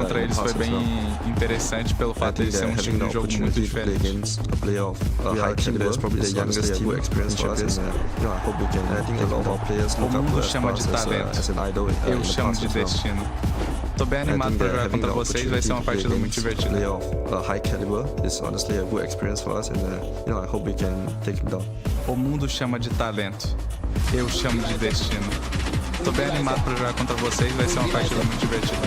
contra eles foi bem interessante pelo fato de ser um time de jogo muito diferente. O mundo chama de talento, eu chamo de destino. Tô bem animado pra jogar contra vocês, vai ser uma partida muito divertida. O mundo chama de talento, eu chamo de destino. Tô bem animado pra jogar contra vocês, vai ser uma partida muito divertida.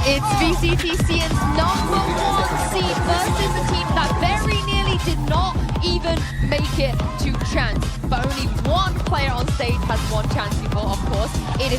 It's VCTCN's #1 seed versus a team that very nearly did not even make it to chance. But only one player on stage has won chance before, of course. It is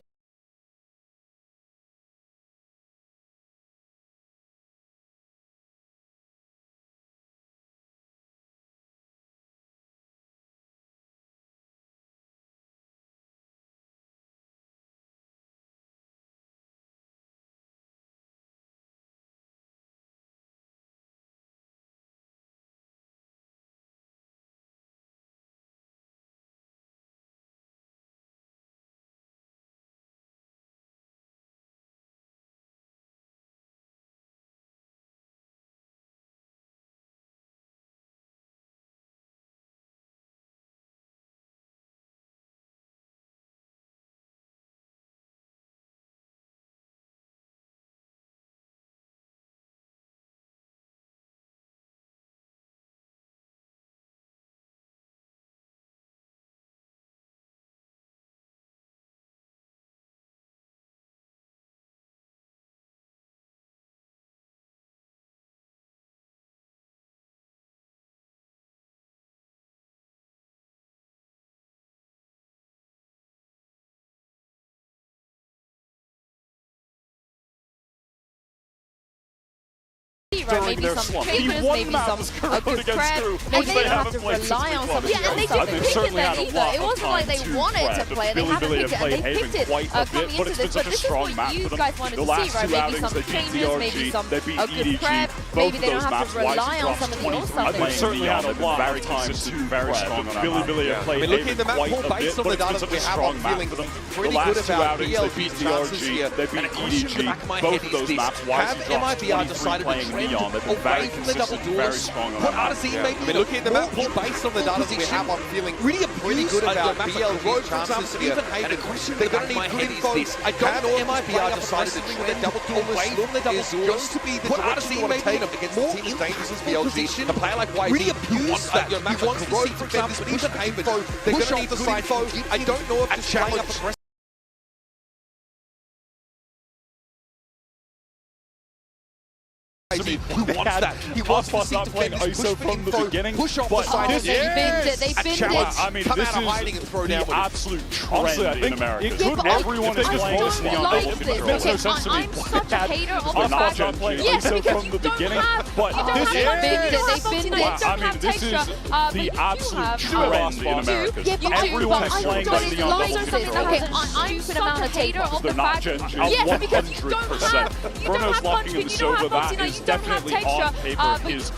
right, maybe some traders, maybe some a good prep, maybe they don't have to rely on something. Yeah, and they didn't pick it then either. It wasn't like they wanted to play it, they haven't picked it, and they picked it coming into this. But this is what you guys wanted to see, right? Maybe some changes, maybe some a good prep, maybe they don't have to rely on some of the old stuff. They certainly had a lot of time to very strong on Billy played looking at the map pool based on the data we have, I'm feeling pretty good about BLG's chances here. And a question in the back of my head is this: have MIBR decided to trend away from the double doors? What RRQ maybe looking at the map pool based on the data we have, I'm feeling pretty good about BLG's chances here. And a question in the back of my head is this: I don't know if MIBR decided to trend away from the double doors to be the direction you want to take them against a team as dangerous as BLG. A player like YG really abused that. He wants to see, for example, even Haven, they're going to need to side foe. I don't know if just playing up aggressive. He wants that. He wants to see defenders ISO from the beginning. Push off the side. They binned it. I mean, this is the absolute trend in America. Everyone is playing this on double control. Makes no sense to me. I'm such a hater of the fact that ISO from the beginning. But this is the absolute trend in America. Everyone is playing this on double control. I'm such a hater of the fact. They're not 100%. Bruno's locking in the Sova. That is definitely on paper his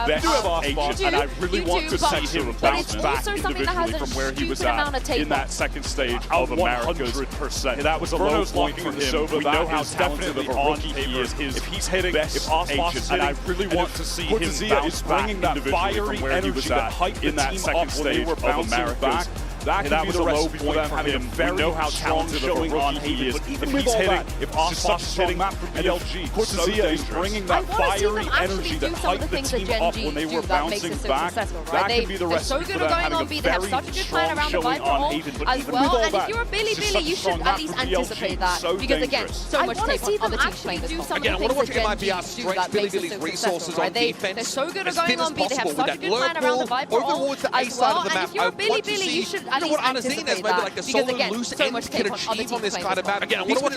best agent, and I really want to see him bounce back individually from where he was at in that second stage of America's 100%. That was a low point for him. We know how definitely on paper if he's hitting best agent, and I really want to see him bounce back individually from where he was at in that second stage of America's. That was a low point for him. We know how talented of a rookie he is. If he's hitting, if Osmos is hitting map for BLG, Cortezia is bringing that fiery energy that hyped the team up when they were bouncing back. That could be the recipe for them having a very strong showing on Haven. But even with all that, it's just you should at least anticipate that. Because again, so much tape on the team playing this game. Again, I want to watch MIBR stretch Billy's resources on defense. They're so good at going on B. They have such a good plan around the Viper ult as well. And if you're a Billy, you should at least anticipate that. Because again, so much tape on other teams playing this game. Again, I want to watch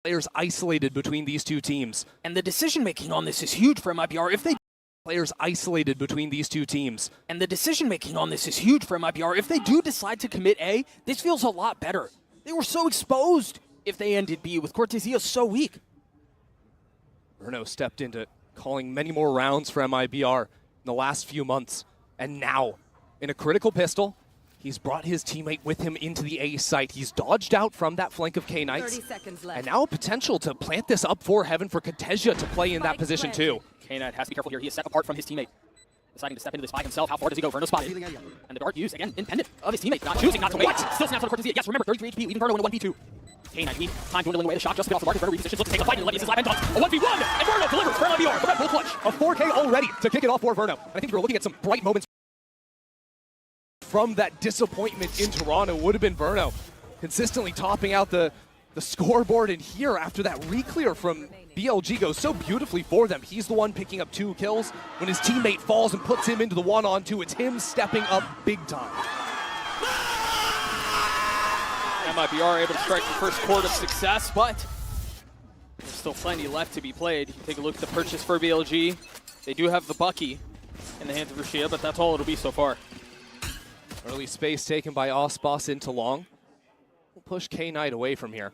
players isolated between these two teams. And the decision-making on this is huge for MIBR. If they Players isolated between these two teams. And the decision-making on this is huge for MIBR. If they do decide to commit A, this feels a lot better. They were so exposed if they ended B, with Cortesia so weak. Verno stepped into calling many more rounds for MIBR in the last few months. And now, in a critical pistol, he's brought his teammate with him into the A site. He's dodged out from that flank of K-Knights. 30 seconds left. And now a potential to plant this up for Heaven for Cortesia to play in that position too. K-Knight has to be careful here. He is set apart from his teammate. Deciding to step into this by himself. How far does he go? Verno spotted. And the dart used, again, independent of his teammate. Not choosing not to wait. Still snaps on the Cortesia. Yes, remember, 33 HP, leaving Verno in a 1v2. K-Knight need time dwindling away the shot just to get off the mark. Verno repositions, looks to take a fight, and Levius is live and dodge. A 1v1, and Verno delivers for MIBR. The Red Bull clutch. A 4K already to kick it off for Verno. I think we're looking at some bright moments from that disappointment in Toronto. Would have been Verno consistently topping out the scoreboard, and here after that re-clear from BLG goes so beautifully for them. He's the one picking up 2 kills. When his teammate falls and puts him into the 1-on-2, it's him stepping up big time. MIBR able to strike the first chord of success, but there's still plenty left to be played. You take a look at the purchase for BLG. They do have the Bucky in the hands of Rashia, but that's all it'll be so far. Early space taken by Osbos into long. We'll push K-Knight away from here.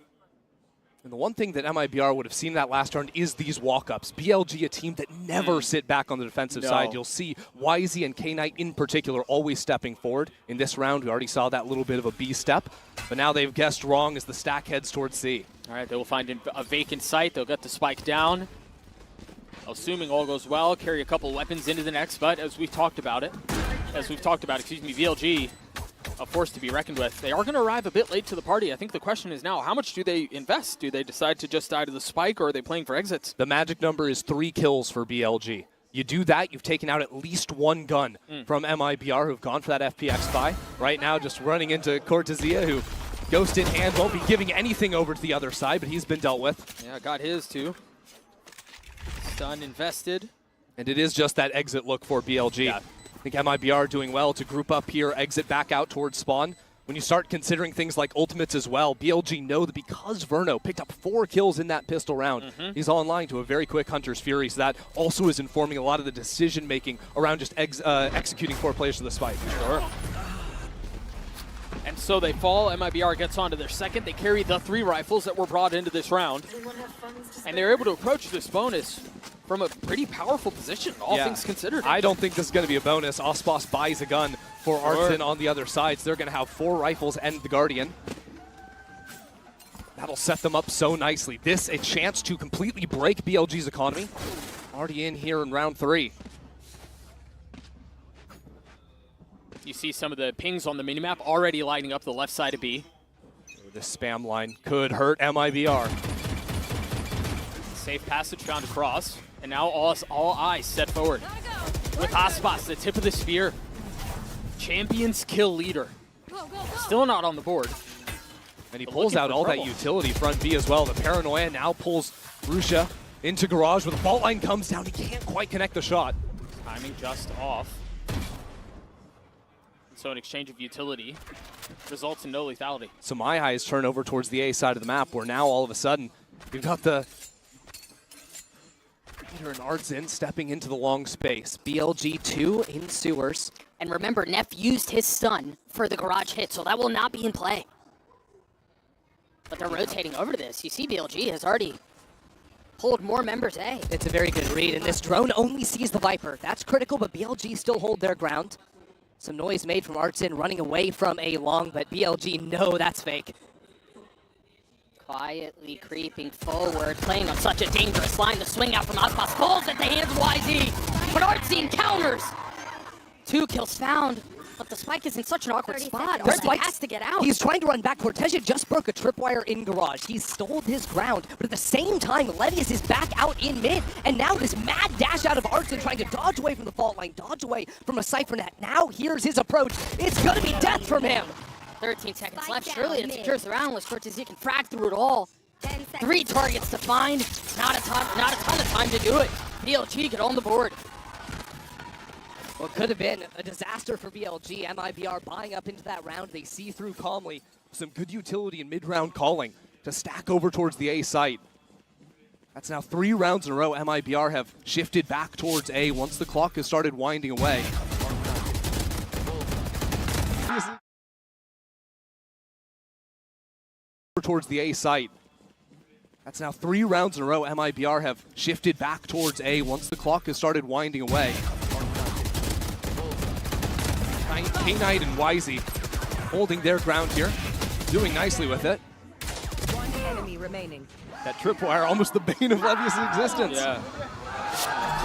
And the one thing that MIBR would have seen that last round is these walk-ups. BLG, a team that never sit back on the defensive side. You'll see YZ and K-Knight in particular always stepping forward. In this round, we already saw that little bit of a B step. But now they've guessed wrong as the stack heads towards C. All right, they will find a vacant site. They'll get the spike down. Assuming all goes well, carry a couple weapons into the next, but as we've talked about, BLG, a force to be reckoned with. They are going to arrive a bit late to the party. I think the question is now, how much do they invest? Do they decide to just die to the spike, or are they playing for exits? The magic number is 3 kills for BLG. You do that, you've taken out at least 1 gun from MIBR, who've gone for that FPX buy. Right now, just running into Cortesia, who ghost in hand, won't be giving anything over to the other side, but he's been dealt with. Yeah, got his too. Stun invested. And it is just that exit look for BLG. Yeah. I think MIBR doing well to group up here, exit back out towards spawn. When you start considering things like ultimates as well, BLG know that because Verno picked up 4 kills in that pistol round, he's online to a very quick Hunter's Fury, so that also is informing a lot of the decision-making around just executing 4 players to the spike. Sure. And so they fall. MIBR gets onto their second. They carry the 3 rifles that were brought into this round. And they're able to approach this bonus from a pretty powerful position, all things considered. I don't think this is going to be a bonus. Osbos buys a gun for Artson on the other side, so they're going to have 4 rifles and the Guardian. That'll set them up so nicely. This, a chance to completely break BLG's economy. Already in here in round 3. You see some of the pings on the minimap already lighting up the left side of B. This spam line could hurt MIBR. Safe passage found across. And now all eyes set forward. With Osbos, the tip of the spear. Champions kill leader. Still not on the board. And he pulls out all that utility front B as well. The Paranoia now pulls Rusha into garage. When the fault line comes down, he can't quite connect the shot. Timing just off. So an exchange of utility results in no lethality. So my eyes turn over towards the A side of the map, where now all of a sudden we've got the Peter and Artson stepping into the long space. BLG 2 in sewers. And remember, Neff used his stun for the garage hit, so that will not be in play. But they're rotating over to this. You see BLG has already pulled more members A. It's a very good read, and this drone only sees the Viper. That's critical, but BLG still hold their ground. Some noise made from Artson running away from A long, but BLG, no, that's fake. Quietly creeping forward, playing on such a dangerous line. The swing out from Osbos falls at the hands of YZ, but Artson counters. 2 kills found, but the spike is in such an awkward spot. Artson has to get out. He's trying to run back. Cortesia just broke a tripwire in garage. He stole his ground, but at the same time, Levius is back out in mid, and now this mad dash out of Artson trying to dodge away from the fault line, dodge away from a Cypher net. Now here's his approach. It's gonna be death from him. 13 seconds left. Surely it secures the round with Cortesia can frag through it all. 3 targets to find. Not a ton of time to do it. BLG get on the board. What could have been a disaster for BLG. MIBR buying up into that round. They see through calmly. Some good utility in mid-round calling to stack over towards the A site. That's now 3 rounds in a row. MIBR have shifted back towards A once the clock has started winding away. Towards the A site. That's now 3 rounds in a row. MIBR have shifted back towards A once the clock has started winding away. K-Knight and Wisey holding their ground here, doing nicely with it. One enemy remaining. That tripwire, almost the bane of Levius' existence. Yeah.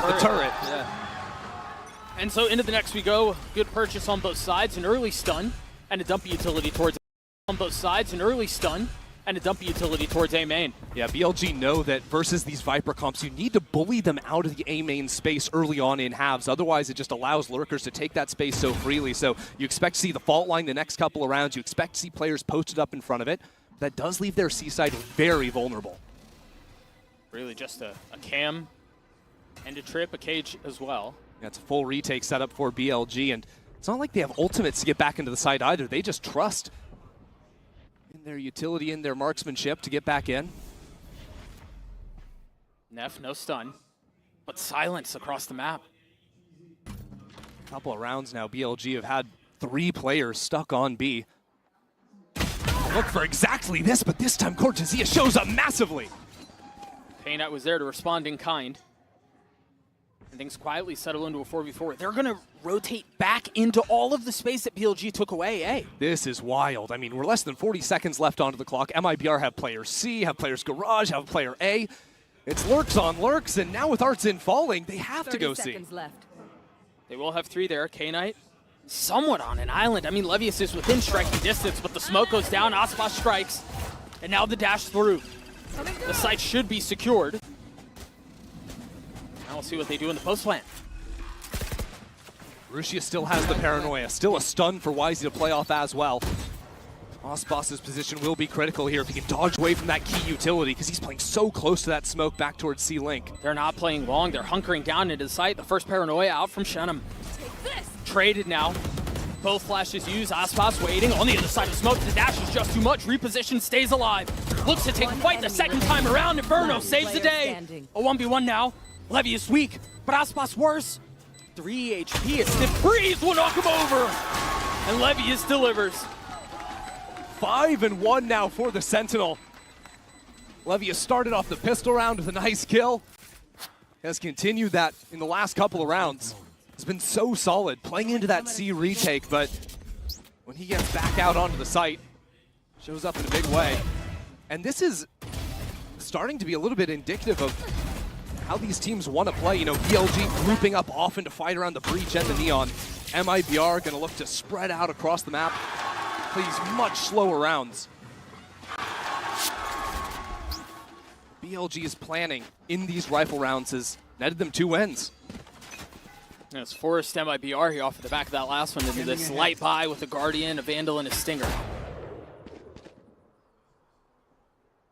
The turret. Yeah. And so into the next we go. Good purchase on both sides, an early stun and a dump utility towards on both sides, an early stun and a dump utility towards A main. Yeah, BLG know that versus these Viper comps, you need to bully them out of the A main space early on in halves. Otherwise, it just allows lurkers to take that space so freely. So you expect to see the fault line the next couple of rounds. You expect to see players posted up in front of it. That does leave their C side very vulnerable. Really just a cam and a trip, a cage as well. That's a full retake setup for BLG, and it's not like they have ultimates to get back into the side either. They just trust in their utility, in their marksmanship to get back in. Neff, no stun, but silence across the map. A couple of rounds now, BLG have had 3 players stuck on B. Look for exactly this, but this time Cortesia shows up massively. K-Knight was there to respond in kind. And things quietly settle into a 4v4. They're going to rotate back into all of the space that BLG took away, eh? This is wild. I mean, we're less than 40 seconds left onto the clock. MIBR have player C, have players Garage, have player A. It's lurks on lurks, and now with Artsin falling, they have to go C. Left. They will have 3 there. K-Knight somewhat on an island. I mean, Levius is within striking distance, but the smoke goes down, Aspas strikes, and now the dash through. The site should be secured. Now we'll see what they do in the post plant. Rushia still has the paranoia. Still a stun for Wisey to play off as well. Ospas's position will be critical here if he can dodge away from that key utility, because he's playing so close to that smoke back towards C-Link. They're not playing long. They're hunkering down into the site. The first paranoia out from Shenum. Traded now. Both flashes used. Aspas waiting on the other side of smoke. The dash is just too much. Reposition, stays alive. Looks to take a fight the second time around. Inferno saves the day. A 1v1 now. Levy is weak, but Aspas worse. 3 HP. A stiff breeze will knock him over. And Levius delivers. 5-1 now for the Sentinel. Levius started off the pistol round with a nice kill. Has continued that in the last couple of rounds. Has been so solid, playing into that C retake, but when he gets back out onto the site, shows up in a big way. And this is starting to be a little bit indicative of how these teams want to play. You know, BLG grouping up often to fight around the breach and the neon. MIBR gonna look to spread out across the map, play these much slower rounds. BLG's planning in these rifle rounds has netted them 2 wins. And it's forced MIBR here off of the back of that last one into this light buy with a Guardian, a Vandal, and a Stinger.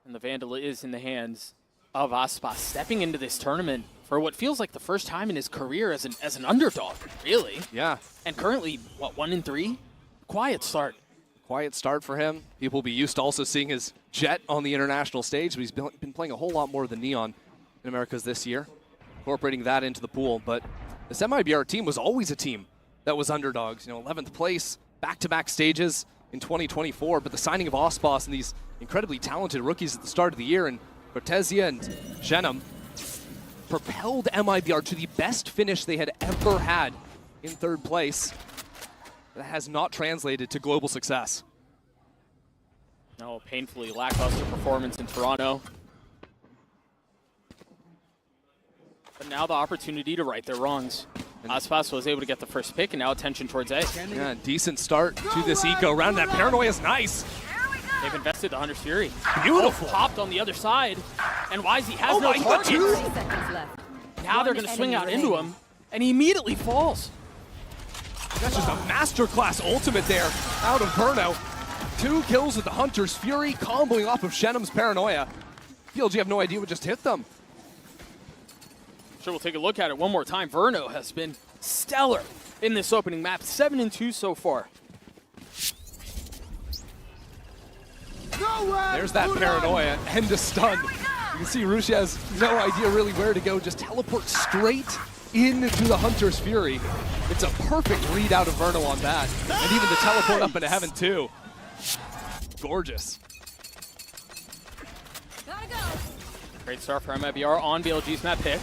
And the Vandal is in the hands of Aspas, stepping into this tournament for what feels like the first time in his career as an underdog, really. Yeah. And currently, what, 1-3? Quiet start. Quiet start for him. People will be used to also seeing his Jet on the international stage, but he's been playing a whole lot more than Neon in Americas this year, incorporating that into the pool. But this MIBR team was always a team that was underdogs. You know, 11th place, back-to-back stages in 2024, but the signing of Aspas and these incredibly talented rookies at the start of the year, and Cortesia and Shenum, propelled MIBR to the best finish they had ever had in 3rd place. That has not translated to global success. No, painfully lackluster performance in Toronto. But now the opportunity to right their wrongs. Aspas was able to get the first pick, and now attention towards A. Yeah, decent start to this eco round. That paranoia is nice. They've invested the Hunter's Fury. Beautiful. Popped on the other side, and Wisey has no target. 30 seconds left. Now they're going to swing out into him, and he immediately falls. That's just a masterclass ultimate there out of Verno. 2 kills with the Hunter's Fury, comboing off of Shenum's paranoia. BLG have no idea what just hit them. Sure, we'll take a look at it one more time. Verno has been stellar in this opening map, 7-2 so far. There's that paranoia and a stun. can see Rushi has no idea really where to go, just teleport straight into the Hunter's Fury. It's a perfect read out of Vernal on that. And even the teleport up into heaven too. Gorgeous. Great start for MIBR on BLG's map pick.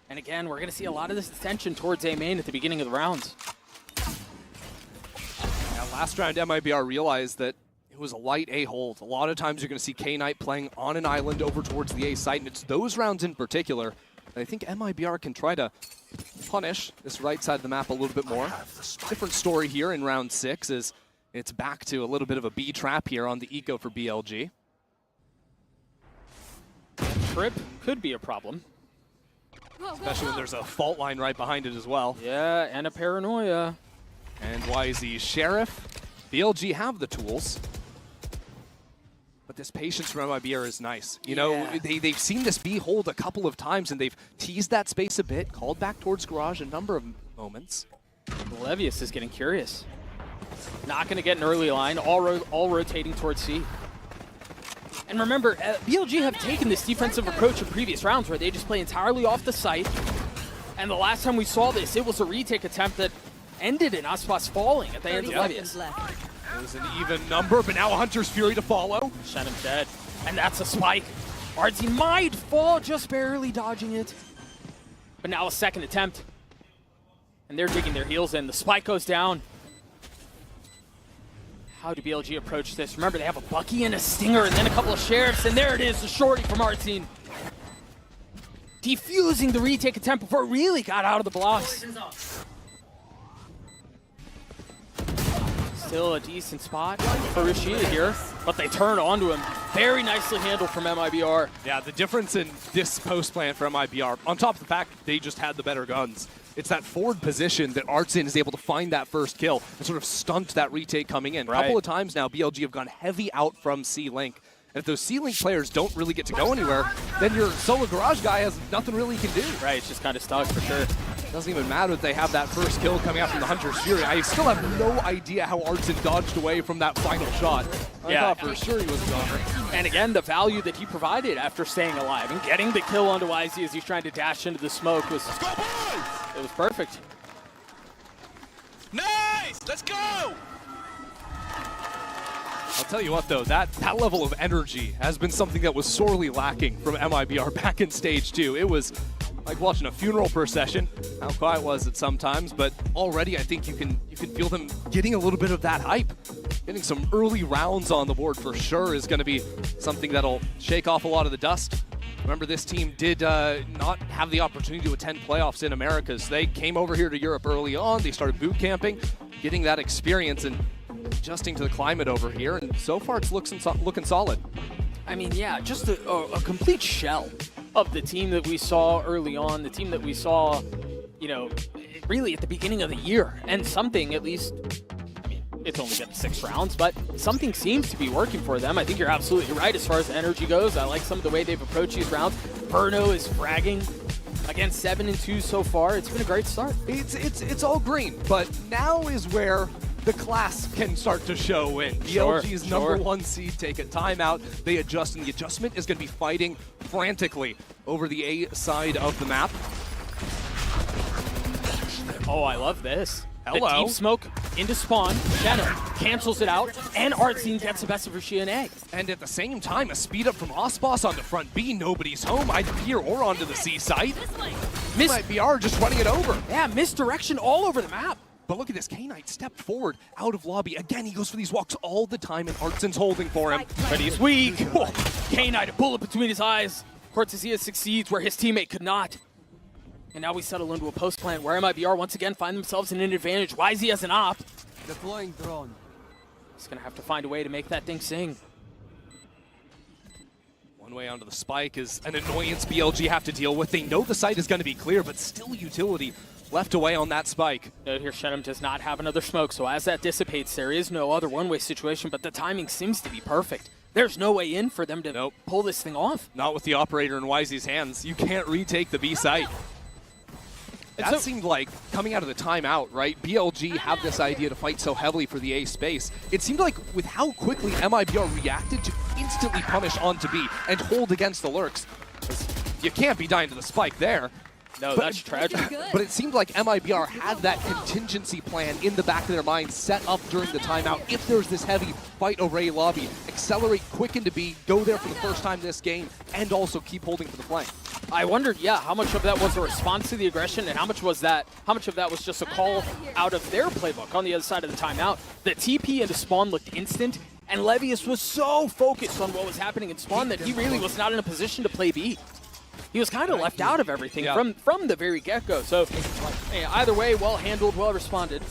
And again, we're going to see a lot of this attention towards A main at the beginning of the rounds. Now, last round, MIBR realized that it was a light A hold. A lot of times you're going to see K-Knight playing on an island over towards the A site, and it's those rounds in particular that I think MIBR can try to punish this right side of the map a little bit more. Different story here in round 6 is it's back to a little bit of a B trap here on the eco for BLG. Trip could be a problem. Especially when there's a fault line right behind it as well. Yeah, and a paranoia. And YZ Sheriff. BLG have the tools. But this patience from MIBR is nice. You know, they've seen this B hold a couple of times, and they've teased that space a bit, called back towards Garage a number of moments. Levius is getting curious. Not going to get an early line, all rotating towards C. And remember, BLG have taken this defensive approach in previous rounds where they just play entirely off the site. And the last time we saw this, it was a retake attempt that ended in Aspas falling at the hands of Levius. It was an even number, but now a Hunter's Fury to follow. Shannon dead. And that's a spike. Artsy might fall, just barely dodging it. But now a second attempt. And they're digging their heels in. The spike goes down. How do BLG approach this? Remember, they have a Bucky and a Stinger and then a couple of Sheriffs, and there it is, the shorty from Artsy. Defusing the retake attempt before it really got out of the blocks. Still a decent spot for Rashida here, but they turn onto him. Very nicely handled from MIBR. Yeah, the difference in this post plan for MIBR, on top of the fact they just had the better guns, it's that forward position that Artsin is able to find that first kill and sort of stunt that retake coming in. A couple of times now, BLG have gone heavy out from C-Link. And if those C-Link players don't really get to go anywhere, then your solo Garage guy has nothing really he can do. Right, it's just kind of stuck for sure. Doesn't even matter that they have that first kill coming out from the Hunter's Fury. I still have no idea how Artsin dodged away from that final shot. I thought for sure he was a goner. And again, the value that he provided after staying alive and getting the kill onto YZ as he's trying to dash into the smoke was, it was perfect. Nice! Let's go! I'll tell you what, though, that level of energy has been something that was sorely lacking from MIBR back in Stage 2. It was like watching a funeral procession, how quiet was it sometimes, but already I think you can feel them getting a little bit of that hype. Getting some early rounds on the board for sure is going to be something that'll shake off a lot of the dust. Remember, this team did not have the opportunity to attend playoffs in Americas. They came over here to Europe early on. They started boot camping, getting that experience and adjusting to the climate over here, and so far it's looking solid. I mean, yeah, just a complete shell of the team that we saw early on, the team that we saw, you know, really at the beginning of the year. And something, at least, I mean, it's only been 6 rounds, but something seems to be working for them. I think you're absolutely right as far as energy goes. I like some of the way they've approached these rounds. Burno is fragging. Again, 7-2 so far. It's been a great start. It's all green, but now is where the class can start to show in. BLG's number 1 seed take a timeout. They adjust, and the adjustment is going to be fighting frantically over the A side of the map. Oh, I love this. Hello. The deep smoke into spawn. Shadow cancels it out, and Artsy gets the best of Rashida and A. And at the same time, a speed up from Aspas onto front B. Nobody's home, either here or onto the C site. MIBR just running it over. Yeah, misdirection all over the map. But look at this, K-Knight stepped forward out of lobby. Again, he goes for these walks all the time, and Artsin's holding for him. But he's weak. K-Knight, a bullet between his eyes. Cortesia succeeds where his teammate could not. And now we settle into a post plant where MIBR once again find themselves in an advantage. YZ as an op. Deploying drone. He's going to have to find a way to make that thing sing. One way onto the spike is an annoyance BLG have to deal with. They know the site is going to be clear, but still utility left away on that spike. Note here, Shenham does not have another smoke, so as that dissipates, there is no other one-way situation, but the timing seems to be perfect. There's no way in for them to pull this thing off. Not with the operator in YZ's hands. You can't retake the B site. That seemed like coming out of the timeout, right? BLG have this idea to fight so heavily for the A space. It seemed like with how quickly MIBR reacted to instantly punish onto B and hold against the lurks. You can't be dying to the spike there. No, that's tragic. But it seemed like MIBR had that contingency plan in the back of their mind set up during the timeout. If there's this heavy fight over A lobby, accelerate quick into B, go there for the first time this game, and also keep holding for the flank. I wondered, yeah, how much of that was a response to the aggression and how much of that was just a call out of their playbook on the other side of the timeout. The TP into spawn looked instant, and Levius was so focused on what was happening in spawn that he really was not in a position to play B. He was kind of left out of everything from the very get-go. So either way, well handled, well responded.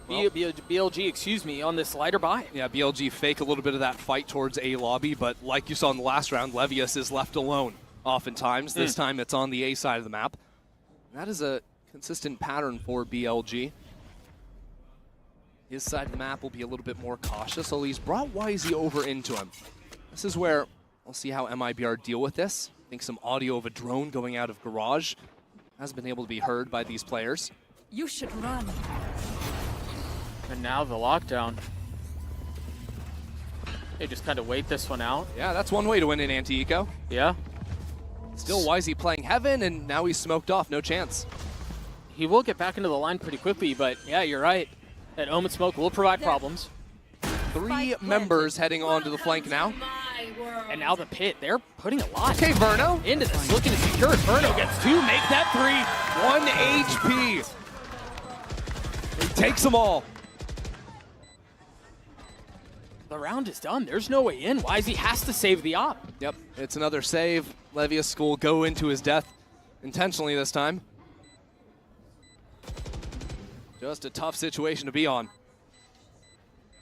Well, BLG, excuse me, on this lighter buy. Yeah, BLG fake a little bit of that fight towards A lobby, but like you saw in the last round, Levius is left alone oftentimes. This time it's on the A side of the map. That is a consistent pattern for BLG. His side of the map will be a little bit more cautious, so he's brought Wisey over into him. This is where we'll see how MIBR deal with this. I think some audio of a drone going out of garage has been able to be heard by these players. You should run. And now the lockdown. They just kind of wait this one out. Yeah, that's one way to win in anti-eco. Yeah. Still Wisey playing heaven, and now he's smoked off, no chance. He will get back into the line pretty quickly, but yeah, you're right. That Omen smoke will provide problems. 3 members heading onto the flank now. And now the pit, they're putting a lot Okay, Verno into this, looking to secure it. Verno gets 2, make that 3. 1 HP. He takes them all. 3. The round is done. There's no way in. Wisey has to save the op. Yep, it's another save. Levius will go into his death intentionally this time. Just a tough situation to be on.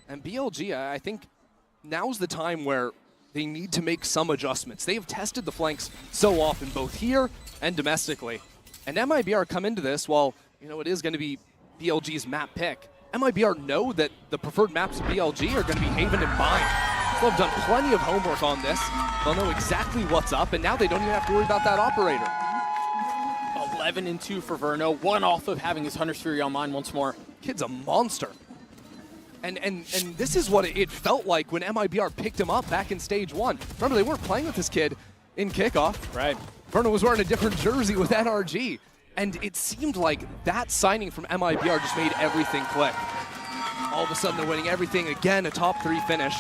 And BLG, I think now's the time where they need to make some adjustments. They have tested the flanks so often, both here and domestically. And MIBR come into this, while it is going to be BLG's map pick. MIBR know that the preferred maps of BLG are going to be Haven and Mine. They've done plenty of homework on this. They'll know exactly what's up, and now they don't even have to worry about that operator. 11-2 for Verno, 1 off of having his Hunter's Fury on mine once more. Kid's a monster. And this is what it felt like when MIBR picked him up back in stage 1. Remember, they weren't playing with this kid in kickoff. Right. Verno was wearing a different jersey with NRG. And it seemed like that signing from MIBR just made everything click. All of a sudden, they're winning everything. Again, a top 3 finish.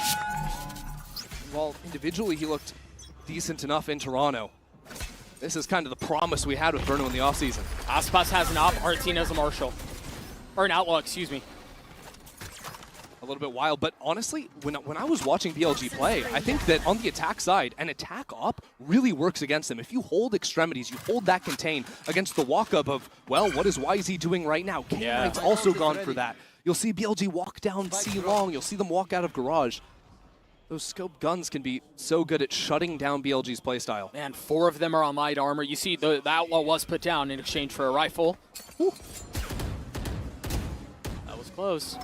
While individually, he looked decent enough in Toronto. This is kind of the promise we had with Verno in the offseason. Aspas has an op, Artine has a Marshal. Or an Outlaw, excuse me. A little bit wild, but honestly, when I was watching BLG play, I think that on the attack side, an attack op really works against them. If you hold extremities, you hold that contain against the walk-up of, well, what is YZ doing right now? K9's also gone for that. You'll see BLG walk down C long. You'll see them walk out of garage. Those scope guns can be so good at shutting down BLG's playstyle. Man, 4 of them are on light armor. You see the Outlaw was put down in exchange for a rifle. Whew. That was close.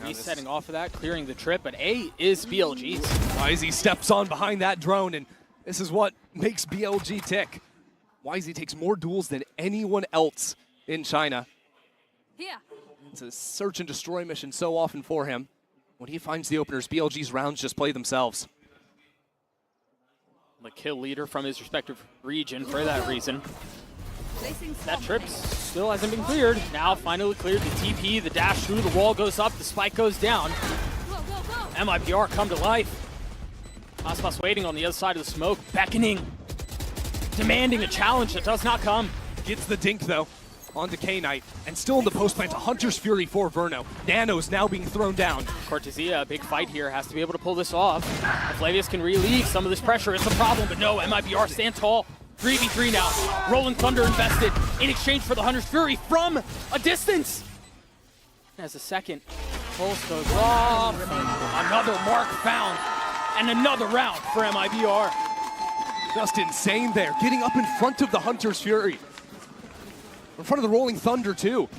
He's setting off of that, clearing the trip, but A is BLG's. YZ steps on behind that drone, and this is what makes BLG tick. YZ takes more duels than anyone else in China. Here. It's a search and destroy mission so often for him. When he finds the openers, BLG's rounds just play themselves. The kill leader from his respective region for that reason. That trip still hasn't been cleared. Now finally cleared. The TP, the dash through, the wall goes up, the spike goes down. MIBR come to life. Aspas waiting on the other side of the smoke, beckoning, demanding a challenge that does not come. Gets the dink though, onto K-Knight, and still in the post plant, a Hunter's Fury for Verno. Nano's now being thrown down. Cortesia, a big fight here, has to be able to pull this off. If Levius can relieve some of this pressure, it's a problem, but no, MIBR stand tall. 3v3 now. Rolling Thunder invested in exchange for the Hunter's Fury from a distance. As a second pulse goes off, another mark found, and another round for MIBR. Just insane there, getting up in front of the Hunter's Fury. In front of the Rolling Thunder too.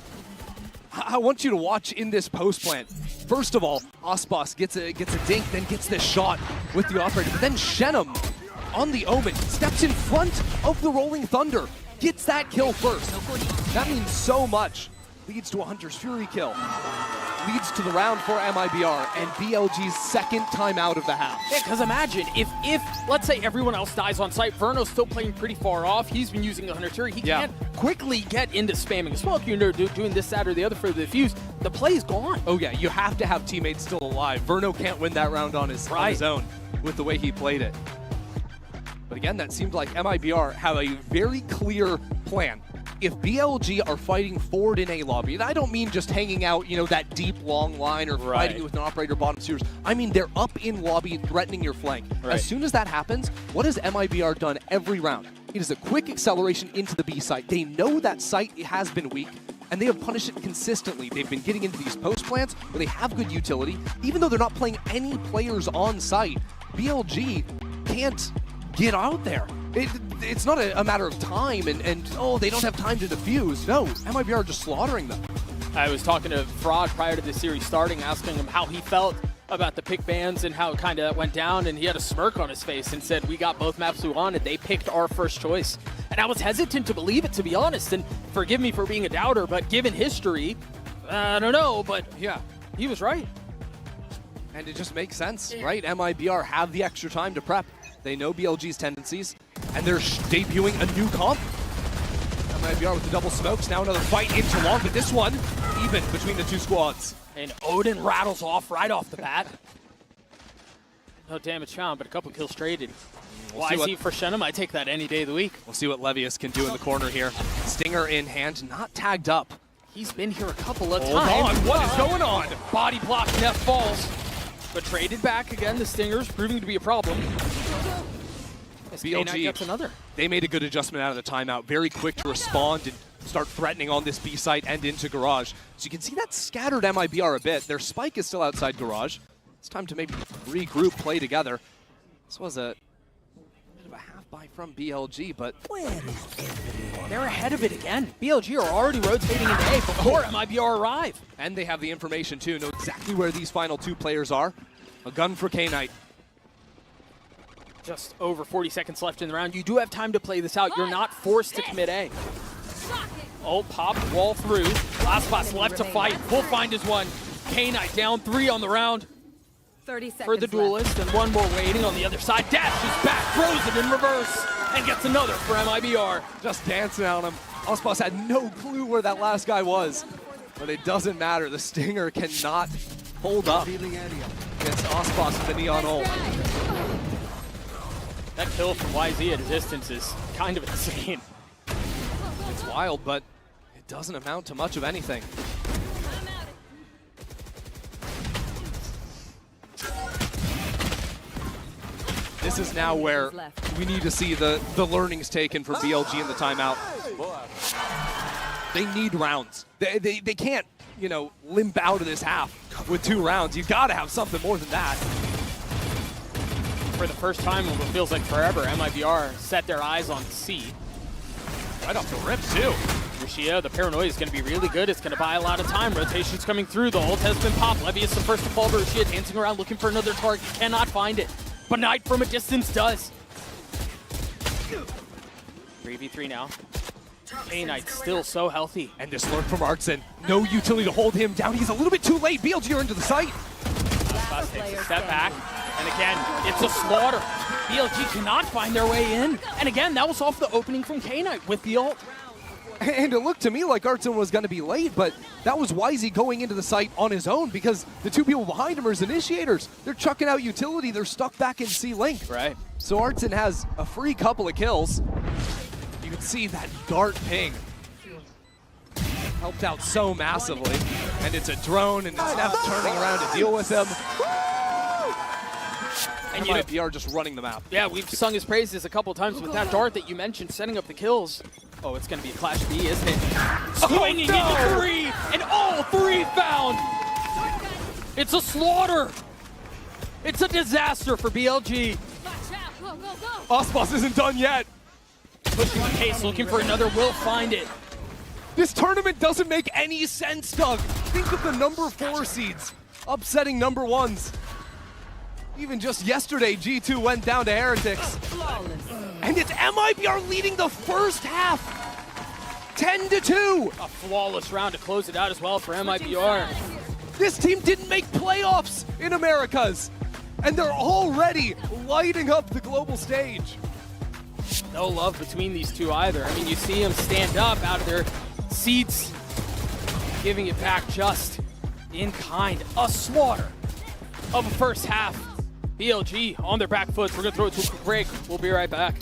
I want you to watch in this post plant. First of all, Aspas gets a dink, then gets this shot with the operator, but then Shenum on the Omen, steps in front of the Rolling Thunder, gets that kill first. That means so much. Leads to a Hunter's Fury kill. leads to the round for MIBR and BLG's second timeout of the half. Yeah, because imagine if let's say everyone else dies on site, Verno's still playing pretty far off. He's been using the Hunter Fury. He can't quickly get into spamming a smoke. You're doing this, that, or the other for the defuse. The play's gone. Oh yeah, you have to have teammates still alive. Verno can't win that round on his own with the way he played it. But again, that seemed like MIBR have a very clear plan. If BLG are fighting forward in A lobby, and I don't mean just hanging out, you know, that deep long line or fighting with an operator bottom series. I mean they're up in lobby threatening your flank. As soon as that happens, what has MIBR done every round? It is a quick acceleration into the B site. They know that site has been weak, and they have punished it consistently. They've been getting into these post plants where they have good utility. Even though they're not playing any players on site, BLG can't get out there. It's not a matter of time and oh, they don't have time to defuse. No, MIBR are just slaughtering them. I was talking to Frog prior to the series starting, asking him how he felt about the pick bans and how it kind of went down, and he had a smirk on his face and said, we got both maps we wanted. They picked our first choice. And I was hesitant to believe it, to be honest, and forgive me for being a doubter, but given history, I don't know, but yeah, he was right. And it just makes sense, right? MIBR have the extra time to prep. They know BLG's tendencies, and they're debuting a new comp. MIBR with the double smokes, now another fight into long, but this one, even between the two squads. And Odin rattles off right off the bat. No damage found, but a couple kills traded. YZ for Shenham, I take that any day of the week. We'll see what Levius can do in the corner here. Stinger in hand, not tagged up. He's been here a couple of times. Hold on, what is going on? Body block, Neff falls. But traded back again, the Stingers proving to be a problem. BLG gets another. They made a good adjustment out of the timeout. Very quick to respond and start threatening on this B site and into Garage. So you can see that scattered MIBR a bit. Their spike is still outside Garage. It's time to maybe regroup, play together. This was a bit of a half buy from BLG, but they're ahead of it again. BLG are already rotating into A before MIBR arrive. And they have the information too, know exactly where these final two players are. A gun for K-Knight. Just over 40 seconds left in the round. You do have time to play this out. You're not forced to commit A. Oh, pop, wall through. Last spots left to fight. We'll find his one. K-Knight down 3 on the round 30 seconds for the duelist, and one more waiting on the other side. Dashes back, throws it in reverse, and gets another for MIBR. Just dancing on him. Ospas had no clue where that last guy was, but it doesn't matter. The Stinger cannot hold up against Ospas with the Neon ult. That kill from YZ at a distance is kind of insane. It's wild, but it doesn't amount to much of anything. This is now where we need to see the learnings taken for BLG in the timeout. They need rounds. They can't, you know, limp out of this half with 2 rounds. You've got to have something more than that. For the first time in what feels like forever, MIBR set their eyes on C. Right off the rip, too. Lucia, the paranoia is going to be really good. It's going to buy a lot of time. Rotation's coming through. The ult has been popped. Levy is the first to fall. Lucia dancing around looking for another target. Cannot find it. But Knight from a distance does. 3v3 now. K-Knight still so healthy. And this lurk from Artson. No utility to hold him down. He's a little bit too late. BLG are into the site. Last takes a step back. And again, it's a slaughter. BLG cannot find their way in. And again, that was off the opening from K-Knight with the ult. And it looked to me like Artson was going to be late, but that was YZ going into the site on his own because the 2 people behind him are his initiators. They're chucking out utility. They're stuck back in C-Link. Right. So Artson has a free couple of kills. You can see that dart ping helped out so massively. And it's a drone, and it's Neff turning around to deal with him. And MIBR just running the map. Yeah, we've sung his praises a couple times with that dart that you mentioned, setting up the kills. Oh, it's going to be a Clash B, isn't it? Swinging into 3, and all 3 found! It's a slaughter! It's a disaster for BLG. Ospas isn't done yet. Pushing the case, looking for another, will find it. This tournament doesn't make any sense, Doug. Think of the number 4 seeds upsetting number 1s. Even just yesterday, G2 went down to Heretics. And it's MIBR leading the first half, 10-2. A flawless round to close it out as well for MIBR. This team didn't make playoffs in Americas, and they're already lighting up the global stage. No love between these two either. I mean, you see them stand up out of their seats, giving it back just in kind. A slaughter of a first half. BLG on their back foot. We're going to throw it to a quick break. We'll be right back.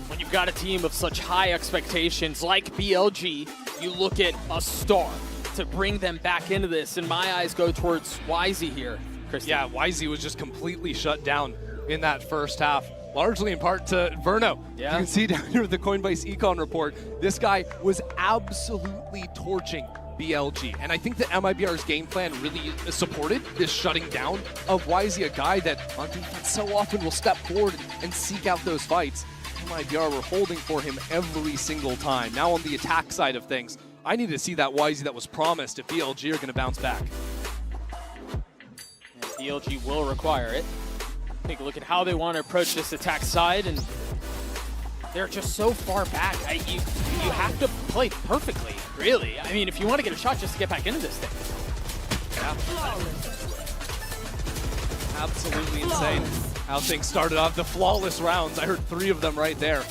When you've got a team of such high expectations like BLG, you look at a star to bring them back into this, and my eyes go towards YZ here. Christian. Yeah, YZ was just completely shut down in that first half, largely in part to Verno. Yeah. You can see down here with the Coinbase Econ report, this guy was absolutely torching BLG. And I think that MIBR's game plan really supported this shutting down of YZ, a guy that on defense so often will step forward and seek out those fights. MIBR were holding for him every single time. Now on the attack side of things, I need to see that YZ that was promised if BLG are going to bounce back. And BLG will require it. Take a look at how they want to approach this attack side, and they're just so far back. You have to play perfectly, really. I mean, if you want to get a shot just to get back into this thing. Yeah. Absolutely insane how things started off. The flawless rounds, I heard 3 of them right there.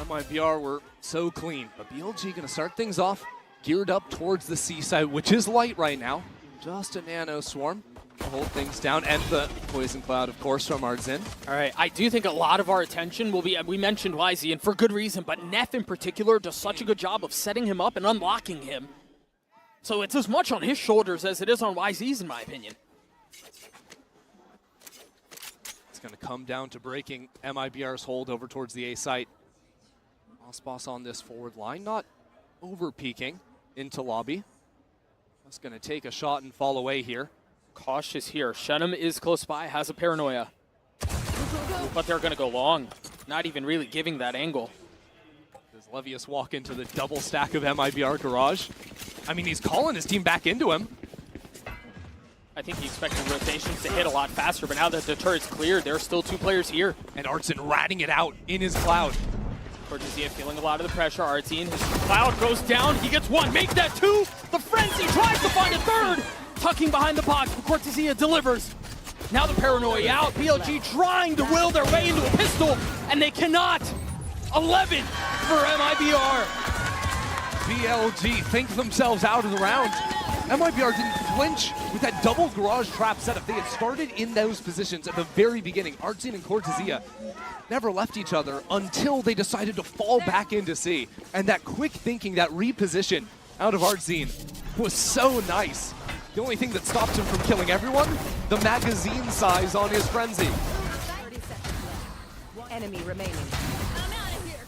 MIBR were so clean, but BLG going to start things off geared up towards the C side, which is light right now. Just a nano swarm to hold things down, and the poison cloud, of course, from Artzin. All right, I do think a lot of our attention will be, we mentioned YZ, and for good reason, but Neff in particular does such a good job of setting him up and unlocking him. So it's as much on his shoulders as it is on YZ's, in my opinion. It's going to come down to breaking MIBR's hold over towards the A site. Osboss on this forward line, not over-peeking into lobby. Just going to take a shot and fall away here. Cautious here. Shenum is close by, has a paranoia. But they're going to go long. Not even really giving that angle. Does Levius walk into the double stack of MIBR garage? I mean, he's calling his team back into him. I think he expected rotations to hit a lot faster, but now that the turret's cleared, there are still 2 players here. And Artzin ratting it out in his cloud. Cortezia feeling a lot of the pressure. Artzin, his cloud goes down. He gets 1, make that 2. The frenzy tries to find a 3rd. Tucking behind the box, but Cortezia delivers. Now the paranoia out. BLG trying to will their way into a pistol, and they cannot. 11 for MIBR. BLG think themselves out of the round. MIBR didn't flinch with that double garage trap setup. They had started in those positions at the very beginning. Artzin and Cortezia never left each other until they decided to fall back into C. And that quick thinking, that reposition out of Artzin was so nice. The only thing that stopped him from killing everyone, the magazine size on his frenzy. 30 seconds left. Enemy remaining.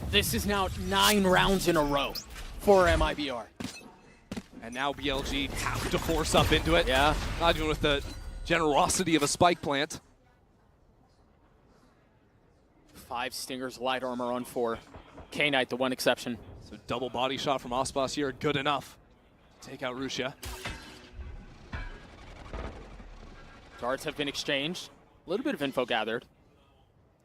This is now 9 rounds in a row for MIBR. And now BLG have to force up into it. Yeah. Not even with the generosity of a spike plant. 5 Stingers, light armor on 4. K-Knight, the one exception. So double body shot from Ospas here, good enough. Take out Russia. Darts have been exchanged. A little bit of info gathered.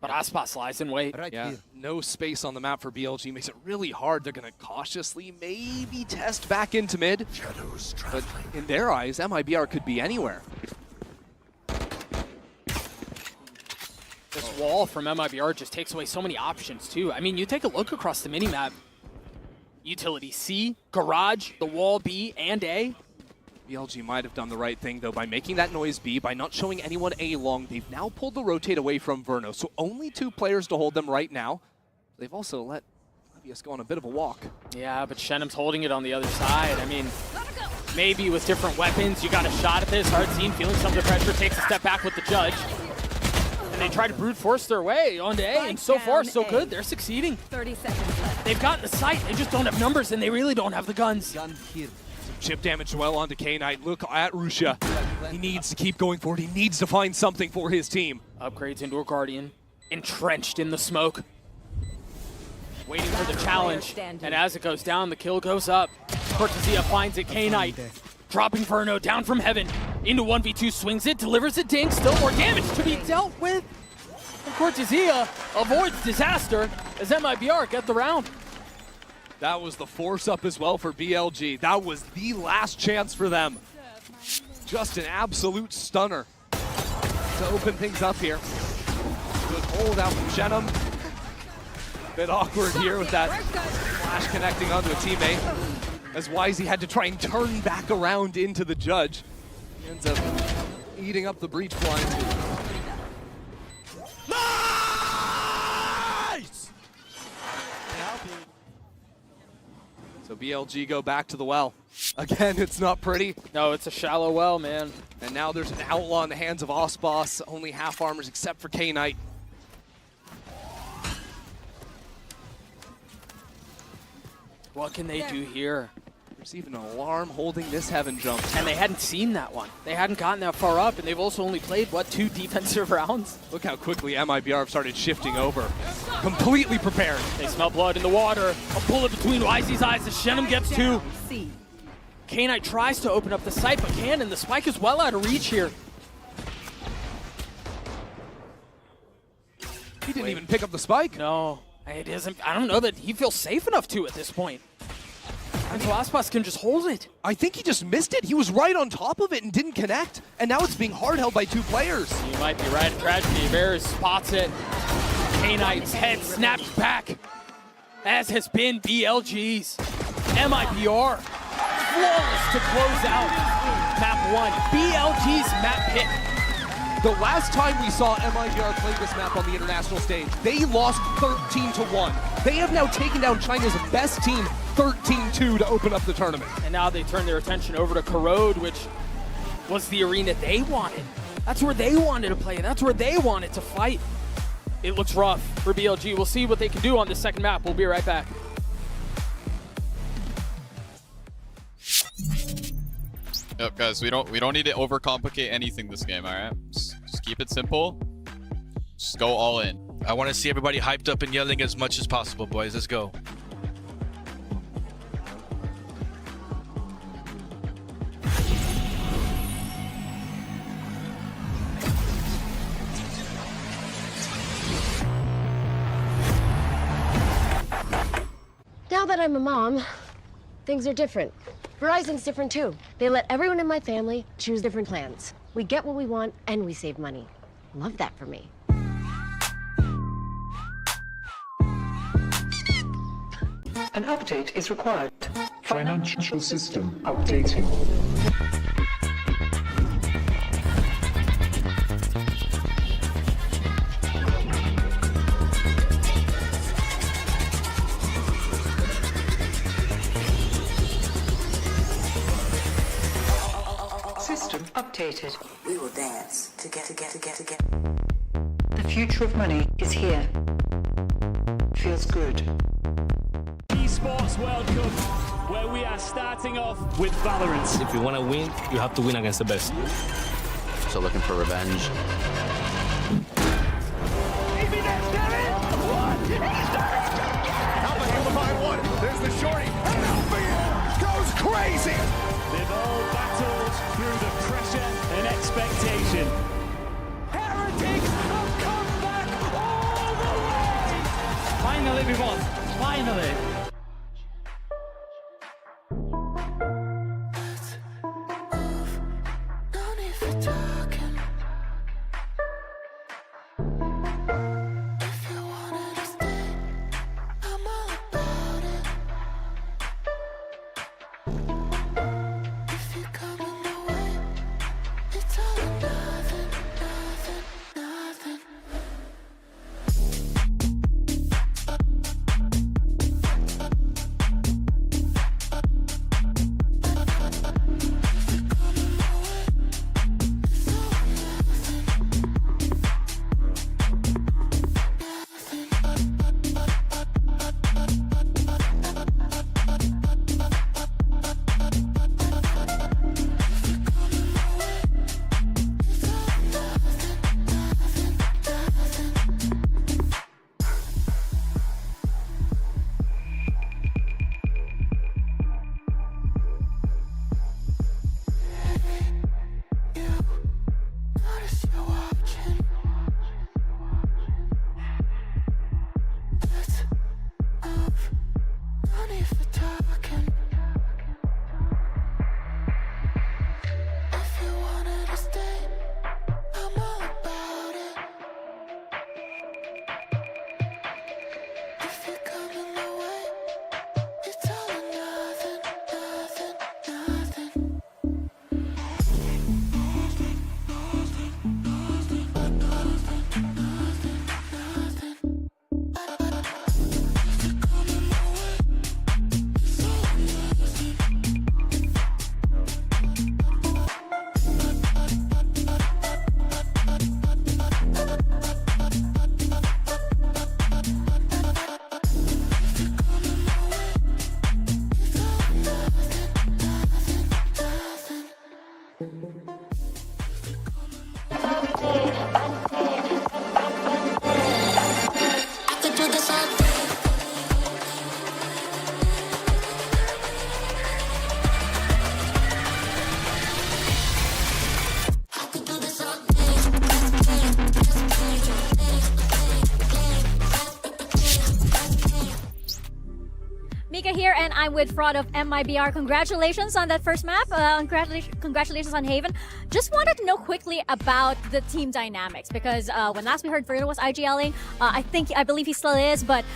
But Ospas lies in wait. Yeah, no space on the map for BLG makes it really hard. They're going to cautiously maybe test back into mid. But in their eyes, MIBR could be anywhere. This wall from MIBR just takes away so many options too. I mean, you take a look across the minimap. Utility C, garage, the wall B and A. BLG might have done the right thing, though, by making that noise B, by not showing anyone A long. They've now pulled the rotate away from Verno, so only 2 players to hold them right now. They've also let Levius go on a bit of a walk. Yeah, but Shenum's holding it on the other side. I mean, maybe with different weapons, you got a shot at this. Hardzine feeling some of the pressure, takes a step back with the judge. And they try to brute force their way onto A, and so far, so good. They're succeeding. 30 seconds left. They've gotten the sight, they just don't have numbers, and they really don't have the guns. Gun here. Chip damage well onto K-Knight. Look at Russia. He needs to keep going forward. He needs to find something for his team. Upgrades into a Guardian. Entrenched in the smoke. Waiting for the challenge. And as it goes down, the kill goes up. Cortesia finds it. K-Knight dropping Verno down from heaven. Into 1v2, swings it, delivers a dink. Still more damage to be dealt with. And Cortesia avoids disaster as MIBR get the round. That was the force up as well for BLG. That was the last chance for them. Just an absolute stunner to open things up here. Good hold out from Shenum. Bit awkward here with that flash connecting onto a teammate, as Wisey had to try and turn back around into the judge. He ends up eating up the breach blind. So BLG go back to the well. Again, it's not pretty. No, it's a shallow well, man. And now there's an outlaw in the hands of Ospas. Only half armors except for K-Knight. What can they do here? There's even an alarm holding this heaven jump. And they hadn't seen that one. They hadn't gotten that far up, and they've also only played, what, 2 defensive rounds? Look how quickly MIBR have started shifting over. Completely prepared. They smell blood in the water. A bullet between Wisey's eyes as Shenum gets 2. K-Knight tries to open up the sight, but can't, and the spike is well out of reach here. He didn't even pick up the spike. No, it isn't. I don't know that he feels safe enough to at this point. And so Ospas can just hold it. I think he just missed it. He was right on top of it and didn't connect. And now it's being hard held by 2 players. You might be right. Tragedy. Bears spots it. K-Knight's head snaps back, as has been BLG's. MIBR flawless to close out map 1. BLG's map pick. The last time we saw MIBR play this map on the international stage, they lost 13-1. They have now taken down China's best team 13-2 to open up the tournament. And now they turn their attention over to Corrode, which was the arena they wanted. That's where they wanted to play. That's where they wanted to fight. It looks rough for BLG. We'll see what they can do on this second map. We'll be right back. Yep, guys, we don't need to overcomplicate anything this game, all right? Just keep it simple. Just go all in. I want to see everybody hyped up and yelling as much as possible, boys. Let's go. Now that I'm a mom, things are different. Verizon's different too. They let everyone in my family choose different plans. We get what we want and we save money. Love that for me. An update is required. Financial system updating. System updated. We will dance to get. The future of money is here. Feels good. Esports World Cup, where we are starting off with Valorant. If you want to win, you have to win against the best. So looking for revenge. There's the shorty, and MIBR goes crazy! They've all battled through the pressure and expectation. Heretics have come back all the way! Finally, we won. Finally. Mika here, and I'm with Fraud of MIBR. Congratulations on that first map. Congratulations on Haven. Just wanted to know quickly about the team dynamics, because when last we heard Verno was IGLing, I believe he still is, but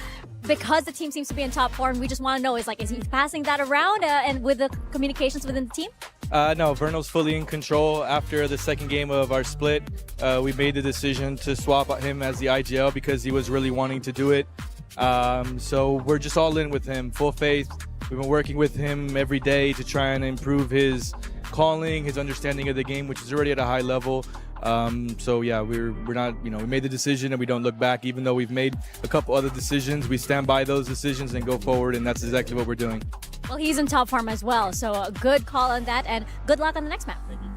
because the team seems to be in top form, we just want to know, is he passing that around and with the communications within the team? No, Verno's fully in control. After the second game of our split, we made the decision to swap him as the IGL because he was really wanting to do it. So we're just all in with him, full faith. We've been working with him every day to try and improve his calling, his understanding of the game, which is already at a high level. So yeah, we're not, we made the decision and we don't look back. Even though we've made a couple other decisions, we stand by those decisions and go forward, and that's exactly what we're doing. Well, he's in top form as well, so a good call on that, and good luck on the next map. Thank you.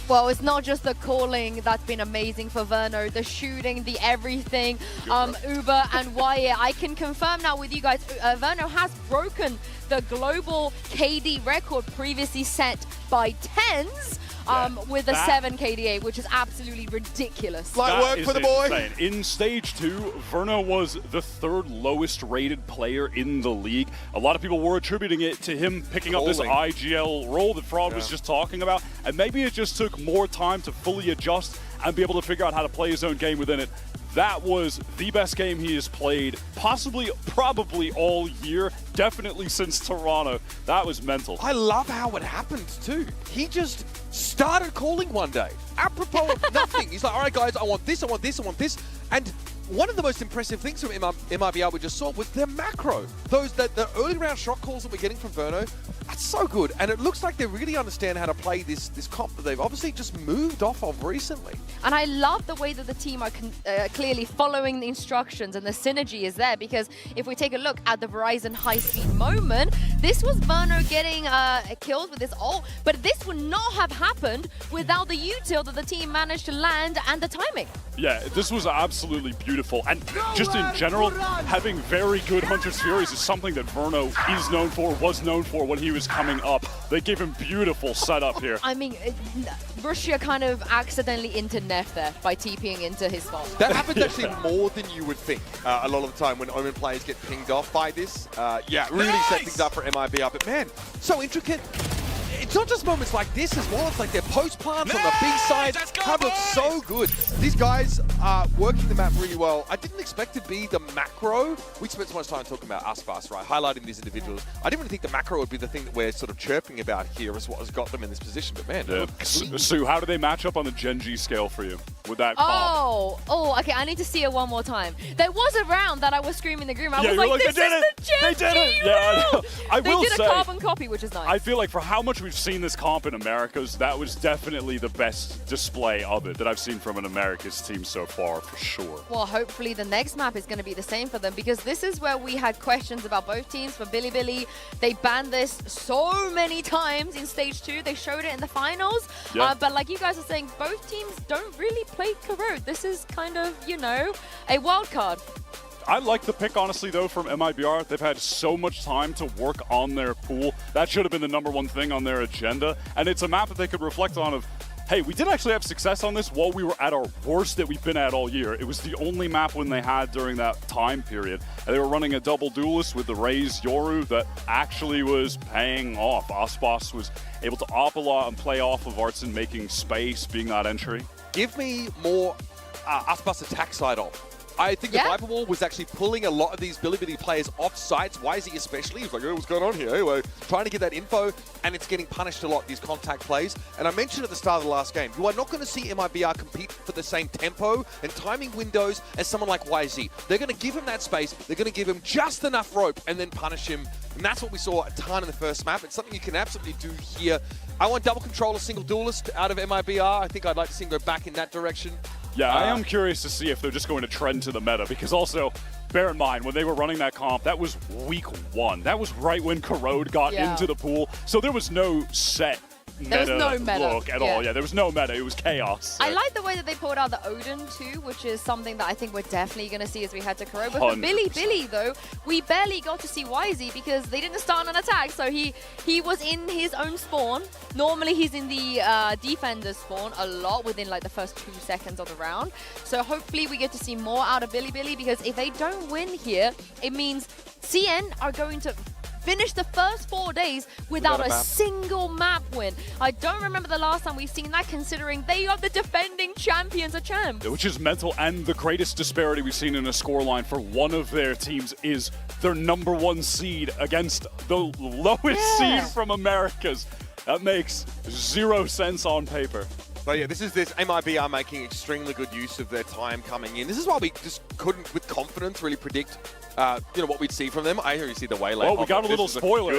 Well, it's not just the calling that's been amazing for Verno, the shooting, the everything. Uber and Wyatt, I can confirm now with you guys, Verno has broken the global KD record previously set by tens. With a 7 KDA, which is absolutely ridiculous. Light work for the boy. Insane. In Stage 2, Verno was the 3rd lowest rated player in the league. A lot of people were attributing it to him picking up this IGL role that Fraud was just talking about. And maybe it just took more time to fully adjust and be able to figure out how to play his own game within it. That was the best game he has played, possibly, probably all year, definitely since Toronto. That was mental. I love how it happened too. He just started calling one day, apropos of nothing. He's like, all right guys, I want this, I want this, I want this. And one of the most impressive things from MIBR we just saw was their macro. The early round shot calls that we're getting from Verno, that's so good. And it looks like they really understand how to play this comp that they've obviously just moved off of recently. And I love the way that the team are clearly following the instructions, and the synergy is there, because if we take a look at the Verizon high-speed moment, this was Verno getting killed with his ult, but this would not have happened without the util that the team managed to land and the timing. Yeah, this was absolutely beautiful. And just in general, having very good Hunter's Furies is something that Verno is known for, was known for when he was coming up. They gave him beautiful setup here. I mean, Russia kind of accidentally into Neff there by TPing into his spot. That happens actually more than you would think a lot of the time when Omen players get pinged off by this. Yeah, really set things up for MIBR. But man, so intricate. It's not just moments like this as well. It's like their post plants on the B side have looked so good. These guys are working the map really well. I didn't expect to be the macro. We spent so much time talking about Aspas, right? Highlighting these individuals. I didn't really think the macro would be the thing that we're sort of chirping about here as what has got them in this position. But man, yeah. Sue, how do they match up on the Gen G scale for you with that comp? Oh, okay. I need to see it one more time. There was a round that I was screaming in the groove. I was like, this is the Gen G. They did it. Yeah, I will say, they did say, a carbon copy, which is nice. I feel like for how much we've seen this comp in Americas, that was definitely the best display of it that I've seen from an Americas team so far, for sure. Well, hopefully the next map is going to be the same for them, because this is where we had questions about both teams. For Bilibili, they banned this so many times in Stage 2. They showed it in the finals. Yeah. But like you guys are saying, both teams don't really play Corrode. This is kind of, you know, a wild card. I like the pick, honestly, though, from MIBR. They've had so much time to work on their pool. That should have been the #1 thing on their agenda. And it's a map that they could reflect on of, hey, we did actually have success on this while we were at our worst that we've been at all year. It was the only map when they had during that time period. And they were running a double duelist with the Raze Yoru that actually was paying off. Aspas was able to op a lot and play off of Artson, making space, being that entry. Give me more Aspas attack side off. I think the Viper Wall was actually pulling a lot of these Bilibili players off sites, YZ especially. He was like, oh, what's going on here? Anyway, trying to get that info, and it's getting punished a lot, these contact plays. And I mentioned at the start of the last game, you are not going to see MIBR compete for the same tempo and timing windows as someone like YZ. They're going to give him that space, they're going to give him just enough rope, and then punish him. And that's what we saw a ton in the first map. It's something you can absolutely do here. I want double control, a single duelist out of MIBR. I think I'd like to see them go back in that direction. Yeah, I am curious to see if they're just going to trend to the meta, because also, bear in mind, when they were running that comp, that was week 1. That was right when Corrode got into the pool, so there was no set meta look at all. Yeah, there was no meta. It was chaos. So. I like the way that they pulled out the Odin too, which is something that I think we're definitely going to see as we head to Corrode. But for Billy, though, we barely got to see YZ because they didn't start an attack. So he was in his own spawn. Normally he's in the defender's spawn a lot within like the first 2 seconds of the round. So hopefully we get to see more out of Billy, because if they don't win here, it means CN are going to finish the first 4 days without a single map win. I don't remember the last time we've seen that, considering they are the defending champions of champs. Which is mental, and the greatest disparity we've seen in a scoreline for one of their teams is their #1 seed against the lowest seed from Americas. That makes 0 sense on paper. So yeah, this MIBR making extremely good use of their time coming in. This is why we just couldn't, with confidence, really predict what we'd see from them. I hear you see the Waylay. Oh, we got a little spoiler.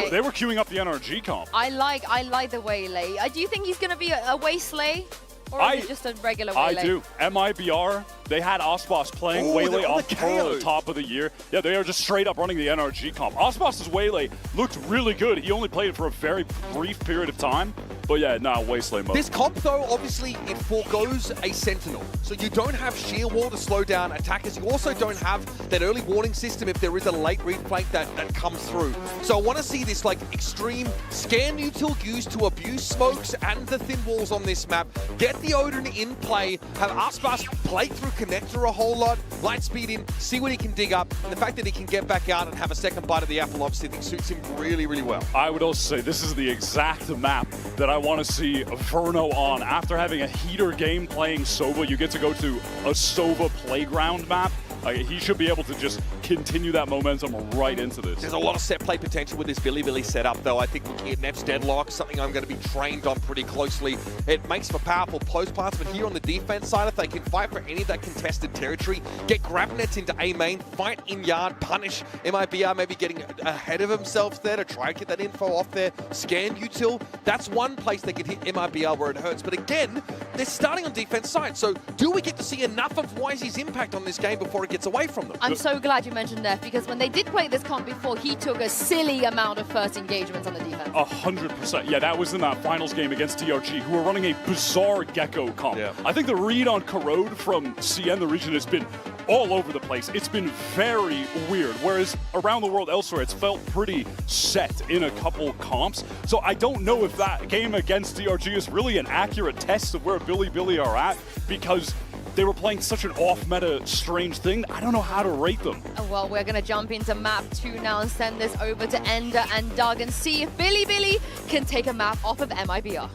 They were queuing up the NRG comp. I like the Waylay. Do you think he's going to be a Waylay? Or is it just a regular Waylay? I do. MIBR, they had Aspas playing Waylay on the top of the year. Yeah, they are just straight up running the NRG comp. Aspas's Waylay looked really good. He only played it for a very brief period of time. But yeah, Wasteland mode. This comp, though, obviously, it forgoes a Sentinel. So you don't have sheer wall to slow down attackers. You also don't have that early warning system if there is a late read flank that comes through. So I want to see this like extreme scan util used to abuse smokes and the thin walls on this map. Get the Odin in play, have Aspas play through connector a whole lot, light speed in, see what he can dig up, and the fact that he can get back out and have a second bite of the apple obviously I think suits him really, really well. I would also say this is the exact map that I want to see Verno on. After having a heater game playing Sova, you get to go to a Sova playground map. He should be able to just continue that momentum right into this. There's a lot of set play potential with this Billy setup, though. I think looking at Neff's deadlock, something I'm going to be trained on pretty closely. It makes for powerful post pass, but here on the defense side, if they can fight for any of that contested territory, get grab nets into A main, fight in yard, punish MIBR, maybe getting ahead of himself there to try and get that info off there, scan util. That's one place they can hit MIBR where it hurts. But again, they're starting on defense side, so do we get to see enough of Wisey's impact on this game before it gets away from them? I'm so glad you mentioned Neff, because when they did play this comp before, he took a silly amount of first engagements on the defense. 100%. Yeah, that was in that finals game against DRG, who were running a bizarre Gecko comp. Yeah. I think the read on Corrode from CN, the region, has been all over the place. It's been very weird, whereas around the world elsewhere, it's felt pretty set in a couple comps. So I don't know if that game against DRG is really an accurate test of where Billy are at, because they were playing such an off-meta, strange thing. I don't know how to rate them. Well, we're going to jump into map 2 now and send this over to Ender and Doug and see if Billy can take a map off of MIBR.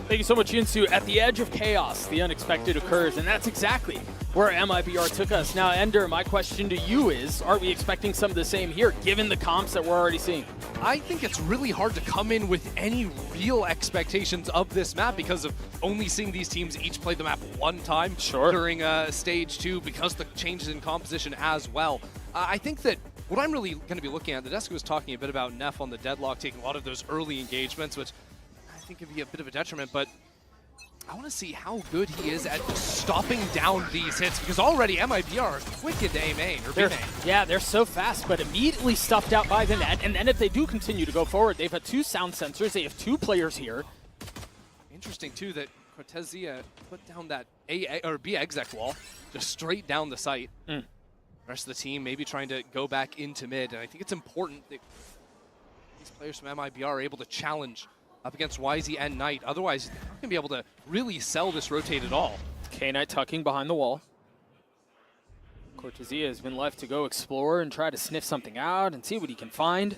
Thank you so much, Yinsu. At the edge of chaos, the unexpected occurs, and that's exactly where MIBR took us. Now, Ender, my question to you is, are we expecting some of the same here, given the comps that we're already seeing? I think it's really hard to come in with any real expectations of this map because of only seeing these teams each play the map one time during stage 2, because the changes in composition as well. I think that what I'm really going to be looking at, the desk was talking a bit about Neff on the deadlock, taking a lot of those early engagements, which I think could be a bit of a detriment, but I want to see how good he is at stopping down these hits, because already MIBR are quick into A main, or B main. Yeah, they're so fast, but immediately stuffed out by the net, and then if they do continue to go forward, they've had 2 sound sensors, they have 2 players here. Interesting, too, that Cortezia put down that A or B exec wall, just straight down the site. The rest of the team maybe trying to go back into mid, and I think it's important that these players from MIBR are able to challenge up against Wisey and Knight. Otherwise, they're not going to be able to really sell this rotate at all. K-Knight tucking behind the wall. Cortezia has been left to go explore and try to sniff something out and see what he can find.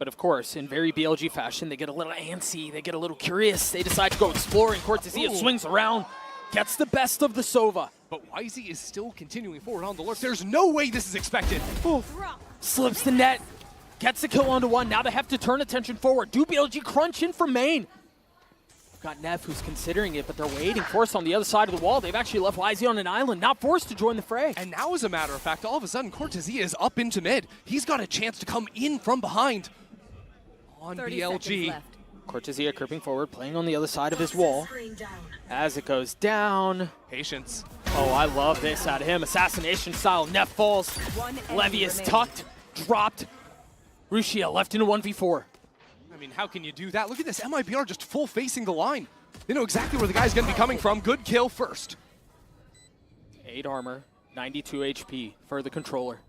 But of course, in very BLG fashion, they get a little antsy, they get a little curious, they decide to go explore, and Cortezia swings around, gets the best of the Sova. But Wisey is still continuing forward on the lurk. There's no way this is expected. Slips the net. Gets the kill onto 1. Now they have to turn attention forward. Do BLG crunch in from main? We've got Neff who's considering it, but they're waiting for us on the other side of the wall. They've actually left Wisey on an island, not forced to join the fray. And now, as a matter of fact, all of a sudden, Cortezia is up into mid. He's got a chance to come in from behind on BLG. Cortezia creeping forward, playing on the other side of his wall. As it goes down. Patience. Oh, I love this out of him. Assassination style. Neff falls. Levy is tucked, dropped. Rushia left in a 1v4. I mean, how can you do that? Look at this, MIBR just full facing the line. They know exactly where the guy's gonna be coming from. Good kill first. 8 armor, 92 HP for the controller.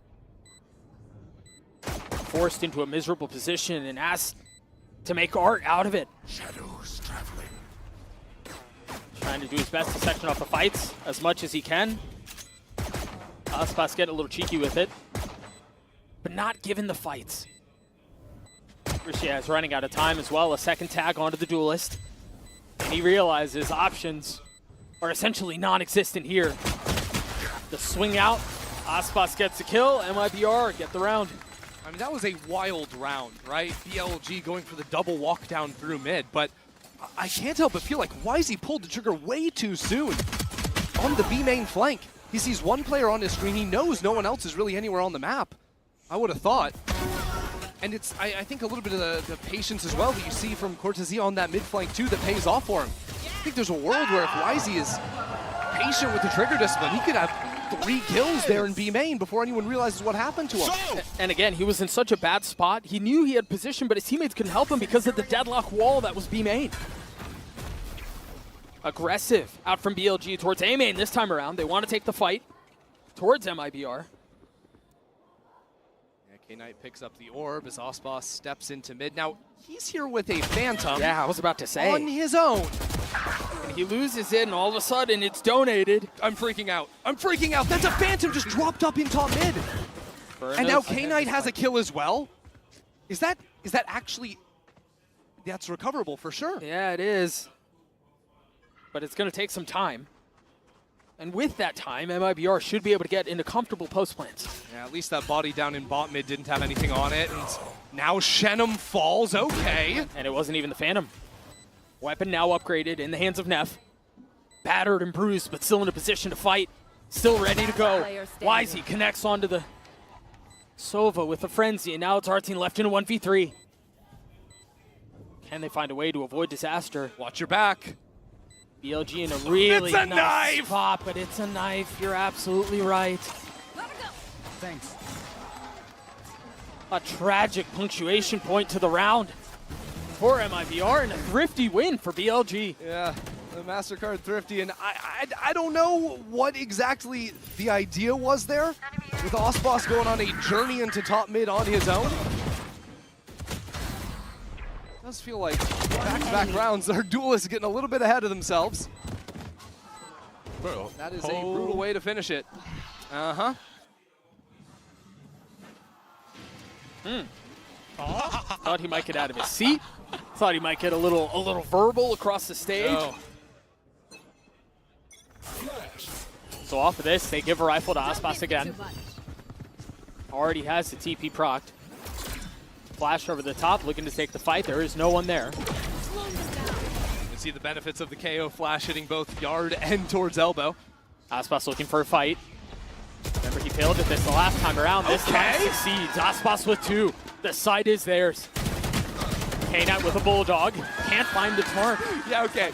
Forced into a miserable position and asked to make art out of it. Shadows traveling. Trying to do his best to section off the fights as much as he can. Aspas getting a little cheeky with it, but not given the fights. Rushia is running out of time as well. A second tag onto the duelist. And he realizes options are essentially non-existent here. The swing out. Aspas gets the kill. MIBR get the round. I mean, that was a wild round, right? BLG going for the double walk down through mid, but I can't help but feel like Wisey pulled the trigger way too soon on the B main flank. He sees one player on his screen. He knows no one else is really anywhere on the map. I would have thought. And it's, I think, a little bit of the patience as well that you see from Cortezia on that mid flank too that pays off for him. I think there's a world where if Wisey is patient with the trigger discipline, he could have 3 kills there in B main before anyone realizes what happened to him. And again, he was in such a bad spot. He knew he had position, but his teammates couldn't help him because of the deadlock wall that was B main. Aggressive out from BLG towards A main this time around. They want to take the fight towards MIBR. K-Knight picks up the orb as Aspas steps into mid. Now, he's here with a Phantom. Yeah, I was about to say. On his own. And he loses it, and all of a sudden, it's donated. I'm freaking out. I'm freaking out. That's a Phantom just dropped up in top mid. And now K-Knight has a kill as well. Is that actually... That's recoverable for sure. Yeah, it is. But it's going to take some time. And with that time, MIBR should be able to get into comfortable post plants. Yeah, at least that body down in bot mid didn't have anything on it. And now Shenum falls, okay. And it wasn't even the Phantom. Weapon now upgraded in the hands of Neff. Battered and bruised, but still in a position to fight. Still ready to go. Wisey connects onto the Sova with a Frenzy, and now it's our team left in a 1v3. Can they find a way to avoid disaster? Watch your back. BLG in a really nice spot, but it's a knife. You're absolutely right. Thanks. A tragic punctuation point to the round for MIBR and a thrifty win for BLG. Yeah, the MasterCard thrifty, and I don't know what exactly the idea was there with Osboss going on a journey into top mid on his own. Does feel like back-to-back rounds, our duelists getting a little bit ahead of themselves. Bro, that is a brutal way to finish it. Uh-huh. Thought he might get out of his seat. Thought he might get a little verbal across the stage. Oh. So off of this, they give a rifle to Aspas again. Already has the TP procced. Flash over the top, looking to take the fight. There is no one there. You can see the benefits of the KO flash hitting both yard and towards elbow. Aspas looking for a fight. Remember, he failed at this the last time around. This time succeeds. Aspas with 2. The side is theirs. K-Nut with a Bulldog. Can't find the mark. Yeah, okay.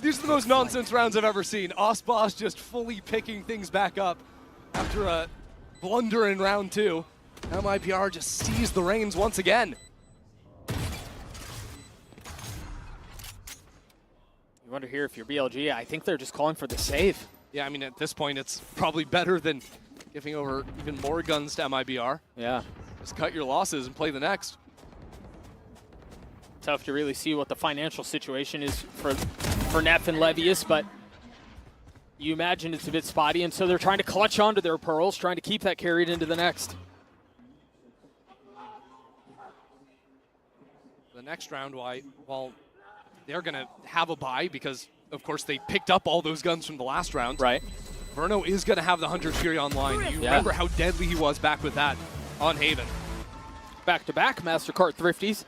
These are the most nonsense rounds I've ever seen. Osboss just fully picking things back up after a blunder in round 2. MIBR just seized the reins once again. You wonder here if you're BLG, I think they're just calling for the save. Yeah, I mean, at this point, it's probably better than giving over even more guns to MIBR. Yeah. Just cut your losses and play the next. Tough to really see what the financial situation is for Neff and Levius, but you imagine it's a bit spotty, and so they're trying to clutch onto their pearls, trying to keep that carried into the next. The next round, while they're going to have a bye because, of course, they picked up all those guns from the last round. Right. Verno is going to have the 100 Fury online. You remember how deadly he was back with that on Haven. Back-to-back MasterCard thrifties.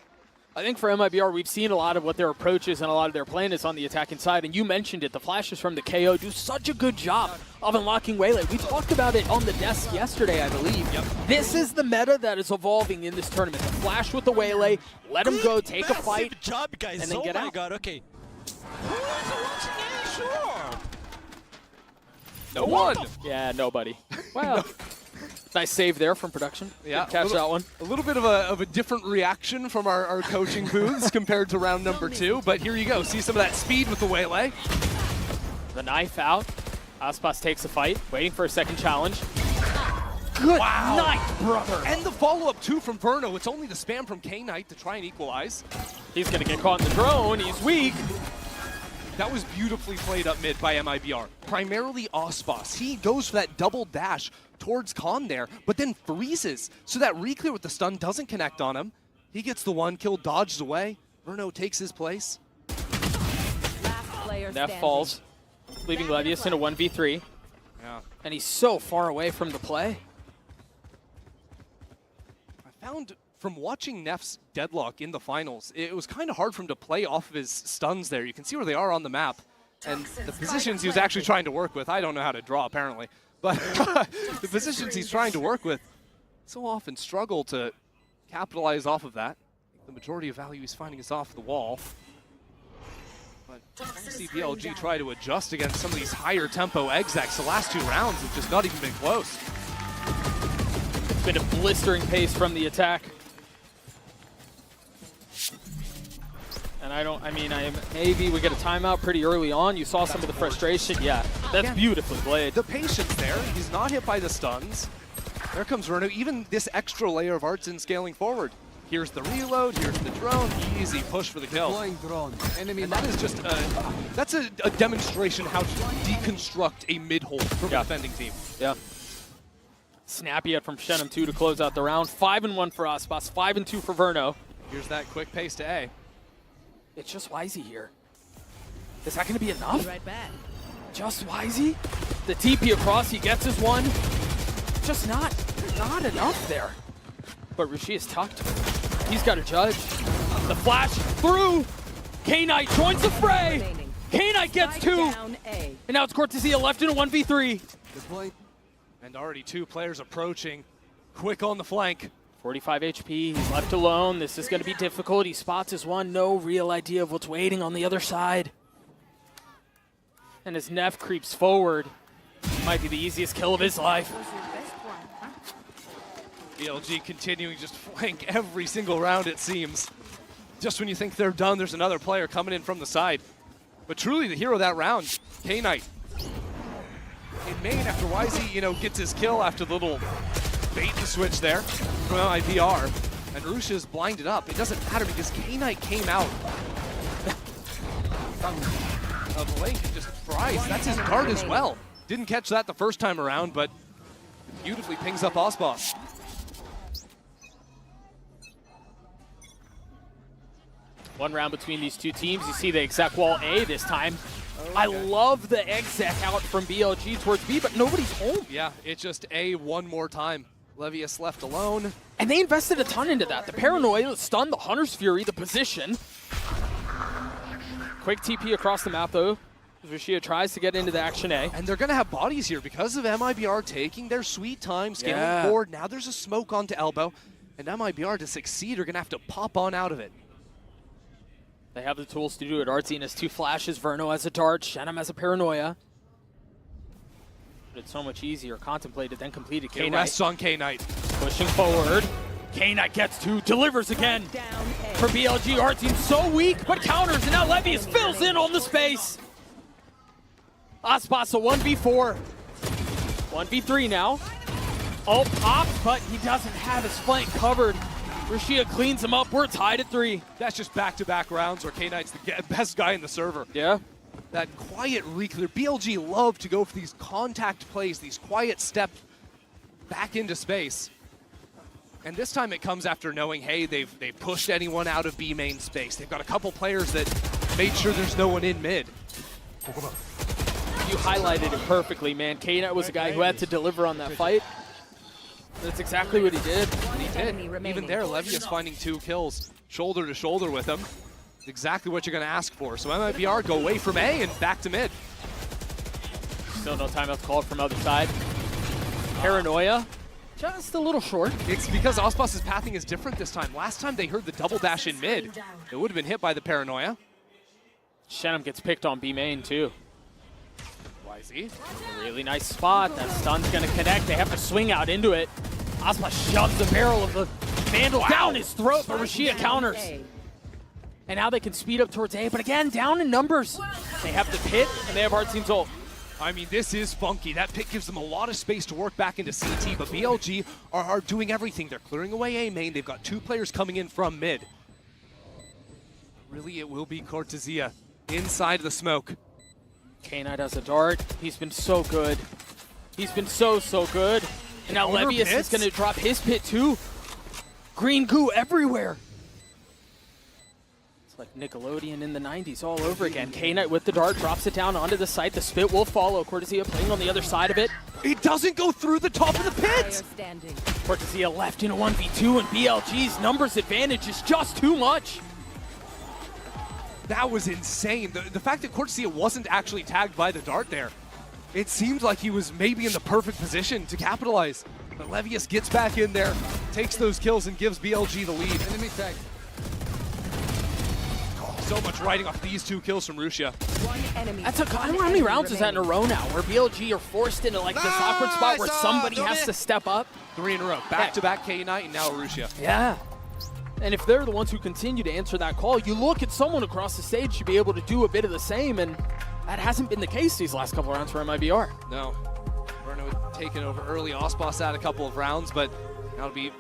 I think for MIBR, we've seen a lot of what their approach is and a lot of their plan is on the attacking side, and you mentioned it, the flashes from the KO do such a good job of unlocking Waylay. We talked about it on the desk yesterday, I believe. Yep. This is the meta that is evolving in this tournament. The flash with the Waylay, let him go, take a fight, job, guys. and then get out. Oh my god, okay. No one! Yeah, nobody. Well, nice save there from production. Yeah, catch that one. A little bit of a different reaction from our coaching booths compared to round number 2, but here you go. See some of that speed with the Waylay. The knife out. Aspas takes a fight, waiting for a second challenge. Good night, brother. And the follow-up, too, from Verno. It's only the spam from K-Knight to try and equalize. He's going to get caught in the drone. He's weak. That was beautifully played up mid by MIBR. Primarily Osboss. He goes for that double dash towards Khan there, but then freezes. So that reclear with the stun doesn't connect on him. He gets the 1 kill, dodges away. Verno takes his place. Neff falls, leaving Levius in a 1v3. Yeah. And he's so far away from the play. I found from watching Neff's deadlock in the finals, it was kind of hard for him to play off of his stuns there. You can see where they are on the map. And the positions he was actually trying to work with, I don't know how to draw apparently, but the positions he's trying to work with so often struggle to capitalize off of that. The majority of value he's finding is off the wall. But you see BLG try to adjust against some of these higher tempo execs. The last 2 rounds have just not even been close. It's been a blistering pace from the attack. And maybe we get a timeout pretty early on. You saw some of the frustration. Yeah, that's beautifully played. The patience there. He's not hit by the stuns. There comes Verno. Even this extra layer of arts in scaling forward. Here's the reload. Here's the drone. Easy push for the kill. Drone. Enemy and that is just that's a demonstration how to deconstruct a mid-hold from a defending team. Yeah. Snappy out from Shenum 2 to close out the round. 5-1 for Aspas. 5-2 for Verno. Here's that quick pace to A. It's just Wisey here. Is that going to be enough? Right back. Just Wisey. The TP across, he gets his one. Just not enough there. But Rishi is tucked. He's got to judge. The flash through. K-Knight joins the fray. K-Knight gets 2. And now it's Cortesia left in a 1v3. And already 2 players approaching. Quick on the flank. 45 HP, he's left alone. This is going to be difficult. He spots his one, no real idea of what's waiting on the other side. And as Neff creeps forward, might be the easiest kill of his life. BLG continuing just flank every single round, it seems. Just when you think they're done, there's another player coming in from the side. But truly the hero of that round, K-Knight. In main after Wisey, gets his kill after the little bait and switch there from MIBR. And Rusha's blinded up. It doesn't matter because K-Knight came out of the lane and just fries. That's his guard as well. Didn't catch that the first time around, but beautifully pings up Osboss. One round between these two teams. You see the exec wall A this time. I love the exec out from BLG towards B, but nobody's home. Yeah, it's just A one more time. Levius left alone. And they invested a ton into that. The paranoia, the stun, the Hunter's Fury, the position. Quick TP across the map, though. Rashia tries to get into the action A. And they're going to have bodies here because of MIBR taking their sweet time, scaling forward. Now there's a smoke onto elbow. And MIBR, to succeed, are going to have to pop on out of it. They have the tools to do it. Artsine has 2 flashes, Verno has a dart, Shenum has a paranoia. But it's so much easier contemplated than completed. K-Knight rests on K-Knight. Pushing forward. K-Knight gets 2, delivers again. For BLG, Artsine so weak, but counters, and now Levius fills in on the space. Osboss a 1v4. 1v3 now. Ult pops, but he doesn't have his flank covered. Rashia cleans him up. We're tied at 3. That's just back-to-back rounds where K-Knight's the best guy in the server. Yeah. That quiet re-clear. BLG love to go for these contact plays, these quiet steps back into space. And this time it comes after knowing, hey, they've pushed anyone out of B main space. They've got a couple players that made sure there's no one in mid. You highlighted it perfectly, man. K-Knight was a guy who had to deliver on that fight. That's exactly what he did. He did. Even there, Levius finding 2 kills, shoulder to shoulder with him. It's exactly what you're going to ask for. So MIBR go away from A and back to mid. Still no timeout called from other side. Paranoia, just a little short. It's because Osboss's pathing is different this time. Last time they heard the double dash in mid. It would have been hit by the Paranoia. Shenum gets picked on B main too. Wisey. A really nice spot. That stun's going to connect. They have to swing out into it. Osboss shoves the barrel of the Vandal down his throat, but Rashia counters. And now they can speed up towards A, but again, down in numbers. They have the pit, and they have Artsine's ult. I mean, this is funky. That pit gives them a lot of space to work back into CT, but BLG are doing everything. They're clearing away A main. They've got 2 players coming in from mid. Really, it will be Cortesia inside the smoke. K-Knight has a dart. He's been so good. He's been so good. And now Levius is going to drop his pit too. Green goo everywhere. It's like Nickelodeon in the 90s all over again. K-Knight with the dart drops it down onto the site. The spit will follow. Cortesia playing on the other side of it. It doesn't go through the top of the pit. Cortesia left in a 1v2, and BLG's numbers advantage is just too much. That was insane. The fact that Cortesia wasn't actually tagged by the dart there, it seemed like he was maybe in the perfect position to capitalize. But Levius gets back in there, takes those kills, and gives BLG the lead. Enemy tag. So much riding off these 2 kills from Russia. That's how many rounds is that in a row now, where BLG are forced into like this awkward spot where somebody has to step up? 3 in a row. Back-to-back K-Knight and now Russia. Yeah. And if they're the ones who continue to answer that call, you look at someone across the stage to be able to do a bit of the same, and that hasn't been the case these last couple of rounds for MIBR. No. Verno taken over early. Osboss had a couple of rounds, but now it'll be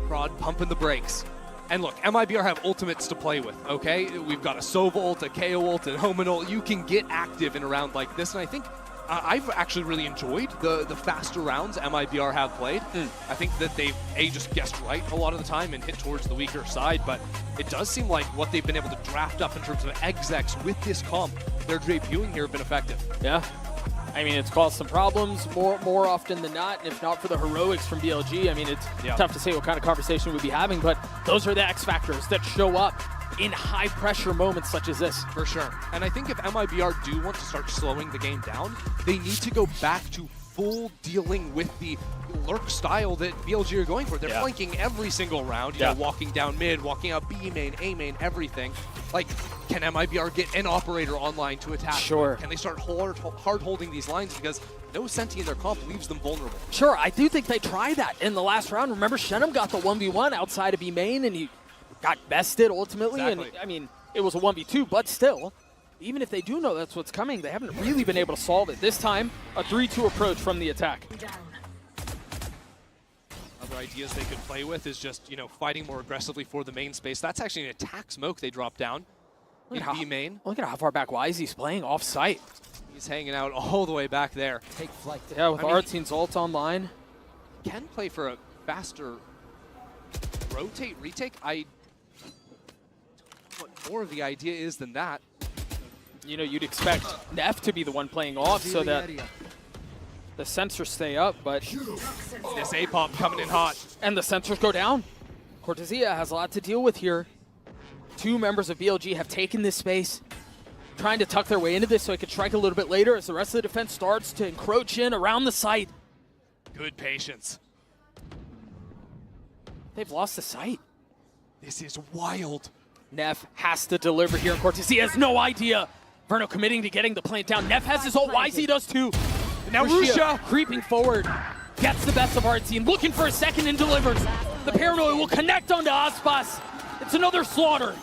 Prod pumping the brakes. And look, MIBR have ultimates to play with, okay? We've got a Sova ult, a KO ult, and Homan ult. You can get active in a round like this, and I think I've actually really enjoyed the faster rounds MIBR have played. I think that they've, just guessed right a lot of the time and hit towards the weaker side, but it does seem like what they've been able to draft up in terms of execs with this comp they're debuting here have been effective. Yeah. I mean, it's caused some problems more often than not, and if not for the heroics from BLG, I mean, it's tough to say what kind of conversation we'd be having, but those are the X factors that show up in high-pressure moments such as this. For sure. And I think if MIBR do want to start slowing the game down, they need to go back to full dealing with the lurk style that BLG are going for. They're flanking every single round, you know, walking down mid, walking out B main, A main, everything. Like, can MIBR get an operator online to attack? Sure. Can they start hard holding these lines? Because no Senti in their comp leaves them vulnerable. Sure, I do think they tried that in the last round. Remember, Shenum got the 1v1 outside of B main, and he got bested ultimately. Exactly. And I mean, it was a 1v2, but still, even if they do know that's what's coming, they haven't really been able to solve it. This time, a 3-2 approach from the attack. Other ideas they could play with is just, you know, fighting more aggressively for the main space. That's actually an attack smoke they dropped down in B main. Look at how far back Wisey's playing off-site. He's hanging out all the way back there. Take flight. Yeah, with Artzine's ult online. Can play for a faster rotate, retake. What more of the idea is than that. You know, you'd expect Neff to be the one playing off so that the sensors stay up, but this A-pop coming in hot. And the sensors go down. Cortesia has a lot to deal with here. Two members of BLG have taken this space, trying to tuck their way into this so it could strike a little bit later as the rest of the defense starts to encroach in around the site. Good patience. They've lost the site. This is wild. Neff has to deliver here, and Cortesia has no idea. Verno committing to getting the plant down. Neff has his ult, Wisey does too. And now Rusha creeping forward, gets the best of Artsine, looking for a second and delivers. The Paranoid will connect onto Aspas. It's another slaughter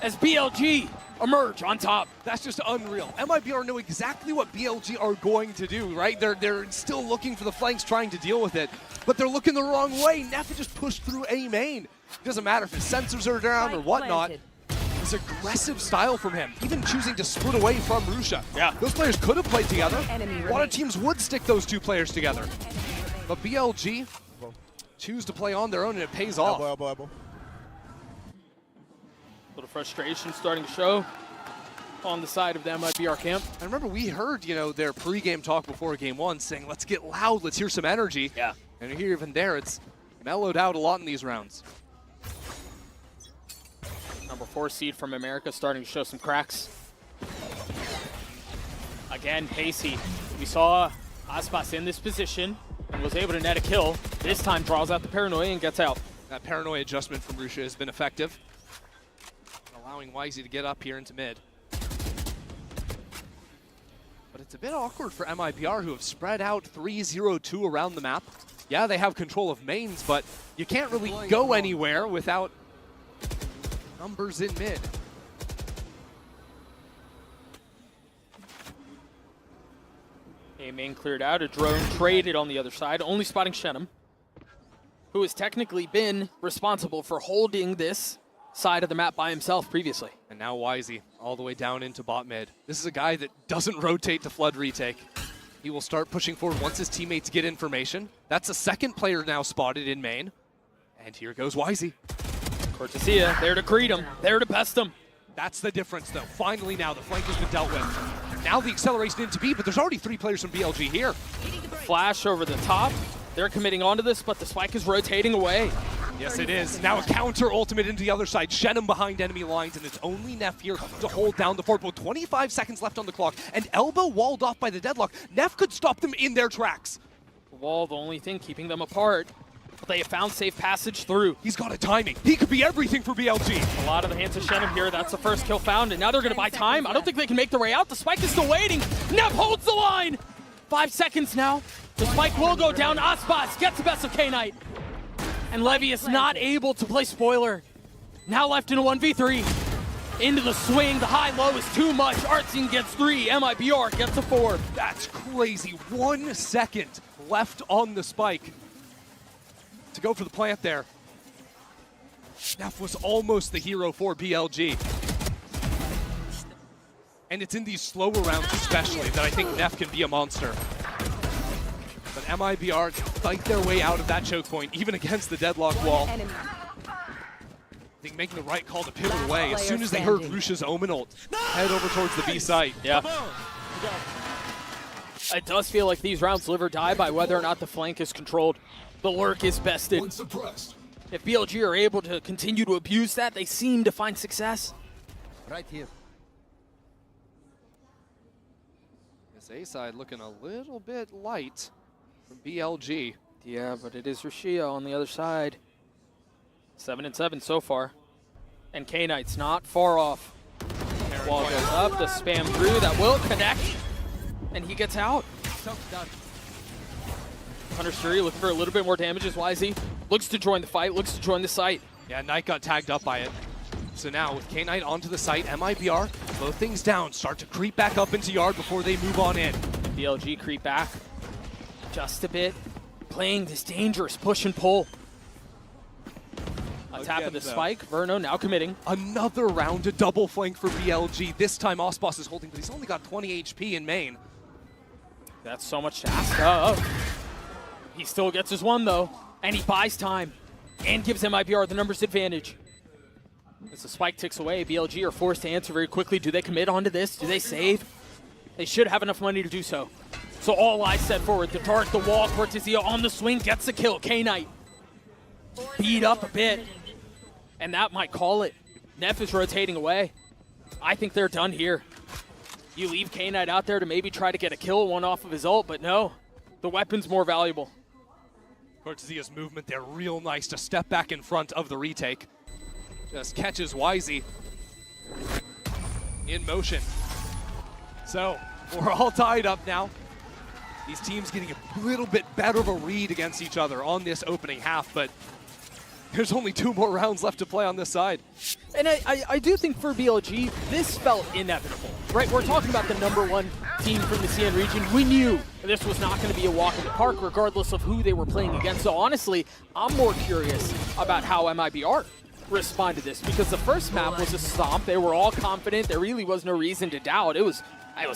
as BLG emerge on top. That's just unreal. MIBR know exactly what BLG are going to do, right? They're still looking for the flanks, trying to deal with it, but they're looking the wrong way. Neff just pushed through A main. It doesn't matter if his sensors are down or whatnot. It's aggressive style from him, even choosing to split away from Rusha. Yeah. Those players could have played together. A lot of teams would stick those two players together. But BLG choose to play on their own, and it pays off. A little frustration starting to show on the side of the MIBR camp. I remember we heard, you know, their pre-game talk before game one saying, let's get loud, let's hear some energy. Yeah. And here, even there, it's mellowed out a lot in these rounds. Number 4 seed from America starting to show some cracks. Again, pacey. We saw Aspas in this position and was able to net a kill. This time draws out the Paranoia and gets out. That Paranoia adjustment from Rusha has been effective, allowing Wisey to get up here into mid. But it's a bit awkward for MIBR, who have spread out 3-0-2 around the map. Yeah, they have control of mains, but you can't really go anywhere without numbers in mid. A main cleared out, a drone traded on the other side, only spotting Shenum, who has technically been responsible for holding this side of the map by himself previously. And now Wisey all the way down into bot mid. This is a guy that doesn't rotate to flood retake. He will start pushing forward once his teammates get information. That's a second player now spotted in main. And here goes Wisey. Cortesia, there to greet him, there to best him. That's the difference, though. Finally now, the flank has been dealt with. Now the acceleration into B, but there's already 3 players from BLG here. Flash over the top. They're committing onto this, but the spike is rotating away. Yes, it is. Now a counter ultimate into the other side. Shenum behind enemy lines, and it's only Neff here to hold down the fort. With 25 seconds left on the clock, and Elbow walled off by the deadlock. Neff could stop them in their tracks. Wall, the only thing keeping them apart. But they have found safe passage through. He's got a timing. He could be everything for BLG. A lot of the hands of Shenum here. That's the first kill found, and now they're going to buy time. I don't think they can make their way out. The spike is still waiting. Neff holds the line. 5 seconds now. The spike will go down. Aspas gets the best of K-Knight. And Levy is not able to play spoiler. Now left in a 1v3. Into the swing. The high-low is too much. Artsine gets 3. MIBR gets a 4. That's crazy. 1 second left on the spike to go for the plant there. Neff was almost the hero for BLG. And it's in these slower rounds especially that I think Neff can be a monster. But MIBR fight their way out of that choke point, even against the deadlock wall. I think making the right call to pivot away as soon as they heard Rusha's Omen ult. Head over towards the B site. Yeah. It does feel like these rounds live or die by whether or not the flank is controlled. The lurk is bested. If BLG are able to continue to abuse that, they seem to find success. Right here. This A side looking a little bit light from BLG. Yeah, but it is Rashia on the other side. 7-7 so far. And K-Knight's not far off. Wall goes up, the spam through, that will connect. And he gets out. Hunter Shuri looking for a little bit more damage as YZ. Looks to join the fight, looks to join the site. Yeah, Knight got tagged up by it. So now with K-Knight onto the site, MIBR, slow things down, start to creep back up into yard before they move on in. BLG creep back just a bit, playing this dangerous push and pull. A tap of the spike, Verno now committing. Another round to double flank for BLG. This time Osboss is holding, but he's only got 20 HP in main. That's so much to ask of. He still gets his one though, and he buys time and gives MIBR the numbers advantage. As the spike ticks away, BLG are forced to answer very quickly. Do they commit onto this? Do they save? They should have enough money to do so. So all eyes set forward. The dart, the wall, Cortezia on the swing, gets the kill. K-Knight beat up a bit, and that might call it. Neff is rotating away. I think they're done here. You leave K-Knight out there to maybe try to get a kill, one off of his ult, but no. The weapon's more valuable. Cortezia's movement there, real nice to step back in front of the retake. Just catches YZ in motion. So we're all tied up now. These teams getting a little bit better of a read against each other on this opening half, but there's only 2 more rounds left to play on this side. And I do think for BLG, this felt inevitable, right? We're talking about the #1 team from the CN region. We knew this was not going to be a walk in the park, regardless of who they were playing against. So honestly, I'm more curious about how MIBR respond to this, because the first map was a stomp. They were all confident. There really was no reason to doubt. It was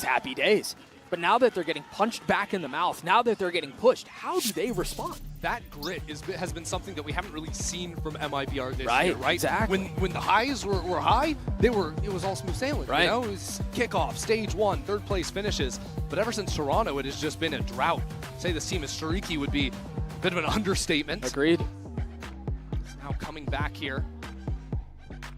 happy days. But now that they're getting punched back in the mouth, now that they're getting pushed, how do they respond? That grit has been something that we haven't really seen from MIBR this right, year, right? Exactly. When the highs were high, it was all smooth sailing, right? You know, it was kickoff, stage 1, 3rd place finishes. But ever since Toronto, it has just been a drought. Say this team is streaky would be a bit of an understatement. Agreed. Now coming back here,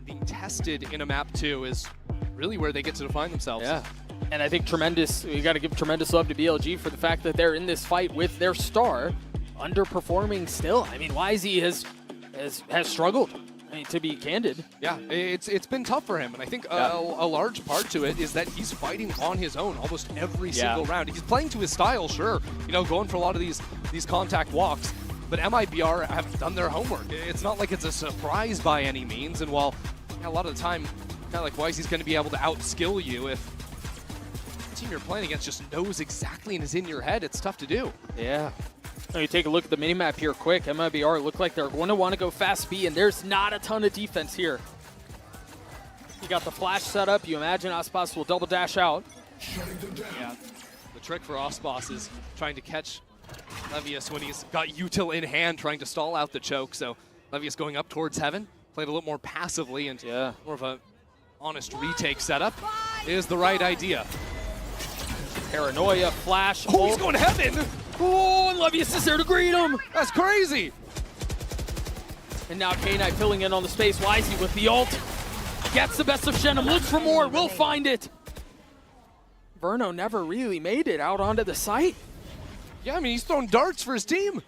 being tested in a map 2 is really where they get to define themselves. Yeah. And I think we got to give tremendous love to BLG for the fact that they're in this fight with their star, underperforming still. I mean, YZ has struggled, I mean, to be candid. Yeah, it's been tough for him, and I think a large part to it is that he's fighting on his own almost every single round. He's playing to his style, sure, you know, going for a lot of these contact walks, but MIBR have done their homework. It's not like it's a surprise by any means, and while a lot of the time, kind of like YZ's going to be able to outskill you if the team you're playing against just knows exactly and is in your head, it's tough to do. Yeah. Now you take a look at the minimap here quick. MIBR look like they're going to want to go fast B, and there's not a ton of defense here. You got the flash set up. You imagine Osboss will double dash out. Yeah. The trick for Osboss is trying to catch Levius when he's got util in hand, trying to stall out the choke. So Levius going up towards Heaven, played a little more passively and more of a honest retake setup is the right idea. Paranoia, flash. Oh, he's going Heaven! Oh, and Levius is there to greet him. That's crazy. And now K-Knight filling in on the space. YZ with the ult. Gets the best of Shenum, looks for more, will find it. Verno never really made it out onto the site. Yeah, I mean, he's throwing darts for his team.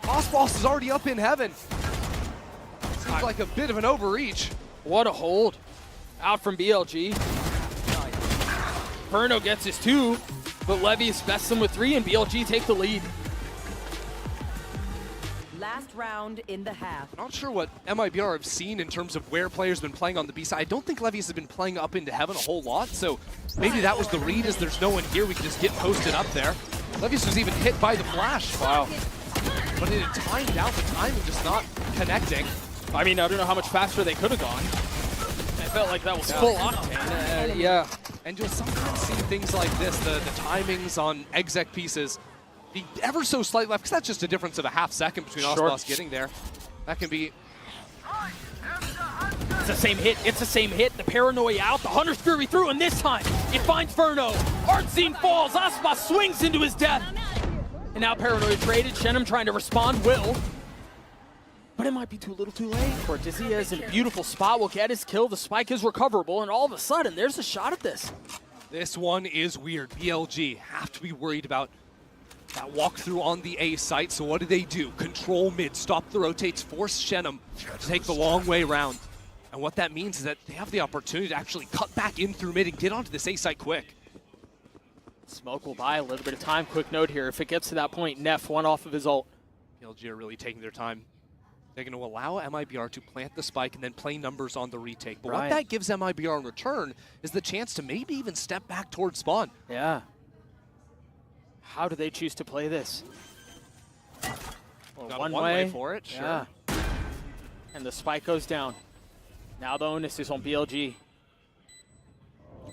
Osboss is already up in Heaven. Seems like a bit of an overreach. What a hold. Out from BLG. Verno gets his 2, but Levius bests him with 3, and BLG take the lead. Last round in the half. Not sure what MIBR have seen in terms of where players have been playing on the B side. I don't think Levius has been playing up into Heaven a whole lot, so maybe that was the read, is there's no one here, we can just get posted up there. Levius was even hit by the flash. Wow. But it had timed out, the timing just not connecting. I mean, I don't know how much faster they could have gone. I felt like that was full octane. Yeah. And you'll sometimes see things like this, the timings on exec pieces, be ever so slight left, because that's just a difference of a half second between Osboss getting there. That can be It's the same hit. It's the same hit. The paranoia out. The Hunter's Fury through, and this time it finds Verno. Artscene falls. Aspas swings into his death. And now paranoia traded. Shenum trying to respond. Will. But it might be too little too late. Cortezia is in a beautiful spot. Will get his kill. The spike is recoverable. And all of a sudden, there's a shot at this. This one is weird. BLG have to be worried about that walkthrough on the A site. So what do? Control mid, stop the rotates, force Shenum to take the long way around. And what that means is that they have the opportunity to actually cut back in through mid and get onto this A site quick. Smoke will buy a little bit of time. Quick note here. If it gets to that point, Neff one off of his ult. BLG are really taking their time. They're going to allow MIBR to plant the spike and then play numbers on the retake. But what that gives MIBR in return is the chance to maybe even step back towards spawn. Yeah. How do they choose to play this? Well, one way for it, sure. Yeah. And the spike goes down. Now the onus is on BLG.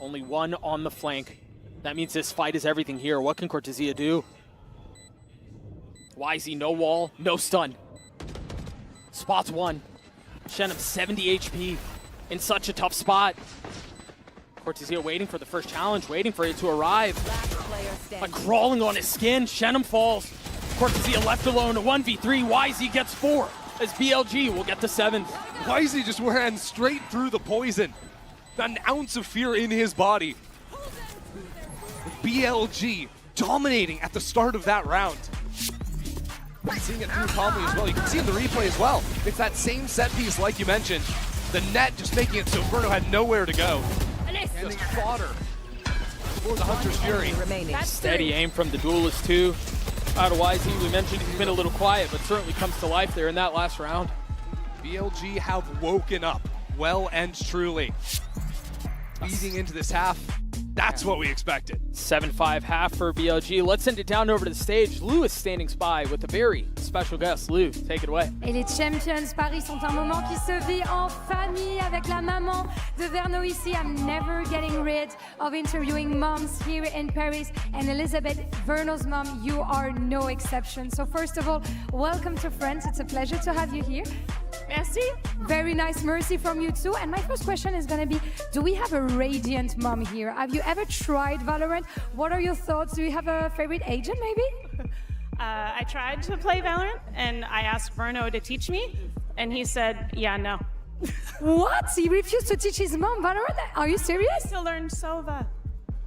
Only one on the flank. That means this fight is everything here. What can Cortezia do? YZ, no wall, no stun. Spots one. Shenum 70 HP in such a tough spot. Cortezia waiting for the first challenge, waiting for it to arrive. Like crawling on his skin, Shenum falls. Cortezia left alone, a 1v3. YZ gets 4 as BLG will get the 7th. YZ just ran straight through the poison. Not an ounce of fear in his body. BLG dominating at the start of that round. Seeing it through calmly as well. You can see in the replay as well. It's that same set piece like you mentioned. The net just making it so Verno had nowhere to go. Just fodder for the Hunter's Fury. Steady aim from the Duelist too. Out of YZ, we mentioned he's been a little quiet, but certainly comes to life there in that last round. BLG have woken up well and truly. Leading into this half, that's what we expected. 7-5 half for BLG. Let's send it down over to the stage. Lou is standing by with a very special guest. Lou, take it away. Et les Champions Paris sont un moment qui se vit en famille avec la maman de Verno ici. I'm never getting rid of interviewing moms here in Paris. And Elizabeth, Verno's mom, you are no exception. So first of all, welcome to France. It's a pleasure to have you here. Merci. Very nice mercy from you too. And my first question is going to be, do we have a radiant mom here? Have you ever tried Valorant? What are your thoughts? Do you have a favorite agent maybe? I tried to play Valorant and I asked Verno to teach me and he said, yeah, no. What? He refused to teach his mom Valorant? Are you serious? To learn Sova.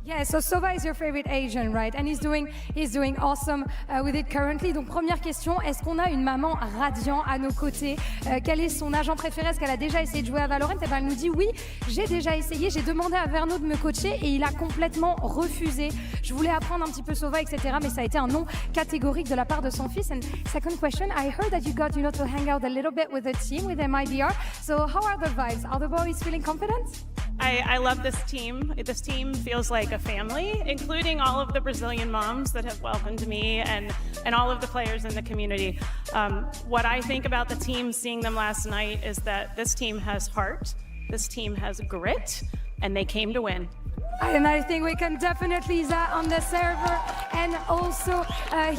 Yeah, so Sova is your favorite agent, right? And he's doing awesome with it currently. Donc première question, est-ce qu'on a une maman radiant à nos côtés? Quel est son agent préféré? Est-ce qu'elle a déjà essayé de jouer à Valorant? Et ben elle nous dit oui, j'ai déjà essayé, j'ai demandé à Verno de me coacher et il a complètement refusé. Je voulais apprendre un petit peu Sova, etc. Mais ça a été un non catégorique de la part de son fils. And second question, I heard that you got, to hang out a little bit with the team, with MIBR. So how are the vibes? Are the boys feeling confident? I love this team. This team feels like a family, including all of the Brazilian moms that have welcomed me and all of the players in the community. What I think about the team, seeing them last night, is that this team has heart, this team has grit, and they came to win. And I think we can definitely that on the server and also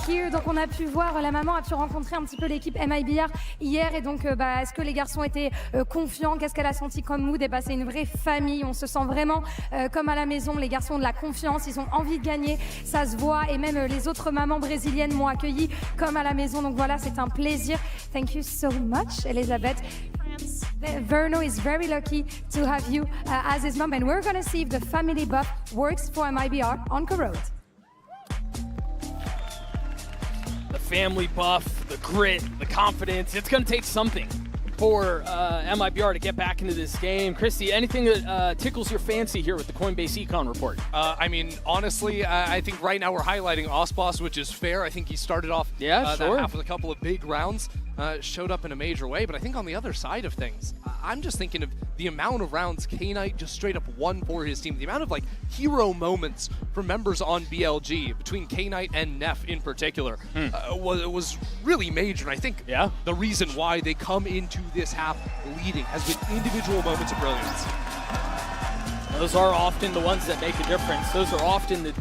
here. Donc on a pu voir, la maman a pu rencontrer un petit peu l'équipe MIBR hier et donc est-ce que les garçons étaient confiants? Qu'est-ce qu'elle a senti comme mood? Et c'est une vraie famille, on se sent vraiment comme à la maison. Les garçons ont de la confiance, ils ont envie de gagner, ça se voit et même les autres mamans brésiliennes m'ont accueilli comme à la maison. Donc voilà, c'est un plaisir. Thank you so much, Elizabeth. Verno is very lucky to have you as his mom, and we're going to see if the family buff works for MIBR on Corrode. The family buff, the grit, the confidence, it's going to take something for MIBR to get back into this game. Christy, anything that tickles your fancy here with the Coinbase Econ report? I mean, honestly, I think right now we're highlighting Ospas, which is fair. I think he started off that half with a couple of big rounds. Showed up in a major way, but I think on the other side of things, I'm just thinking of the amount of rounds K-Knight just straight up won for his team. The amount of hero moments from members on BLG between K-Knight and Neff in particular was really major. And I think the reason why they come into this half leading has been individual moments of brilliance. Those are often the ones that make a difference. Those are often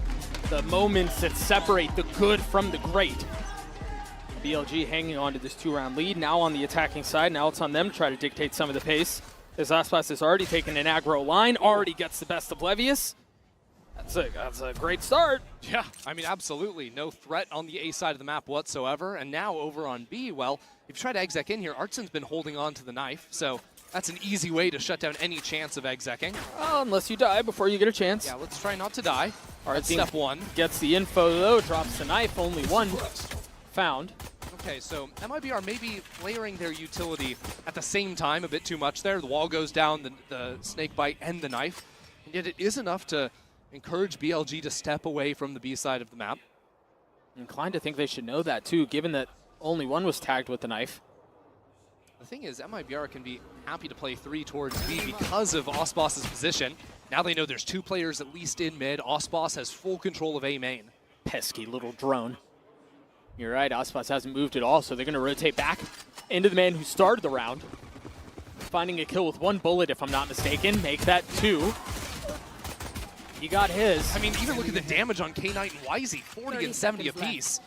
the moments that separate the good from the great. BLG hanging on to this 2-round lead. Now on the attacking side, now it's on them to try to dictate some of the pace. As Aspas has already taken an aggro line, already gets the best of Levius. That's a great start. Yeah, I mean, absolutely. No threat on the A side of the map whatsoever. And now over on B, well, if you try to exec in here, Artsen's been holding on to the knife. So that's an easy way to shut down any chance of execing. Oh, unless you die before you get a chance. Yeah, let's try not to die. Artsen Step one. Gets the info, though, drops the knife. Only one found. Okay, so MIBR maybe layering their utility at the same time a bit too much there. The wall goes down, the snake bite, and the knife. And yet it is enough to encourage BLG to step away from the B side of the map. I'm inclined to think they should know that, too, given that only one was tagged with the knife. The thing is, MIBR can be happy to play 3 towards B because of Osbos's position. Now they know there's 2 players at least in mid. Osbos has full control of A main. Pesky little drone. You're right, Osbos hasn't moved at all, so they're going to rotate back into the man who started the round. Finding a kill with 1 bullet, if I'm not mistaken. Make that 2. He got his. I mean, even look at the damage on K-Knight and Wisey, 40 and 70 apiece.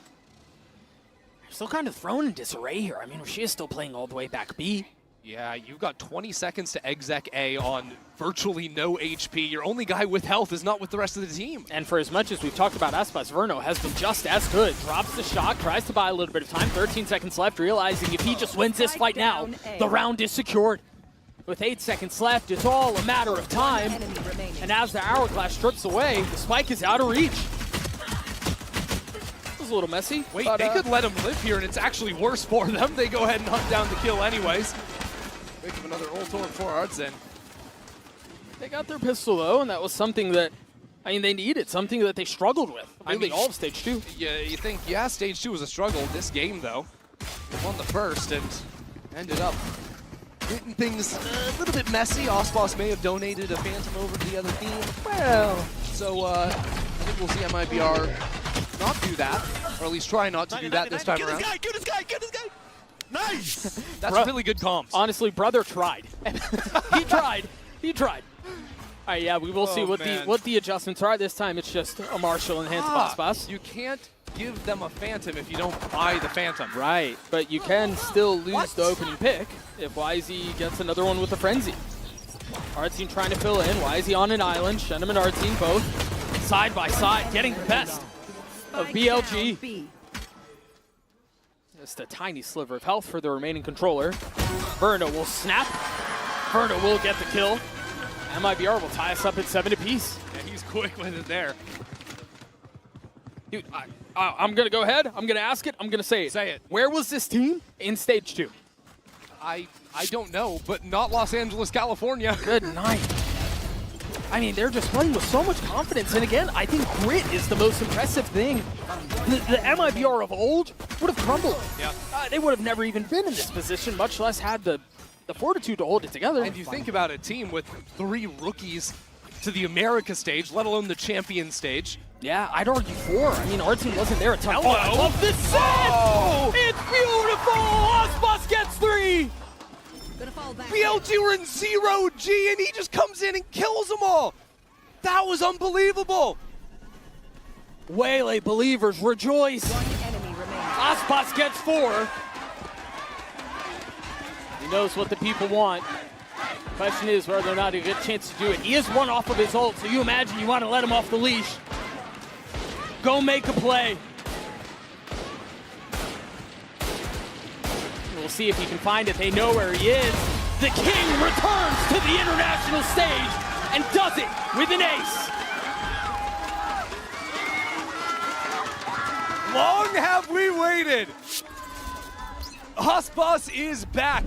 Still kind of thrown in disarray here. I mean, she is still playing all the way back B. Yeah, you've got 20 seconds to exec A on virtually no HP. Your only guy with health is not with the rest of the team. And for as much as we've talked about Aspas, Verno has been just as good. Drops the shot, tries to buy a little bit of time. 13 seconds left, realizing if he just wins this fight now, the round is secured. With 8 seconds left, it's all a matter of time. And as the hourglass strips away, the spike is out of reach. This is a little messy. Wait, but, they could let him live here, and it's actually worse for them. They go ahead and hunt down the kill anyways. Wake up another ult for Artsen. They got their pistol, though, and that was something that, I mean, they needed, something that they struggled with. Really, I mean, all of Stage 2. Yeah, you think, yeah, Stage 2 was a struggle. This game, though, they won the first and ended up getting things a little bit messy. Osbos may have donated a Phantom over to the other team. Well, so I think we'll see MIBR not do that, or at least try not to do that this time around. Get this guy! Nice! That's really good comms. Honestly, brother tried. He tried. All right, yeah, we will see what the adjustments are. This time it's just a Marshall in the hands of Osbos. You can't give them a Phantom if you don't buy the Phantom. Right, but you can still lose the opening pick if Wisey gets another one with a Frenzy. Artsine trying to fill in. Wisey on an island. Shenham and Artsine both side by side, getting the best of BLG. Just a tiny sliver of health for the remaining controller. Verno will snap. Verno will get the kill. MIBR will tie us up at 7 apiece. Yeah, he's quick with it there. Dude, I'm going to go ahead. I'm going to ask it. I'm going to say it. Say it. Where was this team in Stage 2? I don't know, but not Los Angeles, California. Good night. I mean, they're just playing with so much confidence. And again, I think grit is the most impressive thing. The MIBR of old would have crumbled. Yeah. They would have never even been in this position, much less had the fortitude to hold it together. And you think about a team with 3 rookies to the America stage, let alone the champion stage. Yeah, I'd argue 4. I mean, our team wasn't there a ton. Hello. Oh, I love this set! Oh. It's beautiful! Osbos gets 3! BLG were in 0G and he just comes in and kills them all. That was unbelievable. Waylay believers rejoice. Osbos gets 4. He knows what the people want. Question is whether or not he gets a chance to do it. He is 1 off of his ult, so you imagine you want to let him off the leash. Go make a play. We'll see if he can find it. They know where he is. The king returns to the international stage and does it with an ace. Long have we waited. Osbos is back.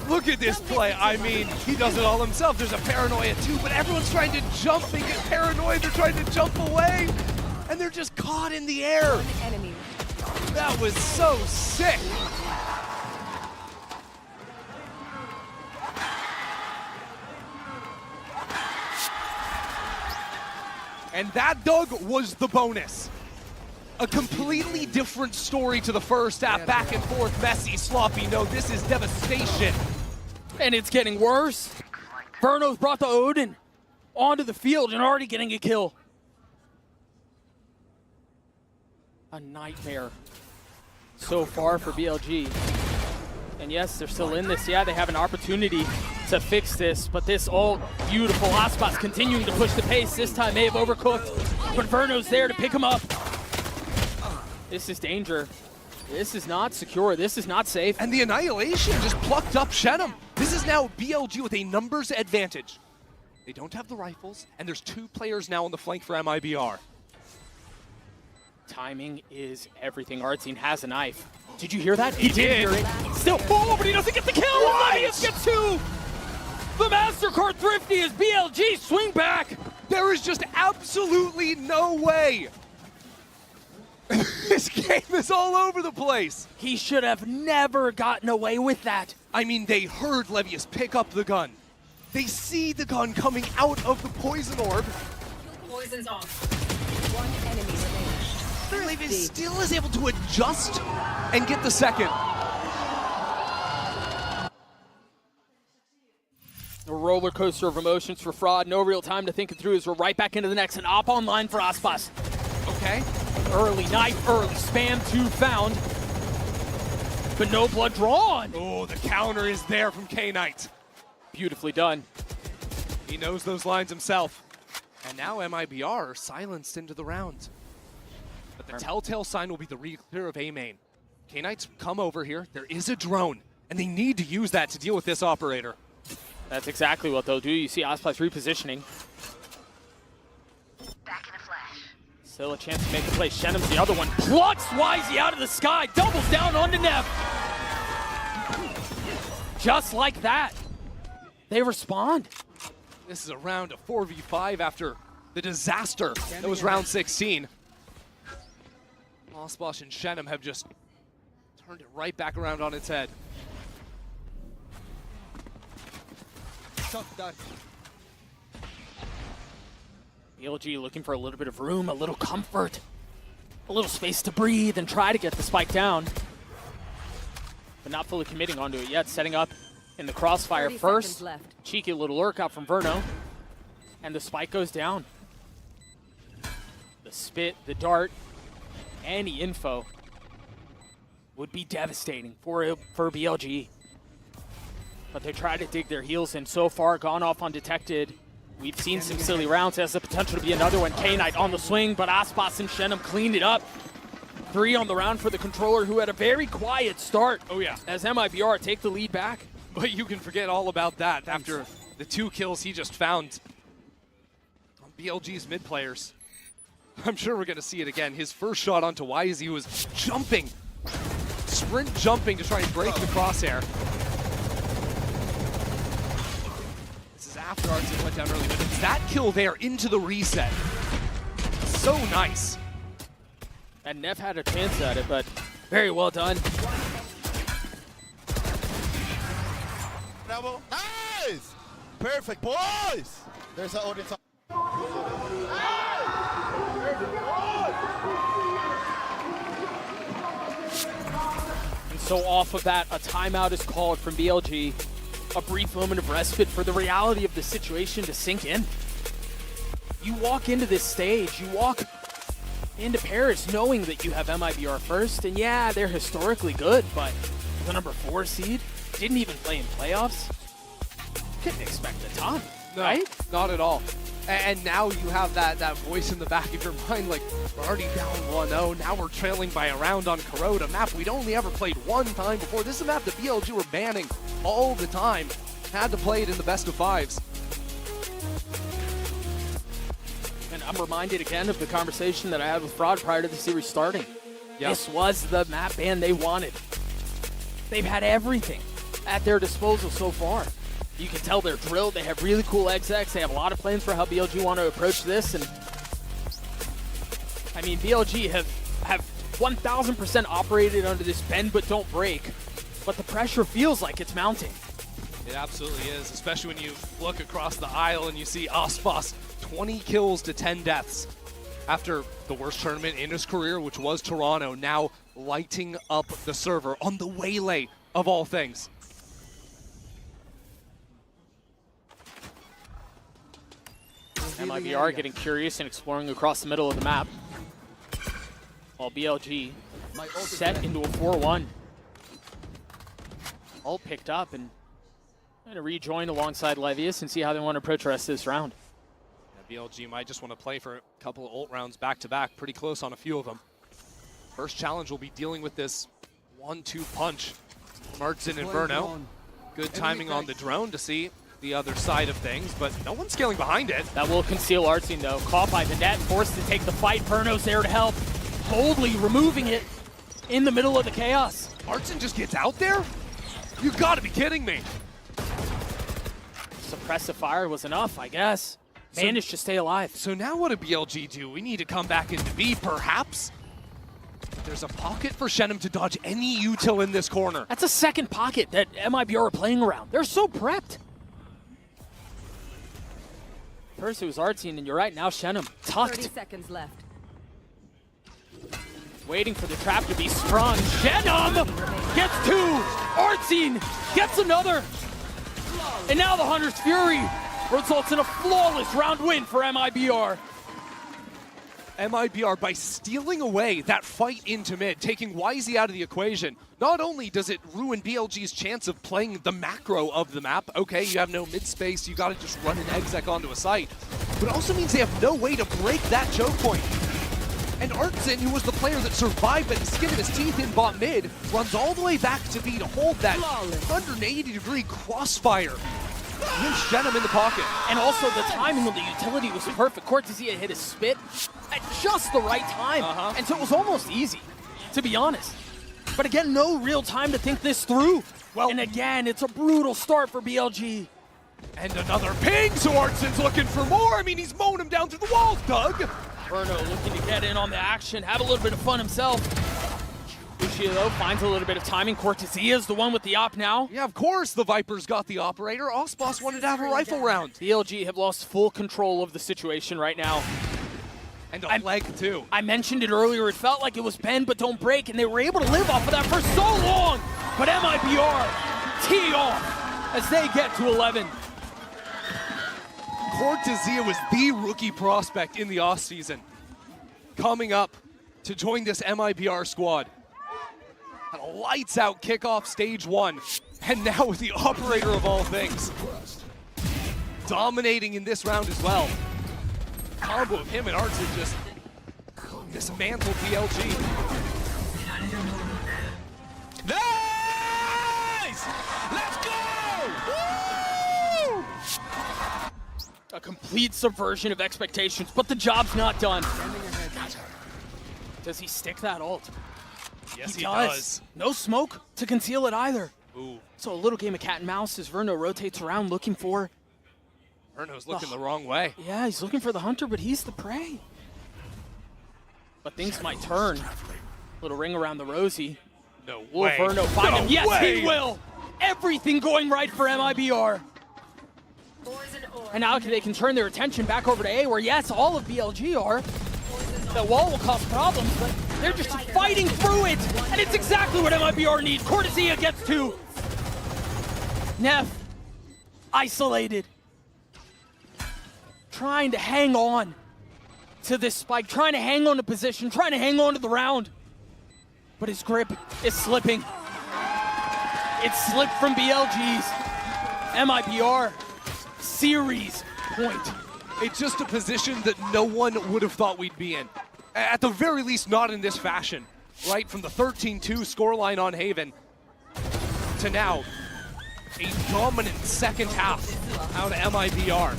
Look at this play. I mean, he does it all himself. There's a paranoia too, but everyone's trying to jump and get paranoid. They're trying to jump away, and they're just caught in the air. That was so sick. And that, Doug, was the bonus. A completely different story to the first half. Back and forth, messy, sloppy. No, this is devastation. And it's getting worse. Verno's brought the Odin onto the field and already getting a kill. A nightmare so far for BLG. And yes, they're still in this. Yeah, they have an opportunity to fix this, but this all beautiful. Aspas continuing to push the pace. This time may have overcooked, but Verno's there to pick him up. This is danger. This is not secure. This is not safe. And the Annihilation just plucked up Shenum. This is now BLG with a numbers advantage. They don't have the rifles, and there's 2 players now on the flank for MIBR. Timing is everything. Artzine has a knife. Did you hear that? He did. Hear it. Still, oh, but he doesn't get the kill. Elias gets 2. The MasterCard Thrifty is BLG. Swing back. There is just absolutely no way. This game is all over the place. He should have never gotten away with that. I mean, they heard Levius pick up the gun. They see the gun coming out of the poison orb. Poison's off. 1 enemy remaining. Levius still is able to adjust and get the second. A roller coaster of emotions for Fraud. No real time to think it through as we're right back into the next. An op online for Aspas. Okay. Early knife, early spam, 2 found. But no blood drawn. Oh, the counter is there from K-Knight. Beautifully done. He knows those lines himself. And now MIBR are silenced into the round. But the telltale sign will be the re-clear of A-main. K-Knight's come over here. There is a drone, and they need to use that to deal with this operator. That's exactly what they'll do. You see Aspas repositioning. Back in a flash. Still a chance to make the play. Shenum's the other one. Plucks Wisey out of the sky. Doubles down onto Nev. Just like that. They respond. This is a round of 4v5 after the disaster that was round 16. Aspas and Shenum have just turned it right back around on its head. BLG looking for a little bit of room, a little comfort, a little space to breathe and try to get the spike down. But not fully committing onto it yet, setting up in the crossfire first. Cheeky little lurk out from Verno. And the spike goes down. The spit, the dart, any info would be devastating for BLG. But they try to dig their heels in. So far, gone off undetected. We've seen some silly rounds. Has the potential to be another one. K-Knight on the swing, but Aspas and Shenum cleaned it up. 3 on the round for the controller, who had a very quiet start. Oh yeah. As MIBR take the lead back. But you can forget all about that after the 2 kills he just found on BLG's mid players. I'm sure we're going to see it again. His first shot onto Wisey was jumping, sprint jumping to try and break the crosshair. This is after Artzine went down early, but it's that kill there into the reset. So nice. And Nev had a chance at it, but very well done. Nice! Perfect, boys! There's an audience. And so off of that, a timeout is called from BLG. A brief moment of respite for the reality of the situation to sink in. You walk into this stage, you walk into Paris knowing that you have MIBR first, and yeah, they're historically good, but the number 4 seed didn't even play in playoffs. Couldn't expect a ton, right? Not at all. And now you have that voice in the back of your mind, like, we're already down 1-0, now we're trailing by a round on Corrode, a map we'd only ever played 1 time before. This is a map that BLG were banning all the time. Had to play it in the best of 5s. And I'm reminded again of the conversation that I had with Fraud prior to the series starting. Yep. This was the map ban they wanted. They've had everything at their disposal so far. You can tell they're drilled. They have really cool execs. They have a lot of plans for how BLG want to approach this. And I mean, BLG have 1,000% operated under this bend but don't break. But the pressure feels like it's mounting. It absolutely is, especially when you look across the aisle and you see Aspas 20 kills to 10 deaths after the worst tournament in his career, which was Toronto, now lighting up the server on the Waylay of all things. MIBR getting curious and exploring across the middle of the map, while BLG set into a 4-1. All picked up and going to rejoin alongside Levius and see how they want to approach the rest of this round. Yeah, BLG might just want to play for a couple of ult rounds back-to-back, pretty close on a few of them. First challenge will be dealing with this 1-2 punch from Artsin and Verno. Good timing on the drone to see the other side of things, but no one's scaling behind it. That will conceal Artsin though. Caught by the net, forced to take the fight. Verno's there to help. Boldly removing it in the middle of the chaos. Artsin just gets out there? You gotta be kidding me. Suppressive fire was enough, I guess. Managed to stay alive. So now what do BLG do? We need to come back into B, perhaps? There's a pocket for Shenum to dodge any util in this corner. That's a second pocket that MIBR are playing around. They're so prepped. First it was Artsin, and you're right, now Shenum. Tucked. 30 seconds left. Waiting for the trap to be sprung. Shenum gets two. Artsin gets another. And now the Hunter's Fury results in a flawless round win for MIBR. MIBR, by stealing away that fight into mid, taking YZ out of the equation, not only does it ruin BLG's chance of playing the macro of the map, okay, you have no mid space, you gotta just run an exec onto a site, but it also means they have no way to break that choke point. And Artsin, who was the player that survived by the skin of his teeth in bot mid, runs all the way back to B to hold that 180-degree crossfire. Here's Shenum in the pocket. And also the timing of the utility was perfect. Cortesia hit his spit at just the right time. And so it was almost easy, to be honest. But again, no real time to think this through. Well, and again, it's a brutal start for BLG. And another ping, so Artsin's looking for more. I mean, he's mowing him down to the walls, Doug. Verno looking to get in on the action, have a little bit of fun himself. Lucio, though, finds a little bit of timing. Cortesia's the one with the op now. Yeah, of course the Vipers got the operator. Osboss wanted to have a rifle round. BLG have lost full control of the situation right now. And a leg, too. I mentioned it earlier. It felt like it was bend but don't break, and they were able to live off of that for so long. But MIBR tee off as they get to 11. Cortesia was the rookie prospect in the offseason, coming up to join this MIBR squad. And a lights-out kickoff stage one, and now with the operator of all things, dominating in this round as well. Combo of him and Artsin just dismantled BLG. Nice! Let's go! Woo! A complete subversion of expectations, but the job's not done. Does he stick that ult? Yes, he does. No smoke to conceal it either. Ooh. So a little game of cat and mouse as Verno rotates around looking for... Verno's looking the wrong way. Yeah, he's looking for the hunter, but he's the prey. But things might turn. Little ring around the rosy. No Will way. Verno find him? Yes, way. he will! Everything going right for MIBR. And now they can turn their attention back over to A, where yes, all of BLG are. The wall will cause problems, but they're just fighting through it, and it's exactly what MIBR needs. Cortesia gets two. Neff, isolated. Trying to hang on to this spike, trying to hang on to position, trying to hang on to the round. But his grip is slipping. It slipped from BLG's. MIBR, series point. It's just a position that no one would have thought we'd be in. At the very least, not in this fashion. Right, from the 13-2 scoreline on Haven to now, a dominant second half out of MIBR.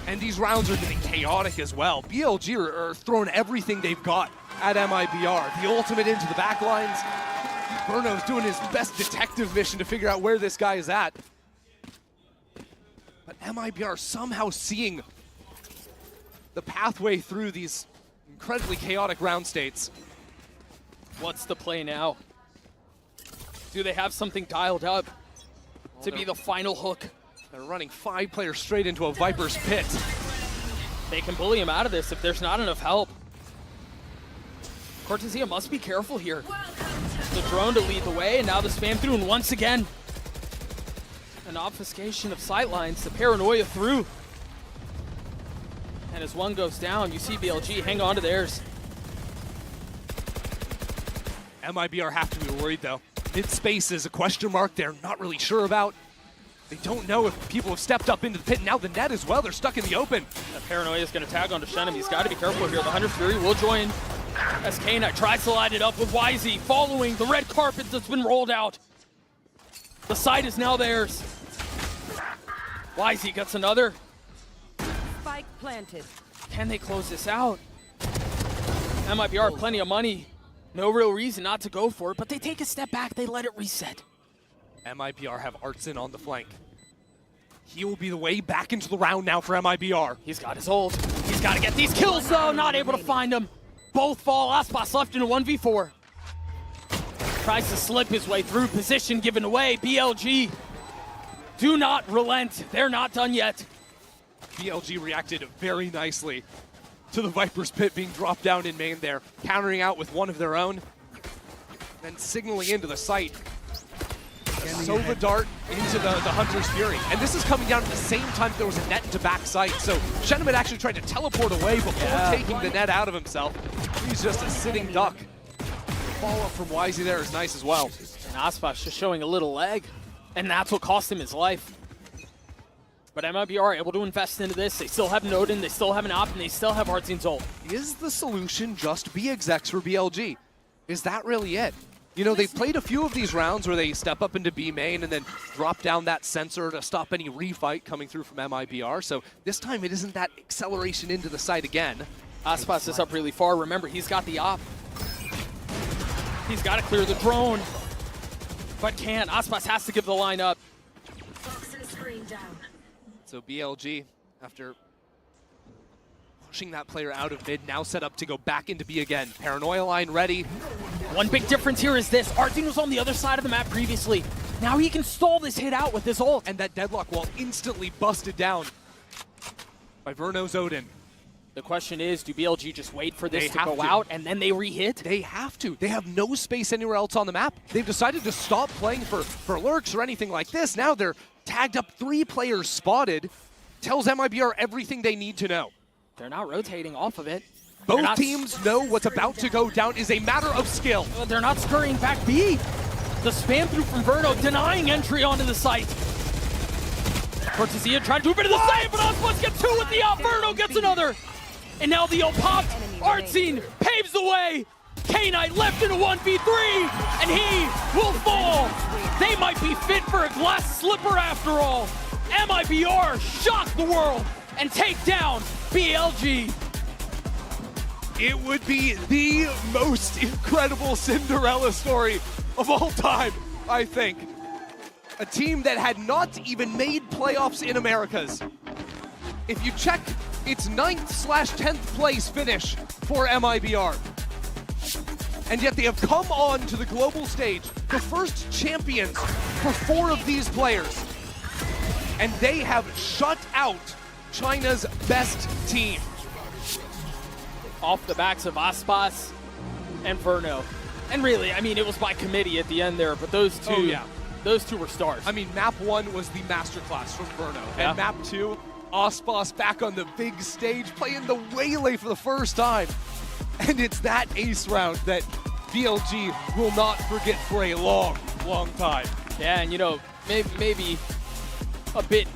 And these rounds are getting chaotic as well. BLG are throwing everything they've got at MIBR. The ultimate into the backlines. Verno's doing his best detective mission to figure out where this guy is at. But MIBR somehow seeing the pathway through these incredibly chaotic round states. What's the play now? Do they have something dialed up to be the final hook? They're running 5 players straight into a Viper's pit. They can bully him out of this if there's not enough help. Cortesia must be careful here. The drone to lead the way, and now the spam through, and once again, an obfuscation of sightlines, the paranoia through. And as one goes down, you see BLG hang on to theirs. MIBR have to be worried though. Mid-space is a question mark they're not really sure about. They don't know if people have stepped up into the pit. Now the net as well. They're stuck in the open. That Paranoia is going to tag onto Shenum. He's got to be careful here. The Hunter's Fury will join as K-Knight tries to line it up with YZ, following the red carpet that's been rolled out. The site is now theirs. YZ gets another. Spike planted. Can they close this out? MIBR have plenty of money. No real reason not to go for it, but they take a step back. They let it reset. MIBR have Artson on the flank. He will be the way back into the round now for MIBR. He's got his ult. He's got to get these kills, though. Not able to find them. Both fall. Aspas left in a 1v4. Tries to slip his way through. Position given away. BLG do not relent. They're not done yet. BLG reacted very nicely to the Viper's pit being dropped down in main there, countering out with one of their own, then signaling into the site. Sova dart into the Hunter's Fury. And this is coming down at the same time there was a net into backside. So Shenum had actually tried to teleport away before taking the net out of himself. He's just a sitting duck. The follow-up from YZ there is nice as well. And Aspas just showing a little leg, and that's what cost him his life. But MIBR are able to invest into this. They still have Nodin, they still have an op, and they still have Artzin's ult. Is the solution just be execs for BLG? Is that really it? You know, they've played a few of these rounds where they step up into B main and then drop down that sensor to stop any refight coming through from MIBR. So this time it isn't that acceleration into the site again. Aspas is up really far. Remember, he's got the op. He's got to clear the drone, but can't. Aspas has to give the line up. So BLG, after pushing that player out of mid, now set up to go back into B again. Paranoia line ready. One big difference here is this. Artzin was on the other side of the map previously. Now he can stall this hit out with his ult. And that deadlock wall instantly busted down by Verno's Odin. The question is, do BLG just wait for this to go out and then they re-hit? They have to. They have no space anywhere else on the map. They've decided to stop playing for lurks or anything like this. Now they're tagged up, 3 players spotted. Tells MIBR everything they need to know. They're not rotating off of it. Both teams know what's about to go down is a matter of skill. They're not scurrying back B. The spam through from Verno, denying entry onto the site. Cortesia trying to move into the site, but Aspas gets 2 with the op. Verno gets another. And now the ult popped. Artzin paves the way. K-Knight left in a 1v3, and he will fall. They might be fit for a glass slipper after all. MIBR shock the world and take down BLG. It would be the most incredible Cinderella story of all time, I think. A team that had not even made playoffs in Americas. If you check its 9th/10th place finish for MIBR. And yet they have come on to the global stage, the first champions for 4 of these players. And they have shut out China's best team. Off the backs of Aspas and Verno. And really, I mean, it was by committee at the end there, but those two, those two were stars. I mean, map 1 was the masterclass from Verno. And map 2, Aspas back on the big stage, playing the Waylay for the first time. And it's that ace round that BLG will not forget for a long, long time. Yeah, and you know, maybe a bit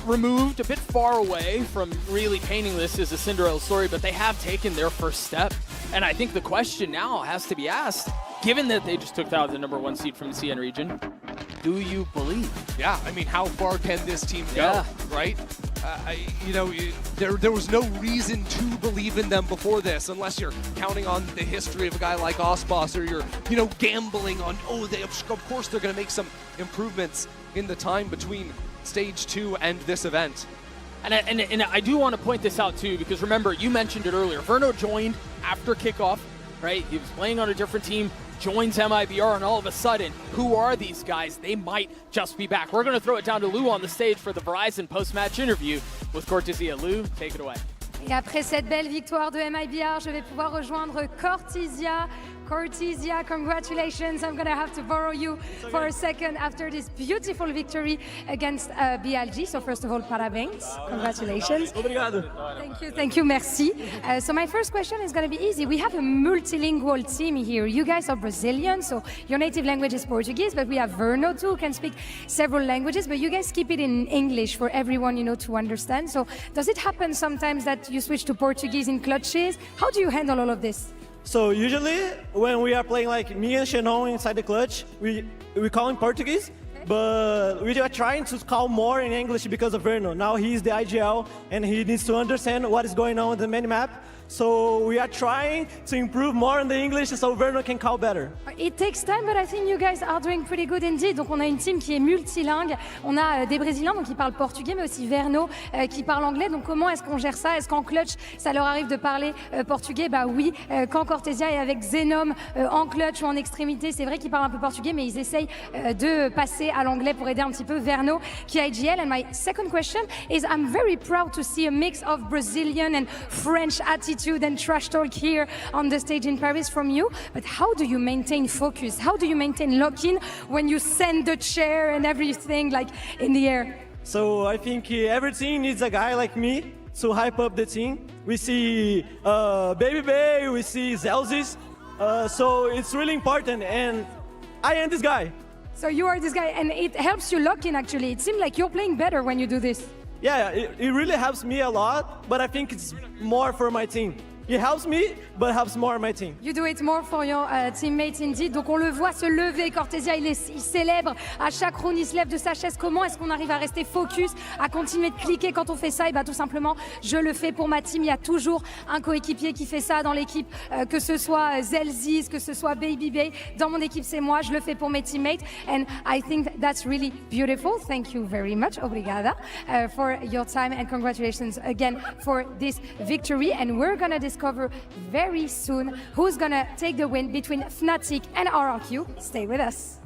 removed, a bit far away from really painting this as a Cinderella story, but they have taken their first step. And I think the question now has to be asked, given that they just took out the #1 seed from the CN region, do you believe? Yeah, I mean, how far can this team go, right? You know, there was no reason to believe in them before this, unless you're counting on the history of a guy like Aspas, or you're, you know, gambling on, oh, of course they're going to make some improvements in the time between Stage 2 and this event. And I do want to point this out too, because remember, you mentioned it earlier, Verno joined after kickoff, right? He was playing on a different team, joins MIBR, and all of a sudden, who are these guys? They might just be back. We're going to throw it down to Lou on the stage for the Verizon post-match interview with Cortesia. Lou, take it away. Et après cette belle victoire de MIBR, je vais pouvoir rejoindre Cortesia. Cortesia, congratulations. I'm going to have to borrow you for a second after this beautiful victory against BLG. So first of all, parabéns. Congratulations. Obrigado. Thank you, merci. So my first question is going to be easy. We have a multilingual team here. You guys are Brazilian, so your native language is Portuguese, but we have Verno too, who can speak several languages, but you guys keep it in English for everyone, you know, to understand. So does it happen sometimes that you switch to Portuguese in clutches? How do you handle all of this? So usually when we are playing like me and Xenon inside the clutch, we call in Portuguese, but we are trying to call more in English because of Verno. Now he's the IGL and he needs to understand what is going on in the minimap. So we are trying to improve more in the English so Verno can call better. It takes time, but I think you guys are doing pretty good indeed. Donc on a une team qui est multilingue. On a des Brésiliens donc qui parlent portugais, mais aussi Verno qui parle anglais. Donc comment est-ce qu'on gère ça? Est-ce qu'en clutch, ça leur arrive de parler portugais? Bah oui, quand Cortesia est avec Zenom en clutch ou en extrémité, c'est vrai qu'ils parlent un peu portugais, mais ils essayent de passer à l'anglais pour aider un petit peu Verno qui est IGL. And my second question is, I'm very proud to see a mix of Brazilian and French attitude and trash talk here on the stage in Paris from you. But how do you maintain focus? How do you maintain lock-in when you send the chair and everything like in the air? So I think every team needs a guy like me to hype up the team. We see Baby Bay, we see Zelzis, so it's really important, and I am this guy. So you are this guy, and it helps you lock in actually. It seems like you're playing better when you do this. Yeah, it really helps me a lot, but I think it's more for my team. It helps me, but it helps more my team. You do it more for your teammates indeed. Donc on le voit se lever. Cortesia, il célèbre. À chaque round, il se lève de sa chaise. Comment est-ce qu'on arrive à rester focus, à continuer de cliquer quand on fait ça? Et bah tout simplement, je le fais pour ma team. Il y a toujours un coéquipier qui fait ça dans l'équipe, que ce soit Zelzis, que ce soit Baby Bay. Dans mon équipe, c'est moi. Je le fais pour mes teammates. And I think that's really beautiful. Thank you very much. Obrigada for your time and congratulations again for this victory. And we're gonna discover very soon who's gonna take the win between Fnatic and RRQ. Stay with us.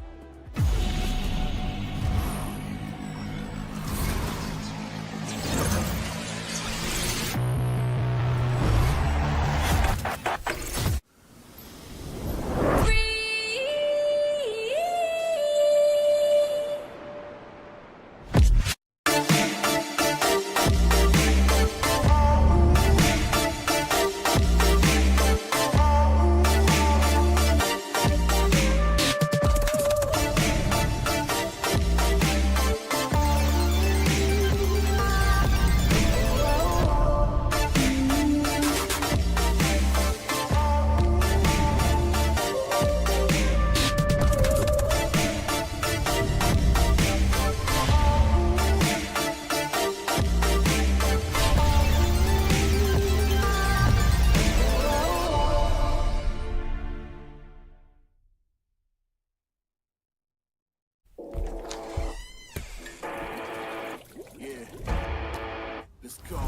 Let's go.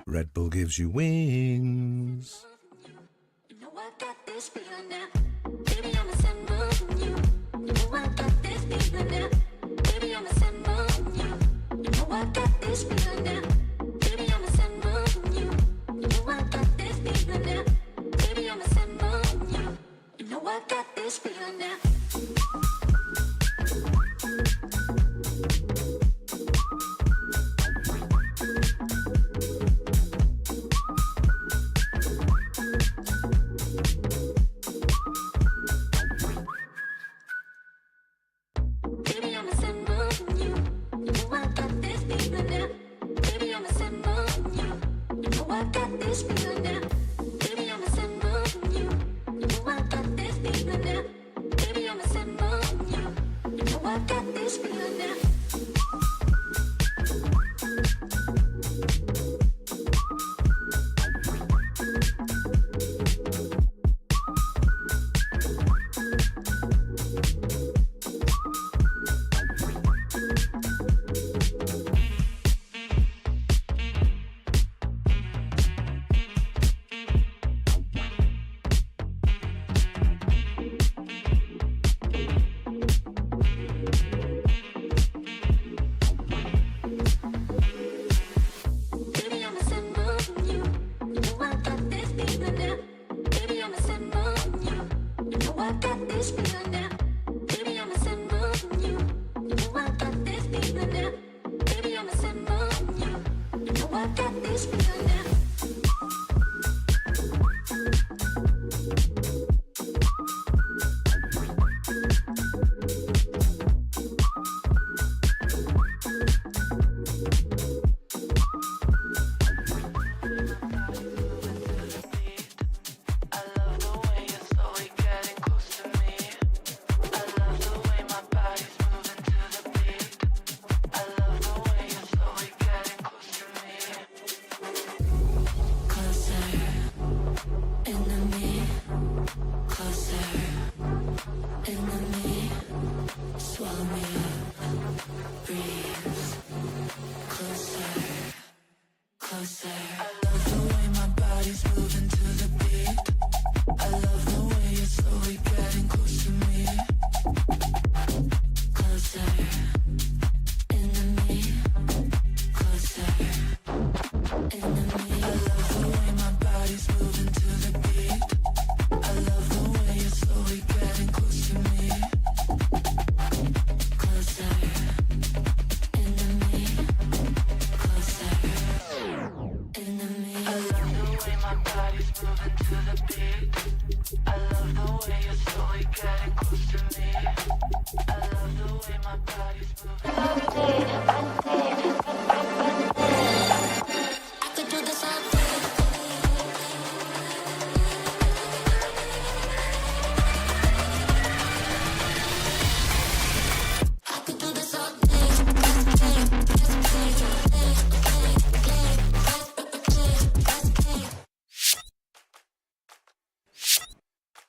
Red Bull gives you wings.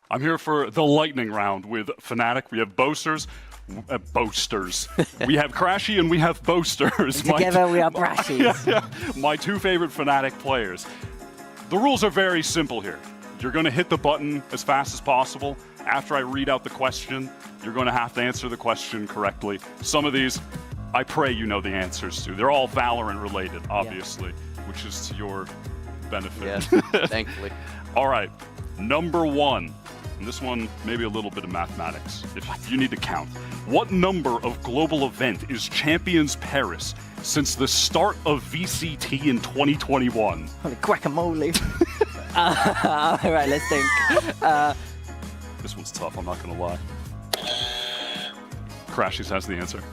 I'm here for the lightning round with Fnatic. We have boasters. We have Crashy and we have boasters. Together we are Brashies. My two favorite Fnatic players. The rules are very simple here. You're going to hit the button as fast as possible. After I read out the question, you're going to have to answer the question correctly. Some of these, I pray you know the answers to. They're all Valorant related, obviously, which is to your benefit. Yes, thankfully. All right, number one. And this one, maybe a little bit of mathematics, if you need to count. What number of global event is Champions Paris since the start of VCT in 2021? Holy guacamole. All right, let's think. This one's tough, I'm not going to lie. Crashies has the answer.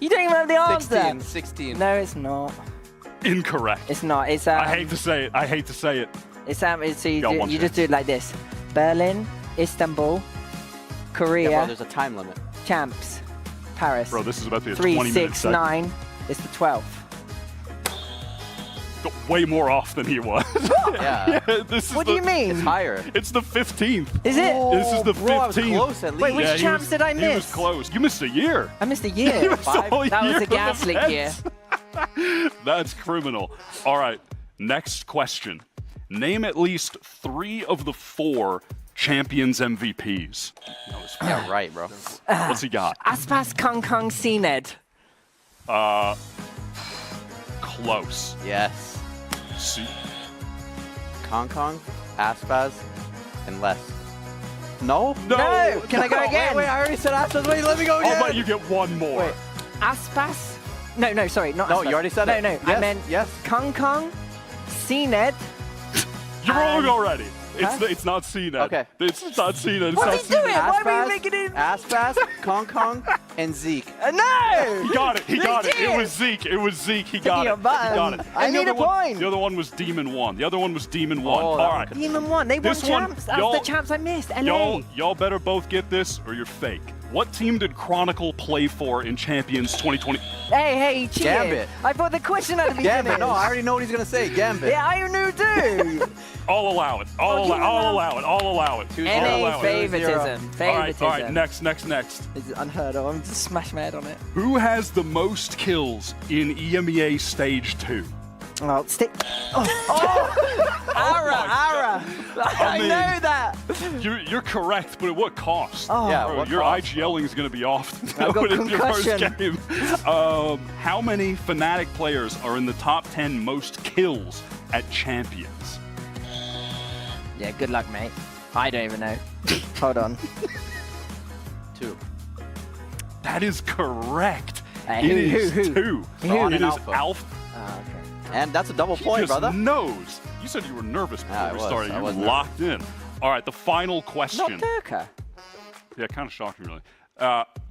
You don't even have the answer. 16. No, it's not. Incorrect. It's not. It's I hate to say it. I hate to say it. It's so you just do it like this. Berlin, Istanbul, Korea. Yeah, bro, there's a time limit. Champs, Paris. Bro, this is about to be a 3, 20-minute 6, 9. It's the 12th. Way more off than he was. Yeah. This is what do you mean? It's higher. It's the 15th. Is it? This is the 15th. I was close at least. Wait, which champs did I miss? He was close. You missed a year. I missed a year. You missed a whole that year was a of gaslit year. events. That's criminal. All right, next question. Name at least 3 of the 4 Champions MVPs. Yeah, right, bro. What's he got? Aspas, Kung Kung, CNED. Close. Yes. See? Kong Kong, Aspaz, and less. No? No! Can I go again? Wait, I already said Aspaz. Wait, let me go again. I'll let you get one more. Wait. Aspas? No, sorry, not No, Aspas. you already said it. No, Yes, I meant Kung Kung, CNED. You're wrong already. It's not CNED. Okay. It's not CNED. What's he doing? Why are we making it? Aspaz, Kong Kong, and Zeke. No! He got it. He got it. It was Zeke. It was Zeke. He got it. He got it. I need a point. The other one was Demon 1. The other one was Demon 1. Oh, all right. Demon 1. They won This one, champs. That's the champs I missed. LA. Y'all better both get this or you're fake. What team did Chronicle play for in Champions 2020? Hey, cheated. Gambit. I put the question at the beginning. Gambit. No, I already know what he's going to say. Gambit. Yeah, I knew too. I'll allow it. I'll allow it. NA favoritism. All right, next. This is unheard of. I'm just smash my head on it. Who has the most kills in EMEA Stage 2? Oh, stick. Ara. I mean, know that. You're correct, but at what cost? Oh. Yeah, Bro, what your cost, IGLing is going to be off I've got in your first concussion. game. How many Fnatic players are in the top 10 most kills at Champions? Yeah, good luck, mate. I don't even know. Hold on. 2. That is correct. Who? It is 2. Who? It is Alpha. Oh, okay. And that's a double point, brother. Knows. You said you were nervous before we started. You were nervous. locked in. All right, the final question. Not Durka. Yeah, kind of shocking, really.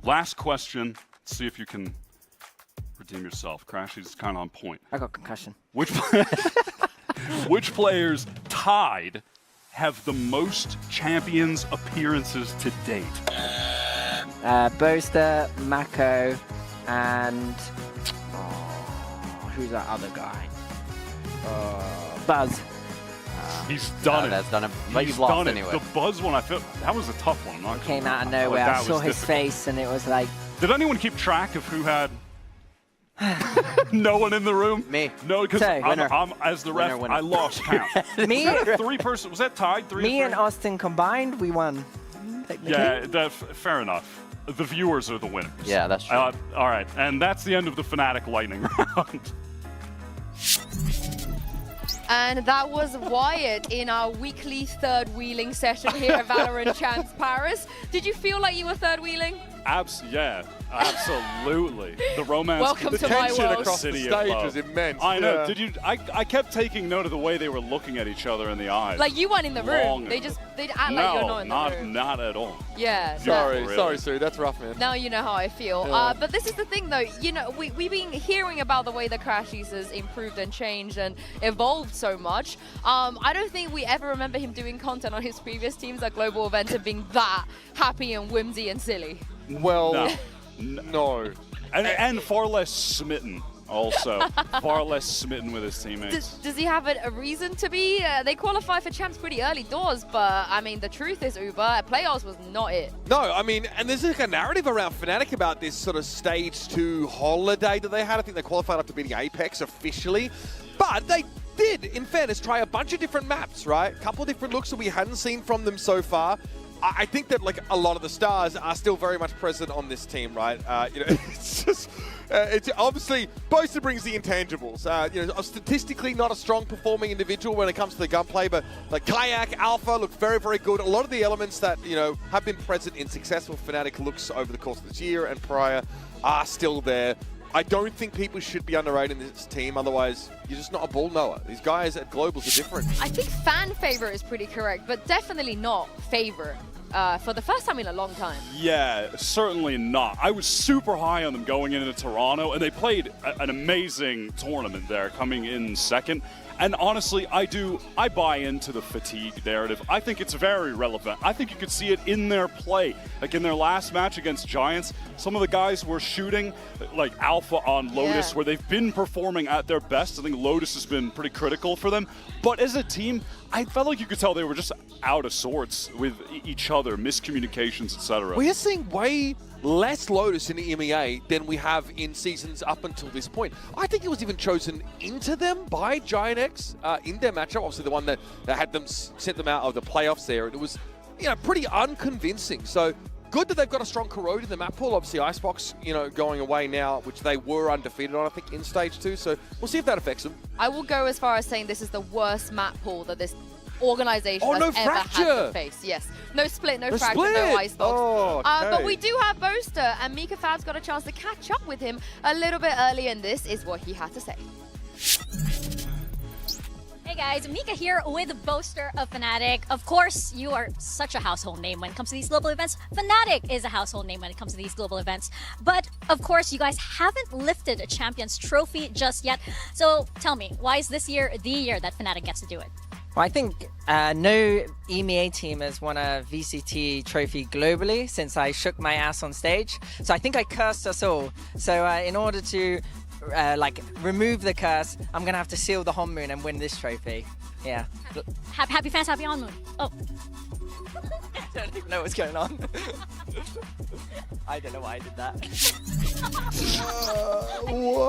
Last question. Let's see if you can redeem yourself. Crashy is kind of on point. I got concussion. Which players tied have the most champions appearances to date? Boaster, Mako, and who's that other guy? Buzz. He's done it. That's done it. But He's you've lost done it. anyway. The Buzz one, I feel that was a tough one. I'm not Came gonna out of lie. nowhere. That I saw was his difficult. face, and it was like. Did anyone keep track of who had? No one in the room. Me. No, because So, I'm as the ref. Winner. I lost count. Me, Was that a three-person? Was that tied? me and Austin combined, we won. Technically. Yeah, fair enough. The viewers are the winners. Yeah, that's true. All right, and that's the end of the Fnatic Lightning round. And that was Wyatt in our weekly third wheeling session here at Valorant Champs Paris. Did you feel like you were third wheeling? Yeah, absolutely. The romance. Welcome The to my tension world. across the City of stage love. was immense. I know. Yeah. Did you? I kept taking note of the way they were looking at each other in the eyes. Like you weren't in the room. Long They'd act no, like you're not in the room. not at all. Yeah. Sorry, Sue. That's rough, man. Now you know how I feel. Yeah. But this is the thing, though. You know, we've been hearing about the way the Crashies has improved and changed and evolved so much. I don't think we ever remember him doing content on his previous teams at global events and being that happy and whimsy and silly. Well, no. And far less smitten. Also, far less smitten with his teammates. Does he have a reason to be? They qualify for champs pretty early doors, but I mean, the truth is, Uber, playoffs was not it. No, I mean, and there's like a narrative around Fnatic about this sort of stage 2 holiday that they had. I think they qualified after beating Apex officially, but they did, in fairness, try a bunch of different maps, right? A couple of different looks that we hadn't seen from them so far. I think that like a lot of the stars are still very much present on this team, right? You know, it's just, it's obviously Boaster brings the intangibles. You know, statistically not a strong performing individual when it comes to the gunplay, but like Kayak, Alpha look very, very good. A lot of the elements that, you know, have been present in successful Fnatic looks over the course of this year and prior are still there. I don't think people should be underrating this team, otherwise you're just not a ball knower. These guys at Globals are different. I think fan favorite is pretty correct, but definitely not favorite for the first time in a long time. Yeah, certainly not. I was super high on them going into Toronto, and they played an amazing tournament there, coming in second. And honestly, I buy into the fatigue narrative. I think it's very relevant. I think you could see it in their play. Like in their last match against Giants, some of the guys were shooting like Alpha on Lotus, where they've been performing at their best. I think Lotus has been pretty critical for them. But as a team, I felt like you could tell they were just out of sorts with each other, miscommunications, etc. We are seeing way less Lotus in the EMEA than we have in seasons up until this point. I think it was even chosen into them by Giant X in their matchup, obviously the one that had them sent them out of the playoffs there, and it was, you know, pretty unconvincing. So good that they've got a strong Corrode in the map pool. Obviously Icebox, you know, going away now, which they were undefeated on, I think, in stage 2. So we'll see if that affects them. I will go as far as saying this is the worst map pool that this organization has ever had to face. Yes. No split, no fracture, no icebox. Oh, okay. But we do have Boaster, and Mika Fab's got a chance to catch up with him a little bit early, and this is what he had to say. Hey guys, Mika here with Boaster of Fnatic. Of course, you are such a household name when it comes to these global events. Fnatic is a household name when it comes to these global events. But of course, you guys haven't lifted a Champions Trophy just yet. So tell me, why is this year the year that Fnatic gets to do it? Well, I think no EMEA team has won a VCT trophy globally since I shook my ass on stage. So I think I cursed us all. So in order to like remove the curse, I'm gonna have to seal the home moon and win this trophy. Yeah. Happy fans, happy on moon. Oh. I don't even know what's going on. I don't know why I did that.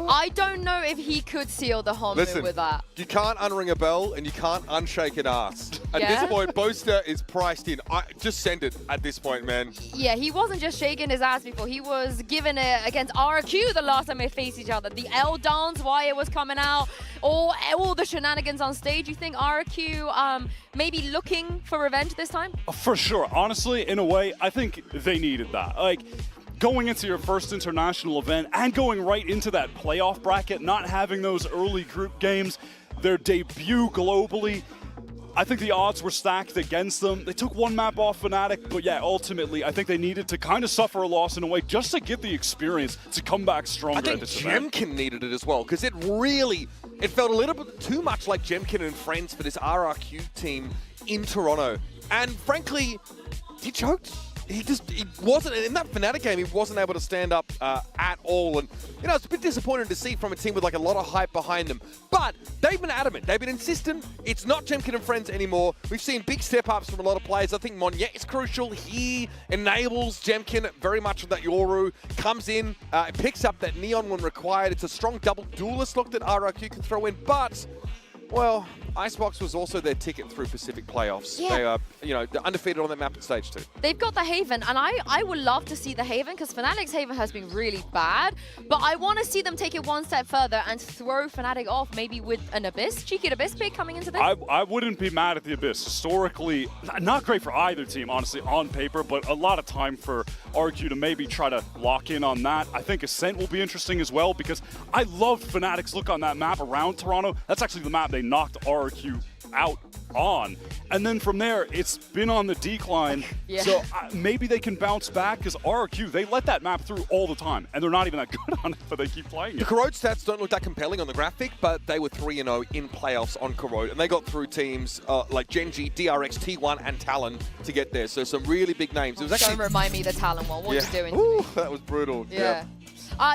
I don't know if he could seal the home moon with that. You can't unring a bell and you can't unshake an ass. At this point, Boaster is priced in. Just send it at this point, man. Yeah, he wasn't just shaking his ass before. He was giving it against RRQ the last time they faced each other. The L dance, why it was coming out, all the shenanigans on stage. You think RRQ maybe looking for revenge this time? For sure. Honestly, in a way, I think they needed that. Like, going into your first international event and going right into that playoff bracket, not having those early group games, their debut globally, I think the odds were stacked against them. They took one map off Fnatic, but yeah, ultimately, I think they needed to kind of suffer a loss in a way just to get the experience to come back stronger. I think Jemkin needed it as well, because it felt a little bit too much like Jemkin and friends for this RRQ team in Toronto. And frankly, he choked. He wasn't, in that Fnatic game, he wasn't able to stand up at all. And, you know, it's a bit disappointing to see from a team with like a lot of hype behind them. But they've been adamant. They've been insistent. It's not Jemkin and friends anymore. We've seen big step-ups from a lot of players. I think Monyet is crucial. He enables Jemkin very much with that Yoru. Comes in, picks up that Neon when required. It's a strong double duelist look that RRQ can throw in. But, well, Icebox was also their ticket through Pacific playoffs. Yeah. They are, you know, they're undefeated on that map at stage 2. They've got the Haven, and I would love to see the Haven, because Fnatic's Haven has been really bad, but I want to see them take it one step further and throw Fnatic off, maybe with an Abyss, cheeky Abyss pick coming into this. I wouldn't be mad at the Abyss. Historically, not great for either team, honestly, on paper, but a lot of time for RRQ to maybe try to lock in on that. I think Ascent will be interesting as well, because I loved Fnatic's look on that map around Toronto. That's actually the map they knocked RRQ out on, and then from there it's been on the decline. Yeah. So maybe they can bounce back, because RRQ, they let that map through all the time and they're not even that good on it, but they keep playing it. The Corrode stats don't look that compelling on the graphic, but they were 3-0 in playoffs on Corrode, and they got through teams like Genji, DRX, T1 and Talon to get there. So some really big names. It was actually, don't remind me of the Talon one. What are you doing? Ooh, that was brutal. Yeah.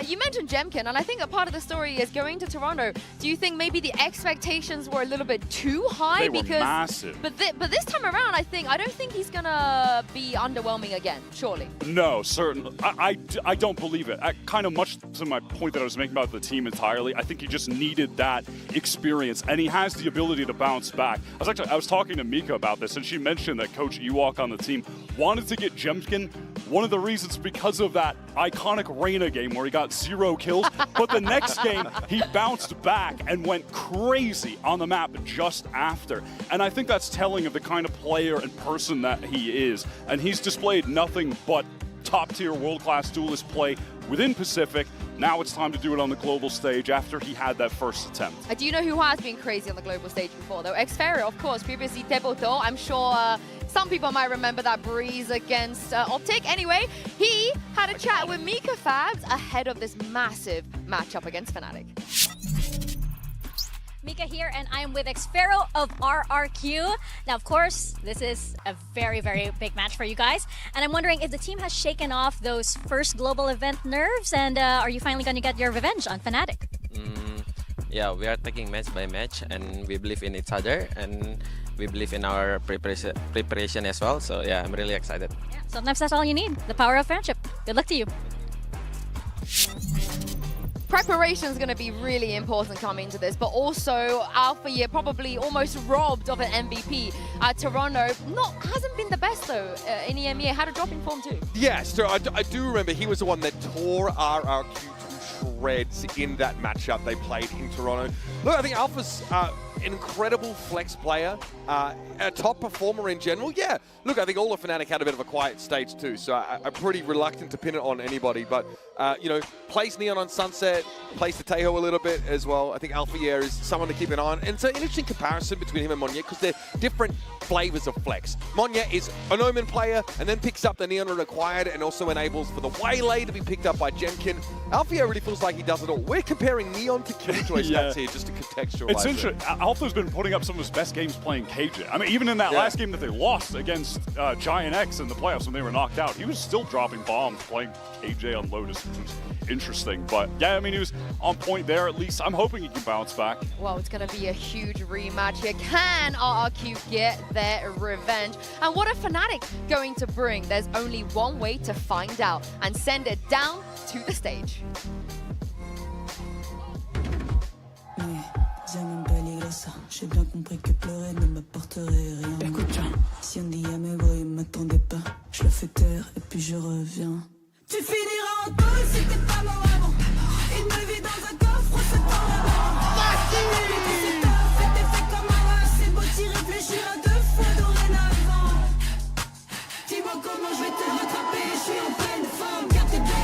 You mentioned Jemkin, and I think a part of the story is going to Toronto. Do you think maybe the expectations were a little bit too high? They were massive. But this time around, I don't think he's gonna be underwhelming again. Surely. No, certainly. I don't believe it. Kind of much to my point that I was making about the team entirely. I think he just needed that experience, and he has the ability to bounce back. I was talking to Mika about this, and she mentioned that Coach Ewok on the team wanted to get Jemkin. One of the reasons because of that iconic Reyna game where he got 0 kills, but the next game he bounced back and went crazy on the map just after. And I think that's telling of the kind of player and person that he is. And he's displayed nothing but top-tier world-class duelist play within Pacific. Now it's time to do it on the global stage after he had that first attempt. Do you know who has been crazy on the global stage before, though? Xferio, of course, previously Teboto. I'm sure some people might remember that breeze against Optic. Anyway, he had a chat with Mika Fabs ahead of this massive matchup against Fnatic. Mika here, and I am with Xferio of RRQ. Now, of course, this is a very, very big match for you guys. And I'm wondering if the team has shaken off those first global event nerves, and are you finally going to get your revenge on Fnatic? Yeah, we are taking match by match, and we believe in each other, and we believe in our preparation as well. So yeah, I'm really excited. Yeah, sometimes that's all you need, the power of friendship. Good luck to you. Preparation is going to be really important coming into this, but also Alpha Year probably almost robbed of an MVP. Toronto hasn't been the best though in EMEA, had a drop in form too. Yes, so I do remember he was the one that tore RRQ to shreds in that matchup they played in Toronto. Look, I think Alpha's an incredible flex player, a top performer in general. Yeah, look, I think all of Fnatic had a bit of a quiet stage too, so I'm pretty reluctant to pin it on anybody, but you know, plays Neon on Sunset, plays Tetejo a little bit as well. I think Alpha Year is someone to keep an eye on, and it's an interesting comparison between him and Monyet because they're different flavors of flex. Monyet is an Omen player and then picks up the Neon when required and also enables for the Waylay to be picked up by Jemkin. Alpha Year really feels like he does it all. We're comparing Neon to Killjoy stats here just to contextualize It's interesting. Alpha's been putting up some of his best games playing KJ. I mean, even in that last game that they lost against Giant X in the playoffs when they were knocked out, he was still dropping bombs playing KJ on Lotus, which was interesting. But yeah, I mean, he was on point there at least. I'm hoping he can bounce back. Well, it's going to be a huge rematch here. Can RRQ get their revenge? And what are Fnatic going to bring? There's only one way to find out and send it down to the stage. J'ai bien compris que pleurer ne m'apporterait rien. Écoute bien, si on dit à mes bruits, m'attendez pas. Je le fais taire et puis je reviens. Tu finiras en taule si t'es pas mort avant. Une belle vie dans un coffre, c'est en avant. C'est tough, et t'es fait comme un rat. C'est beau t'y réfléchir à 2 fois dorénavant. Dis-moi comment je vais te rattraper, je suis en pleine forme. Car t'es belle.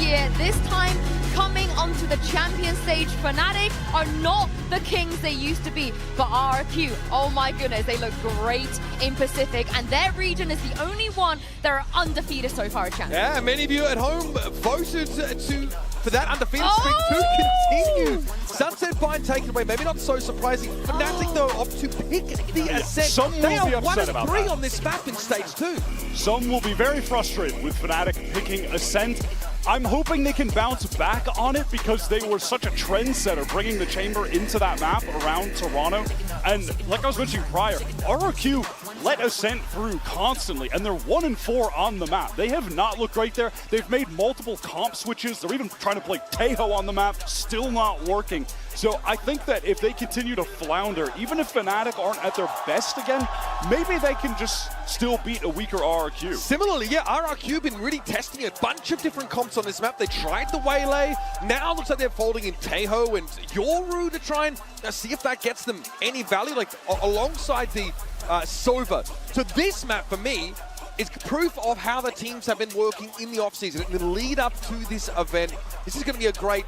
year. This time, coming onto the champion stage, Fnatic are not the kings they used to be, but RRQ, oh my goodness, they look great in Pacific, and their region is the only one that are undefeated so far at champion. Yeah, many of you at home voted for that undefeated streak to continue. Sunset Bind taken away, maybe not so surprising. Fnatic, though, opt to pick the Ascent. Some will they be are upset 1 about 3 that. on this map in stage 2. Some will be very frustrated with Fnatic picking Ascent. I'm hoping they can bounce back on it because they were such a trendsetter bringing the Chamber into that map around Toronto. And like I was mentioning prior, RRQ let Ascent through constantly, and they're 1 and 4 on the map. They have not looked great there. They've made multiple comp switches. They're even trying to play Taeho on the map, still not working. So I think that if they continue to flounder, even if Fnatic aren't at their best again, maybe they can just still beat a weaker RRQ. Similarly, yeah, RRQ been really testing a bunch of different comps on this map. They tried the Waylay. Now it looks like they're folding in Taeho and Yoru to try and see if that gets them any value, like alongside the Sova. So this map, for me, is proof of how the teams have been working in the offseason, in the lead up to this event. This is going to be a great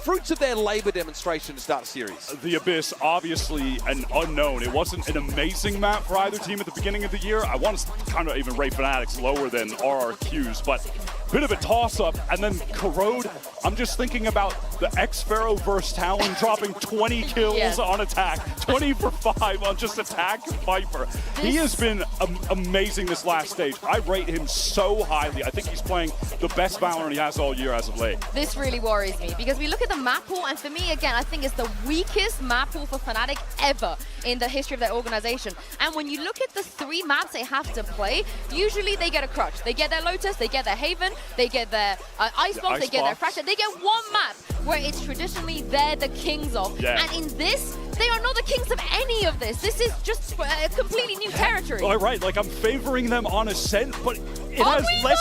fruits of their labor demonstration to start a series. The Abyss, obviously an unknown. It wasn't an amazing map for either team at the beginning of the year. I want to kind of even rate Fnatic's lower than RRQ's, but bit of a toss-up. And then Corrode, I'm just thinking about the X-Pharaoh versus Talon dropping 20 kills on attack, 20 for 5 on just attack Viper. He has been amazing this last stage. I rate him so highly. I think he's playing the best Valorant he has all year as of late. This really worries me because we look at the map pool, and for me, again, I think it's the weakest map pool for Fnatic ever in the history of their organization. And when you look at the 3 maps they have to play, usually they get a crutch. They get their Lotus, they get their Haven, they get their Icebox, they get their Fracture. They get one map where it's traditionally they're the kings of. Yeah. And in this, they are not the kings of any of this. This is just a completely new territory. All right, like I'm favoring them on Ascent, but it has less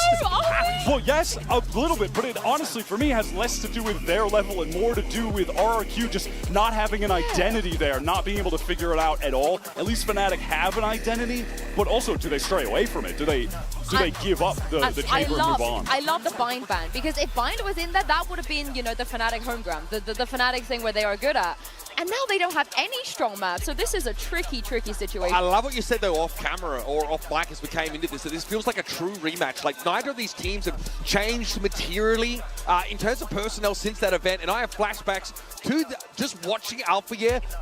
well, yes, a little bit, but it honestly, for me, has less to do with their level and more to do with RRQ just not having an identity there, not being able to figure it out at all. At least Fnatic have an identity, but also, do they stray away from it? Do they give up the Chamber and move on? I love the Bind ban, because if Bind was in there, that would have been, you know, the Fnatic home ground, the Fnatic thing where they are good at. And now they don't have any strong maps, so this is a tricky, tricky situation. I love what you said, though, off camera or off mic as we came into this, that this feels like a true rematch. Like, neither of these teams have changed materially in terms of personnel since that event, and I have flashbacks to just watching Alpha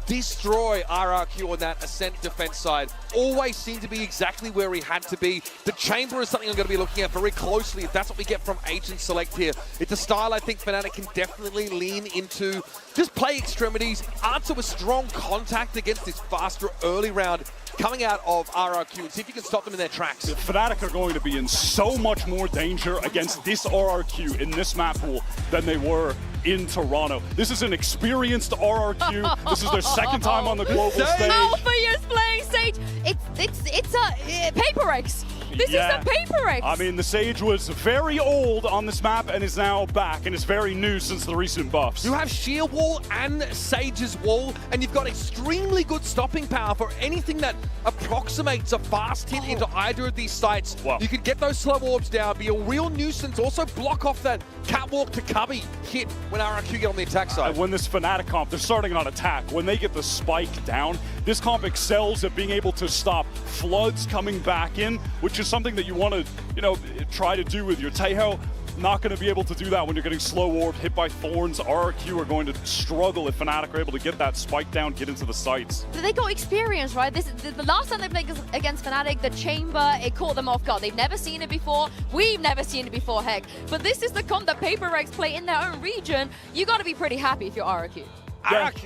destroy RRQ on that Ascent defense side. Always seemed to be exactly where he had to be. The Chamber is something I'm going to be looking at very closely if that's what we get from Agent Select here. It's a style I think Fnatic can definitely lean into. Just play extremities, answer with strong contact against this faster early round coming out of RRQ, and see if you can stop them in their tracks. Fnatic are going to be in so much more danger against this RRQ in this map pool than they were in Toronto. This is an experienced RRQ. This is their second time on the global stage. Alpha is playing Sage. It's a Paper X. This is a Paper X. I mean, the Sage was very old on this map and is now back, and is very new since the recent buffs. You have Sheer Wall and Sage's Wall, and you've got extremely good stopping power for anything that approximates a fast hit into either of these sites. Wow. You could get those slow orbs down, be a real nuisance, also block off that catwalk to cubby hit when RRQ get on the attack side. And when this Fnatic comp, they're starting on attack. When they get the spike down, this comp excels at being able to stop floods coming back in, which is something that you want to, you know, try to do with your Taeho. Not going to be able to do that when you're getting slow orb, hit by thorns. RRQ are going to struggle if Fnatic are able to get that spike down, get into the sites. They got experience, right? The last time they played against Fnatic, the Chamber, it caught them off guard. They've never seen it before. We've never seen it before, heck. But this is the comp that Paper Rex play in their own region. You got to be pretty happy if you're RRQ.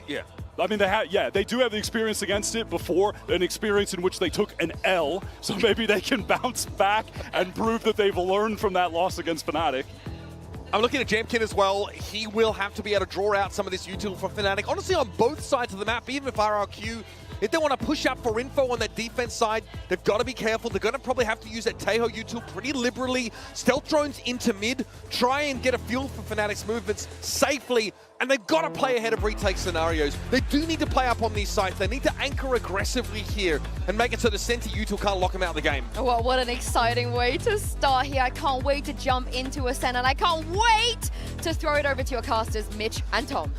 Yeah. I mean, they do have the experience against it before, an experience in which they took an L, so maybe they can bounce back and prove that they've learned from that loss against Fnatic. I'm looking at Jamkin as well. He will have to be able to draw out some of this util for Fnatic. Honestly, on both sides of the map, even if RRQ If they want to push up for info on that defense side, they've got to be careful. They're going to probably have to use that Taeho util pretty liberally. Stealth drones into mid, try and get a feel for Fnatic's movements safely, and they've got to play ahead of retake scenarios. They do need to play up on these sites. They need to anchor aggressively here and make it so the center util can't lock them out of the game. Well, what an exciting way to start here. I can't wait to jump into Ascent, and I can't wait to throw it over to your casters, Mitch and Tom.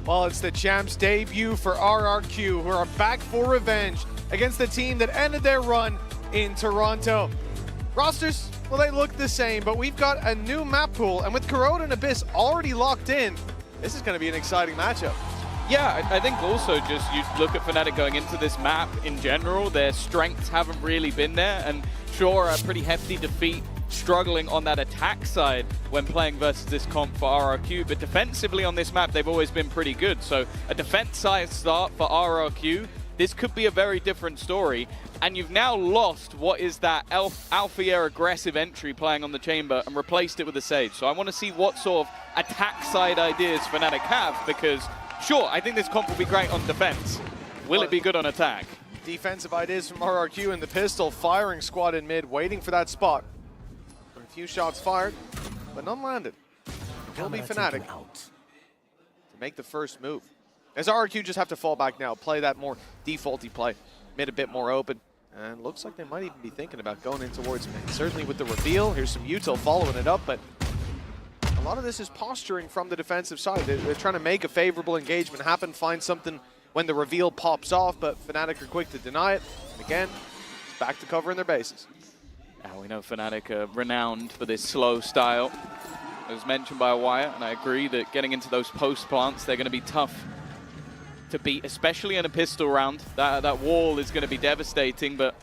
Well, it's the champs' debut for RRQ, who are back for revenge against the team that ended their run in Toronto. Rosters, well, they look the same, but we've got a new map pool, and with Corrode and Abyss already locked in, this is going to be an exciting matchup. Yeah, I think also just you look at Fnatic going into this map in general, their strengths haven't really been there, and sure, a pretty hefty defeat, struggling on that attack side when playing versus this comp for RRQ, but defensively on this map, they've always been pretty good. So a defense-side start for RRQ, this could be a very different story. And you've now lost what is that Alpha aggressive entry playing on the chamber and replaced it with a Sage. So I want to see what sort of attack side ideas Fnatic have, because sure, I think this comp will be great on defense. Will it be good on attack? Defensive ideas from RRQ and the pistol, firing squad in mid, waiting for that spot. A few shots fired, but none landed. It will be Fnatic to make the first move. As RRQ just have to fall back now, play that more defaulty play, mid a bit more open. And looks like they might even be thinking about going in towards mid. Certainly with the reveal, here's some util following it up, but a lot of this is posturing from the defensive side. They're trying to make a favorable engagement happen, find something when the reveal pops off, but Fnatic are quick to deny it. And again, it's back to covering their bases. Now we know Fnatic are renowned for this slow style. It was mentioned by Wire, and I agree that getting into those post plants, they're going to be tough to beat, especially in a pistol round. That wall is going to be devastating, but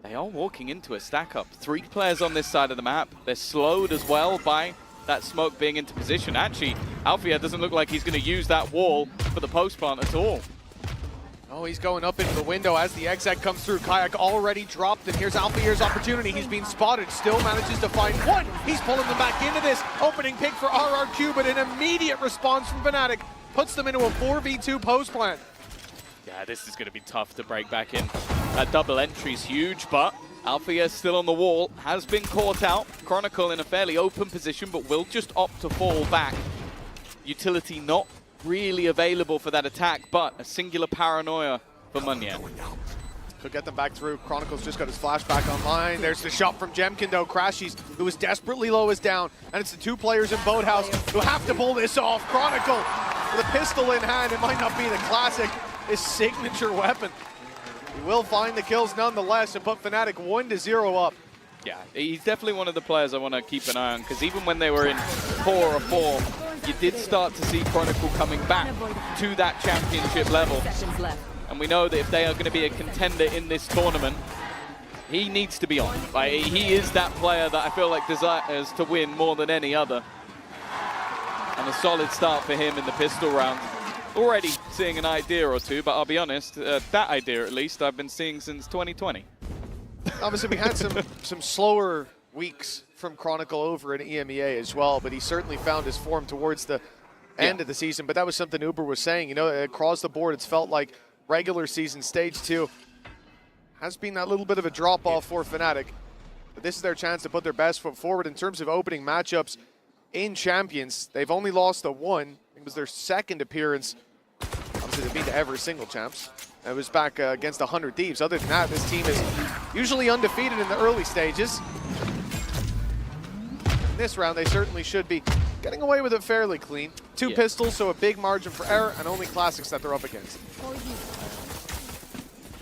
they are walking into a stack up. 3 players on this side of the map. They're slowed as well by that smoke being into position. Actually, Alfia doesn't look like he's going to use that wall for the post plant at all. Oh, he's going up into the window as the exec comes through. Kayak already dropped, and here's Alfia's opportunity. He's being spotted, still manages to find one. He's pulling them back into this. Opening pick for RRQ, but an immediate response from Fnatic puts them into a 4v2 post plant. Yeah, this is going to be tough to break back in. That double entry is huge, but Alfia is still on the wall, has been caught out. Chronicle in a fairly open position, but will just opt to fall back. Utility not really available for that attack, but a singular paranoia for Munyan. Could get them back through. Chronicle's just got his flashback online. There's the shot from Jemkin though. Crashies, who is desperately low, is down. And it's the 2 players in Boathouse who have to pull this off. Chronicle with a pistol in hand. It might not be the classic, his signature weapon. He will find the kills nonetheless and put Fnatic 1-0 up. Yeah, he's definitely one of the players I want to keep an eye on, because even when they were in poorer form, you did start to see Chronicle coming back to that championship level. And we know that if they are going to be a contender in this tournament, he needs to be on. Like, he is that player that I feel like desires to win more than any other. And a solid start for him in the pistol round. Already seeing an idea or two, but I'll be honest, that idea at least I've been seeing since 2020. Obviously, we had some slower weeks from Chronicle over in EMEA as well, but he certainly found his form towards the end of the season. But that was something Uber was saying. You know, across the board, it's felt like regular season stage 2 has been that little bit of a drop-off for Fnatic. But this is their chance to put their best foot forward in terms of opening matchups in Champions. They've only lost the 1. It was their 2nd appearance. Obviously, they've been to every single champs. It was back against 100 Thieves. Other than that, this team is usually undefeated in the early stages. In this round, they certainly should be getting away with it fairly clean. 2 pistols, so a big margin for error, and only classics that they're up against.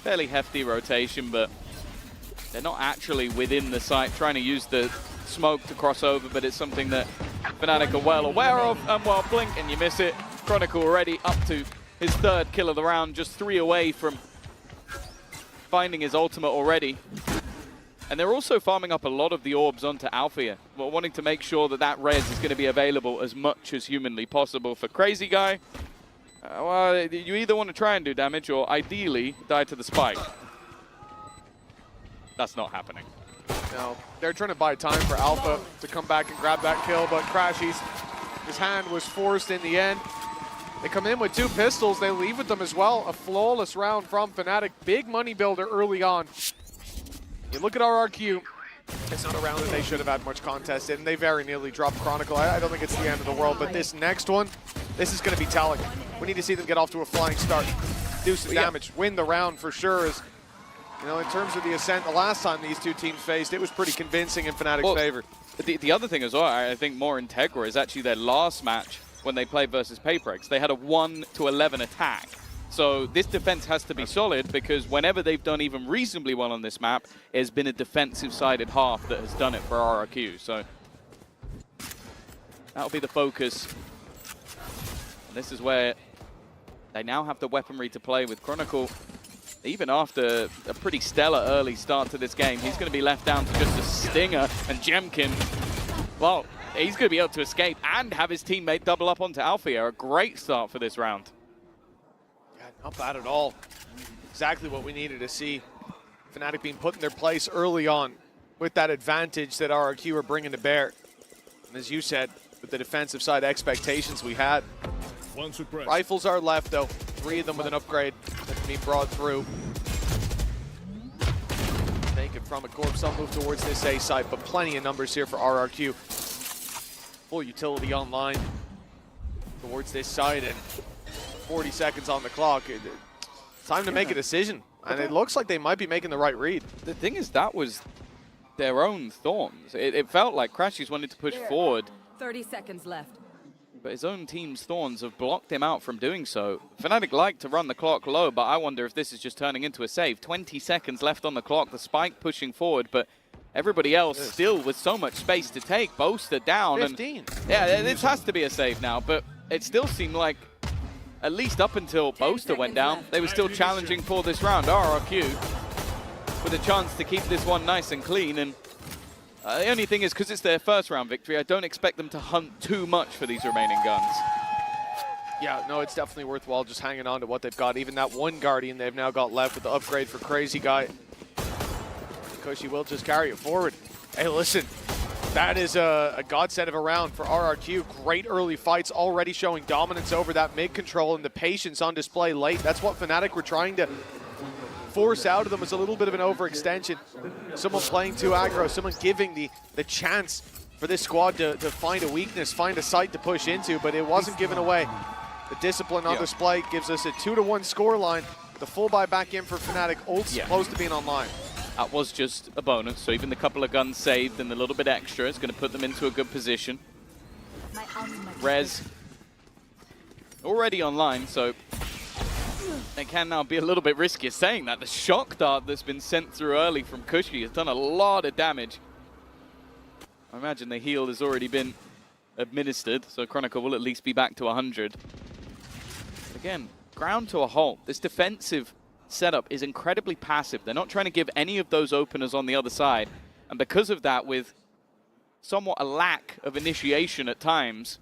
Fairly hefty rotation, but they're not actually within the site trying to use the smoke to cross over, but it's something that Fnatic are well aware of. And well, blink and you miss it. Chronicle already up to his 3rd kill of the round, just 3 away from finding his ultimate already. And they're also farming up a lot of the orbs onto Alfia, wanting to make sure that that res is going to be available as much as humanly possible. For Crazy Guy, well, you either want to try and do damage or ideally die to the spike. That's not happening. No, they're trying to buy time for Alpha to come back and grab that kill, but Crashies, his hand was forced in the end. They come in with 2 pistols. They leave with them as well. A flawless round from Fnatic. Big money builder early on. You look at RRQ. It's not a round that they should have had much contest in. They very nearly dropped Chronicle. I don't think it's the end of the world, but this next one, this is going to be telling. We need to see them get off to a flying start. Do some damage. Win the round for sure. As, you know, in terms of the Ascent, the last time these 2 teams faced, it was pretty convincing in Fnatic's favor. The other thing as well, I think more Integra is actually their last match when they played versus Paperex. They had a 1-11 attack. So this defense has to be solid because whenever they've done even reasonably well on this map, it's been a defensive-sided half that has done it for RRQ. So that'll be the focus. And this is where they now have the weaponry to play with Chronicle. Even after a pretty stellar early start to this game, he's going to be left down to just a stinger. And Jemkin, well, he's going to be able to escape and have his teammate double up onto Alfia. A great start for this round. Yeah, not bad at all. Exactly what we needed to see. Fnatic being put in their place early on with that advantage that RRQ are bringing to bear. And as you said, with the defensive side expectations we had. Rifles are left, though. 3 of them with an upgrade that can be brought through. Take it from a corpse. Some move towards this A side, but plenty of numbers here for RRQ. Full utility online towards this side, and 40 seconds on the clock. It's time to make a decision, and it looks like they might be making the right read. The thing is, that was their own Thorns. It felt like Crashies wanted to push forward. 30 seconds left. But his own team's Thorns have blocked him out from doing so. Fnatic like to run the clock low, but I wonder if this is just turning into a save. 20 seconds left on the clock, the spike pushing forward, but everybody else still with so much space to take. Boaster down. 15. And yeah, this has to be a save now, but it still seemed like, at least up until Boaster went down, they were still challenging for this round. RRQ with a chance to keep this one nice and clean. And the only thing is, because it's their first round victory, I don't expect them to hunt too much for these remaining guns. Yeah, no, it's definitely worthwhile just hanging on to what they've got. Even that one Guardian they've now got left with the upgrade for Crazy Guy. Because she will just carry it forward. Hey, listen, that is a godsend of a round for RRQ. Great early fights, already showing dominance over that mid control and the patience on display late. That's what Fnatic were trying to force out of them, was a little bit of an overextension. Someone playing too aggro, someone giving the chance for this squad to find a weakness, find a site to push into, but it wasn't given away. The discipline on display gives us a 2-1 scoreline. The full buy back in for Fnatic, ult's close to being online. That was just a bonus, so even the couple of guns saved and a little bit extra is going to put them into a good position. Rez already online, so they can now be a little bit riskier. Saying that, the shock dart that's been sent through early from Cushy has done a lot of damage. I imagine the heal has already been administered, so Chronicle will at least be back to 100. Again, ground to a halt. This defensive setup is incredibly passive. They're not trying to give any of those openers on the other side, and because of that, with somewhat a lack of initiation at times,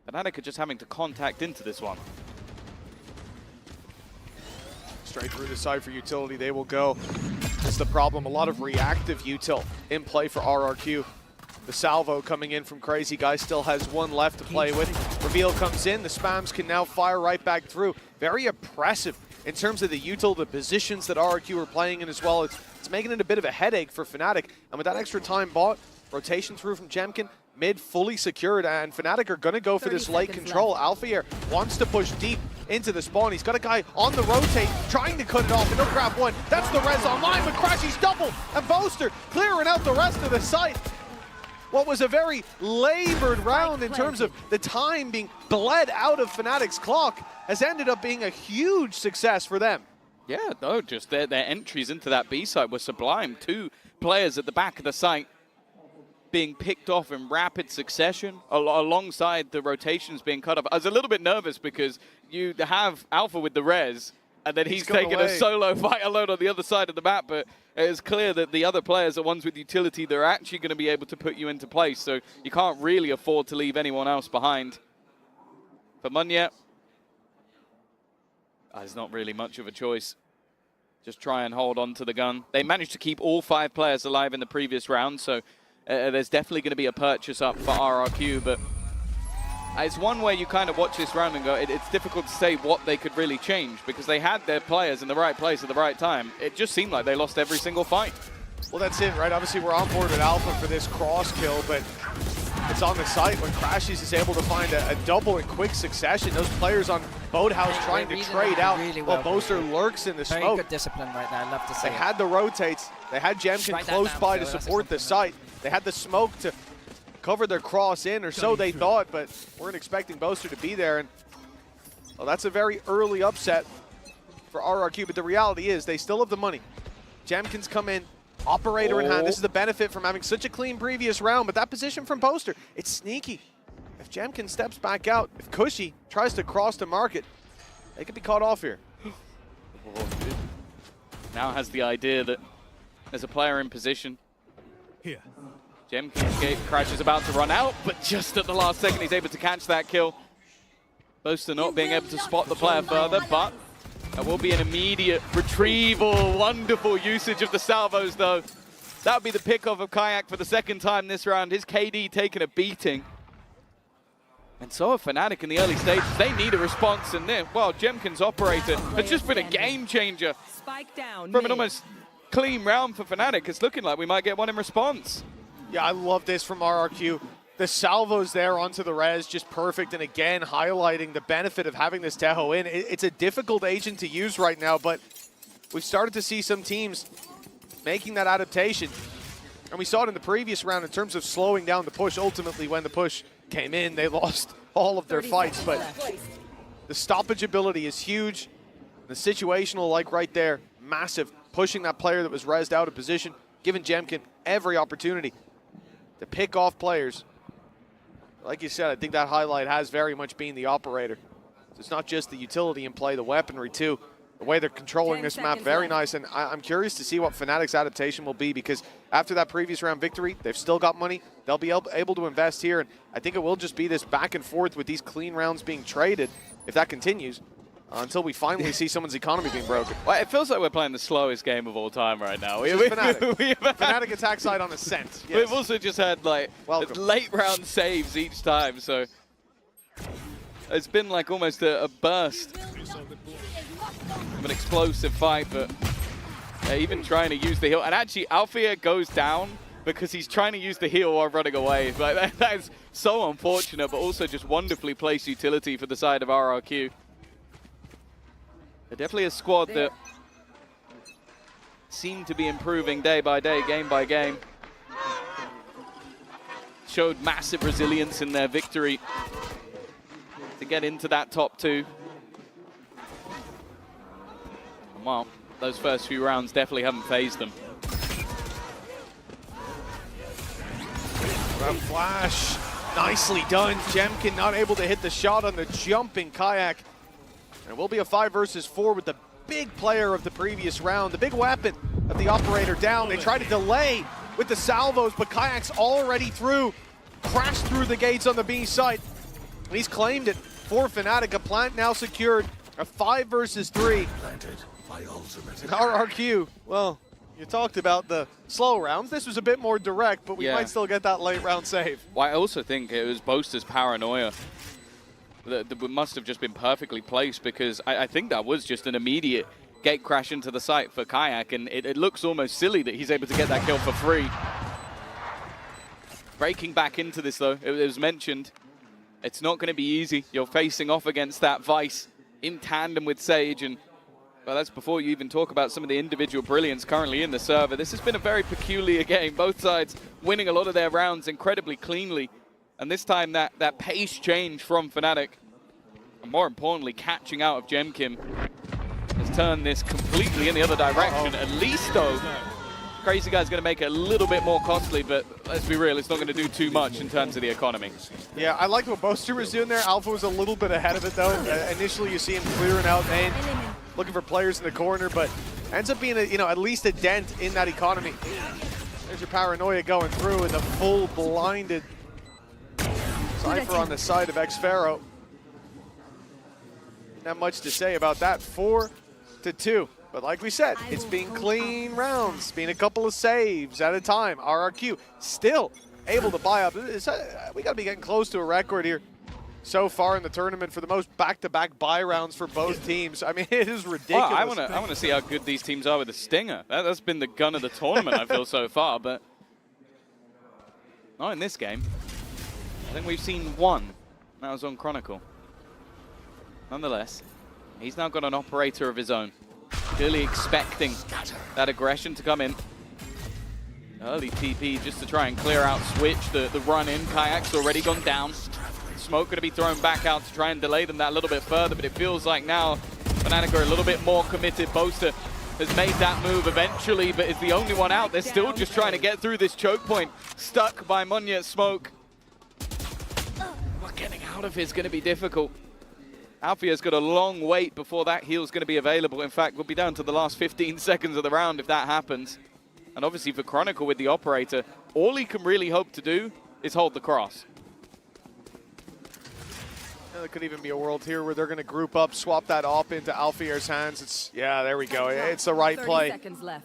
Fnatic are just having to contact into this one. Straight through the side for utility, they will go. That's the problem, a lot of reactive util in play for RRQ. The salvo coming in from Crazy Guy still has 1 left to play with. Reveal comes in, the spams can now fire right back through. Very oppressive in terms of the util, the positions that RRQ are playing in as well. It's making it a bit of a headache for Fnatic. And with that extra time bought, rotation through from Jemkin, mid fully secured, and Fnatic are going to go for this late control. Alfia wants to push deep into the spawn. He's got a guy on the rotate, trying to cut it off, and he'll grab one. That's the res online, but Crashy's double, and Boaster clearing out the rest of the site. What was a very labored round in terms of the time being bled out of Fnatic's clock has ended up being a huge success for them. Yeah, no, just their entries into that B site were sublime. 2 players at the back of the site being picked off in rapid succession alongside the rotations being cut off. I was a little bit nervous because you have Alpha with the res, and then he's taking a solo fight alone on the other side of the map, but it's clear that the other players are ones with utility. They're actually going to be able to put you into place, so you can't really afford to leave anyone else behind. For Munya, there's not really much of a choice. Just try and hold on to the gun. They managed to keep all 5 players alive in the previous round, so there's definitely going to be a purchase up for RRQ, but It's one way you kind of watch this round and go, it's difficult to say what they could really change because they had their players in the right place at the right time. It just seemed like they lost every single fight. Well, that's it, right? Obviously, we're on board with Alpha for this cross kill, but it's on the site when Crashies is able to find a double in quick succession. Those players on Boathouse trying to trade out while Boaster lurks in the smoke. Very good discipline right there, I love to see They had the rotates. They had Jemkin close by to support the site. They had the smoke to cover their cross in, or so they thought, but weren't expecting Boaster to be there. And well, that's a very early upset for RRQ, but the reality is they still have the money. Jemkin's come in, operator in hand. This is the benefit from having such a clean previous round, but that position from Boaster, it's sneaky. If Jemkin steps back out, if Cushy tries to cross to market, they could be caught off here. Now has the idea that there's a player in position. Here. Jemkin's gate crash is about to run out, but just at the last second he's able to catch that kill. Boaster not being able to spot the player further, but there will be an immediate retrieval. Wonderful usage of the salvos, though. That would be the pick-off of Kayak for the second time this round. His KD taking a beating. And so are Fnatic in the early stages. They need a response, and then, well, Jemkin's operator has just been a game changer. Spike down. From an almost clean round for Fnatic. It's looking like we might get one in response. Yeah, I love this from RRQ. The salvos there onto the res, just perfect, and again, highlighting the benefit of having this Teho in. It's a difficult agent to use right now, but we've started to see some teams making that adaptation. And we saw it in the previous round in terms of slowing down the push. Ultimately, when the push came in, they lost all of their fights, but the stoppage ability is huge. The situational, like right there, massive. Pushing that player that was rezzed out of position, giving Jemkin every opportunity to pick off players. Like you said, I think that highlight has very much been the operator. So it's not just the utility in play, the weaponry too. The way they're controlling this map, very nice. And I'm curious to see what Fnatic's adaptation will be, because after that previous round victory, they've still got money. They'll be able to invest here. And I think it will just be this back and forth with these clean rounds being traded, if that continues, until we finally see someone's economy being broken. Well, it feels like we're playing the slowest game of all time right now. Fnatic attack side on Ascent. Yes. We've also just had like late round saves each time, so it's been like almost a burst of an explosive fight, but even trying to use the heal. And actually, Althea goes down because he's trying to use the heal while running away. Like, that is so unfortunate, but also just wonderfully placed utility for the side of RRQ. They're definitely a squad that seem to be improving day by day, game by game. Showed massive resilience in their victory to get into that top two. And well, those first few rounds definitely haven't phased them. That flash, nicely done. Jemkin not able to hit the shot on the jumping Kayak. And it will be a 5 versus 4 with the big player of the previous round, the big weapon of the operator down. They try to delay with the salvos, but Kayak's already through, crashed through the gates on the B site. And he's claimed it for Fnatic. A plant now secured, a 5 versus 3. And RRQ, well, you talked about the slow rounds. This was a bit more direct, but we might still get that late round save. Well, I also think it was Boaster's paranoia that must have just been perfectly placed, because I think that was just an immediate gate crash into the site for Kayak, and it looks almost silly that he's able to get that kill for free. Breaking back into this, though, it was mentioned, it's not going to be easy. You're facing off against that Vice in tandem with Sage, and well, that's before you even talk about some of the individual brilliance currently in the server. This has been a very peculiar game. Both sides winning a lot of their rounds incredibly cleanly. And this time that pace change from Fnatic, and more importantly, catching out of Jemkin, has turned this completely in the other direction. At least, though, Crazy Guy's going to make it a little bit more costly, but let's be real, it's not going to do too much in terms of the economy. Yeah, I liked what Boaster was doing there. Alpha was a little bit ahead of it, though. Initially, you see him clearing out and looking for players in the corner, but ends up being at least a dent in that economy. There's your paranoia going through, and the full blinded Cypher on the side of Xfero. Not much to say about that. 4-2. But like we said, it's been clean rounds, been a couple of saves at a time. RRQ still able to buy up. We got to be getting close to a record here. so far in the tournament for the most back-to-back buy rounds for both teams. I mean, it is ridiculous. Oh, I want to see how good these teams are with the Stinger. That's been the gun of the tournament, I feel, so far, but not in this game. I think we've seen one. That was on Chronicle. Nonetheless, he's now got an operator of his own. Clearly expecting that aggression to come in. Early TP just to try and clear out Switch. The run in. Kayak's already gone down. Smoke going to be thrown back out to try and delay them that a little bit further, but it feels like now Fnatic are a little bit more committed. Boaster has made that move eventually, but is the only one out. They're still just trying to get through this choke point. Stuck by Munya Smoke. But getting out of here is going to be difficult. Alfia's got a long wait before that heal's going to be available. In fact, we'll be down to the last 15 seconds of the round if that happens. And obviously for Chronicle with the operator, all he can really hope to do is hold the cross. There could even be a world here where they're going to group up, swap that op into Alfia's hands. Yeah, there we go. It's the right play.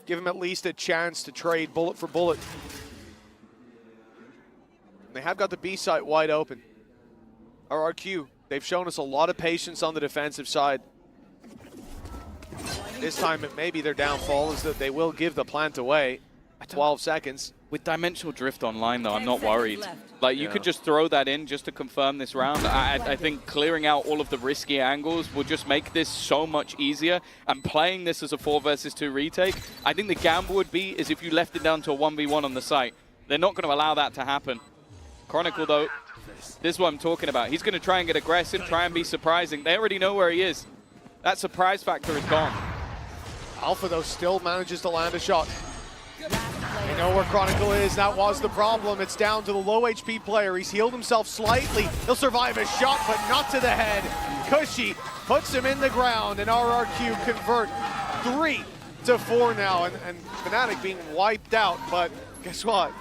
Give him at least a chance to trade bullet for bullet. And they have got the B site wide open. RRQ, they've shown us a lot of patience on the defensive side. This time, it may be their downfall is that they will give the plant away. 12 seconds. With Dimensional Drift online, though, I'm not worried. Like, you could just throw that in just to confirm this round. I think clearing out all of the risky angles will just make this so much easier. And playing this as a 4 versus 2 retake, I think the gamble would be is if you left it down to a 1v1 on the site. They're not going to allow that to happen. Chronicle, though, this is what I'm talking about. He's going to try and get aggressive, try and be surprising. They already know where he is. That surprise factor is gone. Alpha, though, still manages to land a shot. They know where Chronicle is. That was the problem. It's down to the low HP player. He's healed himself slightly. He'll survive a shot, but not to the head. Cushy puts him in the ground, and RRQ convert 3 to 4 now. And Fnatic being wiped out, but guess what?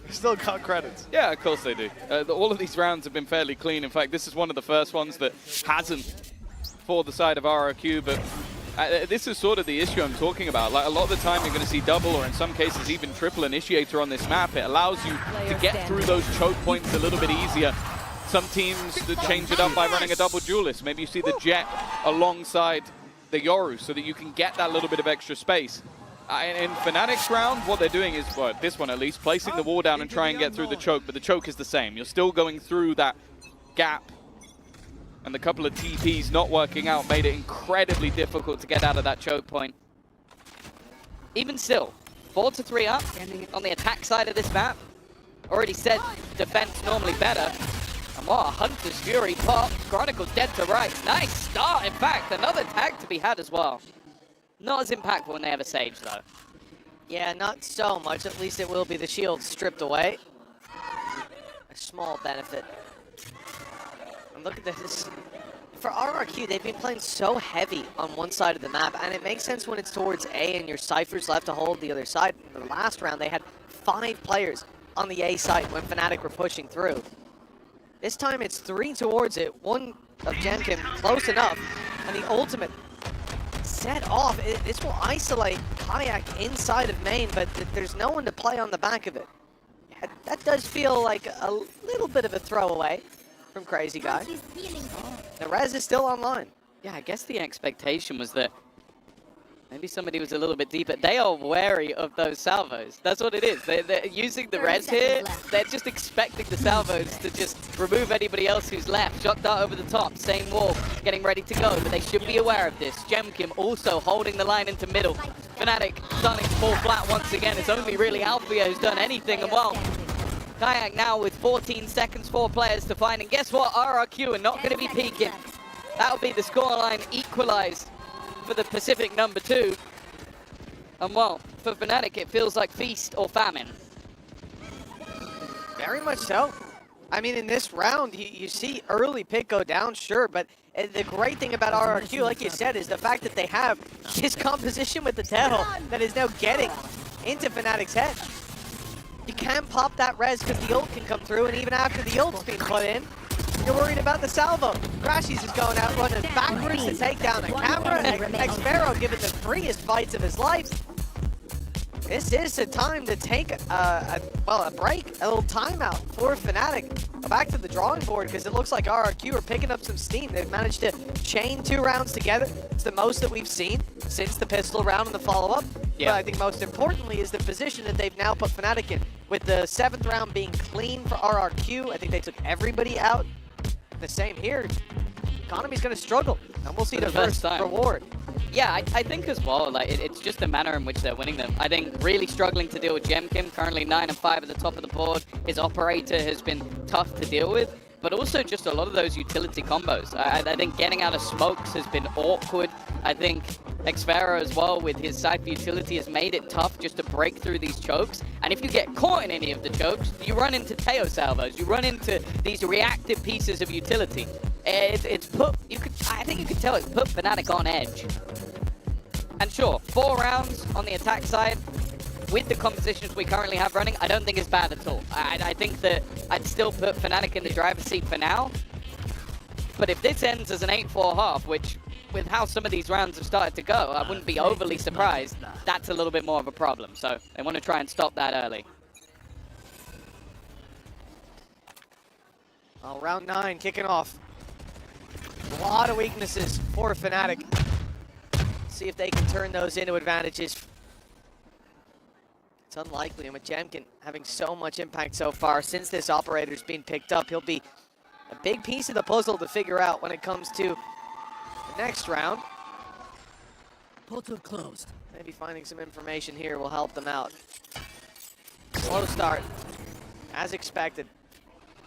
They still got credits. Yeah, of course they do. All of these rounds have been fairly clean. In fact, this is one of the first ones that hasn't for the side of RRQ, but this is sort of the issue I'm talking about. Like, a lot of the time you're going to see double or in some cases even triple initiator on this map. It allows you to get through those choke points a little bit easier. Some teams that change it up by running a double duelist. Maybe you see the Jet alongside the Yoru so that you can get that little bit of extra space. In Fnatic's round, what they're doing is, well, this one at least, placing the wall down and try and get through the choke, but the choke is the same. You're still going through that gap. And the couple of TPs not working out made it incredibly difficult to get out of that choke point. Even still, 4-3 up on the attack side of this map. Already said defense normally better. And what a Hunter's Fury pop. Chronicle dead to rights. Nice start, in fact. Another tag to be had as well. Not as impactful when they have a Sage, though. Yeah, not so much. At least it will be the shield stripped away. A small benefit. And look at this. For RRQ, they've been playing so heavy on one side of the map, and it makes sense when it's towards A and your Cypher's left to hold the other side. In the last round, they had 5 players on the A side when Fnatic were pushing through. This time, it's 3 towards it. 1 of Gemkim close enough, and the ultimate set off. This will isolate Kayak inside of main, but there's no one to play on the back of it. Yeah, that does feel like a little bit of a throwaway from Crazy Guy. The res is still online. Yeah, I guess the expectation was that maybe somebody was a little bit deeper. They are wary of those salvos. That's what it is. They're using the res here. They're just expecting the salvos to just remove anybody else who's left. Shot dart over the top. Same wall. Getting ready to go, but they should be aware of this. Gemkim also holding the line into middle. Fnatic starting to fall flat once again. It's only really Alfia who's done anything. And well, Kayak now with 14 seconds, 4 players to find. And guess what? RRQ are not going to be peeking. That'll be the scoreline equalized for the Pacific number 2. And well, for Fnatic, it feels like feast or famine. Very much so. I mean, in this round, you see early pick go down, sure, but the great thing about RRQ, like you said, is the fact that they have this composition with the tail that is now getting into Fnatic's head. You can't pop that res because the ult can come through, and even after the ult's been put in, you're worried about the salvo. Crashies is going out running backwards to take down the camera, and Xmero giving the freest fights of his life. This is a time to take a break, a little timeout for Fnatic. Back to the drawing board because it looks like RRQ are picking up some steam. They've managed to chain 2 rounds together. It's the most that we've seen since the pistol round and the follow-up. Yeah. But I think most importantly is the position that they've now put Fnatic in. With the 7th round being clean for RRQ, I think they took everybody out. The same here. Economy's going to struggle, and we'll see the first reward. Yeah, I think as well, like it's just the manner in which they're winning them. I think really struggling to deal with Jemkim, currently 9 and 5 at the top of the board. His operator has been tough to deal with, but also just a lot of those utility combos. I think getting out of smokes has been awkward. I think Xfero as well with his Cypher utility has made it tough just to break through these chokes. And if you get caught in any of the chokes, you run into Teo salvos, you run into these reactive pieces of utility. It's put, I think you could tell it's put Fnatic on edge. And sure, 4 rounds on the attack side, with the compositions we currently have running, I don't think it's bad at all. I think that I'd still put Fnatic in the driver's seat for now. But if this ends as an 8-4 half, which with how some of these rounds have started to go, I wouldn't be overly surprised. That's a little bit more of a problem. So they want to try and stop that early. Oh, round 9 kicking off. A lot of weaknesses for Fnatic. See if they can turn those into advantages. It's unlikely, and with Jemkin having so much impact so far, since this operator's been picked up, he'll be a big piece of the puzzle to figure out when it comes to the next round. Portal closed. Maybe finding some information here will help them out. Slow start, as expected.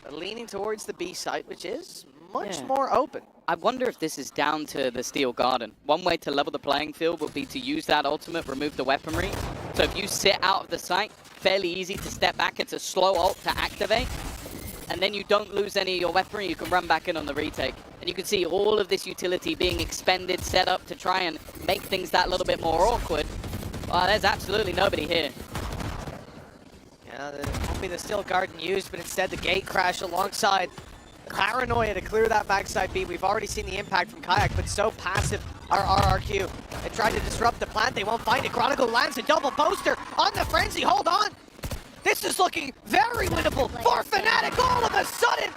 But leaning towards the B site, which is much more open. I wonder if this is down to the Steel Garden. One way to level the playing field would be to use that ultimate, remove the weaponry. So if you sit out of the site, fairly easy to step back. It's a slow ult to activate. And then you don't lose any of your weaponry, you can run back in on the retake. And you can see all of this utility being expended, set up to try and make things that little bit more awkward. There's absolutely nobody here. Yeah, there won't be the Steel Garden used, but instead the gate crash alongside the Paranoia to clear that backside beat. We've already seen the impact from Kayak, but so passive are RRQ. They tried to disrupt the plant, they won't find it. Chronicle lands a double poster on the Frenzy, hold on! This is looking very winnable for Fnatic all of a sudden!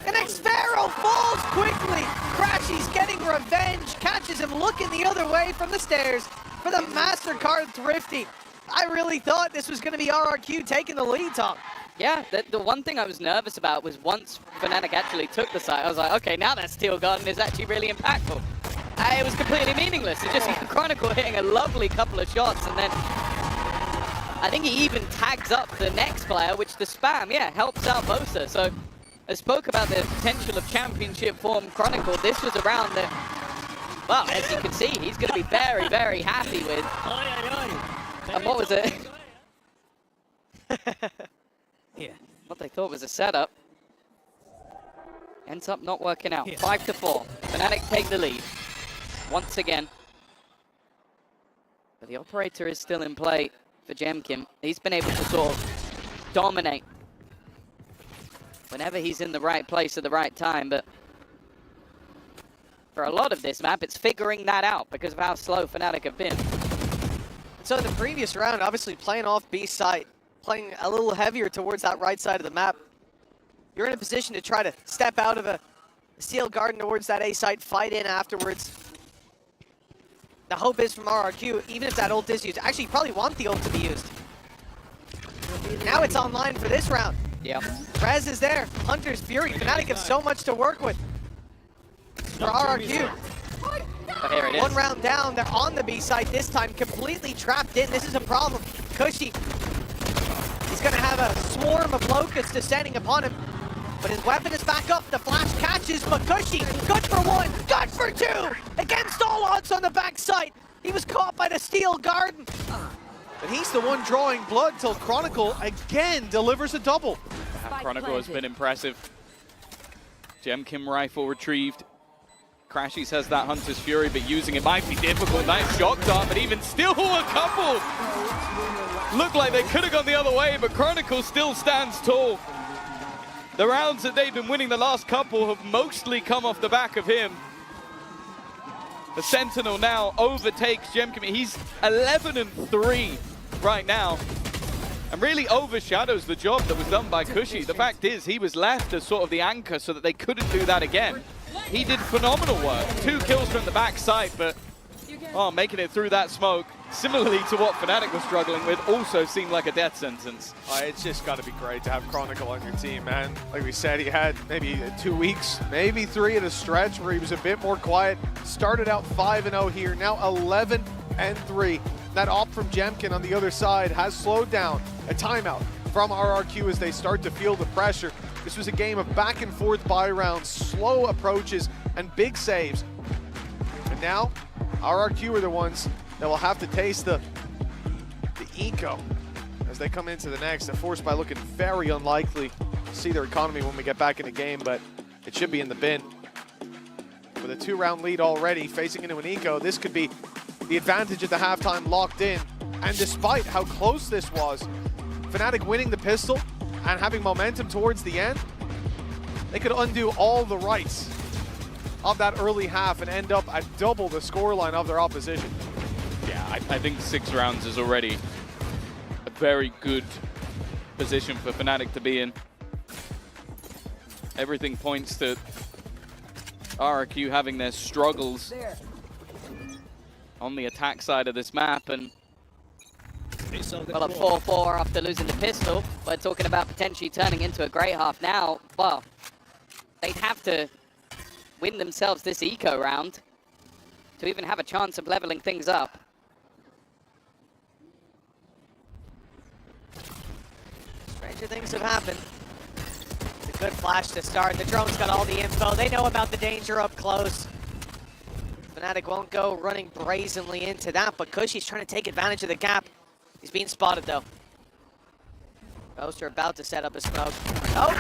And Xfero falls quickly! Crashy's getting revenge, catches him looking the other way from the stairs for the MasterCard Thrifty. I really thought this was going to be RRQ taking the lead, Tom. Yeah, the one thing I was nervous about was once Fnatic actually took the site, I was like, okay, now that Steel Garden is actually really impactful. It was completely meaningless. It just Chronicle hitting a lovely couple of shots, and then I think he even tags up the next player, which the spam, helps out Bosa. So I spoke about the potential of championship form Chronicle. This was a round that, well, as you can see, he's going to be very, very happy with. And what was it? What they thought was a setup ends up not working out. 5-4. Fnatic take the lead once again. But the operator is still in play for Jemkim. He's been able to sort of dominate whenever he's in the right place at the right time. But for a lot of this map, it's figuring that out because of how slow Fnatic have been. So in the previous round, obviously playing off B site, playing a little heavier towards that right side of the map, you're in a position to try to step out of a Steel Garden towards that A site, fight in afterwards. The hope is from RRQ, even if that ult is used, actually you probably want the ult to be used. Now it's online for this round. Yeah. Rez is there, Hunter's Fury, Fnatic have so much to work with. For RRQ. But here it is. 1 round down, they're on the B site this time, completely trapped in. This is a problem. Cushy, he's going to have a swarm of locusts descending upon him, but his weapon is back up. The flash catches, but Cushy, good for 1, good for 2! Against all odds on the backside. He was caught by the Steel Garden. But he's the one drawing blood till Chronicle again delivers a double. Chronicle has been impressive. Jemkim rifle retrieved. Crashies has that Hunter's Fury, but using it might be difficult. Nice shock dart, but even still a couple. Looked like they could have gone the other way, but Chronicle still stands tall. The rounds that they've been winning the last couple have mostly come off the back of him. The Sentinel now overtakes Jemkim. He's 11-3 right now and really overshadows the job that was done by Cushy. The fact is, he was left as sort of the anchor so that they couldn't do that again. He did phenomenal work. 2 kills from the backside, but making it through that smoke, similarly to what Fnatic was struggling with, also seemed like a death sentence. It's just got to be great to have Chronicle on your team, man. Like we said, he had maybe 2 weeks, maybe 3 at a stretch where he was a bit more quiet. Started out 5-0 here, now 11-3. That op from Jemkin on the other side has slowed down. A timeout from RRQ as they start to feel the pressure. This was a game of back and forth buy rounds, slow approaches, and big saves. And now, RRQ are the ones that will have to taste the eco as they come into the next. The Force by looking very unlikely to see their economy when we get back in the game, but it should be in the bin. With a 2-round lead already, facing into an eco, this could be the advantage at the halftime locked in. And despite how close this was, Fnatic winning the pistol and having momentum towards the end, they could undo all the rights of that early half and end up at double the scoreline of their opposition. Yeah, I think 6 rounds is already a very good position for Fnatic to be in. Everything points to RRQ having their struggles on the attack side of this map, and well, at 4-4 after losing the pistol, we're talking about potentially turning into a great half now. Well, they'd have to win themselves this eco round to even have a chance of leveling things up. Stranger things have happened. It's a good flash to start. The drone's got all the info. They know about the danger up close. Fnatic won't go running brazenly into that, but Cushy's trying to take advantage of the gap. He's being spotted, though. Ghoster about to set up a smoke. Oh,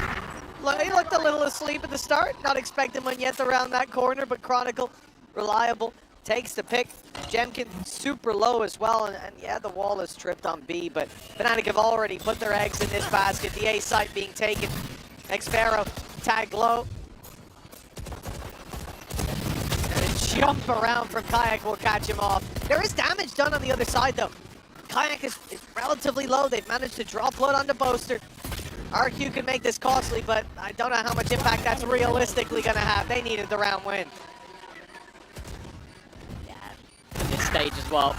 he looked a little asleep at the start. Not expecting one yet around that corner, but Chronicle, reliable, takes the pick. Jemkin super low as well, and yeah, the wall is tripped on B, but Fnatic have already put their eggs in this basket. The A site being taken. xFaroe tagged low. And a jump around from Kayak will catch him off. There is damage done on the other side, though. Kayak is relatively low. They've managed to draw blood onto Boaster. RQ can make this costly, but I don't know how much impact that's realistically going to have. They needed the round win. Yeah, at this stage as well,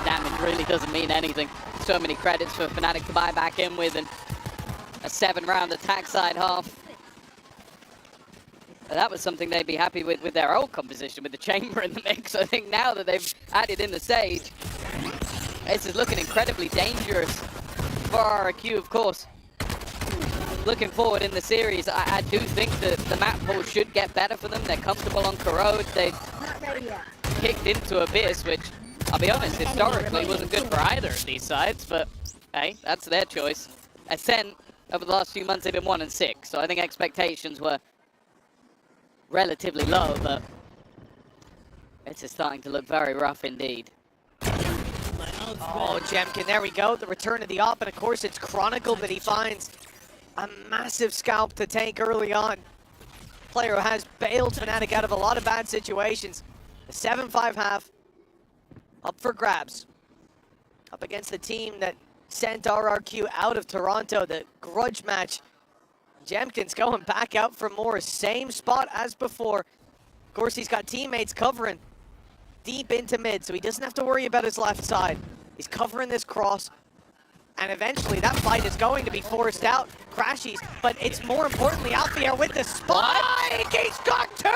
damage really doesn't mean anything. So many credits for Fnatic to buy back in with, and a 7-round attack side half. That was something they'd be happy with their old composition, with the chamber in the mix. I think now that they've added in the stage, this is looking incredibly dangerous for RRQ, of course. Looking forward in the series, I do think that the map pool should get better for them. They're comfortable on Corrode. They kicked into Abyss, which, I'll be honest, historically wasn't good for either of these sides, but hey, that's their choice. Ascent, over the last few months, they've been 1-6, so I think expectations were relatively low, but this is starting to look very rough indeed. Oh, Jemkin, there we go. The return of the op, and of course it's Chronicle that he finds a massive scalp to take early on. Player who has bailed Fnatic out of a lot of bad situations. A 7-5 half up for grabs. Up against the team that sent RRQ out of Toronto, the grudge match. Jemkin's going back out for more, same spot as before. Of course, he's got teammates covering deep into mid, so he doesn't have to worry about his left side. He's covering this cross, and eventually that fight is going to be forced out. Crashies, but it's more importantly Alfier with the spike! He's got 2!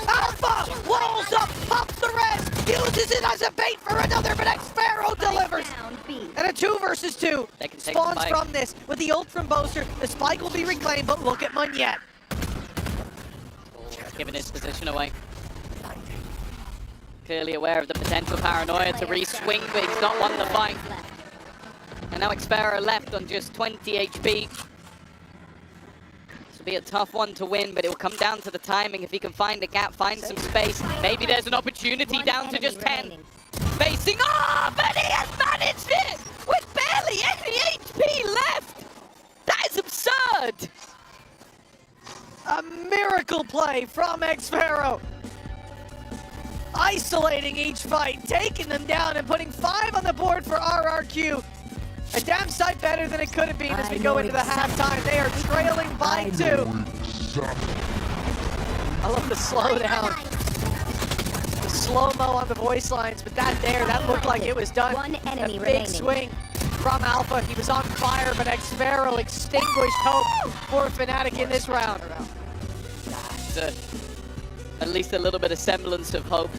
Alpha walls up, pops the rest, uses it as a bait for another, but xFaroe delivers! And a 2 versus 2 spawns from this with the ult from Boaster. The spike will be reclaimed, but look at Munyet. Giving his position away. Clearly aware of the potential paranoia to re-swing, but he's not won the fight. And now xFaroe left on just 20 HP. This will be a tough one to win, but it will come down to the timing. If he can find a gap, find some space, maybe there's an opportunity down to just 10. Facing off, and he has managed it with barely any HP left. That is absurd. A miracle play from xFaroe. isolating each fight, taking them down and putting 5 on the board for RRQ. A damn sight better than it could have been as we go into the halftime. They are trailing by 2. I love the slowdown. The slow-mo on the voice lines, but that looked like it was done. One enemy a big remaining. swing from Alpha. He was on fire, but Xvero extinguished hope for Fnatic in this round. At least a little bit of semblance of hope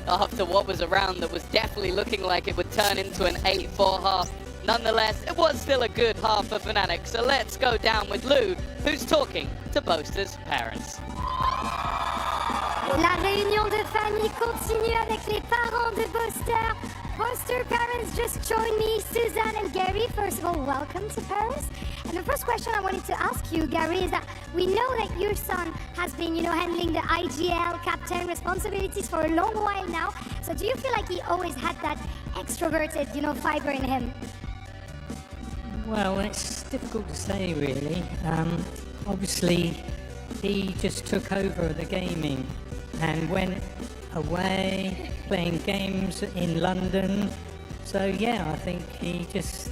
after what was a round that was definitely looking like it would turn into an 8-4 half. Nonetheless, it was still a good half for Fnatic, so let's go down with Lou, who's talking to Boaster's parents. La réunion de famille continue avec les parents de Boaster. Boaster parents just joined me, Suzanne and Gary. First of all, welcome to Paris. And the first question I wanted to ask you, Gary, is that we know that your son has been, handling the IGL captain responsibilities for a long while now. So do you feel like he always had that extroverted, fiber in him? Well, it's difficult to say, really. Obviously, he just took over the gaming and went away playing games in London. So yeah, I think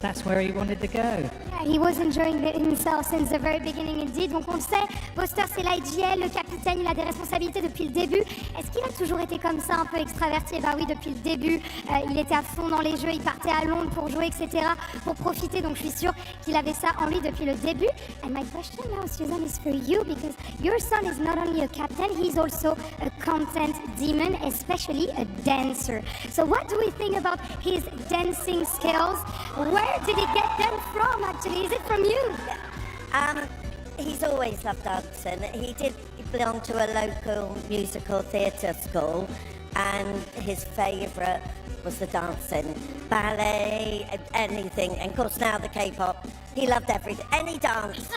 that's where he wanted to go. Yeah, he was enjoying it himself since the very beginning indeed. Donc on le sait, Boaster c'est l'IGL, le capitaine, il a des responsabilités depuis le début. Est-ce qu'il a toujours été comme ça, un peu extraverti? Bah oui, depuis le début, il était à fond dans les jeux, il partait à Londres pour jouer, etc., pour profiter. Donc je suis sûre qu'il avait ça en lui depuis le début. And my question now, Suzanne, is for you, because your son is not only a captain, he's also a content demon, especially a dancer. So what do we think about his dancing skills? Where did he get them from, actually? Is it from you? He's always loved dancing. He belong to a local musical theatre school, and his favourite was the dancing, ballet, anything, and of course now the K-pop. He loved everything, any dance.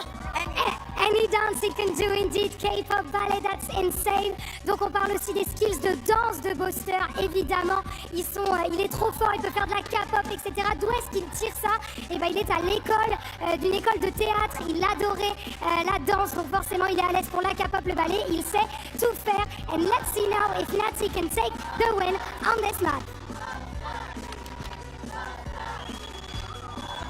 Any dance he can do, indeed. K-pop, ballet, that's insane. Donc on parle aussi des skills de danse de Boaster, évidemment. Il est trop fort, il peut faire de la K-pop, etc. D'où est-ce qu'il tire ça? Eh ben, il est à l'école, d'une école de théâtre. Il adorait la danse, donc forcément il est à l'aise pour la K-pop, le ballet. Il sait tout faire. And let's see now if Natty can take the win on this map.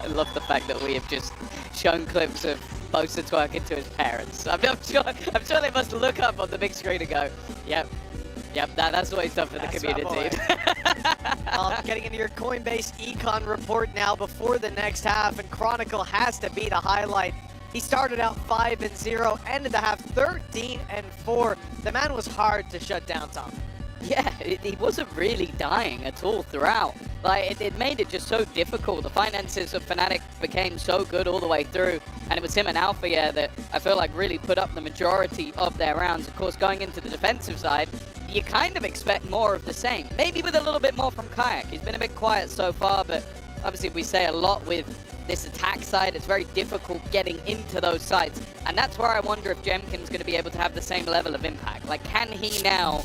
I love the fact that we have just shown clips of Boaster twerking to his parents. I'm sure they must look up on the big screen and go, yep, that's what he's done for the community. Getting into your Coinbase econ report now before the next half, and Chronicle has to be the highlight. He started out 5-0, ended the half 13-4. The man was hard to shut down, Tom. Yeah, he wasn't really dying at all throughout. Like, it made it just so difficult. The finances of Fnatic became so good all the way through, and it was him and Alpha, that I feel like really put up the majority of their rounds. Of course, going into the defensive side, you kind of expect more of the same. Maybe with a little bit more from Kayak. He's been a bit quiet so far, but obviously we say a lot with this attack side. It's very difficult getting into those sides, and that's where I wonder if Jemkin's going to be able to have the same level of impact. Like, can he now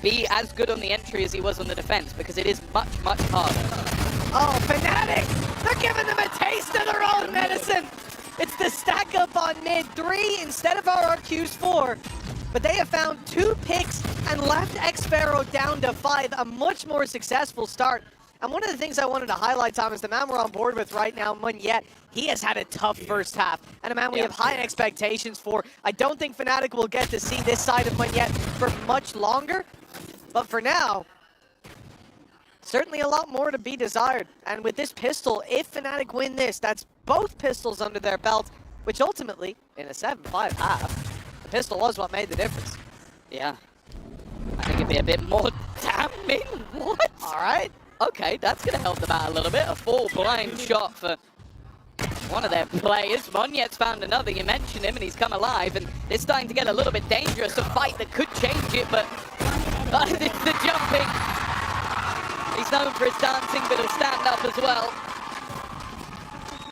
be as good on the entry as he was on the defense, because it is much, much harder. Oh, Fnatic! They're giving them a taste of their own medicine! It's the stack up on mid, 3 instead of RRQ's 4. But they have found 2 picks and left Xvero down to 5, a much more successful start. And one of the things I wanted to highlight, Tom, is the man we're on board with right now, Munyet. He has had a tough first half, and a man we have high expectations for. I don't think Fnatic will get to see this side of Munyet for much longer, but for now, certainly a lot more to be desired. And with this pistol, if Fnatic win this, that's both pistols under their belt, which ultimately, in a 7-5 half, the pistol was what made the difference. Yeah. I think it'd be a bit more damning. What? All right. Okay, that's going to help them out a little bit. A full blind shot for one of their players. Munyet's found another. You mentioned him, and he's come alive, and it's starting to get a little bit dangerous. A fight that could change it, but the jumping. He's known for his dancing, but he'll stand up as well.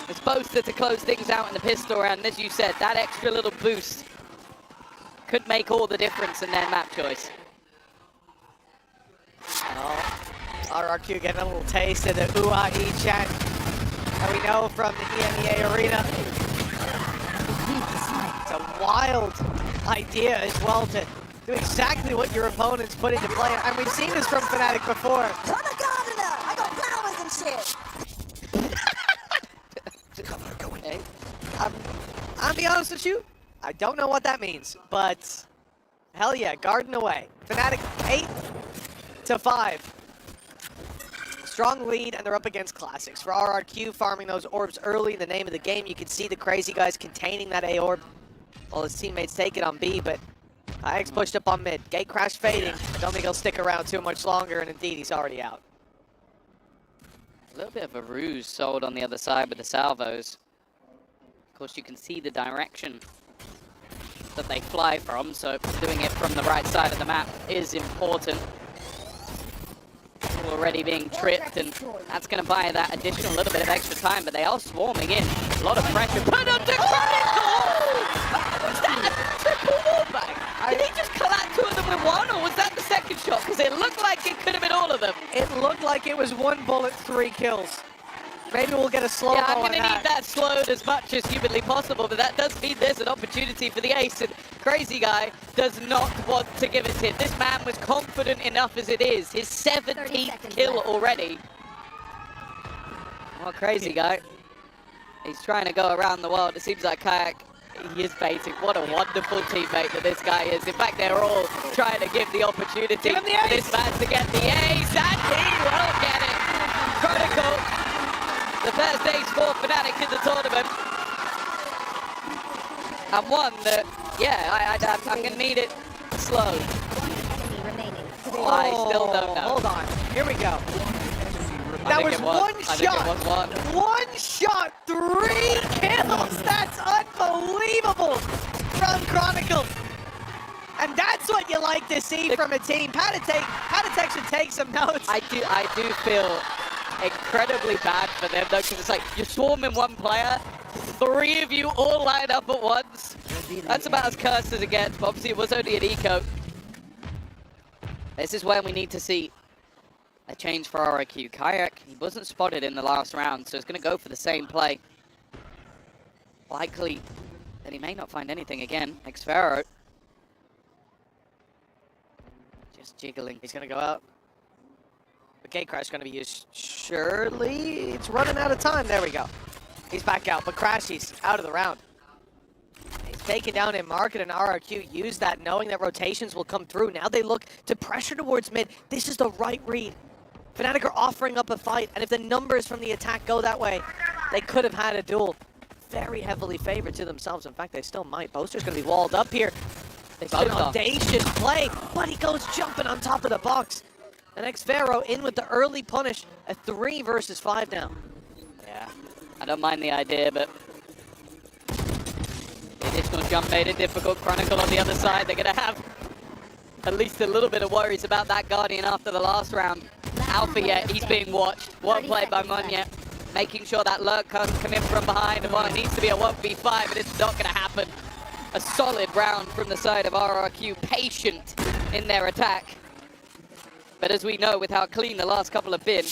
It's Boaster to close things out in the pistol round. As you said, that extra little boost could make all the difference in their map choice. Oh, RRQ getting a little taste of the UAE chant that we know from the EMEA arena. It's a wild idea as well to Do exactly what your opponents put into play. And we've seen this from Fnatic before. I'm a gardener! I got flowers and shit! Okay. I'll be honest with you, I don't know what that means, but hell yeah, garden away. Fnatic 8-5. Strong lead, and they're up against Classics. For RRQ, farming those orbs early in the name of the game. You can see the crazy guys containing that A orb while his teammates take it on B, but IX pushed up on mid. Gate crash fading. I don't think he'll stick around too much longer, and indeed, he's already out. A little bit of a ruse sold on the other side with the salvos. Of course, you can see the direction that they fly from, so doing it from the right side of the map is important. Already being tripped, and that's going to buy that additional little bit of extra time, but they are swarming in. A lot of pressure. Put up to Chronicle! Was that a triple wallbang? Did he just collect two of them with one, or was that the second shot? Because it looked like it could have been all of them. It looked like it was 1 bullet, 3 kills. Maybe we'll get a slow Yeah, I'm going to need that slowed as much as humanly possible, but that does mean there's an opportunity for the ace, and Crazy Guy does not want to give it to him. This man was confident enough as it is. His 17th kill already. Well, Crazy Guy, he's trying to go around the world. It seems like Kayak, he is baiting. What a wonderful teammate that this guy is. In fact, they're all trying to give the opportunity for this man to get the ace, and he will get it. Chronicle. The first ace for Fnatic in the tournament. And one that, yeah, I'm going to need it slow. I still don't know. Hold on. Here we go. That was one shot. One shot, 3 kills. That's unbelievable from Chronicle. And that's what you like to see from a team. Patatek should take some notes. I do feel incredibly bad for them though, because it's like you're swarming one player, 3 of you all line up at once. That's about as cursed as it gets, but obviously it was only an eco. This is where we need to see a change for RRQ. Kayak, he wasn't spotted in the last round, so he's going to go for the same play. Likely that he may not find anything again. Xfero just jiggling. He's going to go out. The gate crash is going to be used. Surely it's running out of time. There we go. He's back out, but Crashy's out of the round. He's taken down in market, and RRQ used that knowing that rotations will come through. Now they look to pressure towards mid. This is the right read. Fnatic are offering up a fight, and if the numbers from the attack go that way, they could have had a duel. Very heavily favored to themselves. In fact, they still might. Boaster's going to be walled up here. It's an audacious play, but he goes jumping on top of the box. And Xfero in with the early punish, a 3 versus 5 now. Yeah, I don't mind the idea, but the additional jump made it difficult. Chronicle on the other side, they're going to have at least a little bit of worries about that Guardian after the last round. Alpha yet, he's being watched. One play by Munya, making sure that lurk can't come in from behind. Well, it needs to be a 1v5, but it's not going to happen. A solid round from the side of RRQ, patient in their attack. But as we know, with how clean the last couple have been,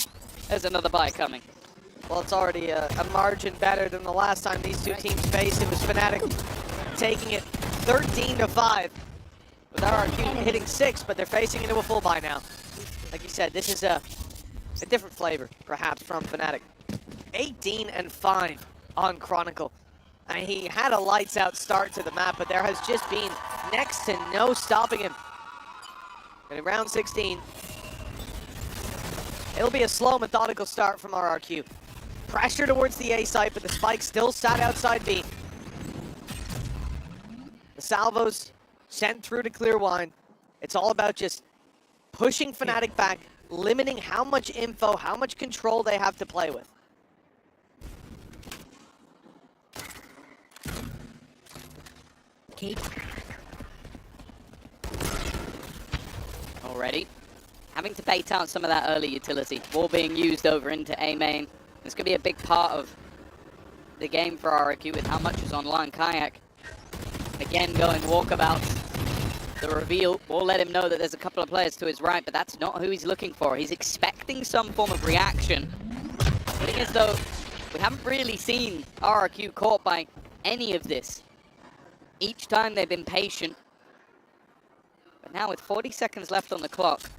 there's another bye coming. Well, it's already a margin better than the last time these two teams faced. It was Fnatic taking it 13-5. With RRQ hitting 6, but they're facing into a full bye now. Like you said, this is a different flavor, perhaps, from Fnatic. 18-5 on Chronicle. And he had a lights-out start to the map, but there has just been next to no stopping him. And in round 16, it'll be a slow, methodical start from RRQ. Pressure towards the A site, but the spike still sat outside B. The salvos sent through to clear wine. It's all about just pushing Fnatic back, limiting how much info, how much control they have to play with. Already having to bait out some of that early utility. Wall being used over into A main. It's going to be a big part of the game for RRQ with how much is online. Kayak, again, going walkabouts. The reveal will let him know that there's a couple of players to his right, but that's not who he's looking for. He's expecting some form of reaction. Looking as though we haven't really seen RRQ caught by any of this. Each time they've been patient. But now with 40 seconds left on the clock,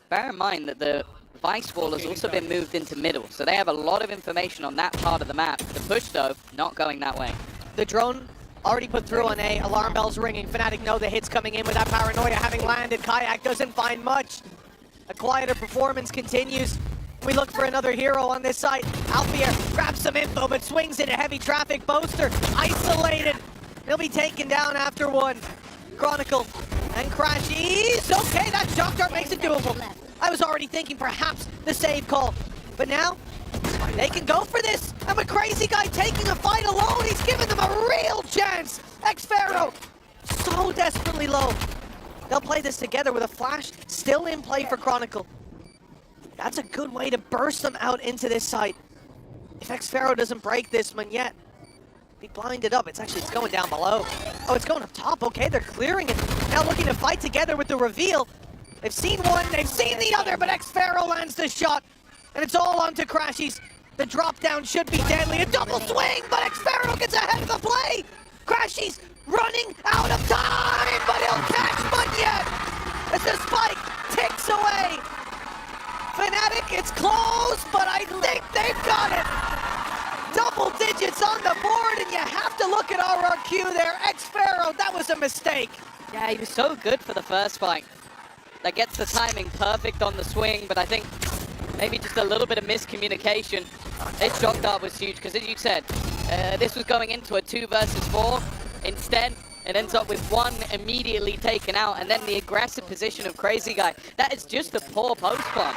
bear in mind that the Vice wall has also been moved into middle, so they have a lot of information on that part of the map. The push, though, not going that way. The drone already put through on A, alarm bells ringing. Fnatic know the hits coming in with that paranoia having landed. Kayak doesn't find much. A quieter performance continues. We look for another hero on this side. Alfier grabs some info, but swings into heavy traffic. Boaster isolated. He'll be taken down after one. Chronicle and Crashies. Okay, that shock dart makes it doable. I was already thinking perhaps the save call, but now they can go for this. And a crazy guy taking a fight alone. He's giving them a real chance. X-Pharaoh so desperately low. They'll play this together with a flash still in play for Chronicle. That's a good way to burst them out into this site. If X-Pharaoh doesn't break this one yet, be blinded up. It's going down below. Oh, it's going up top. Okay, they're clearing it. Now looking to fight together with the reveal. They've seen one, they've seen the other, but X-Pharaoh lands the shot. And it's all onto Crashies. The drop down should be deadly. A double swing, but X-Pharaoh gets ahead of the play. Crashies running out of time, but he'll catch one yet. As the spike ticks away. Fnatic, it's close, but I think they've got it. Double digits on the board, and you have to look at RRQ there. X-Pharaoh, that was a mistake. Yeah, he was so good for the first fight. That gets the timing perfect on the swing, but I think maybe just a little bit of miscommunication. His shock dart was huge, because as you said, this was going into a 2 versus 4. Instead, it ends up with one immediately taken out, and then the aggressive position of Crazy Guy. That is just a poor post plant.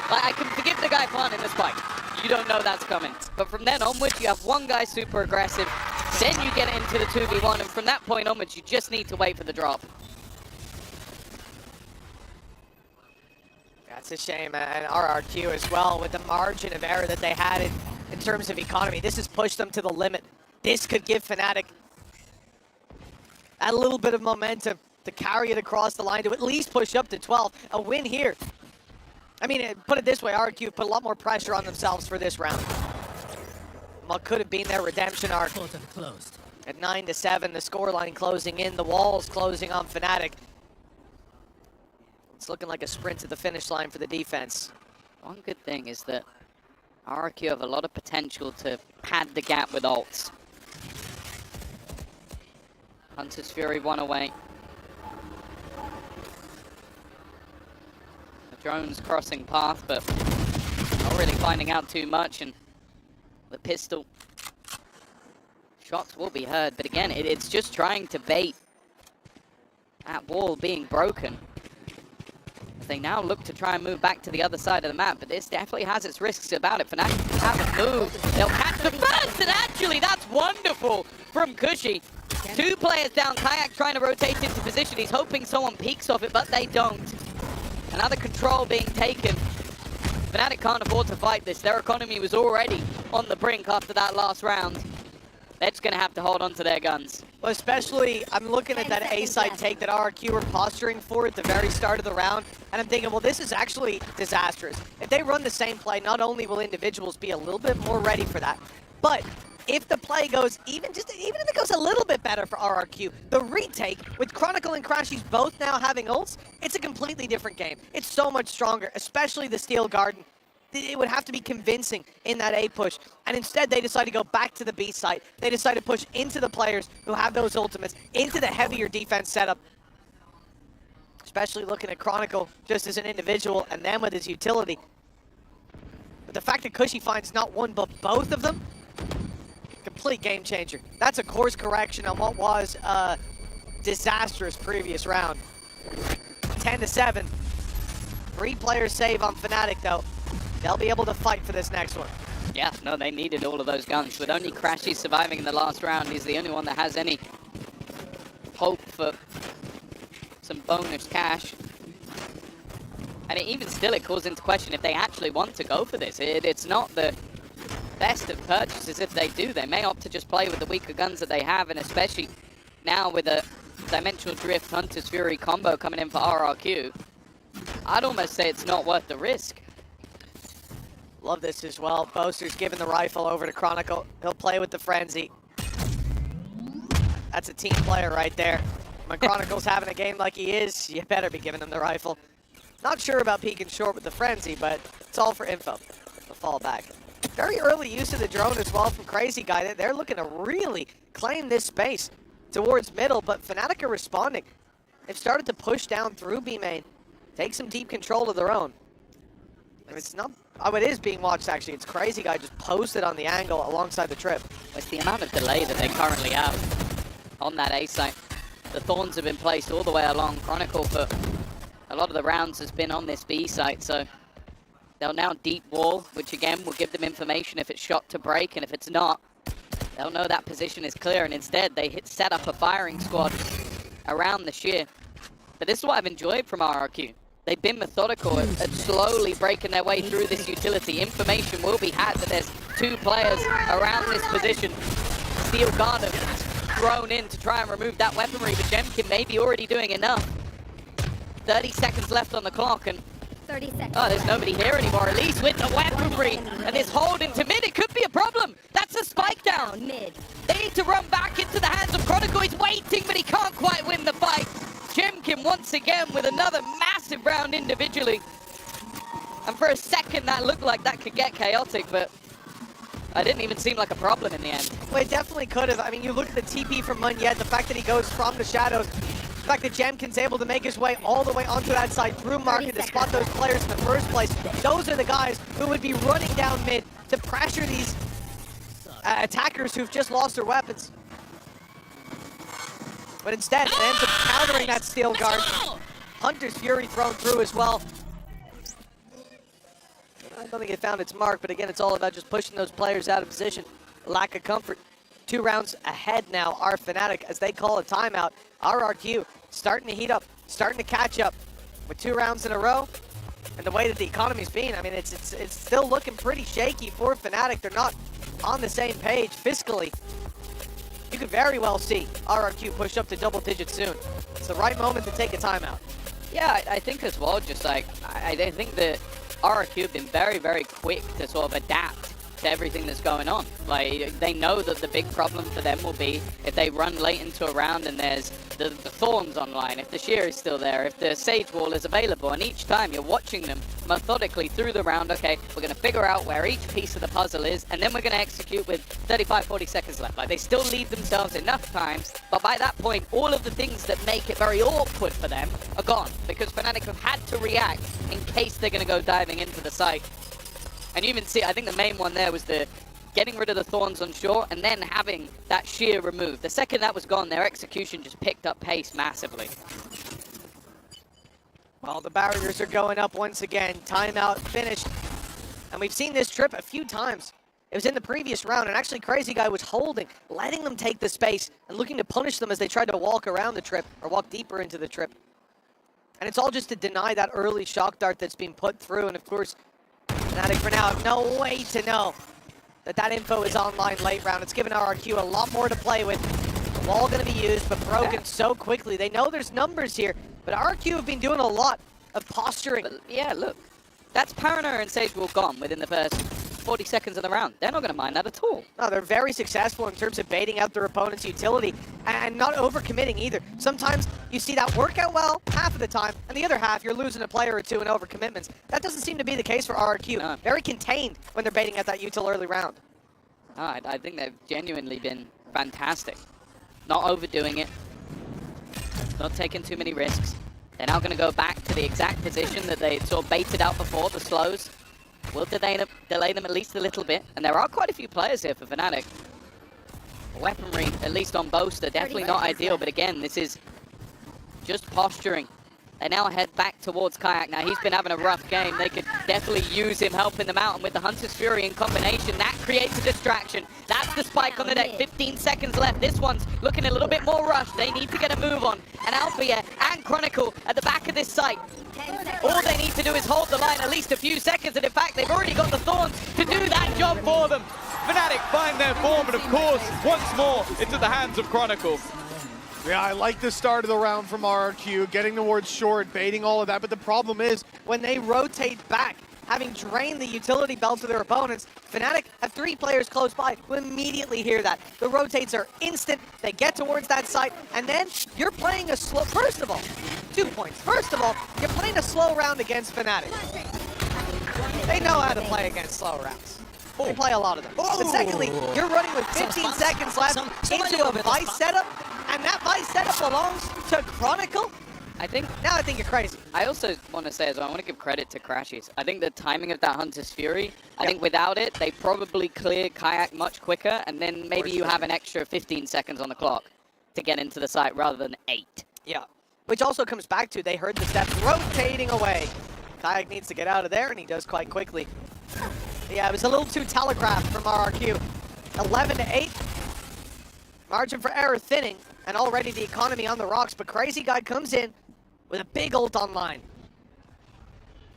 Like, I can forgive the guy planting the spike. You don't know that's coming. But from then onwards, you have one guy super aggressive, then you get into the 2v1, and from that point onwards, you just need to wait for the drop. That's a shame, and RRQ as well, with the margin of error that they had in terms of economy. This has pushed them to the limit. This could give Fnatic a little bit of momentum to carry it across the line, to at least push up to 12. A win here. I mean, put it this way, RRQ put a lot more pressure on themselves for this round. What could have been their redemption arc. At 9-7, the scoreline closing in, the walls closing on Fnatic. It's looking like a sprint to the finish line for the defense. One good thing is that RRQ have a lot of potential to pad the gap with ults. Hunter's Fury 1 away. The drone's crossing path, but not really finding out too much, and the pistol shots will be heard, but again, it's just trying to bait that wall being broken. They now look to try and move back to the other side of the map, but this definitely has its risks about it. Fnatic haven't moved. They'll catch the burst, and actually that's wonderful from Cushy. 2 players down, Kayak trying to rotate into position. He's hoping someone peeks off it, but they don't. Another control being taken. Fnatic can't afford to fight this. Their economy was already on the brink after that last round. They're just going to have to hold on to their guns. Well, especially, I'm looking at that A-side take that RRQ were posturing for at the very start of the round, and I'm thinking, well, this is actually disastrous. If they run the same play, not only will individuals be a little bit more ready for that, but if the play goes, even if it goes a little bit better for RRQ, the retake, with Chronicle and Crashies both now having ults, it's a completely different game. It's so much stronger, especially the Steel Garden. It would have to be convincing in that A push. And instead, they decide to go back to the B site. They decide to push into the players who have those ultimates, into the heavier defense setup. Especially looking at Chronicle just as an individual, and then with his utility. But the fact that Cushy finds not one, but both of them, complete game changer. That's a course correction on what was a disastrous previous round. 10-7. 3 players save on Fnatic, though. They'll be able to fight for this next one. Yeah, no, they needed all of those guns. With only Crashy surviving in the last round, he's the only one that has any hope for some bonus cash. And even still, it calls into question if they actually want to go for this. It's not the best of purchases if they do. They may opt to just play with the weaker guns that they have, and especially now with a Dimensional Drift Hunter's Fury combo coming in for RRQ, I'd almost say it's not worth the risk. Love this as well. Boaster's giving the rifle over to Chronicle. He'll play with the Frenzy. That's a team player right there. When Chronicle's having a game like he is, you better be giving him the rifle. Not sure about peeking short with the Frenzy, but it's all for info. The fall back. Very early use of the drone as well from Crazy Guy. They're looking to really claim this space towards middle, but Fnatic are responding. They've started to push down through B main, take some deep control of their own. And it's not, oh, it is being watched actually. It's Crazy Guy just posted on the angle alongside the trip. It's the amount of delay that they currently have on that A site. The Thorns have been placed all the way along Chronicle, but a lot of the rounds has been on this B site, so they'll now deep wall, which again will give them information if it's shot to break, and if it's not, they'll know that position is clear, and instead they set up a firing squad around the sheer. But this is what I've enjoyed from RRQ. They've been methodical at slowly breaking their way through this utility. Information will be had that there's two players around this position. Steel Garden thrown in to try and remove that weaponry, but Jemkin may be already doing enough. 30 seconds left on the clock, and 30 seconds. Oh, there's nobody here anymore, at least with the weaponry. And this hold into mid, it could be a problem. That's a spike down. Mid. They need to run back into the hands of Chronicle. He's waiting, but he can't quite win the fight. Jemkin once again with another massive round individually. And for a second, that looked like that could get chaotic, but it didn't even seem like a problem in the end. Well, it definitely could have. I mean, you look at the TP from Munyet, the fact that he goes from the shadows, the fact that Jemkin's able to make his way all the way onto that side through market to spot those players in the first place. Those are the guys who would be running down mid to pressure these attackers who've just lost their weapons. But instead, it ends up countering that steel guard. Hunter's Fury thrown through as well. I don't think it found its mark, but again, it's all about just pushing those players out of position. Lack of comfort. 2 rounds ahead now are Fnatic as they call a timeout. RRQ starting to heat up, starting to catch up with 2 rounds in a row. And the way that the economy's been, I mean, it's still looking pretty shaky for Fnatic. They're not on the same page fiscally. You could very well see RRQ push up to double digits soon. It's the right moment to take a timeout. Yeah, I think as well, just like, I think that RRQ have been very, very quick to sort of adapt to everything that's going on. Like, they know that the big problem for them will be if they run late into a round and there's the Thorns online, if the Sheer is still there, if the Sage Wall is available, and each time you're watching them methodically through the round, okay, we're going to figure out where each piece of the puzzle is, and then we're going to execute with 35, 40 seconds left. Like, they still leave themselves enough times, but by that point, all of the things that make it very awkward for them are gone, because Fnatic have had to react in case they're going to go diving into the site. And you even see, I think the main one there was the getting rid of the Thorns on shore and then having that sheer removed. The second that was gone, their execution just picked up pace massively. Well, the barriers are going up once again. Timeout finished. And we've seen this trip a few times. It was in the previous round, and actually Crazy Guy was holding, letting them take the space, and looking to punish them as they tried to walk around the trip, or walk deeper into the trip. And it's all just to deny that early shock dart that's being put through, and of course, Fnatic for now have no way to know that info is online late round. It's given RRQ a lot more to play with. The wall going to be used, but broken so quickly. They know there's numbers here, but RRQ have been doing a lot of posturing. But yeah, look, that's Paranoia and Sage Wall gone within the first 40 seconds of the round. They're not going to mind that at all. No, they're very successful in terms of baiting out their opponent's utility and not overcommitting either. Sometimes you see that work out well half of the time, and the other half you're losing a player or two in overcommitments. That doesn't seem to be the case for RRQ. No. Very contained when they're baiting out that util early round. I think they've genuinely been fantastic. Not overdoing it. Not taking too many risks. They're now going to go back to the exact position that they sort of baited out before, the slows. Will delay them at least a little bit, and there are quite a few players here for Fnatic. Weaponry, at least on Boaster, definitely not ideal, but again, this is just posturing. They now head back towards Kayak. Now, he's been having a rough game. They could definitely use him helping them out, and with the Hunter's Fury in combination, that creates a distraction. That's the spike on the deck. 15 seconds left. This one's looking a little bit more rushed. They need to get a move on. And Alpha and Chronicle at the back of this site. All they need to do is hold the line at least a few seconds, and in fact, they've already got the Thorns to do that job for them. Fnatic find their form, and of course, once more, into the hands of Chronicle. Yeah, I like the start of the round from RRQ, getting towards short, baiting all of that, but the problem is when they rotate back, having drained the utility belts of their opponents. Fnatic have 3 players close by who immediately hear that. The rotates are instant, they get towards that site, and then you're playing a slow, first of all, 2 points. First of all, you're playing a slow round against Fnatic. They know how to play against slow rounds. They play a lot of them. But secondly, you're running with 15 seconds left into a Vice setup, and that Vice setup belongs to Chronicle. I think you're crazy. I also want to say as well, I want to give credit to Crashies. I think the timing of that Hunter's Fury, I think without it, they probably clear Kayak much quicker, and then maybe you have an extra 15 seconds on the clock to get into the site rather than 8. Yeah, which also comes back to they heard the steps rotating away. Kayak needs to get out of there, and he does quite quickly. Yeah, it was a little too telegraphed from RRQ. 11-8. Margin for error thinning, and already the economy on the rocks, but Crazy Guy comes in with a big ult online.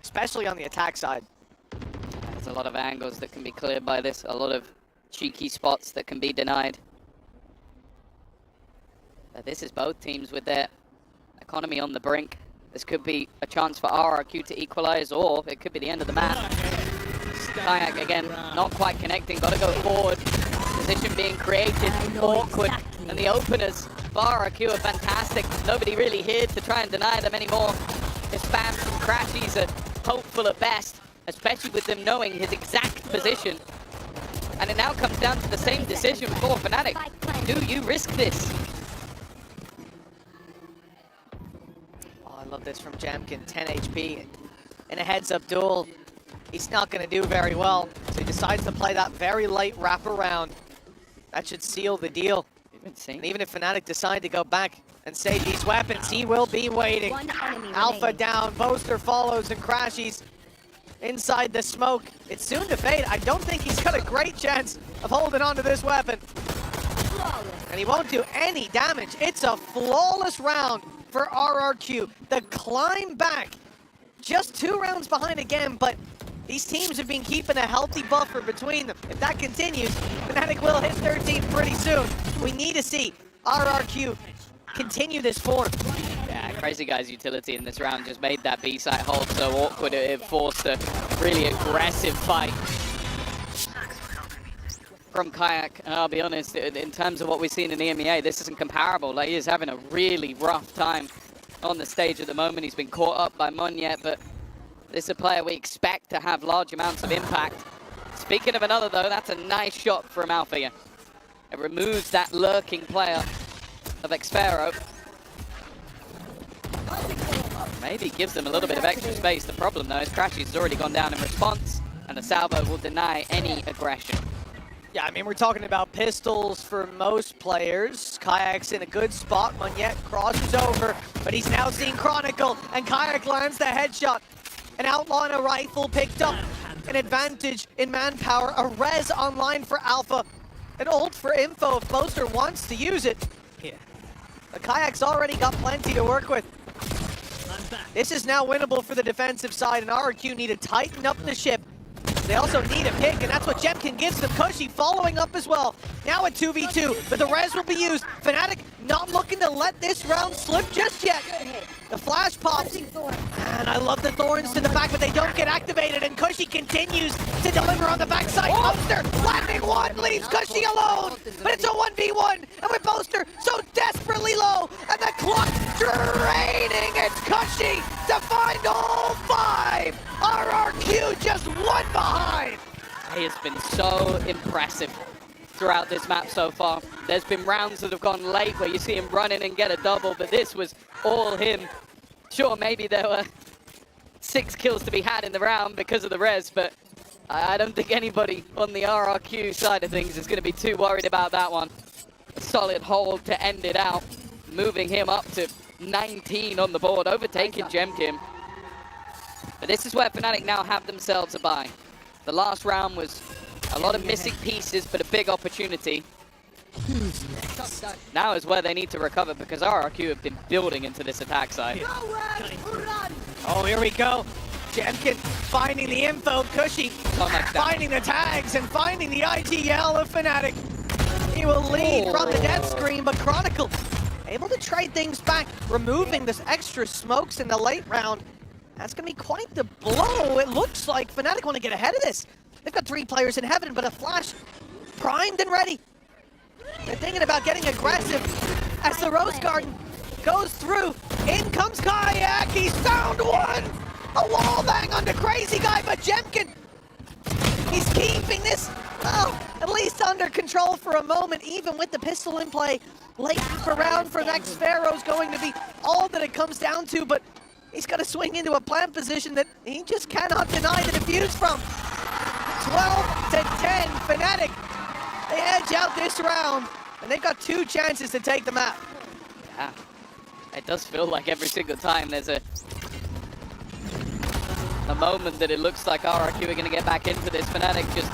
Especially on the attack side. There's a lot of angles that can be cleared by this, a lot of cheeky spots that can be denied. But this is both teams with their economy on the brink. This could be a chance for RRQ to equalize, or it could be the end of the map. Kayak again, not quite connecting, gotta go forward. Position being created, awkward, and the openers for RRQ are fantastic. Nobody really here to try and deny them anymore. His spam from Crashies are hopeful at best, especially with them knowing his exact position. And it now comes down to the same decision for Fnatic. Do you risk this? Oh, I love this from Jamkin, 10 HP. In a heads-up duel, he's not going to do very well, so he decides to play that very late wraparound. That should seal the deal. And even if Fnatic decide to go back and save these weapons, he will be waiting. Alpha down, Boaster follows, and Crashies inside the smoke. It's soon to fade. I don't think he's got a great chance of holding on to this weapon. And he won't do any damage. It's a flawless round for RRQ. The climb back, just 2 rounds behind again, but these teams have been keeping a healthy buffer between them. If that continues, Fnatic will hit 13 pretty soon. We need to see RRQ continue this form. Yeah, Crazy Guy's utility in this round just made that B-site hold so awkward. It forced a really aggressive fight from Kayak. And I'll be honest, in terms of what we've seen in EMEA, this isn't comparable. Like, he is having a really rough time on the stage at the moment. He's been caught up by Monyet, but this is a player we expect to have large amounts of impact. Speaking of another, though, that's a nice shot from Alpha here. It removes that lurking player of Xfero. Maybe gives them a little bit of extra space. The problem, though, is Crashies has already gone down in response, and the salvo will deny any aggression. Yeah, I mean, we're talking about pistols for most players. Kayak's in a good spot. Monyet crosses over, but he's now seeing Chronicle, and Kayak lands the headshot. An outlaw and a rifle picked up. An advantage in manpower. A res online for Alpha. An ult for info if Boaster wants to use it. Yeah. The Kayak's already got plenty to work with. This is now winnable for the defensive side, and RRQ need to tighten up the ship. They also need a pick, and that's what Jemkin gives them. Cushy following up as well. Now a 2v2, but the res will be used. Fnatic not looking to let this round slip just yet. The flash pops, and I love the thorns to the back, but they don't get activated, and Cushy continues to deliver on the backside. Boaster landing one, leaves Cushy alone, but it's a 1v1, and with Boaster so desperately low, and the clock draining, it's Cushy to find all 5. RRQ just 1 behind. He has been so impressive throughout this map so far. There's been rounds that have gone late where you see him run in and get a double, but this was all him. Sure, maybe there were 6 kills to be had in the round because of the res, but I don't think anybody on the RRQ side of things is going to be too worried about that one. A solid hold to end it out, moving him up to 19 on the board, overtaking Jemkin. But this is where Fnatic now have themselves a bye. The last round was a lot of missing pieces, but a big opportunity. Now is where they need to recover, because RRQ have been building into this attack side. Oh, here we go. Jemkin finding the info, Cushy finding the tags, and finding the ITL of Fnatic. He will lead from the death screen, but Chronicle able to trade things back, removing this extra smokes in the late round. That's going to be quite the blow. It looks like Fnatic want to get ahead of this. They've got 3 players in heaven, but a flash primed and ready. They're thinking about getting aggressive as the Rose Garden goes through. In comes Kayak. He's found one. A wall bang onto Crazy Guy, but Jemkin, he's keeping this, well, at least under control for a moment, even with the pistol in play. Late for round for xFaro's going to be all that it comes down to, but he's got to swing into a plant position that he just cannot deny the defuse from. 12 to 10, Fnatic, they edge out this round, and they've got 2 chances to take the map. Yeah, it does feel like every single time there's a moment that it looks like RRQ are going to get back into this. Fnatic just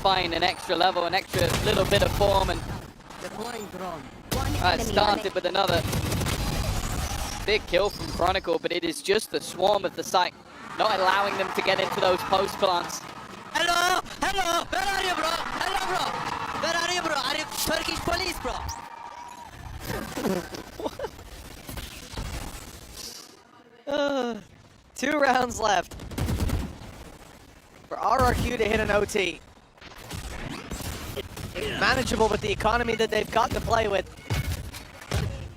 find an extra level, an extra little bit of form, and it started with another big kill from Chronicle, but it is just the swarm of the site, not allowing them to get into those post plants. Hello, hello, where are you, bro? Hello, bro. Where are you, bro? Are you Turkish police, bro? 2 rounds left for RRQ to hit an OT. Manageable with the economy that they've got to play with.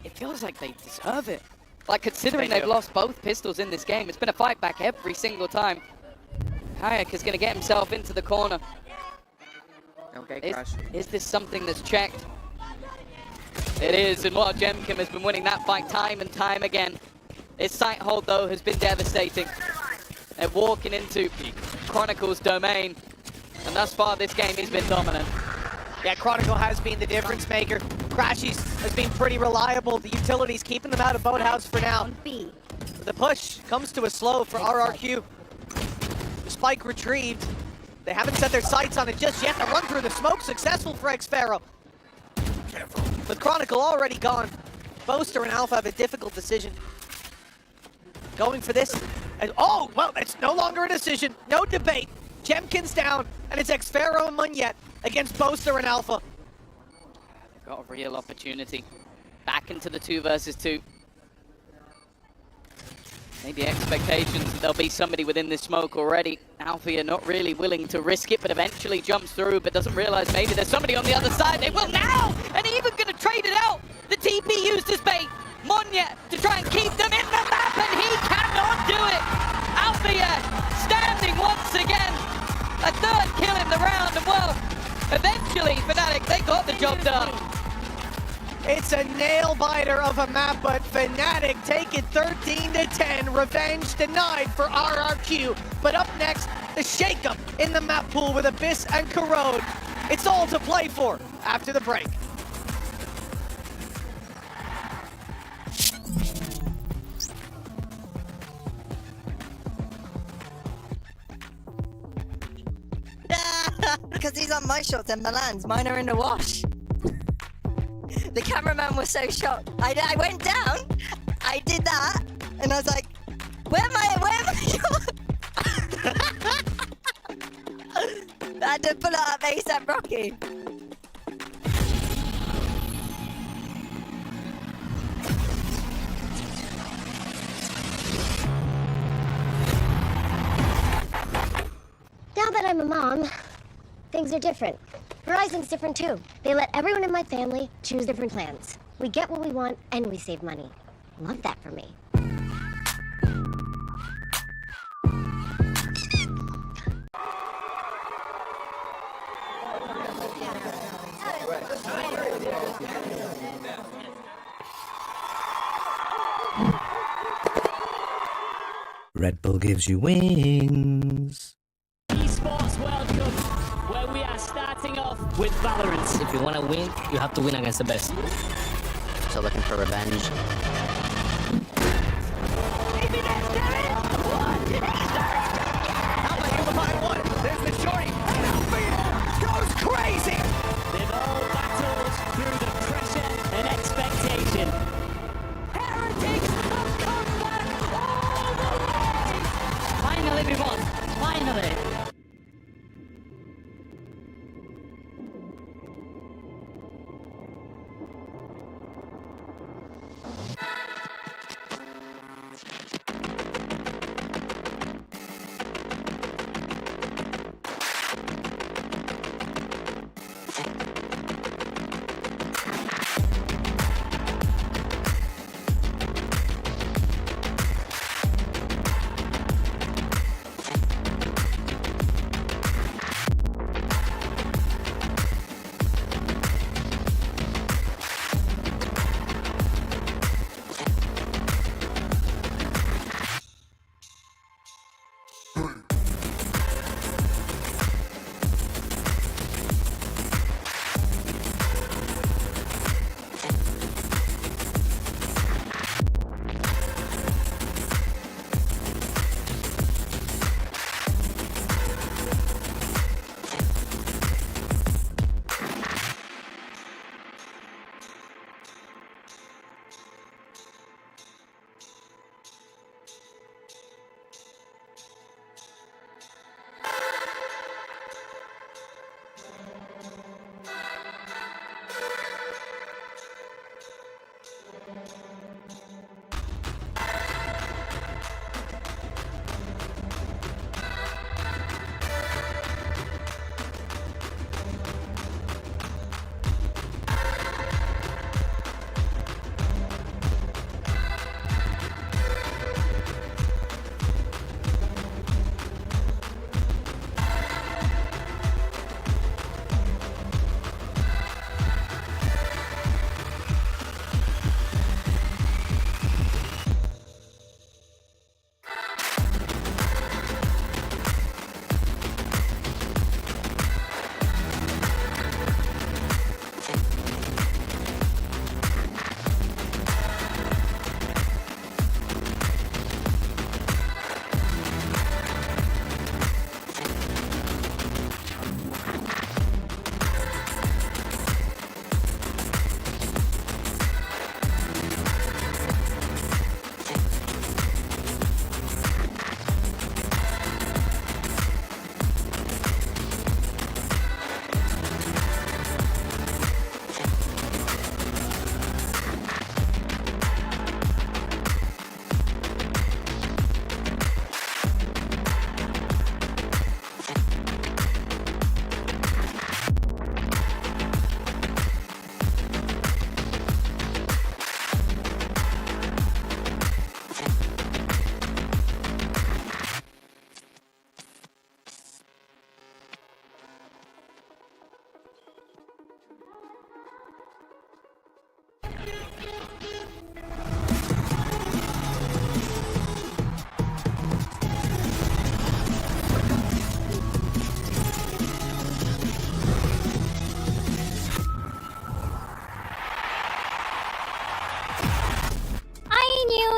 It feels like they deserve it. Like, considering they've lost both pistols in this game, it's been a fight back every single time. Kayak is going to get himself into the corner. Okay, Crash. Is this something that's checked? It is, and while Jemkin has been winning that fight time and time again, his sight hold, though, has been devastating. They're walking into Chronicle's domain, and thus far this game has been dominant. Yeah, Chronicle has been the difference maker. Crashies has been pretty reliable. The utility's keeping them out of Boathouse for now. The push comes to a slow for RRQ. The spike retrieved. They haven't set their sights on it just yet. The run through the smoke successful for xFaro. With Chronicle already gone, Boaster and Alpha have a difficult decision. Going for this. And, oh, well, it's no longer a decision. No debate. Jemkin's down, and it's xFaro and Munyet against Boaster and Alpha. They've got a real opportunity. Back into the 2 versus 2. Maybe expectations that there'll be somebody within this smoke already. Alpha are not really willing to risk it, but eventually jumps through, but doesn't realize maybe there's somebody on the other side. They will now, and even gonna trade it out. The TP used as bait. Munyet to try and keep them in the map, and he cannot do it. Alpha standing once again. A 3rd kill in the round, and well, eventually Fnatic, they got the job done. It's a nail-biter of a map, but Fnatic take it 13 to 10. Revenge denied for RRQ. But up next, the shakeup in the map pool with Abyss and Corrode. It's all to play for after the break. Because he's on my shots and Milan's. Mine are in the wash. The cameraman was so shocked. I went down, I did that, and I was like, where am I? I had to pull it up ASAP Rocky. Now that I'm a mom, things are different. Verizon's different too. They let everyone in my family choose different plans. We get what we want and we save money. Love that for me. Red Bull gives you wings. Esports World Cup, where we are starting off with Valorant. If you want to win, you have to win against the best. So looking for revenge. There's the shorty. Goes crazy. They've all battled through the pressure and expectation. Heretics have come back all the way. Finally, we won. Finally.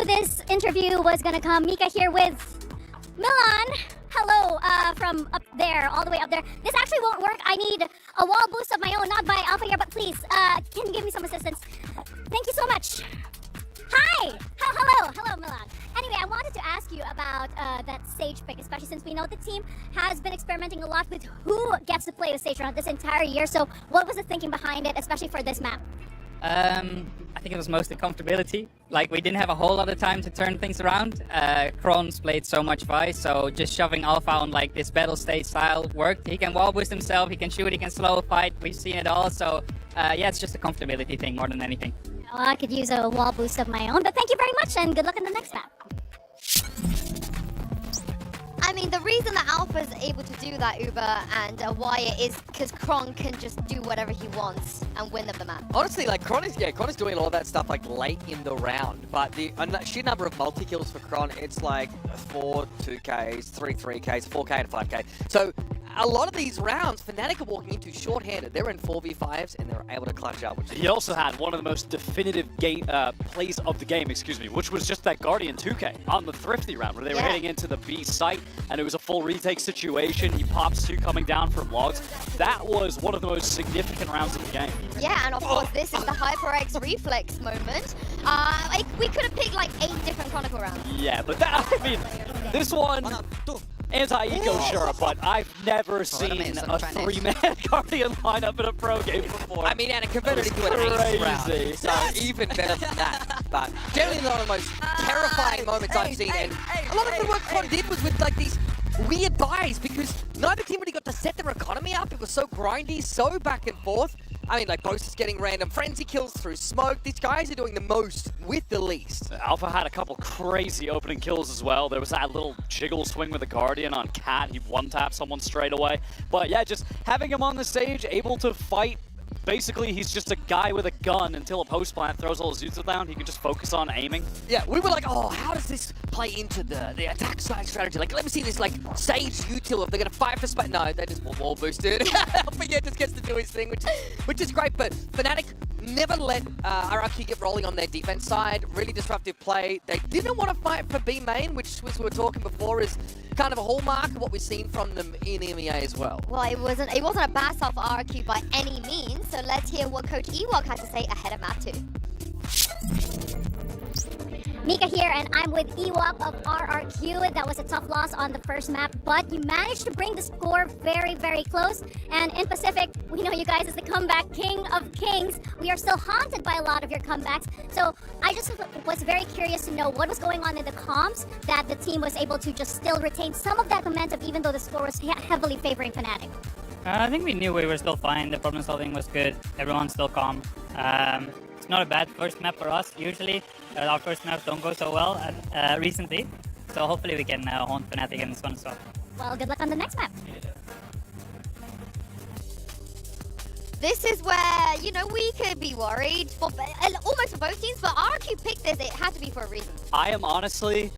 this interview was gonna come. Mika here with Milan. Hello, from up there, all the way up there. This actually won't work. I need a wall boost of my own, not by Alpha here, but please, can you give me some assistance? Thank you so much. Hi! Hello, Milan. Anyway, I wanted to ask you about that Sage pick, especially since we know the team has been experimenting a lot with who gets to play with Sage around this entire year. So what was the thinking behind it, especially for this map? I think it was mostly comfortability. Like, we didn't have a whole lot of time to turn things around. Kron's played so much Vice, so just shoving Alpha on like this battle stage style worked. He can wall boost himself, he can shoot, he can slow fight. We've seen it all, so yeah, it's just a comfortability thing more than anything. Well, I could use a wall boost of my own, but thank you very much and good luck in the next map. I mean, the reason that Alpha is able to do that, Uber and Wyatt, is because Kron can just do whatever he wants and win them the map. Honestly, like Kron is doing all that stuff like late in the round, but the sheer number of multi-kills for Kron, it's like 4 2Ks, 3 3Ks, 4K and 5K. So a lot of these rounds, Fnatic are walking into short-handed. They're in 4v5s and they're able to clutch up. He also had one of the most definitive plays of the game, which was just that Guardian 2K on the Thrifty round where they were hitting into the B site and it was a full retake situation. He pops 2 coming down from logs. That was one of the most significant rounds of the game. Yeah, and of course this is the HyperX reflex moment. Like, we could have picked like 8 different Chronicle rounds. Yeah, but that, I mean, this one, anti-eco sure, but I've never seen a 3-man Guardian lineup in a pro game before. I mean, and it converted into an ace round, so even better than that. But generally one of the most terrifying moments I've seen, and a lot of the work Kron did was with like these weird buys, because neither team really got to set their economy up. It was so grindy, so back and forth. I mean, like, Boast is getting random frenzy kills through smoke. These guys are doing the most with the least. Alpha had a couple crazy opening kills as well. There was that little jiggle swing with the Guardian on Cat. He one-tapped someone straight away. But yeah, just having him on the stage, able to fight. Basically, he's just a guy with a gun until a post plant throws all his jutsu down. He can just focus on aiming. Yeah, we were like, oh, how does this play into the attack side strategy? Like, let me see this, like, Sage util. If they're going to fight for space. No, they just wall boosted. But yeah, just gets to do his thing, which is great. But Fnatic never let RRQ get rolling on their defense side. Really disruptive play. They didn't want to fight for B main, which we were talking before is kind of a hallmark of what we've seen from them in MEA as well. Well, it wasn't a bad start for RRQ by any means, so let's hear what Coach Ewok had to say ahead of map 2. Mika here, and I'm with Ewok of RRQ. That was a tough loss on the first map, but you managed to bring the score very, very close. And in Pacific, we know you guys as the comeback king of kings. We are still haunted by a lot of your comebacks. So I just was very curious to know what was going on in the comms that the team was able to just still retain some of that momentum, even though the score was heavily favoring Fnatic. I think we knew we were still fine. The problem solving was good. Everyone's still calm. It's not a bad first map for us. Usually, our first maps don't go so well recently. So hopefully we can haunt Fnatic in this one as well. Well, good luck on the next map. This is where, you know, we could be worried for almost for both teams, but RRQ picked this. It had to be for a reason. I am honestly,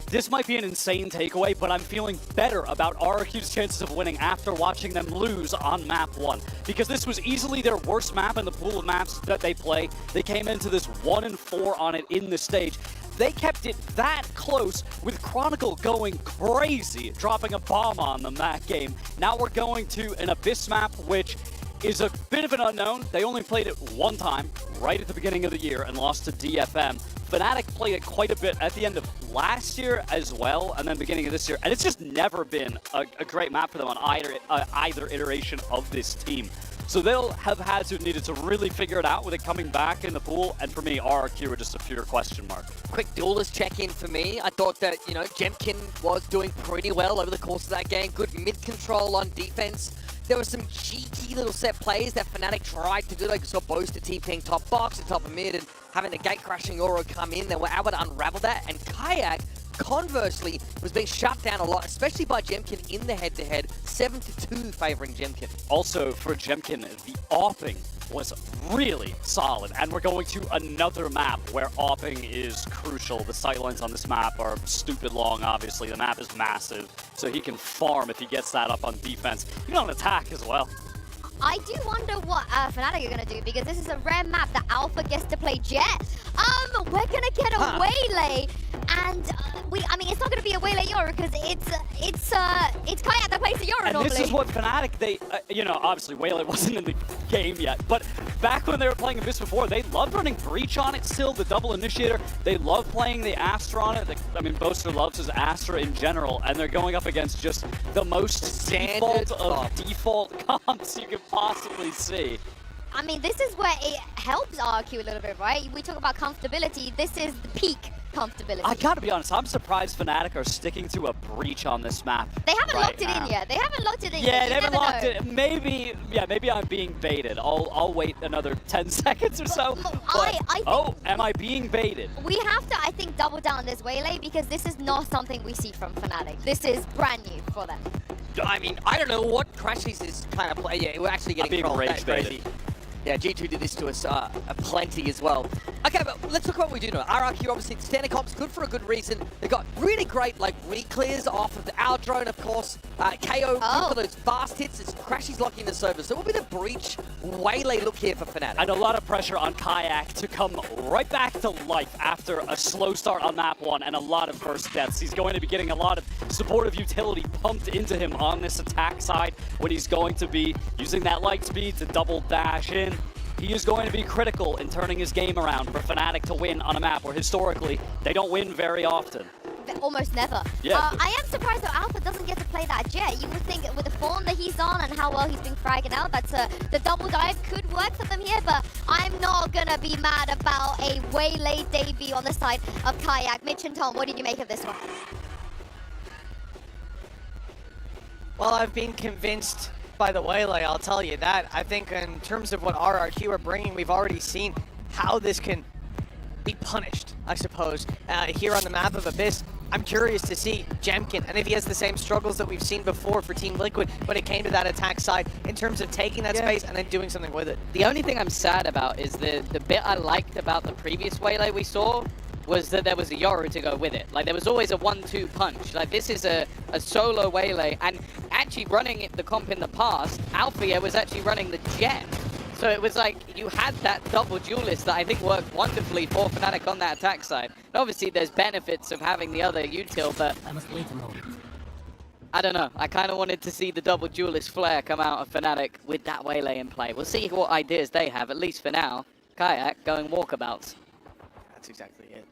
this might be an insane takeaway, but I'm feeling better about RRQ's chances of winning after watching them lose on map 1. Because this was easily their worst map in the pool of maps that they play. They came into this 1-4 on it in the stage. They kept it that close with Chronicle going crazy, dropping a bomb on them that game. Now we're going to an Abyss map, which is a bit of an unknown. They only played it one time, right at the beginning of the year, and lost to DFM. Fnatic played it quite a bit at the end of last year as well, and then beginning of this year, and it's just never been a great map for them on either iteration of this team. So they'll have needed to really figure it out with it coming back in the pool, and for me, RRQ are just a pure question mark. Quick duelist check-in for me. I thought that, you know, Jemkin was doing pretty well over the course of that game. Good mid-control on defense. There were some cheeky little set plays that Fnatic tried to do. They saw Boast TPing top box and top of mid and having the gate-crashing aura come in. They were able to unravel that, and Kayak, conversely, was being shut down a lot, especially by Jemkin in the head-to-head, 7-2 favoring Jemkin. Also, for Jemkin, the offing was really solid, and we're going to another map where offing is crucial. The sightlines on this map are stupid long, obviously. The map is massive, so he can farm if he gets that up on defense. Even on attack as well. I do wonder what Fnatic are going to do, because this is a rare map that Alpha gets to play Jet. We're going to get a Waylay, and I mean, it's not going to be a Waylay Yoru, because it's Kayak that plays the Yoru and normally. this is what Fnatic, they, you know, obviously Waylay wasn't in the game yet, but back when they were playing Abyss before, they loved running Breach on it still, the double initiator. They love playing the Astra on it. I mean, Boaster loves his Astra in general, and they're going up against just the most default of default comps you could possibly see. I mean, this is where it helps RRQ a little bit, right? We talk about comfortability. This is the peak comfortability. I gotta be honest, I'm surprised Fnatic are sticking to a Breach on this map. They haven't locked it in yet. They haven't locked it in yet. Yeah, they haven't locked it. Maybe, yeah, maybe I'm being baited. I'll wait another 10 seconds or so. Oh, am I being baited? We have to, I think, double down on this Waylay, because this is not something we see from Fnatic. This is brand new for them. I mean, I don't know what Crashies is kind of play. Yeah, we're actually getting trolled. That's crazy. Yeah, G2 did this to us plenty as well. Okay, but let's talk about what we do know. RRQ, obviously, standard comps, good for a good reason. They got really great, like, re-clears off of our drone, of course. KO, good for those fast hits. It's Crashies locking this over. So what will be the Breach Waylay look here for Fnatic? And a lot of pressure on Kayak to come right back to life after a slow start on map 1 and a lot of first deaths. He's going to be getting a lot of supportive utility pumped into him on this attack side when he's going to be using that light speed to double dash in. He is going to be critical in turning his game around for Fnatic to win on a map where historically they don't win very often. Almost never. Yeah. I am surprised that Alpha doesn't get to play that Jet. You would think with the form that he's on and how well he's been fragging out, that the double dive could work for them here, but I'm not going to be mad about a Waylay debut on the side of Kayak. Mitch and Tom, what did you make of this one? Well, I've been convinced by the Waylay, I'll tell you that. I think in terms of what RRQ are bringing, we've already seen how this can be punished, I suppose, here on the map of Abyss. I'm curious to see Jemkin, and if he has the same struggles that we've seen before for Team Liquid when it came to that attack side, in terms of taking that space and then doing something with it. The only thing I'm sad about is the bit I liked about the previous Waylay we saw was that there was a Yoru to go with it. Like, there was always a 1-2 punch. Like, this is a solo Waylay, and actually running the comp in the past, Alfia was actually running the Jet. So it was like, you had that double duelist that I think worked wonderfully for Fnatic on that attack side. And obviously, there's benefits of having the other util, but I must wait a moment. I don't know. I kind of wanted to see the double duelist flare come out of Fnatic with that Waylay in play. We'll see what ideas they have, at least for now. Kayak going walkabouts. That's exactly it.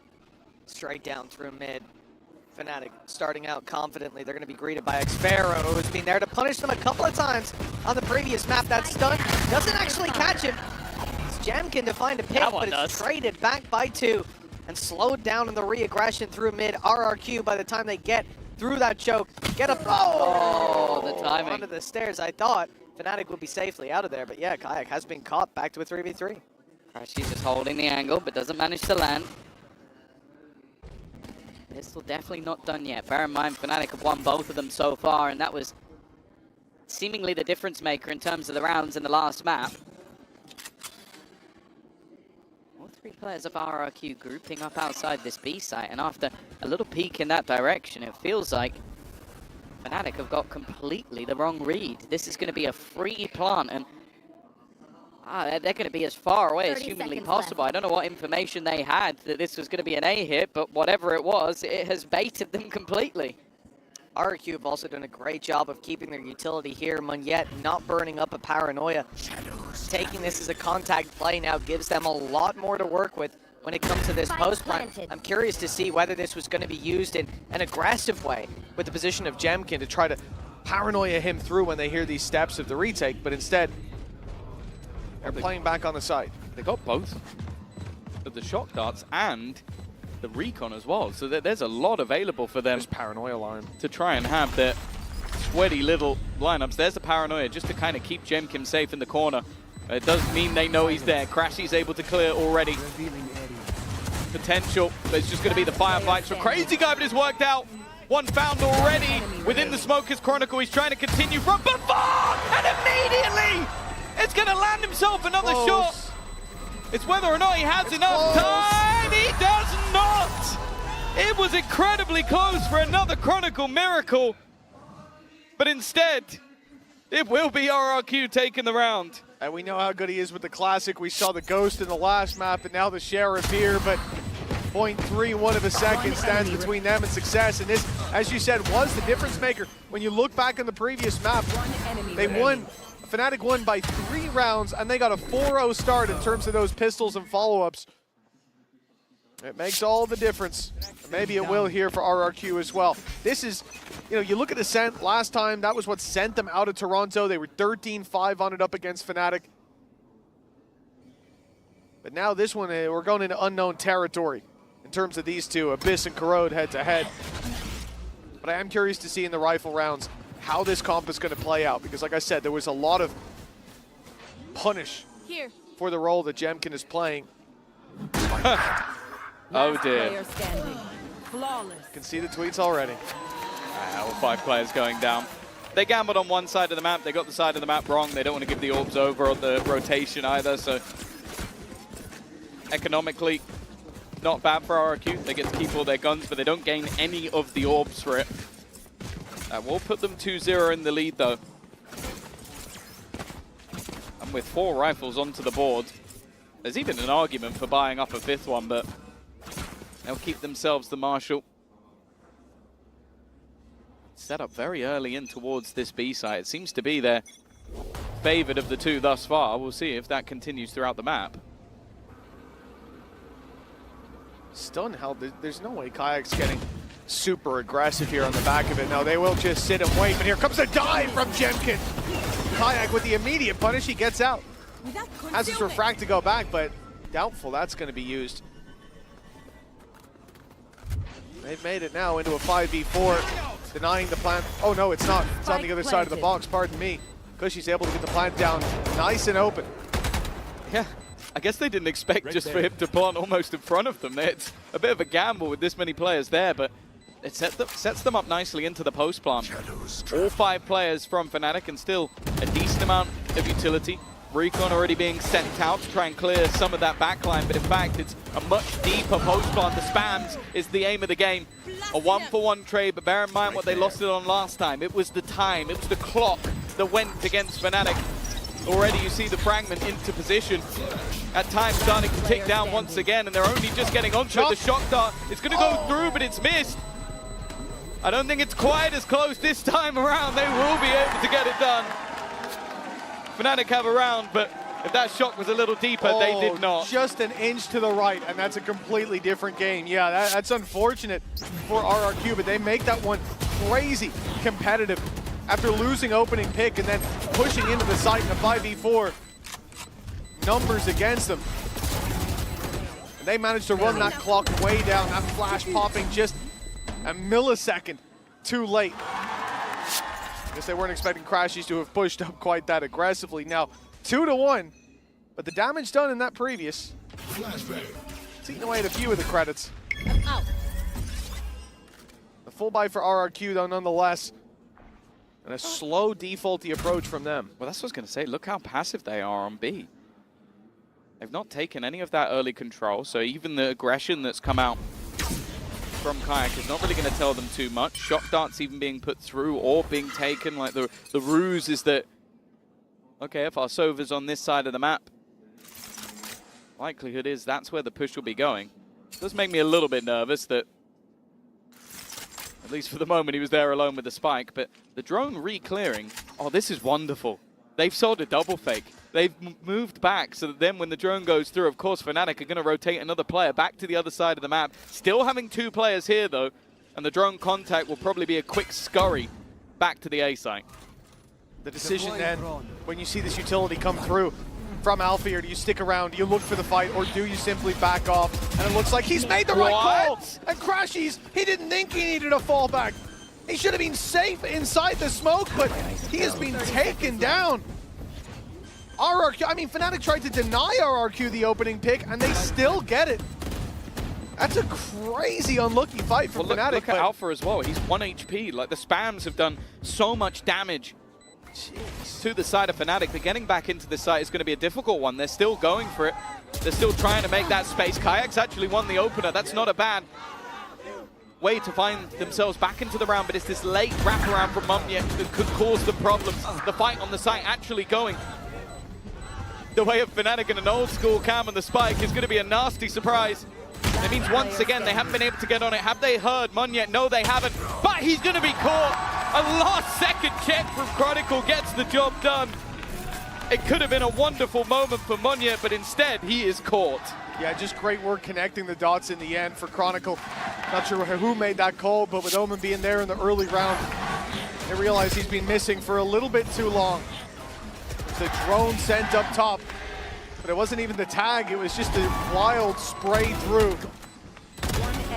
Straight down through mid. Fnatic starting out confidently. They're going to be greeted by Xfero, who's been there to punish them a couple of times on the previous map. That stun doesn't actually catch him. It's Jemkin to find a pick, but it's traded back by 2 and slowed down in the re-aggression through mid. RRQ, by the time they get through that choke, get a the timing onto the stairs. I thought Fnatic would be safely out of there, but yeah, Kayak has been caught back to a 3v3. She's just holding the angle, but doesn't manage to land. Pistol definitely not done yet. Bear in mind, Fnatic have won both of them so far, and that was seemingly the difference maker in terms of the rounds in the last map. All 3 players of RRQ grouping up outside this B site, and after a little peek in that direction, it feels like Fnatic have got completely the wrong read. This is going to be a free plant, and they're going to be as far away as humanly possible. I don't know what information they had that this was going to be an A hit, but whatever it was, it has baited them completely. RRQ have also done a great job of keeping their utility here. Monyet not burning up a paranoia. Taking this as a contact play now gives them a lot more to work with when it comes to this post plan. I'm curious to see whether this was going to be used in an aggressive way with the position of Jemkin to try to paranoia him through when they hear these steps of the retake, but instead they're playing back on the side. They got both of the shock darts and the recon as well, so there's a lot available for them. There's paranoia line to try and have their sweaty little lineups. There's the paranoia just to kind of keep Jemkin safe in the corner. It does mean they know he's there. Crashy's able to clear already. Potential, but it's just going to be the firefights for Crazy Guy, but it's worked out. One found already within the Smoker's Chronicle. He's trying to continue from before, and immediately it's going to land himself another shot. It's whether or not he has enough time. He does not. It was incredibly close for another Chronicle miracle. But instead, It will be RRQ taking the round. And we know how good he is with the Classic. We saw the Ghost in the last map, and now the Sheriff here, but 0.31 of a second stands between them and success. And this, as you said, was the difference maker. When you look back on the previous map, they won, Fnatic won by 3 rounds, and they got a 4-0 start in terms of those pistols and follow-ups. It makes all the difference. Maybe it will here for RRQ as well. This is, you know, you look at Ascent last time, that was what sent them out of Toronto. They were 13-5 on it up against Fnatic. But now this one, we're going into unknown territory in terms of these two, Abyss and Corrode head-to-head. But I am curious to see in the rifle rounds how this comp is going to play out, because like I said, there was a lot of punish for the role that Jemkin is playing. Oh dear. Can see the tweets already. All 5 players going down. They gambled on one side of the map. They got the side of the map wrong. They don't want to give the orbs over on the rotation either. So economically, not bad for RRQ. They get to keep all their guns, but they don't gain any of the orbs for it. That will put them 2-0 in the lead though. And with 4 rifles onto the board, there's even an argument for buying up a 5th one, but they'll keep themselves the Marshal. Set up very early in towards this B site. It seems to be their favored of the 2 thus far. We'll see if that continues throughout the map. Stunned hell, there's no way Kayak's getting super aggressive here on the back of it. Now they will just sit and wait, but here comes a dive from Jemkin. Kayak with the immediate punish, he gets out. Has his refract to go back, but doubtful that's going to be used. They've made it now into a 5v4, denying the plant. Oh no, it's not. It's on the other side of the box, pardon me. Cushy's able to get the plant down nice and open. Yeah, I guess they didn't expect just for him to plant almost in front of them. It's a bit of a gamble with this many players there, but it sets them up nicely into the post plant. All 5 players from Fnatic, and still a decent amount of utility. Recon already being sent out to try and clear some of that backline, but in fact it's a much deeper post plant. The spams is the aim of the game. A 1-for-1 trade, but bear in mind what they lost it on last time. It was the time, it was the clock that went against Fnatic. Already you see the fragment into position. At times starting to tick down once again, and they're only just getting onto it. The shock dart, it's going to go through, but it's missed. I don't think it's quite as close this time around. They will be able to get it done. Fnatic have a round, but if that shot was a little deeper, they did not. Just an inch to the right, and that's a completely different game. Yeah, that's unfortunate for RRQ, but they make that one crazy competitive after losing opening pick and then pushing into the site in a 5v4. Numbers against them. And they managed to run that clock way down, that flash popping just a millisecond too late. I guess they weren't expecting Crashies to have pushed up quite that aggressively. Now, 2-1, but the damage done in that previous, it's eating away at a few of the credits. The full buy for RRQ, though, nonetheless, and a slow defaulty approach from them. Well, that's what I was going to say. Look how passive they are on B. They've not taken any of that early control, so even the aggression that's come out from Kayak is not really going to tell them too much. Shock darts even being put through or being taken. Like the ruse is that, okay, if our Sova's on this side of the map, likelihood is that's where the push will be going. It does make me a little bit nervous that, at least for the moment, he was there alone with the spike. But the drone re-clearing, oh, this is wonderful. They've sold a double fake. They've moved back so that then when the drone goes through, of course, Fnatic are going to rotate another player back to the other side of the map. Still having 2 players here, though, and the drone contact will probably be a quick scurry back to the A site. The decision then, when you see this utility come through from Alpha here, do you stick around, do you look for the fight, or do you simply back off? And it looks like he's made the right call! And Crashies, he didn't think he needed a fallback. He should have been safe inside the smoke, but he has been taken down. RRQ, I mean, Fnatic tried to deny RRQ the opening pick, and they still get it. That's a crazy unlucky fight for Fnatic. Look at Alpha as well. He's 1 HP. Like, the spams have done so much damage to the side of Fnatic, but getting back into the site is going to be a difficult one. They're still going for it. They're still trying to make that space. Kayak's actually won the opener. That's not a bad way to find themselves back into the round, but it's this late wraparound from Mumyet that could cause them problems. The fight on the site actually going the way of Fnatic, and an old school Cam on the spike is going to be a nasty surprise. It means once again they haven't been able to get on it. Have they heard Mumyet? No, they haven't. But he's going to be caught. A last second check from Chronicle gets the job done. It could have been a wonderful moment for Mumyet, but instead he is caught. Yeah, just great work connecting the dots in the end for Chronicle. Not sure who made that call, but with Omen being there in the early round, they realize he's been missing for a little bit too long. The drone sent up top, but it wasn't even the tag, it was just a wild spray through.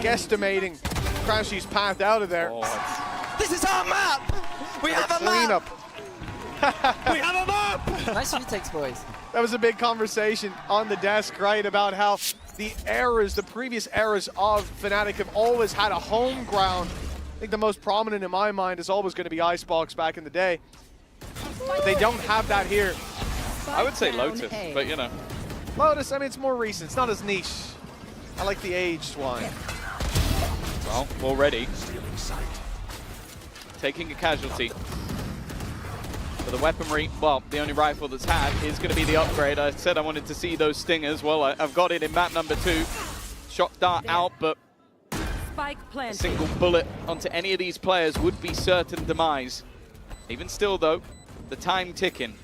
Guesstimating Crashy's path out of there. This is our map! We have a map! We have a map! Nice retakes, boys. That was a big conversation on the desk, right, about how the eras, the previous eras of Fnatic have always had a home ground. I think the most prominent in my mind is always going to be Icebox back in the day. They don't have that here. I would say Lotus, but you know. Lotus, I mean, it's more recent. It's not as niche. I like the aged one. Well, already taking a casualty. For the weaponry, well, the only rifle that's had is going to be the upgrade. I said I wanted to see those stingers. Well, I've got it in map number 2. Shock dart out, but a single bullet onto any of these players would be certain demise. Even still, though, the time ticking.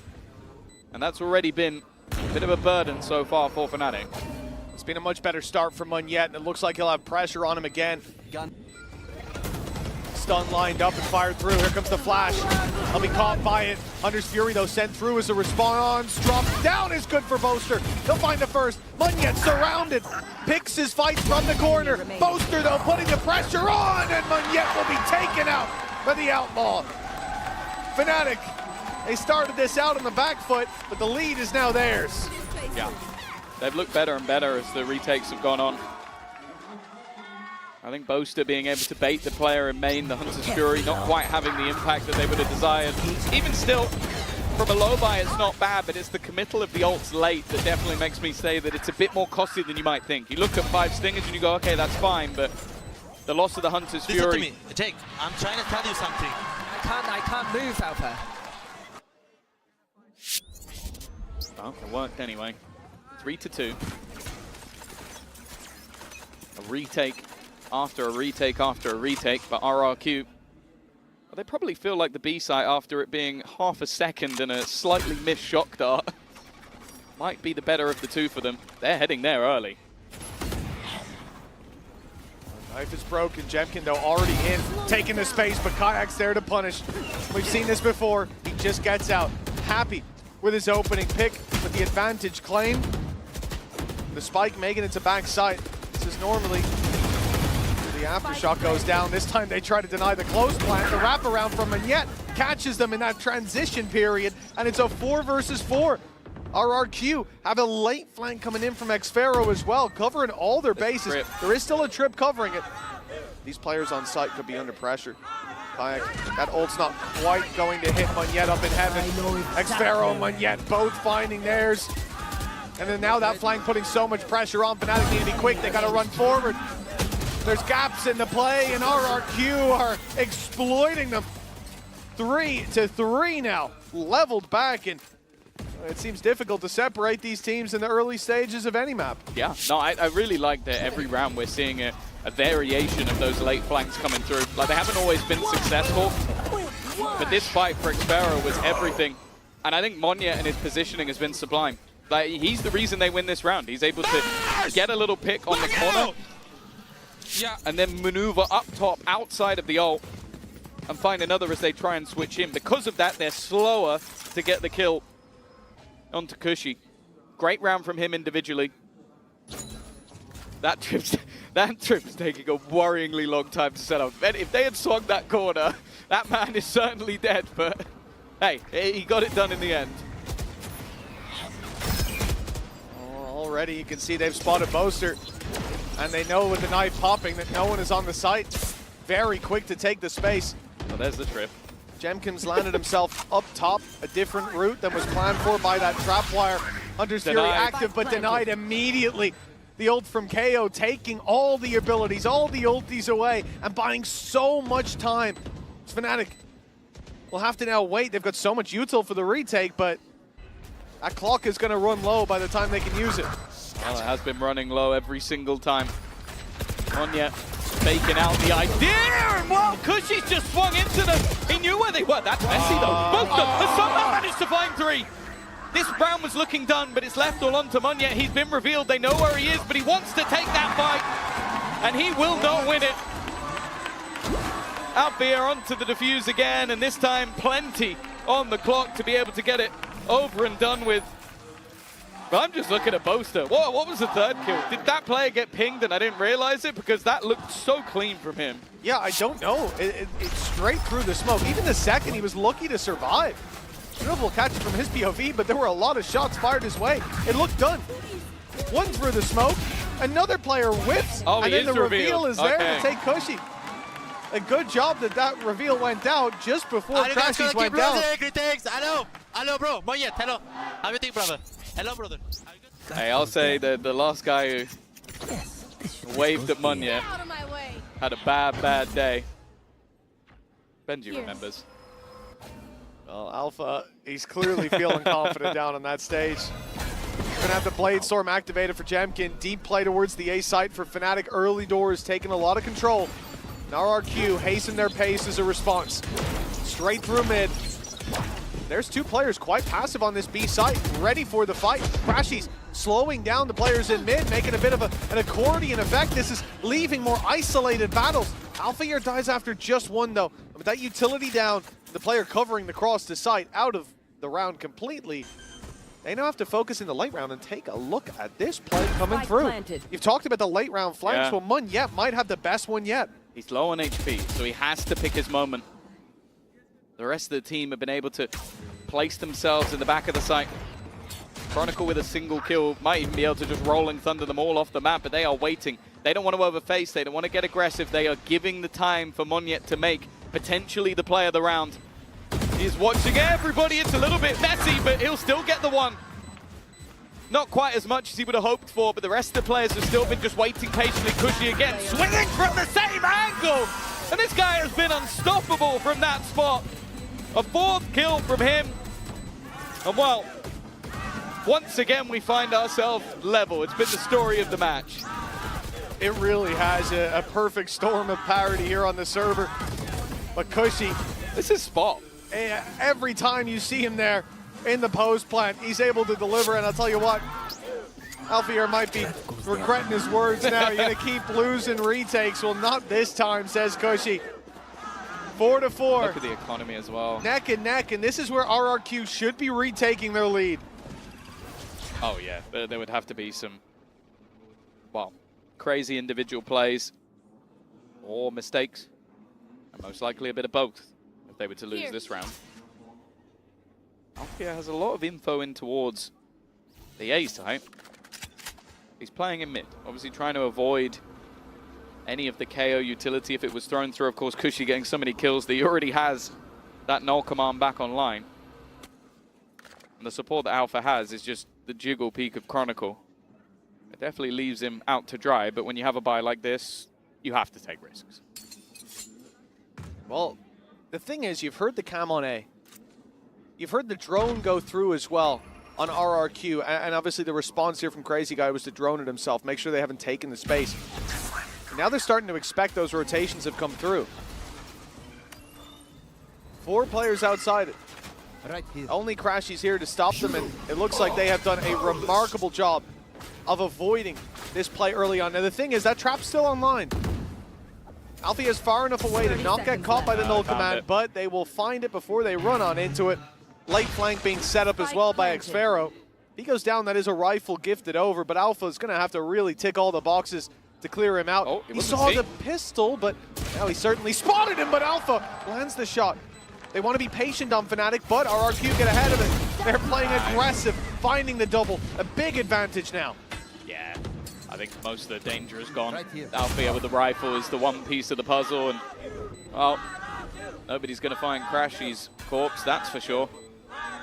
And that's already been a bit of a burden so far for Fnatic. It's been a much better start for Mumyet, and it looks like he'll have pressure on him again. Stun lined up and fired through. Here comes the flash. He'll be caught by it. Hunter's Fury, though, sent through as a response. Drop down is good for Boaster. He'll find the first. Mumyet surrounded. Picks his fight from the corner. Boaster, though, putting the pressure on, and Mumyet will be taken out by the Outlaw. Fnatic, they started this out on the back foot, but the lead is now theirs. Yeah, they've looked better and better as the retakes have gone on. I think Boaster being able to bait the player in main, the Hunter's Fury, not quite having the impact that they would have desired. Even still, from a low buy, it's not bad, but it's the committal of the ults late that definitely makes me say that it's a bit more costly than you might think. You look at 5 stingers and you go, okay, that's fine, but the loss of the Hunter's Fury... Listen to me, Jake, I'm trying to tell you something. I can't move, Alpha. Well, it worked anyway. 3-2. A retake after a retake after a retake, but RRQ, well, they probably feel like the B site after it being half a second and a slightly missed shock dart might be the better of the two for them. They're heading there early. Knife is broken. Jemkin, though, already in, taking the space, but Kayak's there to punish. We've seen this before. He just gets out. Happy with his opening pick, with the advantage claimed. The spike making it to backside. This is normally the aftershock goes down. This time they try to deny the close plant. The wraparound from Mumyet catches them in that transition period, and it's a 4 versus 4. RRQ have a late flank coming in from Xfero as well, covering all their bases. There is still a trip covering it. These players on site could be under pressure. Kayak, that ult's not quite going to hit Mumyet up in heaven. Xfero and Mumyet both finding theirs. And then now that flank putting so much pressure on. Fnatic need to be quick, they gotta run forward. There's gaps in the play, and RRQ are exploiting them. 3-3 now, leveled back, and it seems difficult to separate these teams in the early stages of any map. Yeah, no, I really like that every round we're seeing a variation of those late flanks coming through. Like, they haven't always been successful, but this fight for Xfero was everything. And I think Mumyet and his positioning has been sublime. Like, he's the reason they win this round. He's able to get a little pick on the corner, and then maneuver up top outside of the ult and find another as they try and switch in. Because of that, they're slower to get the kill onto Cushy. Great round from him individually. That trip's taking a worryingly long time to set up. If they had swung that corner, that man is certainly dead, but hey, he got it done in the end. Already you can see they've spotted Boaster, and they know with the knife popping that no one is on the site. Very quick to take the space. Well, there's the trip. Jemkin's landed himself up top, a different route than was planned for by that trap wire. Hunter's Fury active, but denied immediately. the ult from KO, taking all the abilities, all the ulties away, and buying so much time. Fnatic will have to now wait. They've got so much util for the retake, but that clock is going to run low by the time they can use it. Well, it has been running low every single time. Monya faking out the idea, and well, Cushy's just swung into them. He knew where they were. That's messy though. Both of them have somehow managed to find 3. This round was looking done, but it's left all on to Monya. He's been revealed. They know where he is, but he wants to take that fight, and he will not win it. Alfia onto the defuse again, and this time plenty on the clock to be able to get it over and done with. But I'm just looking at Boaster. What was the 3rd kill? Did that player get pinged and I didn't realize it? Because that looked so clean from him. Yeah, I don't know. It's straight through the smoke. Even the second, he was lucky to survive. Dribble will catch it from his POV, but there were a lot of shots fired his way. It looked done. One through the smoke, another player whips, and then the reveal is there to take Cushy. A good job that reveal went out just before Crashies went down. Hello, bro. Moyet, hello. How do you think, brother? Hello, brother. Hey, I'll say that the last guy who waved at Monya had a bad day. Benji remembers. Well, Alpha, he's clearly feeling confident down on that stage. Gonna have the Blade Storm activated for Jemkin. Deep play towards the A site for Fnatic. Early doors taking a lot of control. And RRQ hasten their pace as a response. Straight through mid. There's 2 players quite passive on this B site, ready for the fight. Crashies slowing down the players in mid, making a bit of an accordion effect. This is leaving more isolated battles. Alfia dies after just 1 though. With that utility down, the player covering the cross to site out of the round completely. They now have to focus in the late round and take a look at this play coming through. You've talked about the late round flanks. Yeah. Well, Monya might have the best one yet. He's low on HP, so he has to pick his moment. The rest of the team have been able to place themselves in the back of the site. Chronicle with a single kill might even be able to just rolling thunder them all off the map, but they are waiting. They don't want to overface, they don't want to get aggressive. They are giving the time for Monya to make potentially the play of the round. He's watching everybody. It's a little bit messy, but he'll still get the one. Not quite as much as he would have hoped for, but the rest of the players have still been just waiting patiently. Cushy again, swinging from the same angle. And this guy has been unstoppable from that spot. A 4th kill from him. And well, once again we find ourselves level. It's been the story of the match. It really has a perfect storm of parity here on the server. But Cushy, this is Spot. Every time you see him there in the post plant, he's able to deliver. And I'll tell you what, Alfia might be regretting his words now. You're going to keep losing retakes. Well, not this time, says Cushy. 4-4. Look at the economy as well. Neck and neck, and this is where RRQ should be retaking their lead. Oh yeah, there would have to be some, well, crazy individual plays or mistakes, and most likely a bit of both if they were to lose this round. Alfia has a lot of info in towards the A site. He's playing in mid, obviously trying to avoid any of the KO utility if it was thrown through. Of course, Cushy getting so many kills that he already has that null command back online. And the support that Alpha has is just the jiggle peak of Chronicle. It definitely leaves him out to dry, but when you have a buy like this, you have to take risks. Well, the thing is, you've heard the cam on A. You've heard the drone go through as well on RRQ, and obviously the response here from Crazy Guy was to drone it himself, make sure they haven't taken the space. And now they're starting to expect those rotations have come through. 4 players outside it. Right here. Only Crashy's here to stop them, and it looks like they have done a remarkable job of avoiding this play early on. Now the thing is, that trap's still online. Alfia is far enough away to not get caught by the null command, but they will find it before they run on into it. Late flank being set up as well by Xfero. He goes down, that is a rifle gifted over, but Alpha is going to have to really tick all the boxes to clear him out. Oh, he saw the pistol, but now he certainly spotted him, but Alpha lands the shot. They want to be patient on Fnatic, but RRQ get ahead of it. They're playing aggressive, finding the double. A big advantage now. Yeah, I think most of the danger is gone. Alfia with the rifle is the one piece of the puzzle, and, well, nobody's going to find Crashy's corpse, that's for sure.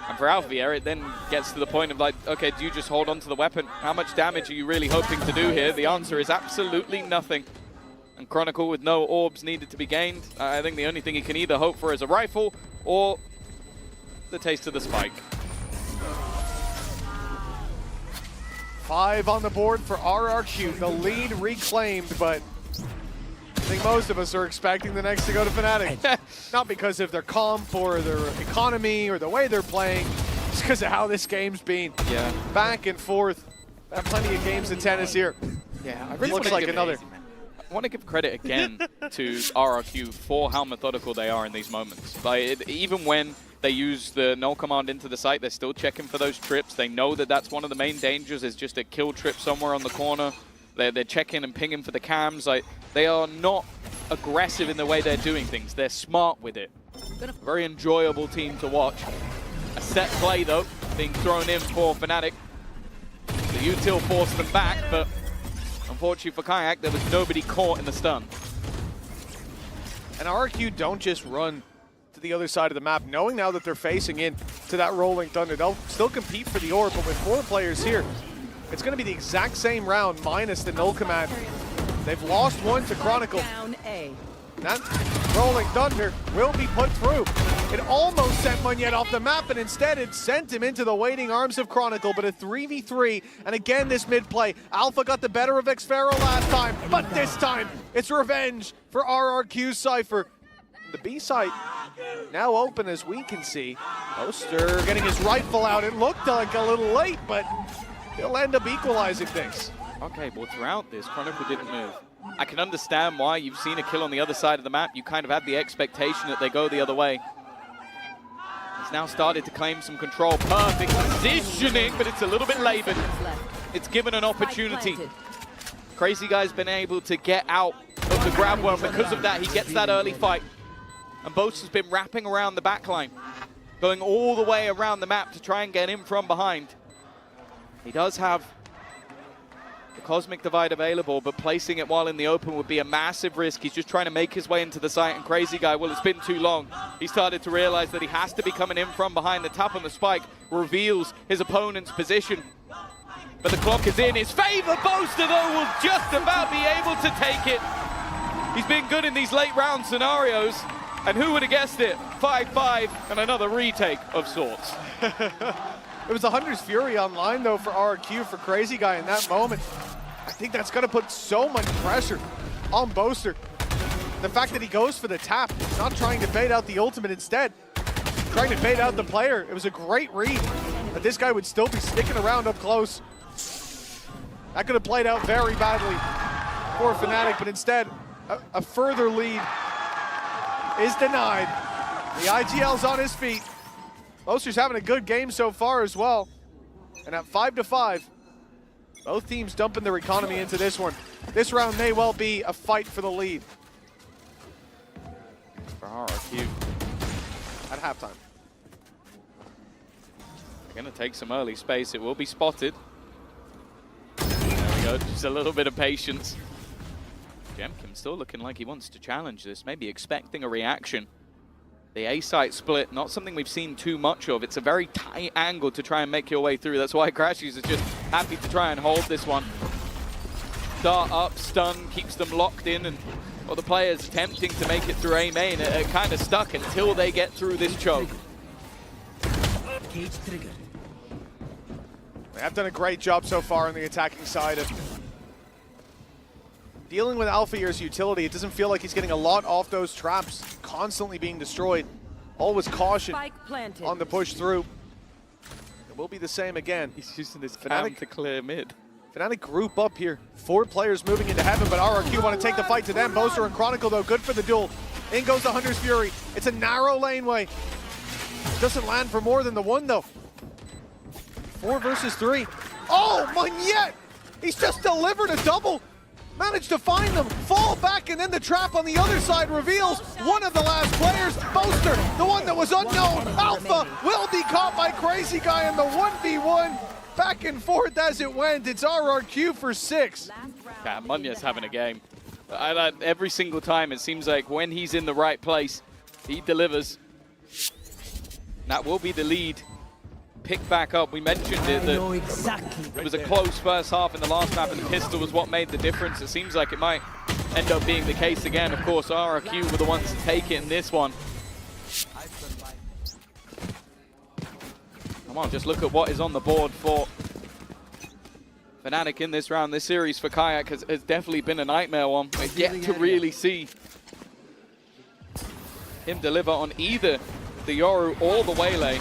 And for Alpha, it then gets to the point of like, okay, do you just hold on to the weapon? How much damage are you really hoping to do here? The answer is absolutely nothing. And Chronicle with no orbs needed to be gained. I think the only thing he can either hope for is a rifle or the taste of the spike. 5 on the board for RRQ. The lead reclaimed, but I think most of us are expecting the next to go to Fnatic. Not because of their comp or their economy or the way they're playing, just because of how this game's been. Yeah. Back and forth. Had plenty of games of tennis here. Yeah, I really looks like another. I want to give credit again to RRQ for how methodical they are in these moments. Like, even when they use the null command into the site, they're still checking for those trips. They know that that's one of the main dangers, is just a kill trip somewhere on the corner. They're checking and pinging for the cams. Like, they are not aggressive in the way they're doing things. They're smart with it. A very enjoyable team to watch. A set play, though, being thrown in for Fnatic. The util forced them back, but unfortunately for Kayak, there was nobody caught in the stun. And RRQ don't just run to the other side of the map, knowing now that they're facing in to that Rolling Thunder. They'll still compete for the orb, but with 4 players here, it's going to be the exact same round minus the null command. They've lost one to Chronicle. That Rolling Thunder will be put through. It almost sent Monyet off the map, and instead it sent him into the waiting arms of Chronicle, but a 3v3, and again this mid-play. Alpha got the better of Xfero last time, but this time it's revenge for RRQ Cypher. The B site now open, as we can see. Oster getting his rifle out. It looked like a little late, but he'll end up equalizing things. Okay, well, throughout this, Chronicle didn't move. I can understand why. You've seen a kill on the other side of the map. You kind of had the expectation that they go the other way. He's now started to claim some control. Perfect positioning, but it's a little bit labored. It's given an opportunity. Crazy Guy's been able to get out of the grab well. Because of that, he gets that early fight. And Boast has been wrapping around the backline, going all the way around the map to try and get in from behind. He does have the Cosmic Divide available, but placing it while in the open would be a massive risk. He's just trying to make his way into the site, and Crazy Guy, well, it's been too long. He started to realize that he has to be coming in from behind. The tap on the spike reveals his opponent's position. But the clock is in his favor. Boaster, though, will just about be able to take it. He's been good in these late round scenarios. And who would have guessed it? 5-5 and another retake of sorts. It was a Hunter's Fury online, though, for RRQ, for Crazy Guy in that moment. I think that's going to put so much pressure on Boaster. The fact that he goes for the tap, not trying to bait out the ultimate instead, trying to bait out the player. It was a great read, but this guy would still be sticking around up close. That could have played out very badly for Fnatic, but instead, a further lead is denied. The IGL's on his feet. Boaster's having a good game so far as well. And at 5-5, both teams dumping their economy into this one. This round may well be a fight for the lead. For RRQ. At halftime. They're going to take some early space. It will be spotted. There we go, just a little bit of patience. Jemkin still looking like he wants to challenge this, maybe expecting a reaction. The A-site split, not something we've seen too much of. It's a very tight angle to try and make your way through. That's why Crashies is just happy to try and hold this one. Dart up, stun, keeps them locked in, and well, the players attempting to make it through A main are kind of stuck until they get through this choke. They have done a great job so far on the attacking side of dealing with Alpha Year's utility. It doesn't feel like he's getting a lot off those traps, constantly being destroyed. Always caution on the push through. It will be the same again. He's using this cam to clear mid. Fnatic group up here. 4 players moving into heaven, but RRQ want to take the fight to them. Boaster and Chronicle, though, good for the duel. In goes the Hunter's Fury. It's a narrow laneway. Doesn't land for more than the one, though. 4 versus 3. Oh, Monyet! He's just delivered a double. Managed to find them, fall back, and then the trap on the other side reveals one of the last players, Boaster, the one that was unknown. Alpha will be caught by Crazy Guy in the 1v1. Back and forth as it went. It's RRQ for 6. Yeah, Monyet's having a game. Every single time, it seems like when he's in the right place, he delivers. That will be the lead pick back up. We mentioned it, that it was a close first half in the last map, and the pistol was what made the difference. It seems like it might end up being the case again. Of course, RRQ were the ones to take it in this one. Come on, just look at what is on the board for Fnatic in this round. This series for Kayak has definitely been a nightmare one. We've yet to really see him deliver on either the Yoru or the Waylay.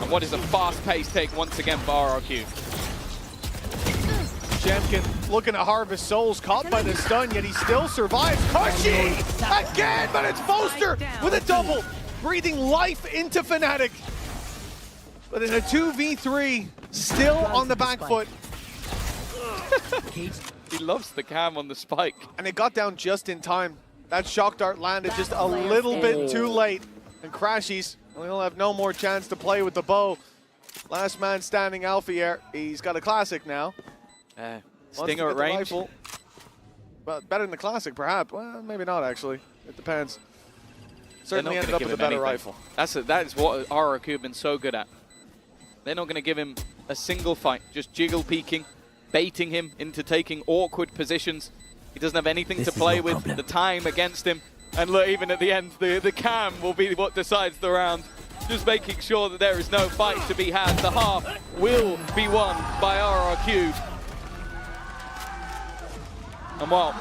And what is a fast-paced take once again for RRQ. Jemkin looking to harvest souls, caught by the stun, yet he still survives. Kushi again, but it's Boaster with a double, breathing life into Fnatic. But in a 2v3, still on the back foot. He loves the cam on the spike. And it got down just in time. That shock dart landed just a little bit too late. And Crashies will have no more chance to play with the bow. Last man standing Alfier. He's got a classic now. Stinger at range. Rifle. Well, better than the classic, perhaps. Well, maybe not, actually. It depends. Certainly ended up with a better rifle. That is what RRQ have been so good at. They're not going to give him a single fight. Just jiggle peeking, baiting him into taking awkward positions. He doesn't have anything to play with. The time against him. And look, even at the end, the cam will be what decides the round. Just making sure that there is no fight to be had. The half will be won by RRQ. And well,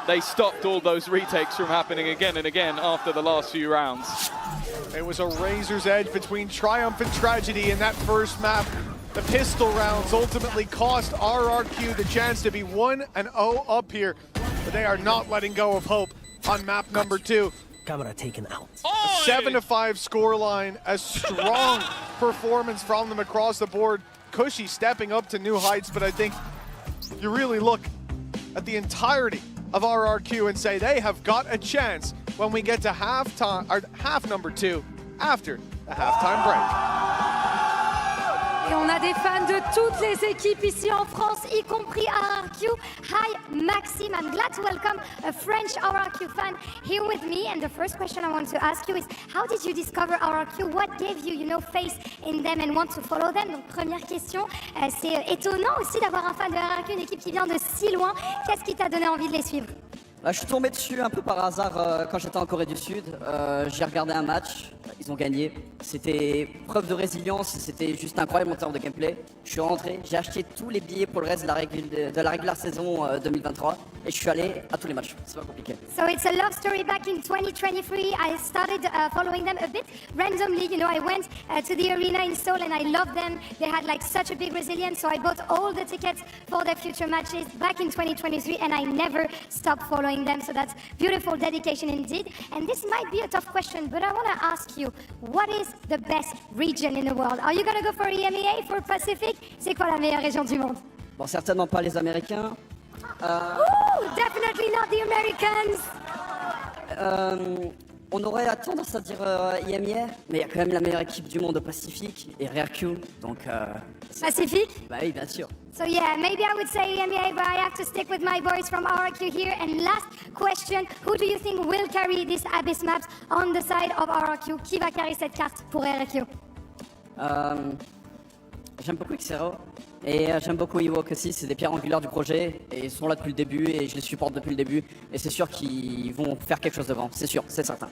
they stopped all those retakes from happening again and again after the last few rounds. It was a razor's edge between triumph and tragedy in that first map. The pistol rounds ultimately cost RRQ the chance to be 1-0 up here, but they are not letting go of hope on map number 2. Camera taken out. A 7-5 scoreline, a strong performance from them across the board. Cushy stepping up to new heights, but I think you really look at the entirety of RRQ and say they have got a chance when we get to halftime, or half number 2 after the halftime break. Et on a des fans de toutes les équipes ici en France, y compris RRQ. Hi, Maxime. I'm glad to welcome a French RRQ fan here with me. And the first question I want to ask you is, how did you discover RRQ? What gave you, faith in them and want to follow them? Donc, première question. C'est étonnant aussi d'avoir un fan de RRQ, une équipe qui vient de si loin. Qu'est-ce qui t'a donné envie de les suivre? Je suis tombé dessus un peu par hasard quand j'étais en Corée du Sud. J'ai regardé un match, ils ont gagné. C'était preuve de résilience, c'était juste incroyable en termes de gameplay. Je suis rentré, j'ai acheté tous les billets pour le reste de la régulière saison 2023 et je suis allé à tous les matchs. C'est pas compliqué. So it's a love story. Back in 2023, I started following them a bit randomly. I went to the arena in Seoul and I loved them. They had such a big resilience, so I bought all the tickets for their future matches back in 2023 and I never stopped following them, so that's beautiful dedication indeed. And this might be a tough question, but I want to ask you, what is the best region in the world? Are you going to go for EMEA, for Pacific? C'est quoi la meilleure région du monde? Bon, certainement pas les Américains. Ooh, definitely not the Americans. On aurait tendance à dire IMIA, mais il y a quand même la meilleure équipe du monde au Pacifique, et RRQ, donc... Pacifique? Bah oui, bien sûr. So yeah, maybe I would say EMEA, but I have to stick with my boys from RRQ here. And last question, who do you think will carry this Abyss maps on the side of RRQ? Qui va carry cette carte pour RRQ? J'aime beaucoup Xero, et j'aime beaucoup Ewok aussi, c'est des pierres angulaires du projet, et ils sont là depuis le début, et je les supporte depuis le début, et c'est sûr qu'ils vont faire quelque chose devant, c'est sûr, c'est certain.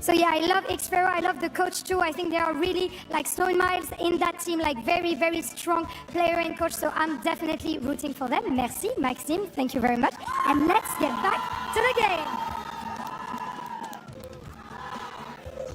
So yeah, I love Xfero, I love the coach too. I think they are really Stone Miles in that team, very, very strong player and coach. So I'm definitely rooting for them. Merci, Maxime. Thank you very much. And let's get back to the game.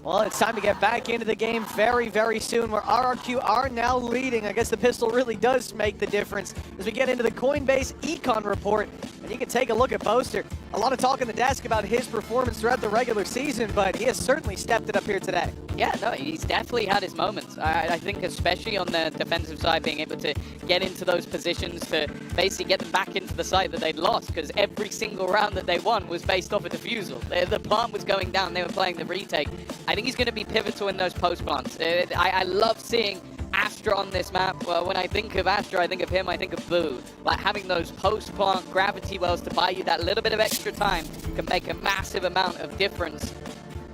Well, it's time to get back into the game very, very soon, where RRQ are now leading. I guess the pistol really does make the difference as we get into the Coinbase Econ report. And you can take a look at Boaster. A lot of talk in the desk about his performance throughout the regular season, but he has certainly stepped it up here today. Yeah, no, he's definitely had his moments. I think especially on the defensive side, being able to get into those positions to basically get them back into the site that they'd lost, because every single round that they won was based off a defusal. The plant was going down, they were playing the retake. I think he's going to be pivotal in those post plants. I love seeing Astra on this map. Well, when I think of Astra, I think of him, I think of Boo. Having those post-plant gravity wells to buy you that little bit of extra time can make a massive amount of difference.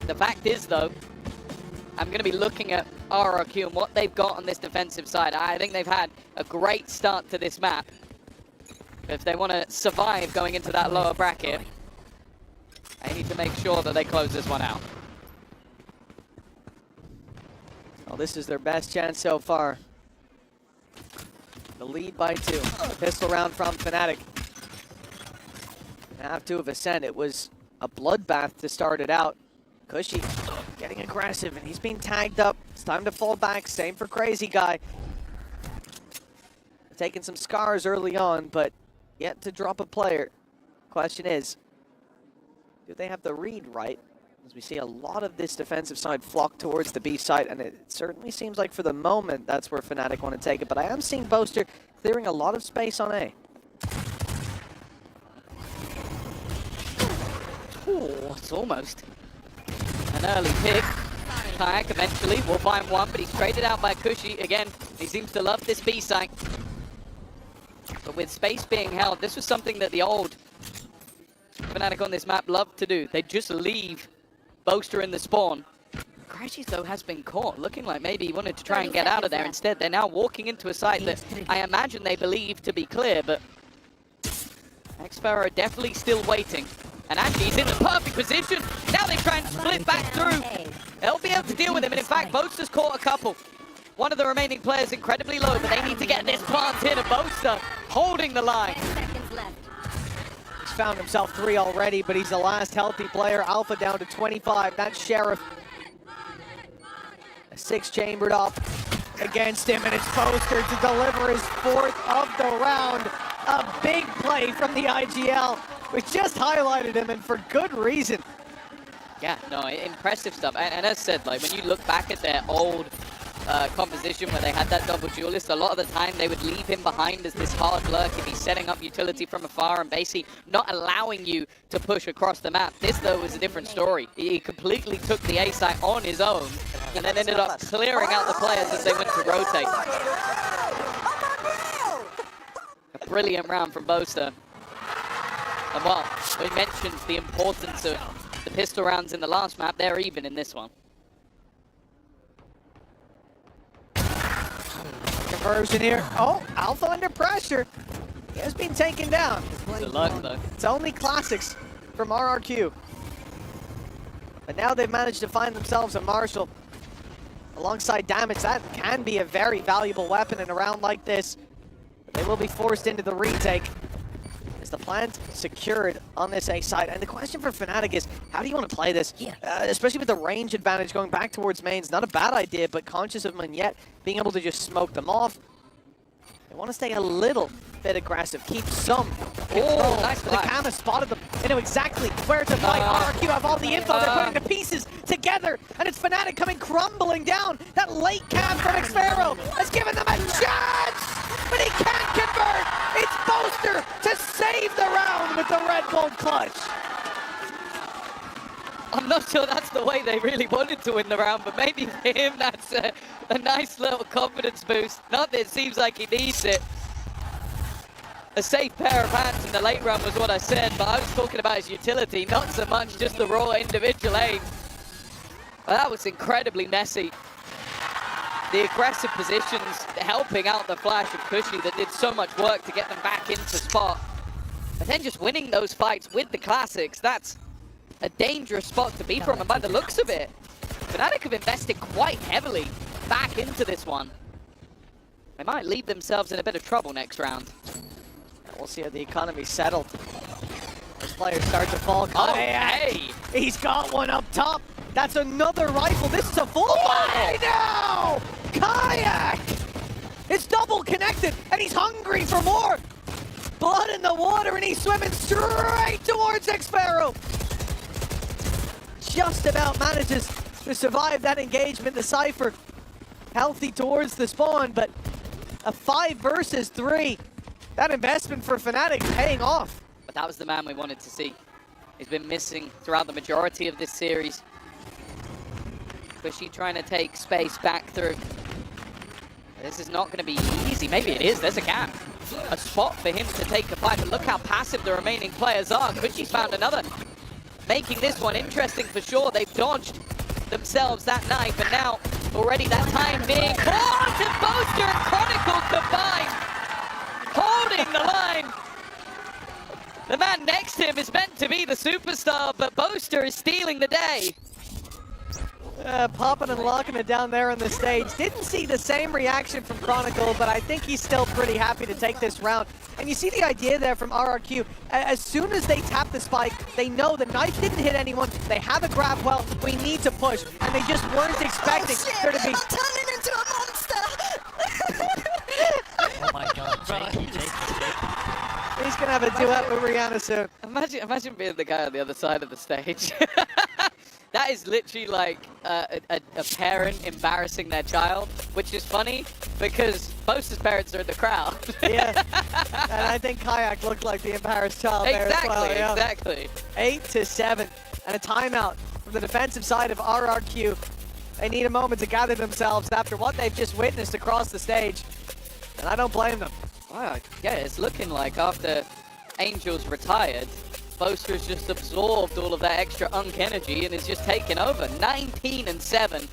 The fact is, though, I'm going to be looking at RRQ and what they've got on this defensive side. I think they've had a great start to this map. If they want to survive going into that lower bracket, they need to make sure that they close this one out. Well, this is their best chance so far. The lead by 2. Pistol round from Fnatic. Have to have Ascent. It was a bloodbath to start it out. Cushy getting aggressive, and he's being tagged up. It's time to fall back. Same for Crazy Guy. Taking some scars early on, but yet to drop a player. Question is, do they have the read right? As we see a lot of this defensive side flock towards the B side, and it certainly seems like for the moment that's where Fnatic want to take it. But I am seeing Boaster clearing a lot of space on A. Oh, it's almost an early pick. Kayak eventually will find one, but he's traded out by Cushy. Again, he seems to love this B site. But with space being held, this was something that the old Fnatic on this map loved to do. They just leave Boaster in the spawn. Crashes, though, has been caught, looking like maybe he wanted to try and get out of there. Instead, they're now walking into a site that I imagine they believe to be clear, but X-Sparrow definitely still waiting. And actually, he's in the perfect position. Now they try and split back through. They'll be able to deal with him, and in fact, Boaster's caught a couple. One of the remaining players incredibly low, but they need to get this plant in, and Boaster holding the line. He's found himself 3 already, but he's the last healthy player. Alpha down to 25. That's Sheriff. A 6 chambered up against him, and it's Boaster to deliver his 4th of the round. A big play from the IGL. We just highlighted him, and for good reason. Yeah, no, impressive stuff. And as said, like, when you look back at their old composition where they had that double duelist, a lot of the time they would leave him behind as this hard lurk if he's setting up utility from afar and basically not allowing you to push across the map. This, though, was a different story. He completely took the A site on his own and then ended up clearing out the players as they went to rotate. A brilliant round from Boaster. And well, we mentioned the importance of the pistol rounds in the last map. They're even in this one. Conversion here. Oh, Alpha under pressure. He has been taken down. Good luck, though. It's only classics from RRQ. But now they've managed to find themselves a Marshall. Alongside damage, that can be a very valuable weapon in a round like this. But they will be forced into the retake. The plant secured on this A side, and the question for Fnatic is, how do you want to play this? Especially with the range advantage going back towards mains, not a bad idea, but conscious of Monyet being able to just smoke them off. They want to stay a little bit aggressive, keep some control. Oh, nice the Cam has spotted them. They know exactly where to fight. RRQ have all the info. They're putting the pieces together, and it's Fnatic coming crumbling down. That late Cam from X-Sparrow has given them a chance, but he can't convert. It's Boaster to save the round with the Red Bull clutch. I'm not sure that's the way they really wanted to win the round, but maybe for him that's a nice little confidence boost. Not that it seems like he needs it. A safe pair of hands in the late run was what I said, but I was talking about his utility, not so much just the raw individual aim. Well, that was incredibly messy. The aggressive positions helping out the flash of Cushy that did so much work to get them back into spot. But then just winning those fights with the classics, that's a dangerous spot to be from, and by the looks of it, Fnatic have invested quite heavily back into this one. They might leave themselves in a bit of trouble next round. We'll see how the economy settled. As players start to fall. Oh, hey! He's got one up top. That's another rifle. This is a full body now! Kayak! It's double connected, and he's hungry for more. Blood in the water, and he's swimming straight towards X-Sparrow. Just about manages to survive that engagement. The Cypher healthy towards the spawn, but a 5 versus 3. That investment for Fnatic paying off. But that was the man we wanted to see. He's been missing throughout the majority of this series. Cushy trying to take space back through. This is not going to be easy. Maybe it is. There's a gap. A spot for him to take a fight. But look how passive the remaining players are. Cushy's found another. Making this one interesting for sure. They've dodged themselves that knife, and now already that time being caught, and Boaster and Chronicle combined, holding the line. The man next to him is meant to be the superstar, but Boaster is stealing the day. Popping and locking it down there on the stage. Didn't see the same reaction from Chronicle, but I think he's still pretty happy to take this round. And you see the idea there from RRQ. As soon as they tap the spike, they know the knife didn't hit anyone. They have a grab well. We need to push. And they just weren't expecting there to be... I'm turning into a monster! Oh my god, Jakey. He's going to have a duet with Rihanna soon. Imagine being the guy on the other side of the stage. That is literally like a parent embarrassing their child, which is funny because Boaster's parents are in the crowd. Yeah, and I think Kayak looked like the embarrassed child there as well. Yeah. Exactly. 8-7, and a timeout from the defensive side of RRQ. They need a moment to gather themselves after what they've just witnessed across the stage, and I don't blame them. Wow, yeah, it's looking like after Angel's retired, Boaster's just absorbed all of that extra Unk energy and is just taking over. 19-7.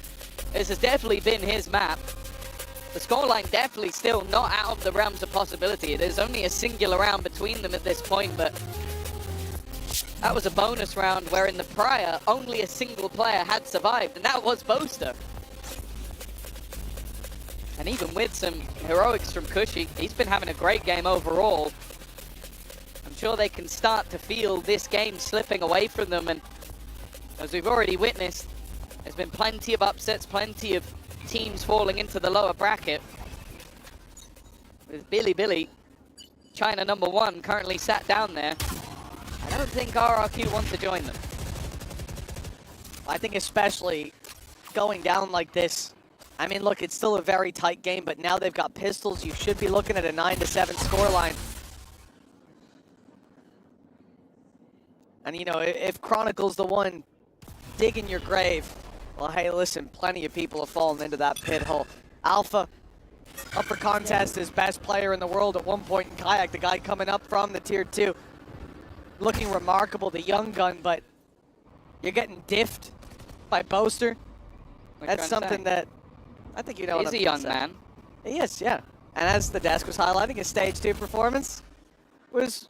This has definitely been his map. The scoreline definitely still not out of the realms of possibility. There's only a singular round between them at this point, but that was a bonus round where in the prior, only a single player had survived, and that was Boaster. And even with some heroics from Cushy, he's been having a great game overall. I'm sure they can start to feel this game slipping away from them, and as we've already witnessed, there's been plenty of upsets, plenty of teams falling into the lower bracket. With Billy, China #1, currently sat down there. I don't think RRQ wants to join them. I think especially going down like this, I mean, look, it's still a very tight game, but now they've got pistols. You should be looking at a 9-7 scoreline. And, you know, if Chronicle's the one digging your grave, well, hey, listen, plenty of people have fallen into that pit hole. Alpha, up for contest as best player in the world at one point in Kayak, the guy coming up from the Tier 2. Looking remarkable, the young gun, but you're getting diffed by Boaster. That's something that I think you know what I'm He's a young man. He is, yeah. And as the desk was highlighting, his Stage 2 performance was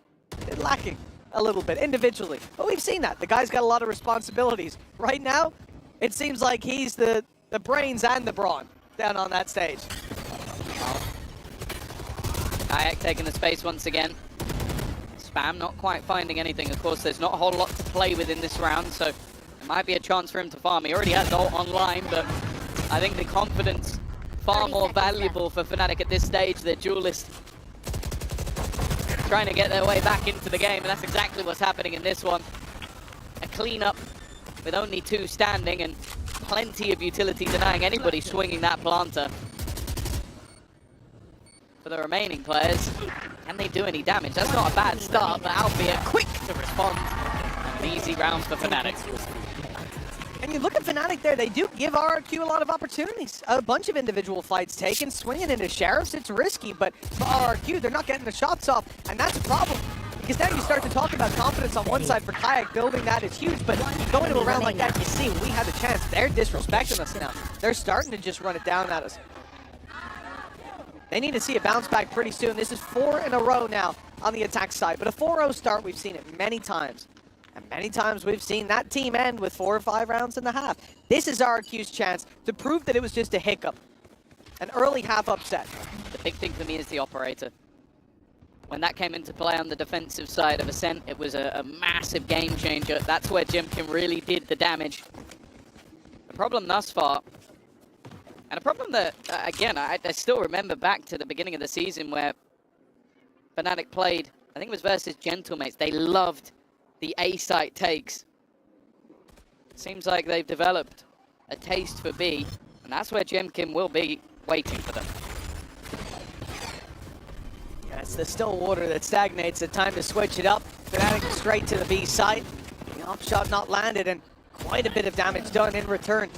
lacking a little bit individually. But we've seen that. The guy's got a lot of responsibilities. Right now, it seems like he's the brains and the brawn down on that stage. Kayak taking the space once again. Spam not quite finding anything. Of course, there's not a whole lot to play with in this round, so it might be a chance for him to farm. He already has ult online, but I think the confidence far more valuable for Fnatic at this stage. They're duelist trying to get their way back into the game, and that's exactly what's happening in this one. A cleanup with only 2 standing and plenty of utility denying anybody swinging that planter. For the remaining players, can they do any damage? That's not a bad start, but albeit quick to respond. An easy round for Fnatic. And you look at Fnatic there, they do give RRQ a lot of opportunities. A bunch of individual fights taken, swinging into Sheriffs, it's risky, but for RRQ, they're not getting the shots off, and that's a problem. Because now you start to talk about confidence on one side for Kayak, building that is huge, but going to a round like that, you see, we had the chance. They're disrespecting us now. They're starting to just run it down at us. They need to see a bounce back pretty soon. This is 4 in a row now on the attack side, but a 4-0 start, we've seen it many times. And many times we've seen that team end with 4 or 5 rounds in the half. This is RRQ's chance to prove that it was just a hiccup. An early half upset. The big thing for me is the operator. When that came into play on the defensive side of Ascent, it was a massive game changer. That's where Jimkin really did the damage. The problem thus far, and a problem that, again, I still remember back to the beginning of the season where Fnatic played, I think it was versus Gentlemates. They loved the A-site takes. Seems like they've developed a taste for B, and that's where Jemkin will be waiting for them. Yeah, it's the still water that stagnates. The time to switch it up. Fnatic straight to the B site. The off shot not landed, and quite a bit of damage done in return.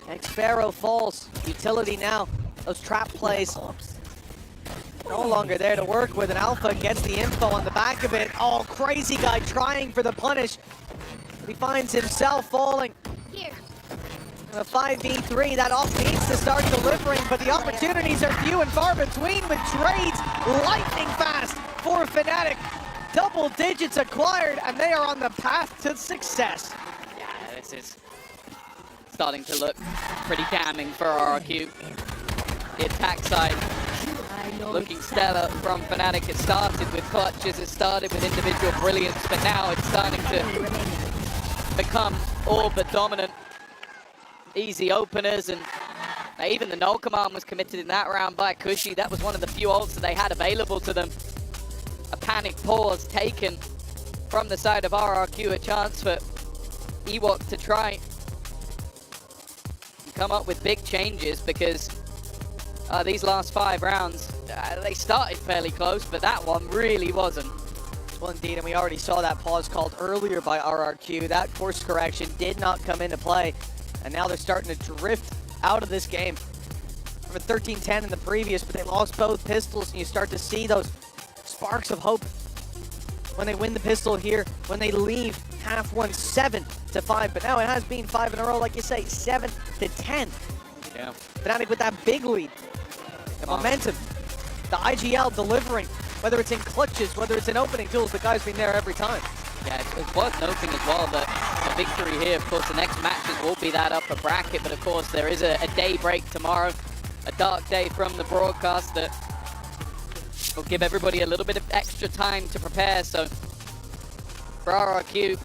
X-Pharaoh falls. Utility now. Those trap plays no longer there to work with, and Alpha gets the info on the back of it. Oh, crazy guy trying for the punish. He finds himself falling. A 5v3, that off needs to start delivering, but the opportunities are few and far between with trades lightning fast for Fnatic. Double digits acquired, and they are on the path to success. Yeah, this is starting to look pretty damning for RRQ. The attack side looking stellar from Fnatic. It started with clutches, it started with individual brilliance, but now it's starting to become all but dominant. Easy openers, and even the null command was committed in that round by Cushy. That was one of the few ults that they had available to them. A panic pause taken from the side of RRQ, a chance for Ewok to try and come up with big changes, because these last 5 rounds, they started fairly close, but that one really wasn't. Well, indeed, and we already saw that pause called earlier by RRQ. That course correction did not come into play, and now they're starting to drift out of this game. For 13-10 in the previous, but they lost both pistols, and you start to see those sparks of hope when they win the pistol here, when they leave half one 7-5, but now it has been 5 in a row, like you say, 7-10. Yeah. Fnatic with that big lead, the momentum, the IGL delivering, whether it's in clutches, whether it's in opening tools, the guy's been there every time. Yeah, it's worth noting as well that the victory here, of course, the next matches will be that upper bracket, but of course there is a day break tomorrow, a dark day from the broadcast that will give everybody a little bit of extra time to prepare. So for RRQ,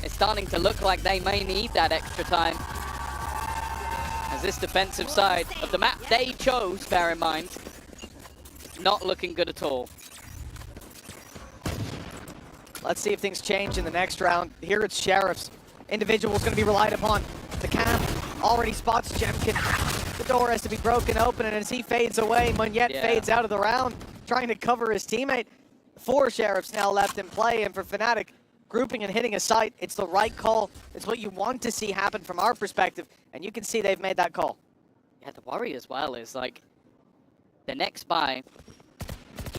it's starting to look like they may need that extra time, as this defensive side of the map they chose, bear in mind, not looking good at all. Let's see if things change in the next round. Here it's Sheriffs. Individual's going to be relied upon. The cam already spots Jemkin. The door has to be broken open, and as he fades away, Monyet fades out of the round, trying to cover his teammate. 4 Sheriffs now left in play, and for Fnatic, grouping and hitting a site, it's the right call. It's what you want to see happen from our perspective, and you can see they've made that call. Yeah, the worry as well is, like, the next buy,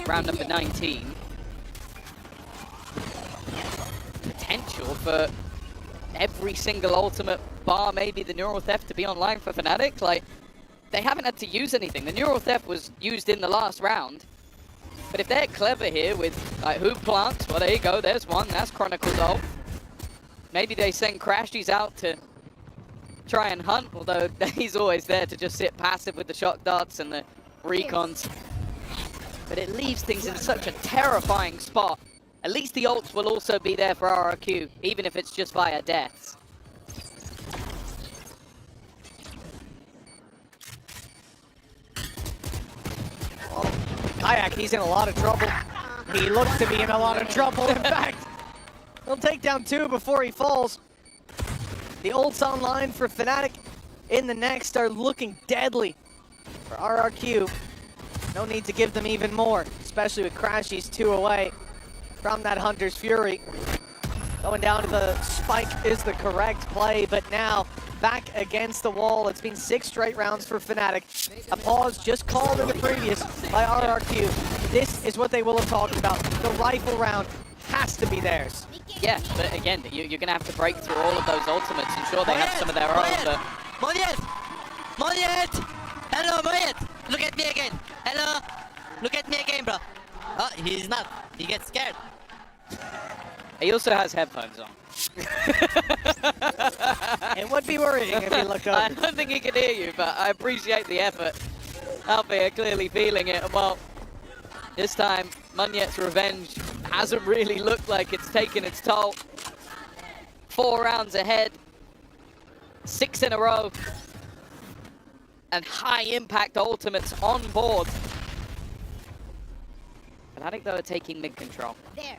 round number 19, potential for every single ultimate bar, maybe the Neural Theft, to be online for Fnatic. Like, they haven't had to use anything. The Neural Theft was used in the last round. But if they're clever here with, like, Hoop Plants, well, there you go, there's one, that's Chronicle's ult. Maybe they send Crashies out to try and hunt, although he's always there to just sit passive with the shock darts and the recons. But it leaves things in such a terrifying spot. At least the ults will also be there for RRQ, even if it's just via deaths. Well, Kayak, he's in a lot of trouble. He looks to be in a lot of trouble. In fact, he'll take down 2 before he falls. The ults online for Fnatic in the next are looking deadly for RRQ. No need to give them even more, especially with Crashies 2 away from that Hunter's Fury. Going down to the spike is the correct play, but now back against the wall. It's been 6 straight rounds for Fnatic. A pause just called in the previous by RRQ. This is what they will have talked about. The rifle round has to be theirs. Yeah, but again, you're going to have to break through all of those ultimates. I'm sure they have some of their own, but... Monyet! Monyet! Hello, Monyet! Look at me again! Hello! Look at me again, bro! Oh, he's not. He gets scared. He also has headphones on. It would be worrying if he looked over. I don't think he can hear you, but I appreciate the effort. Alfie are clearly feeling it. Well, this time, Monyet's revenge hasn't really looked like it's taken its toll. 4 rounds ahead, 6 in a row, and high impact ultimates on board. Fnatic, though, are taking mid control. There.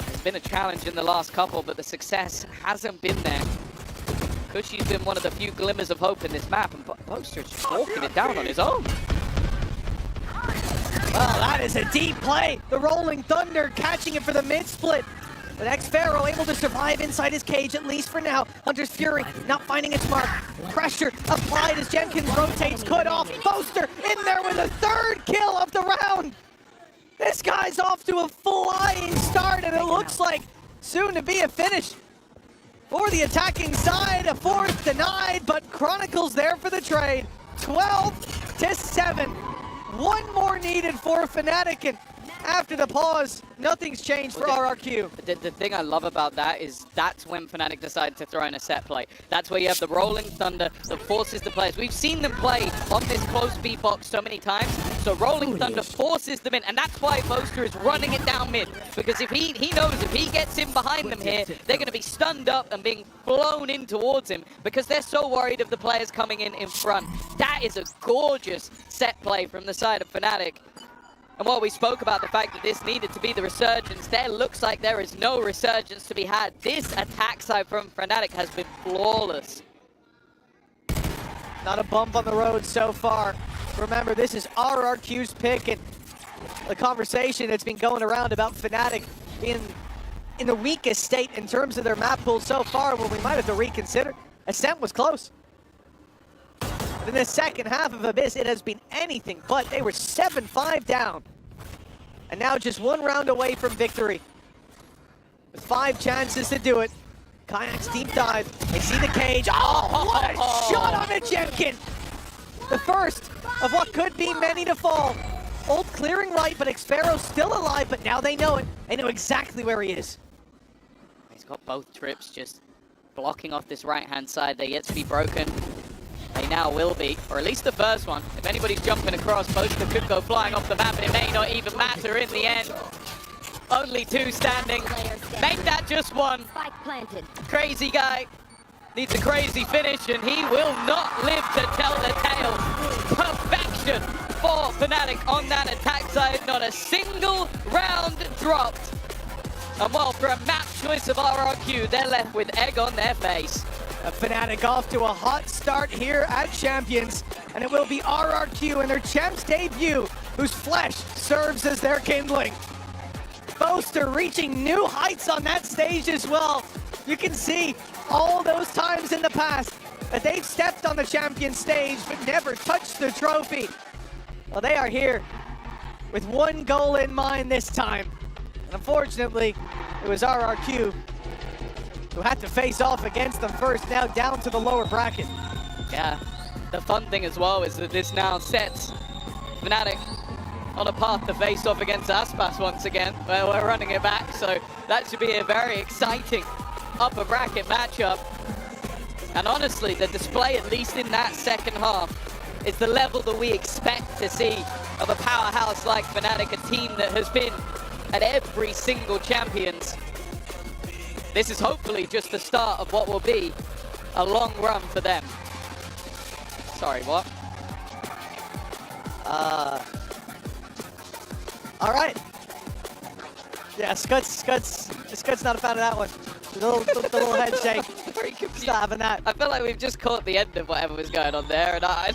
It's been a challenge in the last couple, but the success hasn't been there. Cushy's been one of the few glimmers of hope in this map, and Poster's just walking it down on his own. Well, that is a deep play. The Rolling Thunder catching it for the mid-split. But X-Pharaoh able to survive inside his cage, at least for now. Hunter's Fury not finding its mark. Pressure applied as Jenkins rotates. Cut off. Poster in there with a 3rd kill of the round. This guy's off to a flying start, and it looks like soon to be a finish for the attacking side. A fourth denied, but Chronicles there for the trade. 12-7. One more needed for Fnatic, and after the pause, nothing's changed for RRQ. The thing I love about that is that's when Fnatic decide to throw in a set play. That's where you have the Rolling Thunder that forces the players. We've seen them play on this close B box so many times, so Rolling Thunder forces them in, and that's why Boaster is running it down mid, because if he knows if he gets in behind them here, they're going to be stunned up and being blown in towards him, because they're so worried of the players coming in front. That is a gorgeous set play from the side of Fnatic. And while we spoke about the fact that this needed to be the resurgence, there looks like there is no resurgence to be had. This attack side from Fnatic has been flawless. Not a bump on the road so far. Remember, this is RRQ's pick, and the conversation that's been going around about Fnatic being in the weakest state in terms of their map pool so far, well, we might have to reconsider. Ascent was close. In the second half of Abyss, it has been anything but. They were 7-5 down. And now just one round away from victory. With 5 chances to do it. Kayak's deep dive. They see the cage. Oh, what a shot on a Jemkin! The first of what could be many to fall. Ult clearing right, but Xpharaoh's still alive, but now they know it. They know exactly where he is. He's got both trips just blocking off this right-hand side. They're yet to be broken. They now will be, or at least the first one. If anybody's jumping across, Boaster could go flying off the map, and it may not even matter in the end. Only 2 standing. Make that just 1. Spike planted. Crazy guy needs a crazy finish, and he will not live to tell the tale. Perfection for Fnatic on that attack side. Not a single round dropped. And well, for a map choice of RRQ, they're left with egg on their face. Fnatic off to a hot start here at Champions, and it will be RRQ in their Champs debut, whose flesh serves as their kindling. Boaster reaching new heights on that stage as well. You can see all those times in the past that they've stepped on the Champions stage but never touched the trophy. Well, they are here with one goal in mind this time. And unfortunately, it was RRQ who had to face off against them first, now down to the lower bracket. Yeah, the fun thing as well is that this now sets Fnatic on a path to face off against Aspas once again, where we're running it back, so that should be a very exciting upper bracket matchup. And honestly, the display, at least in that second half, is the level that we expect to see of a powerhouse like Fnatic, a team that has been at every single Champions. This is hopefully just the start of what will be a long run for them. Sorry, what? All right. Yeah, Scud's not a fan of that one. The little head shake. He's not having that. I feel like we've just caught the end of whatever was going on there, and I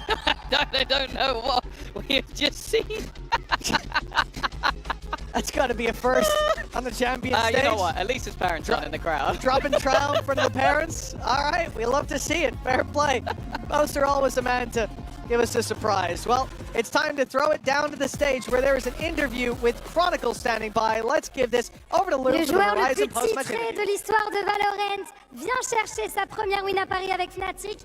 don't know what we've just seen. That's got to be a first on the Champions stage. You know what? At least his parents aren't in the crowd. Dropping trowel in front of the parents. All right, we love to see it. Fair play. Boaster always a man to give us a surprise. Well, it's time to throw it down to the stage where there is an interview with Chronicles standing by. Let's give this over to Luke. Le joueur le plus titré de l'histoire de Valorant vient chercher sa première win à Paris avec Fnatic.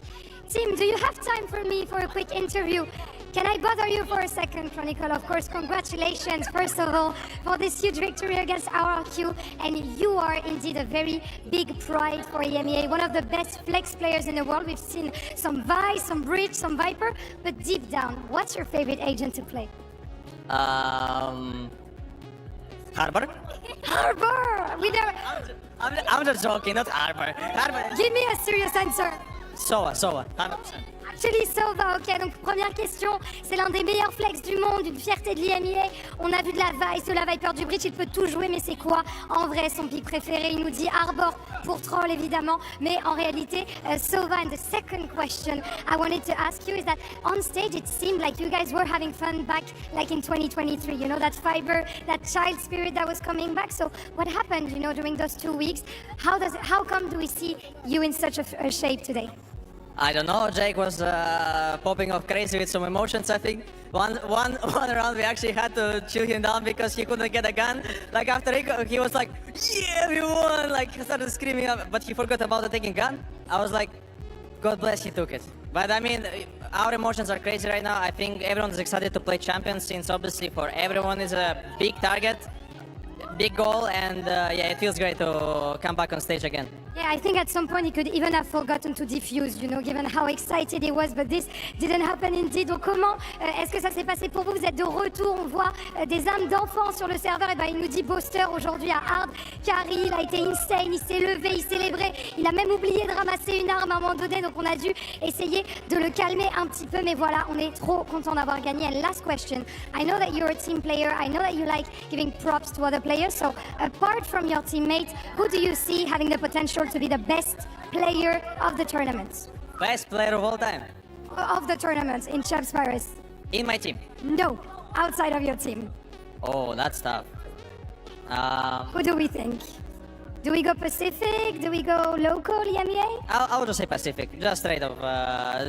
Team, do you have time for me for a quick interview? Can I bother you for a second, Chronicle? Of course, congratulations, first of all, for this huge victory against RRQ. And you are indeed a very big pride for EMEA, one of the best flex players in the world. We've seen some Vi, some Breach, some Viper, but deep down, what's your favorite agent to play? Harbor? Harbor! We never... I'm just joking, not Harbor. Harbor. Give me a serious answer. Sova, 100%. Actually, Sova, ok, donc première question, c'est l'un des meilleurs flex du monde, une fierté de l'IMEA. On a vu de la Vice, de la Viper, du Breach, il peut tout jouer, mais c'est quoi en vrai son pick préféré? Il nous dit Arbor pour troll évidemment, mais en réalité, Sova, and the second question I wanted to ask you is that on stage it seemed like you guys were having fun back like in 2023, you know, that fiber, that child spirit that was coming back. So what happened, you know, during those 2 weeks? How come do we see you in such a shape today? I don't know, Jake was popping off crazy with some emotions, I think. One round we actually had to chill him down because he couldn't get a gun. Like after he was like, yeah, we won! Like he started screaming up, but he forgot about the taking gun. I was like, God bless, he took it. But I mean, our emotions are crazy right now. I think everyone's excited to play champions since obviously for everyone is a big target, big goal, and yeah, it feels great to come back on stage again. Yeah, I think at some point he could even have forgotten to defuse, you know, given how excited he was, but this didn't happen indeed. Donc comment est-ce que ça s'est passé pour vous? Vous êtes de retour, on voit des âmes d'enfants sur le serveur. Et ben il nous dit Boaster aujourd'hui à Hard, Carry, il a été insane, il s'est levé, il célébrait, il a même oublié de ramasser une arme à un moment donné, donc on a dû essayer de le calmer un petit peu, mais voilà, on est trop content d'avoir gagné. And last question, I know that you're a team player, I know that you like giving props to other players, so apart from your teammates, who do you see having the potential to be the best player of the tournament? Best player of all time? Of the tournament in Chubb's Virus? In my team? No, outside of your team. Oh, that's tough. Who do we think? Do we go Pacific? Do we go local, EMEA? I'll just say Pacific, just straight up,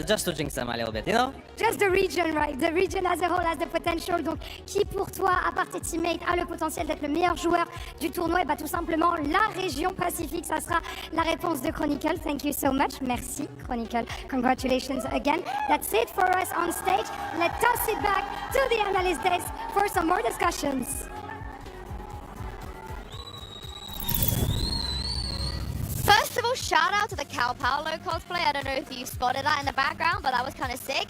just to jinx them a little bit, you know? Just the region, right? The region as a whole has the potential. Donc, qui pour toi, à part tes teammates, a le potentiel d'être le meilleur joueur du tournoi? Et bah, tout simplement, la région Pacifique, ça sera la réponse de Chronicle. Thank you so much. Merci, Chronicle. Congratulations again. That's it for us on stage. Let's toss it back to the analyst desk for some more discussions. First of all, shout out to the Cal Paolo cosplay. I don't know if you spotted that in the background, but that was kind of sick.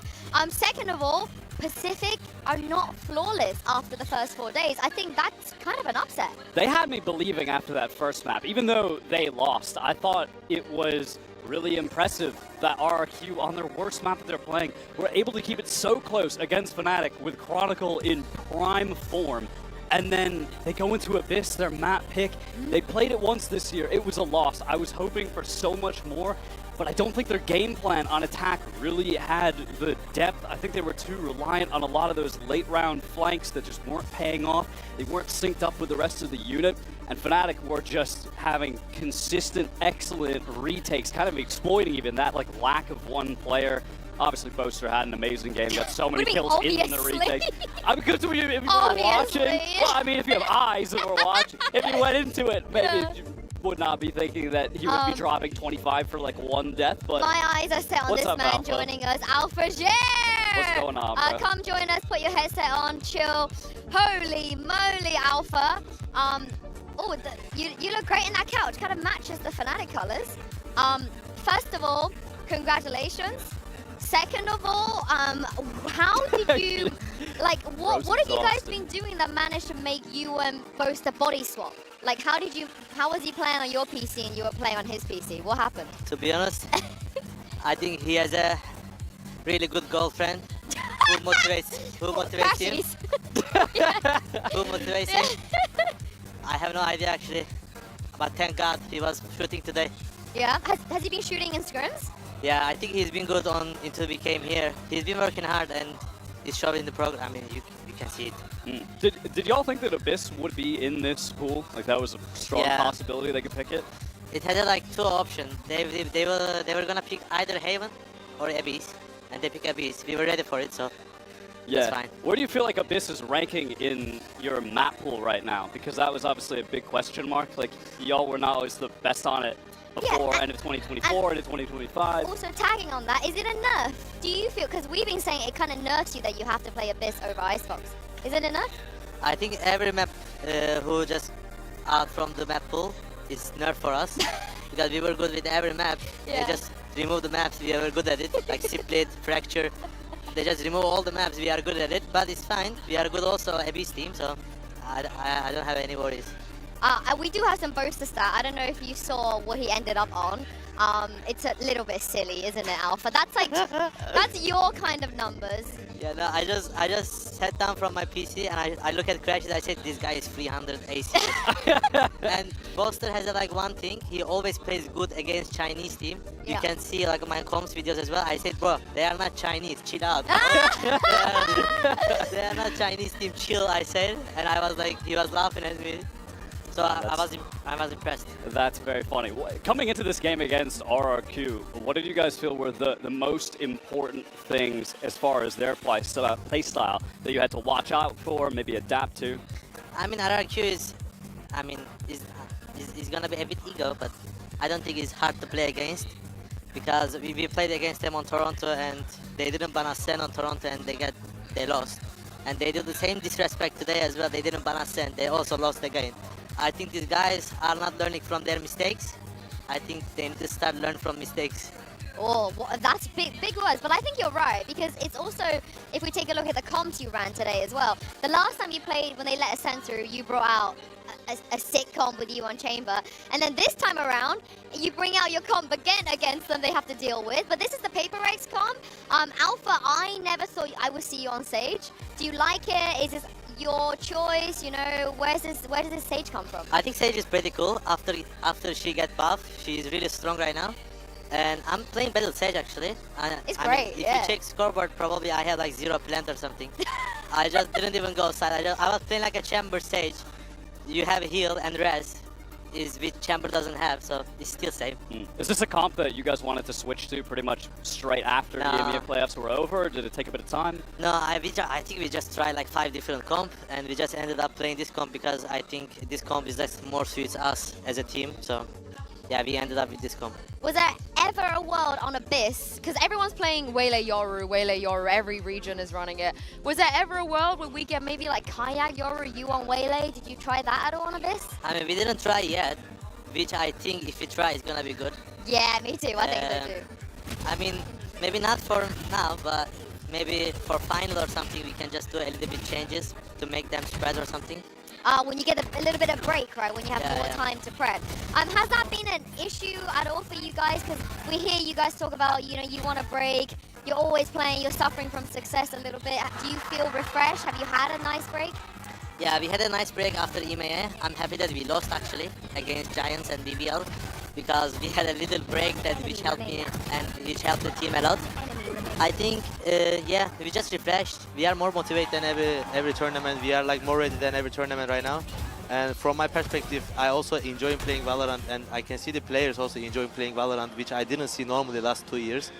Second of all, Pacific are not flawless after the first 4 days. I think that's kind of an upset. They had me believing after that first map, even though they lost. I thought it was really impressive that RRQ, on their worst map that they're playing, were able to keep it so close against Fnatic with Chronicle in prime form. And then they go into Abyss, their map pick. They played it once this year. It was a loss. I was hoping for so much more, but I don't think their game plan on attack really had the depth. I think they were too reliant on a lot of those late round flanks that just weren't paying off. They weren't synced up with the rest of the unit. And Fnatic were just having consistent, excellent retakes, kind of exploiting even that like lack of one player. Obviously, Boaster had an amazing game. Got so many kills in the retake. I mean, because if you were watching, well, I mean, if you have eyes and were watching, if you went into it, maybe you would not be thinking that he would be dropping 25 for like one death. But my eyes are set on this man Alpha? joining us, Alpha J. What's going on, bro? Come join us. Put your headset on. Chill. Holy moly, Alpha. You look great in that couch. Kind of matches the Fnatic colors. First of all, congratulations. Second of all, how did you, like, what have you guys been doing that managed to make you boast a body swap? Like, how was he playing on your PC and you were playing on his PC? What happened? To be honest, I think he has a really good girlfriend who motivates him. Who motivates him. I have no idea actually, but thank God he was shooting today. Yeah, has he been shooting in scrims? Yeah, I think he's been good until we came here. He's been working hard and he's showing the progress. I mean, you can see it. Did y'all think that Abyss would be in this pool? Like that was a strong possibility they could pick it? It had like two options. They were gonna pick either Haven or Abyss, and they picked Abyss. We were ready for it, so that's fine. Where do you feel like Abyss is ranking in your map pool right now? Because that was obviously a big question mark. Like y'all were not always the best on it before end of 2024, end of 2025. Also tagging on that, is it a nerf? Do you feel, because we've been saying it kind of nerfs you that you have to play Abyss over Icebox. Is it a nerf? I think every map who just out from the map pool is nerf for us. Because we were good with every map. They just remove the maps, we were good at it. Like Split, Fracture. They just remove all the maps, we are good at it. But it's fine, we are good also Abyss team, so I don't have any worries. We do have some Boaster stat. I don't know if you saw what he ended up on. It's a little bit silly, isn't it, Alpha? That's like, that's your kind of numbers. Yeah, no, I just sat down from my PC and I look at crashes. I said, this guy is 300 AC. And Boaster has like one thing. He always plays good against Chinese team. You can see like my comms videos as well. I said, bro, they are not Chinese. Chill out. They are not Chinese team. Chill, I said. And I was like, he was laughing at me. So I was impressed. That's very funny. Coming into this game against RRQ, what did you guys feel were the most important things as far as their play style that you had to watch out for, maybe adapt to? I mean, RRQ is gonna be a bit ego, but I don't think it's hard to play against because we played against them on Toronto and they didn't ban us Sen on Toronto and they lost. And they do the same disrespect today as well. They didn't ban us Sen. They also lost again. I think these guys are not learning from their mistakes. I think they need to start learning from mistakes. Oh, well, that's big words, but I think you're right, because it's also, if we take a look at the comps you ran today as well, the last time you played, when they let us Sen through, you brought out a sick comp with you on Chamber, and then this time around, you bring out your comp again against them they have to deal with, but this is the Paper Rex comp. Alpha, I never thought I would see you on Sage. Do you like it? Is this your choice? You know, where does this Sage come from? I think Sage is pretty cool. After she got buffed, she's really strong right now. And I'm playing Battle Sage actually. It's great, If you check scoreboard, probably I had like 0 plant or something. I just didn't even go side. I was playing like a Chamber Sage. You have heal and res, is which Chamber doesn't have, so it's still safe. Is this a comp that you guys wanted to switch to pretty much straight after the EMEA playoffs were over, or did it take a bit of time? No, I think we just tried like 5 different comp, and we just ended up playing this comp because I think this comp is just more suits us as a team, so yeah, we ended up with this comp. Was there ever a world on Abyss, because everyone's playing Waylay Yoru, every region is running it. Was there ever a world where we get maybe like Kayak Yoru, you on Waylay? Did you try that at all on Abyss? I mean, we didn't try yet, which I think if we try, it's gonna be good. Yeah, me too, I think so too. I mean, maybe not for now, but maybe for final or something, we can just do a little bit changes to make them spread or something. When you get a little bit of break, right? When you have more time to prep. Has that been an issue at all for you guys? Because we hear you guys talk about, you know, you want to break. You're always playing. You're suffering from success a little bit. Do you feel refreshed? Have you had a nice break? Yeah, we had a nice break after EMEA. I'm happy that we lost actually against Giants and BBL because we had a little break which helped me and which helped the team a lot. I think, yeah, we just refreshed. We are more motivated than every tournament. We are like more ready than every tournament right now. And from my perspective, I also enjoy playing Valorant, and I can see the players also enjoying playing Valorant, which I didn't see normally the last 2 years.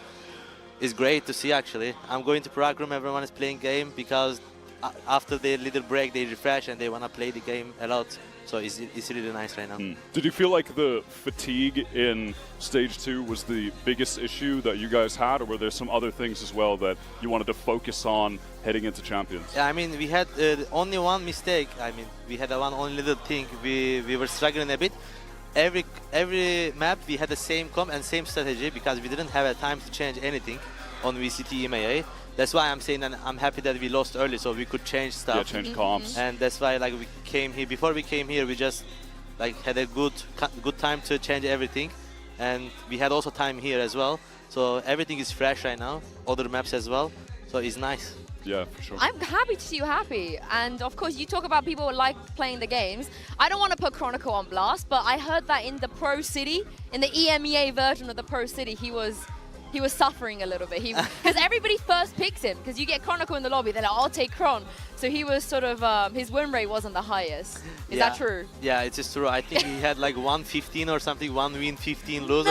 It's great to see actually. I'm going to Prague room, everyone is playing game because after their little break, they refresh and they want to play the game a lot. So it's really nice right now. Did you feel like the fatigue in Stage 2 was the biggest issue that you guys had, or were there some other things as well that you wanted to focus on heading into Champions? Yeah, I mean, we had only one mistake. I mean, we had one only little thing. We were struggling a bit. Every map, we had the same comp and same strategy because we didn't have a time to change anything on VCT EMEA. That's why I'm saying that I'm happy that we lost early so we could change stuff. Yeah, change comps. And that's why like we came here. Before we came here, we just like had a good time to change everything. And we had also time here as well. So everything is fresh right now. Other maps as well. So it's nice. Yeah, for sure. I'm happy to see you happy. And of course, you talk about people who like playing the games. I don't want to put Chronicle on blast, but I heard that in the Pro City, in the EMEA version of the Pro City, he was suffering a little bit. Because everybody first picks him, because you get Chronicle in the lobby, they're like, I'll take Chron. So he was sort of, his win rate wasn't the highest. Is that true? Yeah, it is true. I think he had like 115 or something, 1 win, 15 lose.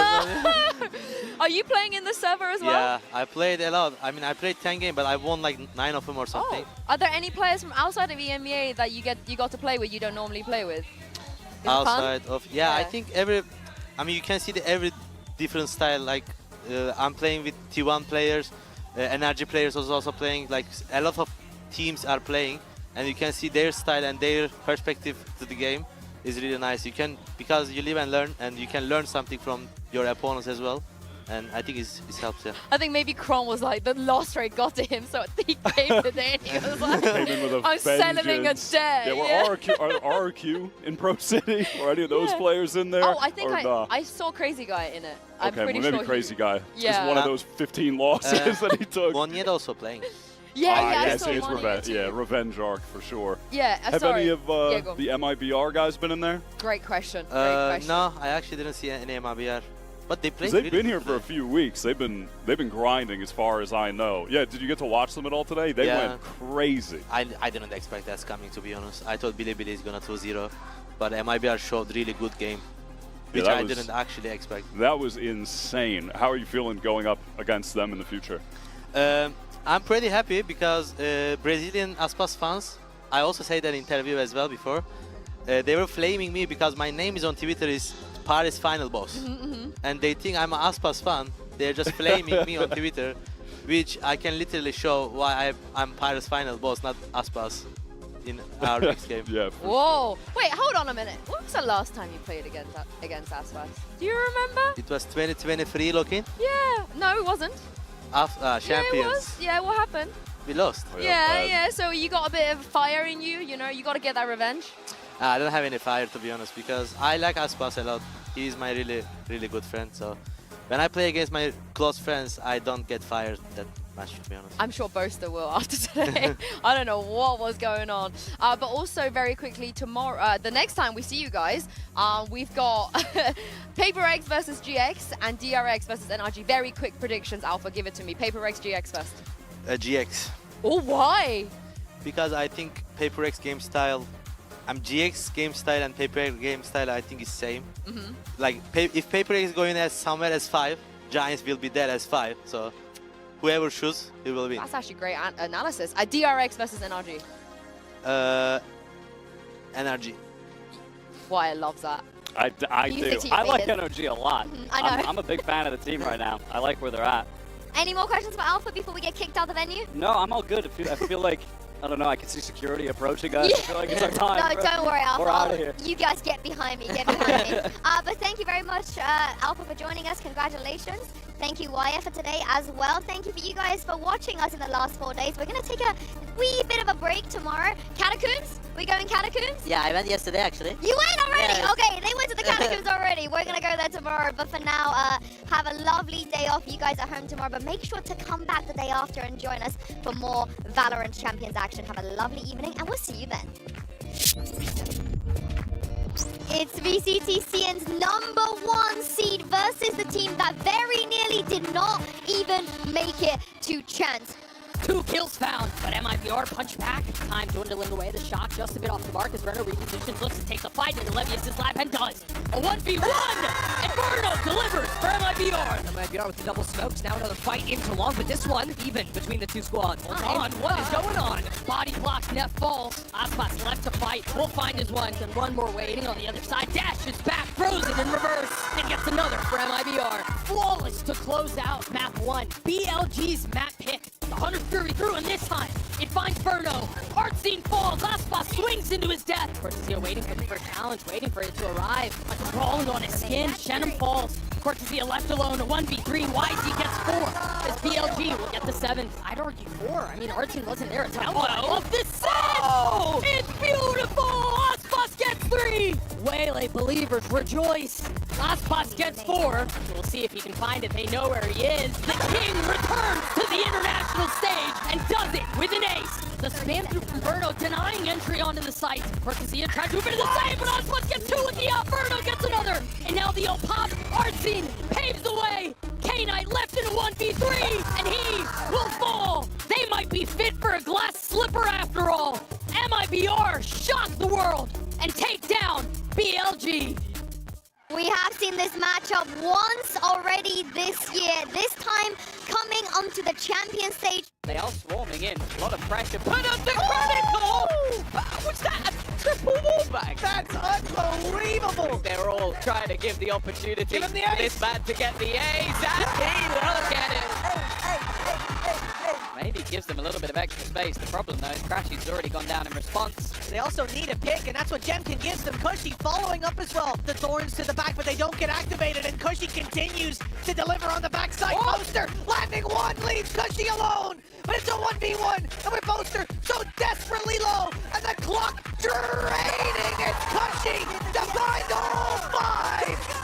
Are you playing in the server as well? Yeah, I played a lot. I mean, I played 10 games, but I won like 9 of them or something. Oh. Are there any players from outside of EMEA that you got to play with you don't normally play with? Outside of, yeah, I think you can see every different style. Like, I'm playing with T1 players, Energy players was also playing. Like a lot of teams are playing, and you can see their style and their perspective to the game is really nice. You can, because you live and learn, and you can learn something from your opponents as well. And I think it helps, yeah. I think maybe Chron was like, the loss rate got to him, so he came today and he was like, I'm settling a debt. Yeah, were RRQ in Pro City? Or any of those players in there? Oh, I think I saw Crazy Guy in it. I'm pretty sure maybe Crazy Guy. Yeah. It's one of those 15 losses that he took. Monyet also playing. I saw it's Revenge. Yeah, Revenge Arc for sure. Yeah, Have any of the MIBR guys been in there? Great question. No, I actually didn't see any MIBR. But they played. They've been here for a few weeks. They've been grinding, as far as I know. Yeah, did you get to watch them at all today? They went crazy. I didn't expect that's coming, to be honest. I thought Bilibili is gonna 2-0, but MIBR showed really good game, which I didn't actually expect. That was insane. How are you feeling going up against them in the future? I'm pretty happy because Brazilian Aspas fans, I also said that in interview as well before, they were flaming me because my name is on Twitter is Paris Final Boss. And they think I'm an Aspas fan. They're just flaming me on Twitter, which I can literally show why I'm Paris Final Boss, not Aspas, in our next game. Yeah. Whoa! Wait, hold on a minute. When was the last time you played against Aspas? Do you remember? It was 2023 lock-in. Yeah. No, it wasn't. Champions. Yeah, it was. Yeah, what happened? We lost. Yeah. So you got a bit of fire in you. You know, you got to get that revenge. I don't have any fire, to be honest, because I like Aspas a lot. He's my really good friend. So when I play against my close friends, I don't get fired that much, to be honest. I'm sure Boaster will after today. I don't know what was going on. But also, very quickly, tomorrow, the next time we see you guys, we've got PaperX versus GX and DRX versus NRG. Very quick predictions, Alpha. Give it to me. PaperX, GX first. GX. Oh, why? Because I think PaperX game style, GX game style and PaperX game style, I think is same. Like, if PaperX is going as somewhere as 5, Giants will be there as 5. So whoever shoots, he will win. That's actually great analysis. DRX versus NRG. NRG. Why I love that. I do. I like NRG a lot. I know. I'm a big fan of the team right now. I like where they're at. Any more questions about Alpha before we get kicked out of the venue? No, I'm all good. I feel like, I don't know, I can see security approaching us. I feel like it's our time. No, don't worry, Alpha. We're out of here. You guys get behind me, get behind me. But thank you very much, Alpha, for joining us. Congratulations. Thank you, Wyatt, for today as well. Thank you for you guys for watching us in the last 4 days. We're going to take a wee bit of a break tomorrow. Catacombs? We going Catacombs? Yeah, I went yesterday, actually. You went already? Yeah. Okay, they went to the Catacombs already. We're going to go there tomorrow. But for now, have a lovely day off. You guys are home tomorrow. But make sure to come back the day after and join us for more Valorant Champions action. Have a lovely evening, and we'll see you then. It's VCTCN's #1 seed versus the team that very nearly did not even make it to chance. 2 kills found, but MIBR punch back. Time dwindling away. The shot just a bit off the mark as Renner repositions, looks to take the fight into Levius' lap and does. A 1v1! And Bruno delivers for MIBR. MIBR with the double smokes. Now another fight into long, but this one even between the two squads. Hold on, what is going on? Body blocks, net falls. Aspas left to fight. Will find his one. And one more waiting on the other side. Dashes back, throws it in reverse, and gets another for MIBR. Flawless to close out map 1. BLG's map pick. The Hunter Fury through, and this time it finds Burno. Art scene falls. Aspas swings into his death. Cortesia waiting for the first challenge, waiting for it to arrive. Crawling on his skin. Shannon falls. Cortesia left alone. A 1v3. YZ gets 4. As BLG will get the 7th. I'd argue 4. I mean, Art scene wasn't there at time. Hello of the 6! Oh! It's beautiful! Aspas gets 3! Waylay believers rejoice. Aspas gets 4. We'll see if he can find it. They know where he is. The king returns to the international stage and does it with an ace. The spam through from Burno denying entry onto the site. Cortesia tried to move into the save, but Aspas gets 2 with the out. Burno gets another. And now the pop art scene paves the way. K-Knight left in a 1v3, and he will fall. They might be fit for a glass slipper after all. MIBR shock the world and take down BLG. We have seen this matchup once already this year, this time coming onto the champion stage. They are swarming in, a lot of pressure. Put up the critical! What's that? A triple wallbang? That's unbelievable! They're all trying to give the opportunity for this man to get the ace, and he look at it! Maybe gives them a little bit of extra space. The problem though is Crashy's already gone down in response. They also need a pick, and that's what Jemkin gives them. Cushy following up as well. The thorns to the back, but they don't get activated, and Cushy continues to deliver on the backside. Poster landing 1, leaves Cushy alone, but it's a 1v1, and with Poster so desperately low, and the clock draining, it's Cushy to find all 5!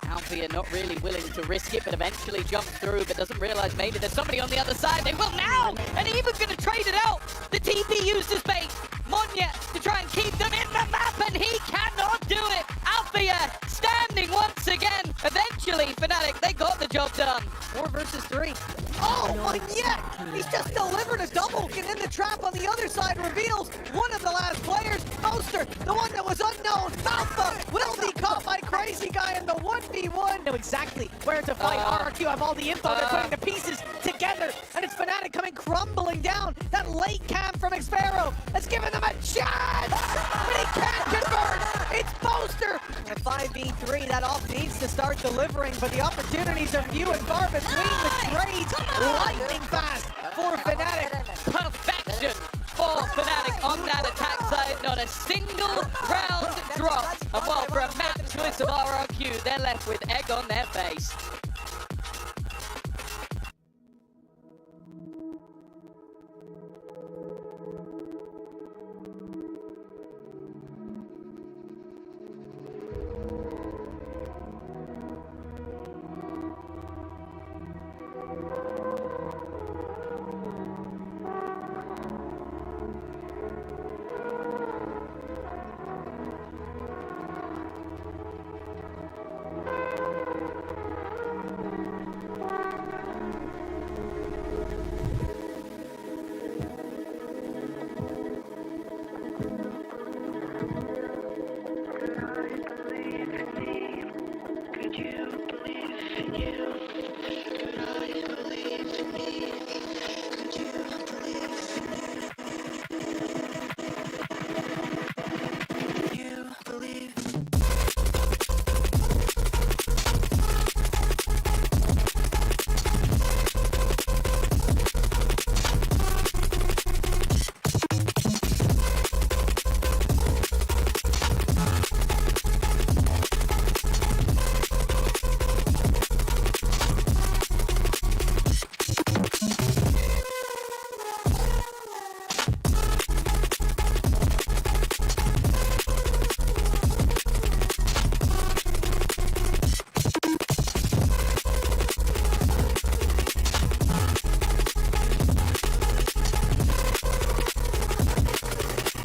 Alfia not really willing to risk it, but eventually jumps through, but doesn't realize maybe there's somebody on the other side. They will now, and even going to trade it out. The TP used as bait. Monya to try and keep them in the map, and he cannot do it. Alpha the air, standing once again. Eventually, Fnatic, they got the job done. 4 versus 3. Oh, my yet! He's just delivered a double, and in the trap on the other side reveals one of the last players, Poster, the one that was unknown. Malfa will be caught by Crazy Guy in the 1v1. Know exactly where to fight. RRQ have all the info. They're putting the pieces together, and it's Fnatic coming crumbling down. That late camp from Xfero has given them a chance, but he can't convert. It's Poster. A 5v3, that off needs to start delivering, but the opportunities are few and far between. The trades lightning fast for Fnatic. Perfection for Fnatic on that attack side. Not a single round drop. And while for a map choice of RRQ, they're left with egg on their face.